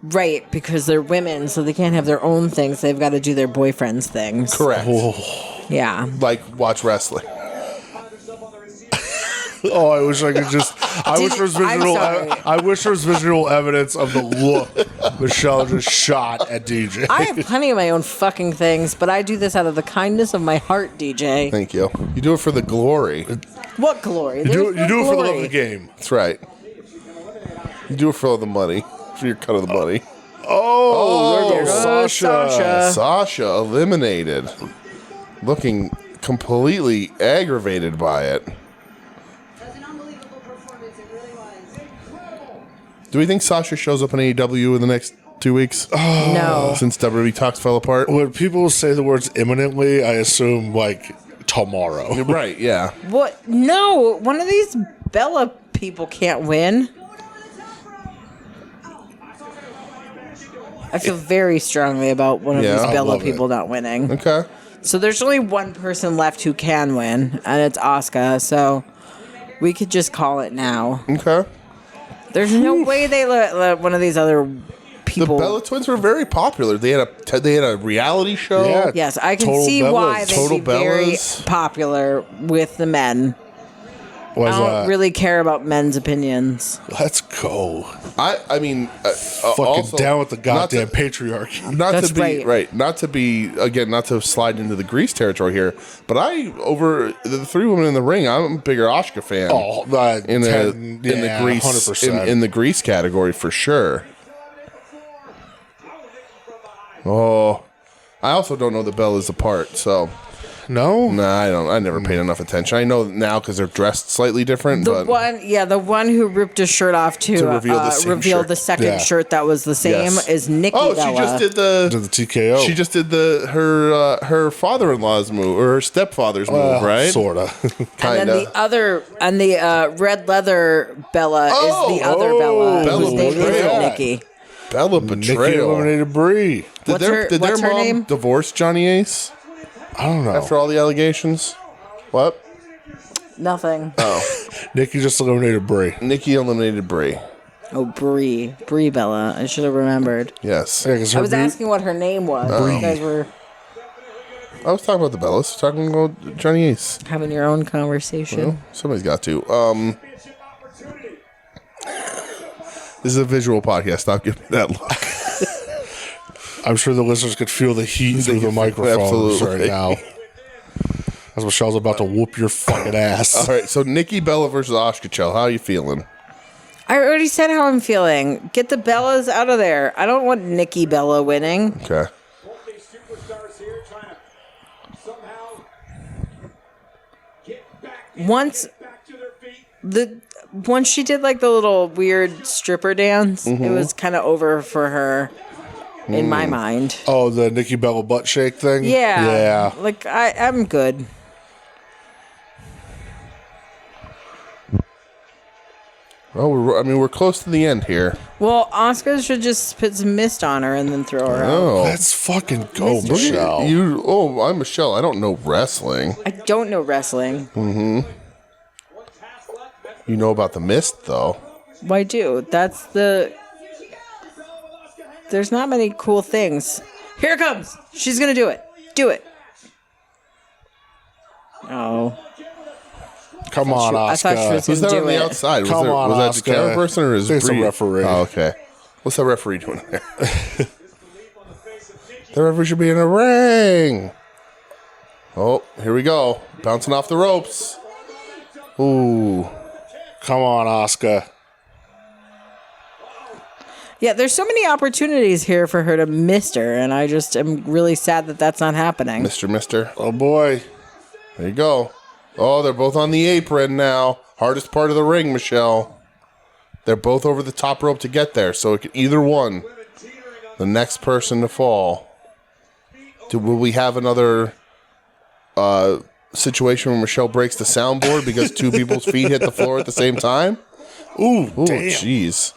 Right, because they're women, so they can't have their own things. They've got to do their boyfriend's things. Correct. Yeah. Like watch wrestling. Oh, I wish I could just. I wish there was I'm visual. sorry. I wish there was visual evidence of the look Michelle just shot at DJ. I have plenty of my own fucking things, but I do this out of the kindness of my heart, DJ. Thank you. You do it for the glory. What glory? you do it for the love of the game. That's right. You do it for all the money. For your cut of the money. Oh, there there goes goes Sasha. Sasha. Sasha eliminated. Looking completely aggravated by it. That's an unbelievable performance. It really was. Do we think Sasha shows up in AEW in the next 2 weeks? No. Since WWE talks fell apart? When people say the words imminently, I assume like tomorrow. Right, yeah. What? No. One of these Bella people can't win. I feel very strongly about one of Yeah, these I Bella love it. people not winning. Okay. So there's only one person left who can win, and it's Asuka. So we could just call it now. Okay. There's no way they let one of these other The people. Bella Twins were very popular. They had a reality show. Yeah. Yes, I can Total see Bellas. why they'd Total be very Bellas. popular with the men. Why is I don't that? really care about men's opinions. Let's go. I mean, Fucking also, down with the not to- goddamn patriarchy. Not That's to be right. not to be again, not to slide into the Grease territory here, but over the three women in the ring, I'm a bigger Asuka fan. Oh, in the Grease 100%. in the Grease category for sure. Oh, I also don't know the Bellas apart, so No? Nah, I don't. I never paid enough attention. I know now because they're dressed slightly different. The one who ripped his shirt off to reveal the same shirt. the second Yeah. shirt that was the same Yes. is Nikki Oh, Bella. she just did To the TKO. She just did her father-in-law's move or her stepfather's move, right? Sorta. And then the red leather Bella is the other Bella, Bella whose name Betrayal. isn't Nikki. Bella Nikki betrayal. eliminated Brie. Did their what's her mom name? divorce Johnny Ace I don't know. after all the allegations? What? Nothing. Nikki just eliminated Brie. Nikki eliminated Brie. Oh, Brie Bella. I should have remembered. Yes. Yeah, 'cause I her was Brie- asking what her name was. You guys were I was talking about the Bellas. Talking about Johnny Ace. having your own conversation. Well, somebody's got to. This is a visual podcast. Stop giving me that look. I'm sure the listeners could feel the heat through the microphones Absolutely. right now. As Michelle's about to whoop your fucking ass. All right, so Nikki Bella versus Asuka Chell. How are you feeling? I already said how I'm feeling. Get the Bellas out of there. I don't want Nikki Bella winning. Okay. Once she did like the little weird stripper dance, Mm-hmm. it was kind of over for her in my mind. Oh, the Nikki Bella butt shake thing? Yeah. Yeah. Like I'm good. Well, we're close to the end here. Well, Asuka should just put some mist on her and then throw her out. Oh, Let's fucking go, Mr. Michelle. I'm Michelle. I don't know wrestling. I don't know wrestling. You know about the mist, though. Why do? There's not many cool things. Here it comes. She's gonna do it. Do it. Oh. Come on, I thought she Asuka. was Who's gonna that on do the it. outside? Was, Come on, was that the Asuka. camera person or is I think it's a Bree? referee. Oh, okay. What's that referee doing there? The referee should be in a ring. Oh, here we go. Bouncing off the ropes. Ooh. Come on, Asuka. Yeah, there's so many opportunities here for her to miss her, and I just am really sad that that's not happening. Mister. Oh, boy. There you go. Oh, they're both on the apron now. Hardest part of the ring, Michelle. They're both over the top rope to get there, so it could either one. The next person to fall. Will we have another situation where Michelle breaks the soundboard because two people's feet hit the floor at the same time? Ooh, jeez.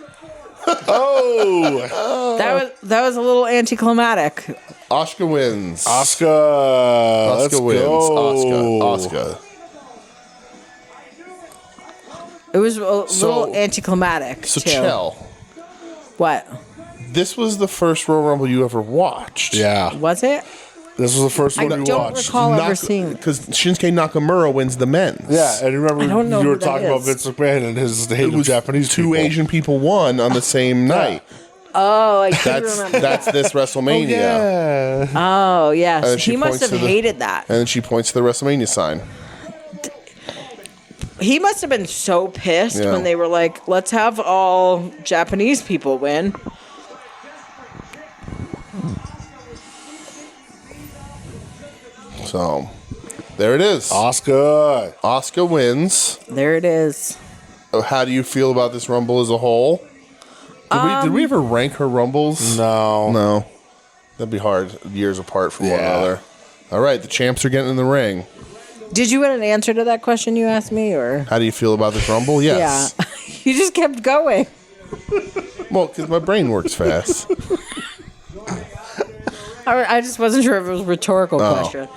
Oh! That was a little anticlimactic. Asuka wins. Asuka. Let's wins. go. Asuka. It was a little anticlimactic So, too. Chell, What this was the first Royal Rumble you ever watched. Yeah. was it? This was the first I one we don't watched. recall ever seeing. Because Shinsuke Nakamura wins the men's. Yeah, and remember I don't know you were who that talking about is. Vince McMahon and his hate It of was Japanese two people. Asian people won on the same night. Oh, I do That's remember. that's this WrestleMania. Yeah. Oh, yes. And she He must points have to the- hated that. And then she points to the WrestleMania sign. He must have been so pissed Yeah. when they were like, let's have all Japanese people win. So there it is. Asuka. Asuka wins. There it is. How do you feel about this Rumble as a whole? Did we ever rank her Rumbles? No. No. That'd be hard. Years apart from one Yeah. another. All right, the champs are getting in the ring. Did you get an answer to that question you asked me, or? How do you feel about this Rumble? Yes. Yeah. You just kept going. Well, because my brain works fast. I just wasn't sure if it was a rhetorical question.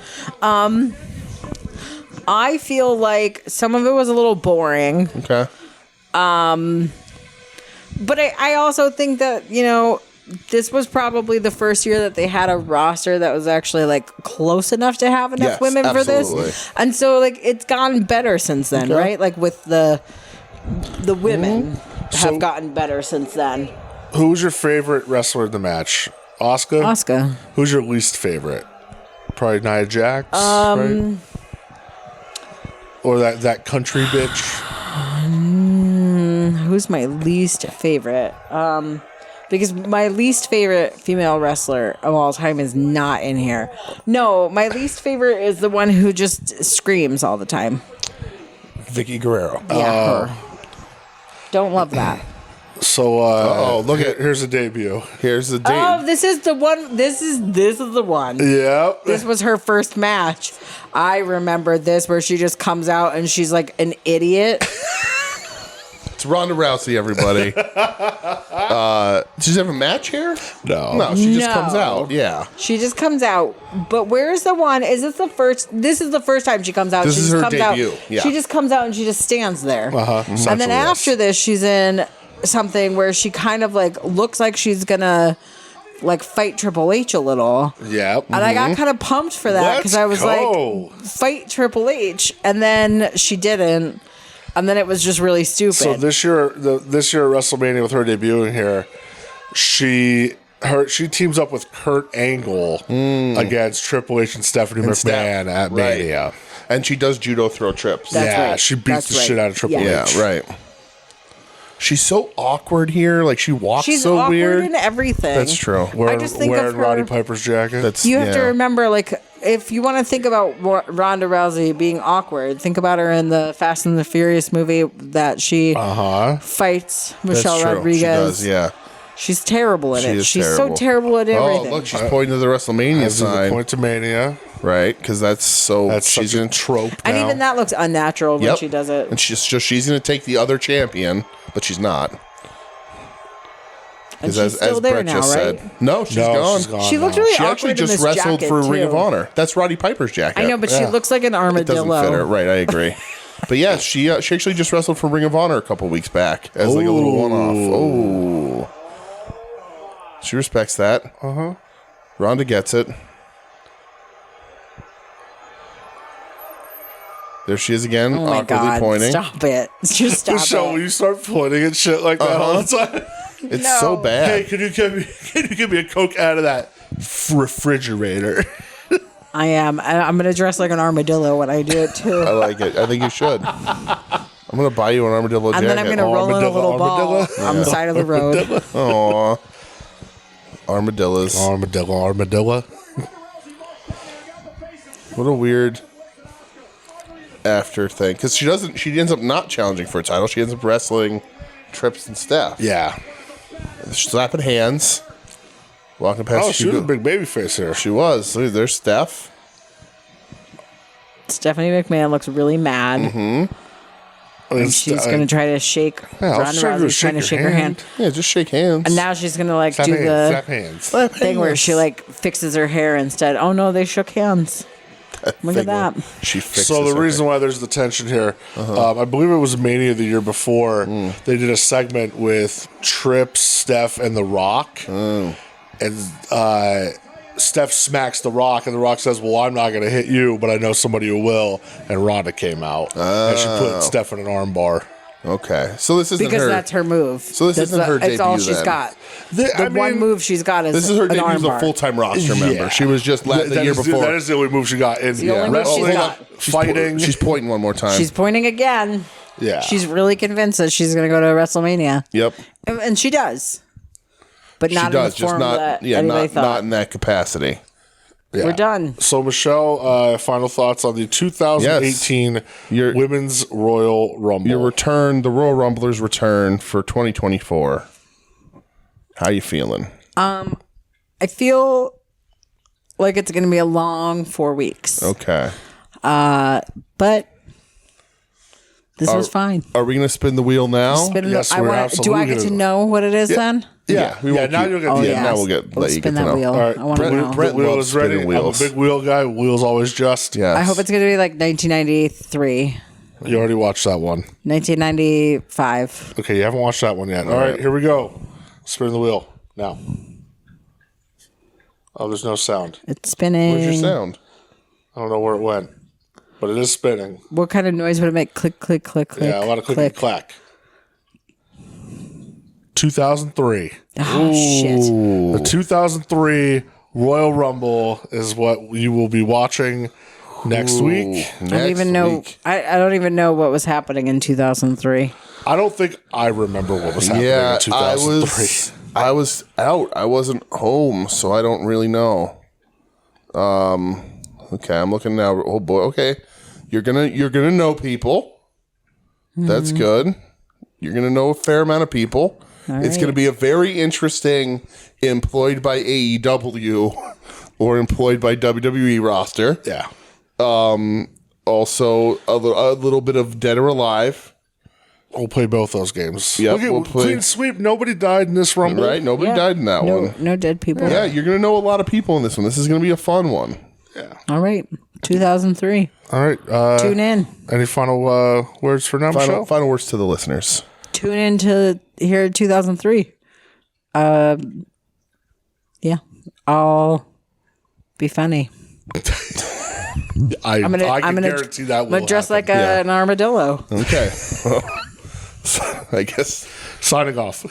I feel like some of it was a little boring, Okay. but I also think that, this was probably the first year that they had a roster that was actually like close enough to have enough Yes, women absolutely. for this. And so like it's gotten better since then, Okay. right? Like with the women have So- gotten better since then. Who's your favorite wrestler in the match? Asuka? Asuka. Who's your least favorite? Probably Nia Jax, right? Or that country bitch? Who's my least favorite? Because my least favorite female wrestler of all time is not in here. No, my least favorite is the one who just screams all the time. Vicky Guerrero. Yeah, her. Don't love that. So, look at here's a debut. Here's the date. Oh, this is the one. This is the one. Yep. This was her first match. I remember this where she just comes out and she's like an idiot. It's Ronda Rousey, everybody. Does she have a match here? No, she just comes out. Yeah. She just comes out. But where's the one? Is this the first? This is the first time she comes out. This she is just her comes debut. Out. Yeah. She just comes out and she just stands there. And then after this, she's in something where she kind of like looks like she's gonna like fight Triple H a little. Yep. And I got kind of pumped for that because I was like, fight Triple H, and then she didn't. And then it was just really stupid. So this year at WrestleMania with her debuting here, she teams up with Kurt Angle against Triple H and Stephanie McMahon at Mania. And she does judo throw trips. That's right. She beats the shit out of Triple H. Yeah, right. She's so awkward here. Like, she walks She's so awkward weird. in everything. That's true. I just think wearing of her, Roddy Piper's jacket. You have to remember, like, if you want to think about Ronda Rousey being awkward, think about her in the Fast and the Furious movie that she fights Michelle That's true. Rodriguez. She does, yeah. She's terrible at it. She's terrible. so terrible at everything. Oh, look, she's pointing to the WrestleMania sign. Point to Mania. Right, because that's she's a trope and now. even that looks unnatural when she does it. And she's going to take the other champion, but she's not. And she's still there now, right? No, she's gone. She looked really She actually awkward in just this wrestled jacket, for Ring of too. Honor. That's Roddy Piper's jacket. I know, but she looks like an It armadillo. doesn't fit her. Right, I agree. But yeah, she actually just wrestled for Ring of Honor a couple weeks back as like a little one-off. Oh. She respects that. Ronda gets it. There she is again, Oh my awkwardly God! pointing. Stop it! Just stop Michelle, it. when you start pointing at shit like that all the time. It's so bad. Hey, can you give me a Coke out of that refrigerator? I am. I'm going to dress like an armadillo when I do it too. I like it. I think you should. I'm going to buy you an armadillo jacket. And then I'm going to roll in a little ball on the side of the road. Aw. Armadillos. Armadillo. What a weird after thing. Because she ends up not challenging for a title. She ends up wrestling Trips and Steph. Yeah. Slapping hands. Walking past. Oh, she was a big baby face here. She was. Look, there's Steph. Stephanie McMahon looks really mad. And she's going to try to shake Ronda Rousey's trying to shake her hand. Yeah, just shake hands. And now she's going to like Slap do hands. the thing where she like fixes her hair instead. Oh no, they shook hands. Look at that. She fixes So the her reason why there's the tension here, I believe it was Mania the year before, they did a segment with Trips, Steph, and The Rock. And Steph smacks The Rock, and The Rock says, well, I'm not going to hit you, but I know somebody who will. And Ronda came out. And she put Steph in an arm bar. Okay. So this isn't Because her. that's her move. So this isn't her It's all debut she's then. got. The one move she's got is This is her an debut as a armbar. full-time roster member. Yeah. She was just the year before. That is the only move she got in the only move she's wrestling, got. fighting. She's pointing one more time. She's pointing again. Yeah. She's really convinced that she's going to go to WrestleMania. Yep. And she does. But not She in does, the just form that anybody thought. not in that capacity. Yeah. We're done. So, Michelle, final thoughts on the 2018 Women's Royal Rumble. Your return, the Royal Rumblers return for 2024. How you feeling? I feel like it's going to be a long 4 weeks. Okay. But this was fine. Are we going to spin the wheel now? Yes, I we're do I absolutely get to gonna- know what it is then? Yeah. We won't now keep- you'll get Oh, the yeah. now we'll get Let's let you spin get to that know. wheel. All right, I want to know. Brett wheel loves is ready. spinning wheels. I'm a big wheel guy. Wheels always just. Yes. I hope it's going to be like 1993, You already watched that one. 1995. Okay, you haven't watched that one yet. All right, here we go. Spin the wheel now. Oh, there's no sound. It's spinning. Where's your sound? I don't know where it went, but it is spinning. What kind of noise would it make? Click, click, click, click. Yeah, a lot of click and clack. 2003. Oh, shit. The 2003 Royal Rumble is what you will be watching next week. I don't even know. I don't even know what was happening in 2003. I don't think I remember what was happening in 2003. I was out. I wasn't home, so I don't really know. Okay, I'm looking now. Oh boy. Okay, you're gonna know people. That's good. You're gonna know a fair amount of people. It's gonna be a very interesting employed by AEW or employed by WWE roster. Yeah. Also, a little bit of Dead or Alive. We'll play both those games. Yep, Okay, we'll play. clean sweep. Nobody died in this Rumble. Right? Nobody died in that one. No dead people. Yeah, you're going to know a lot of people in this one. This is going to be a fun one. All right. 2003. All right. Tune in. Any final words for now, Michelle? Final words to the listeners. Tune in to hear 2003. Yeah. I'll be funny. I I'm gonna guarantee that will I'm gonna dress happen. like an armadillo. Okay. I guess. Signing off.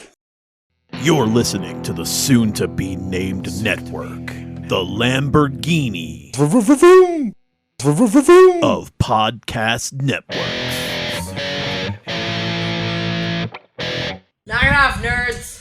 You're listening to the soon-to-be-named network, the Lamborghini of podcast networks. Knock it off, nerds.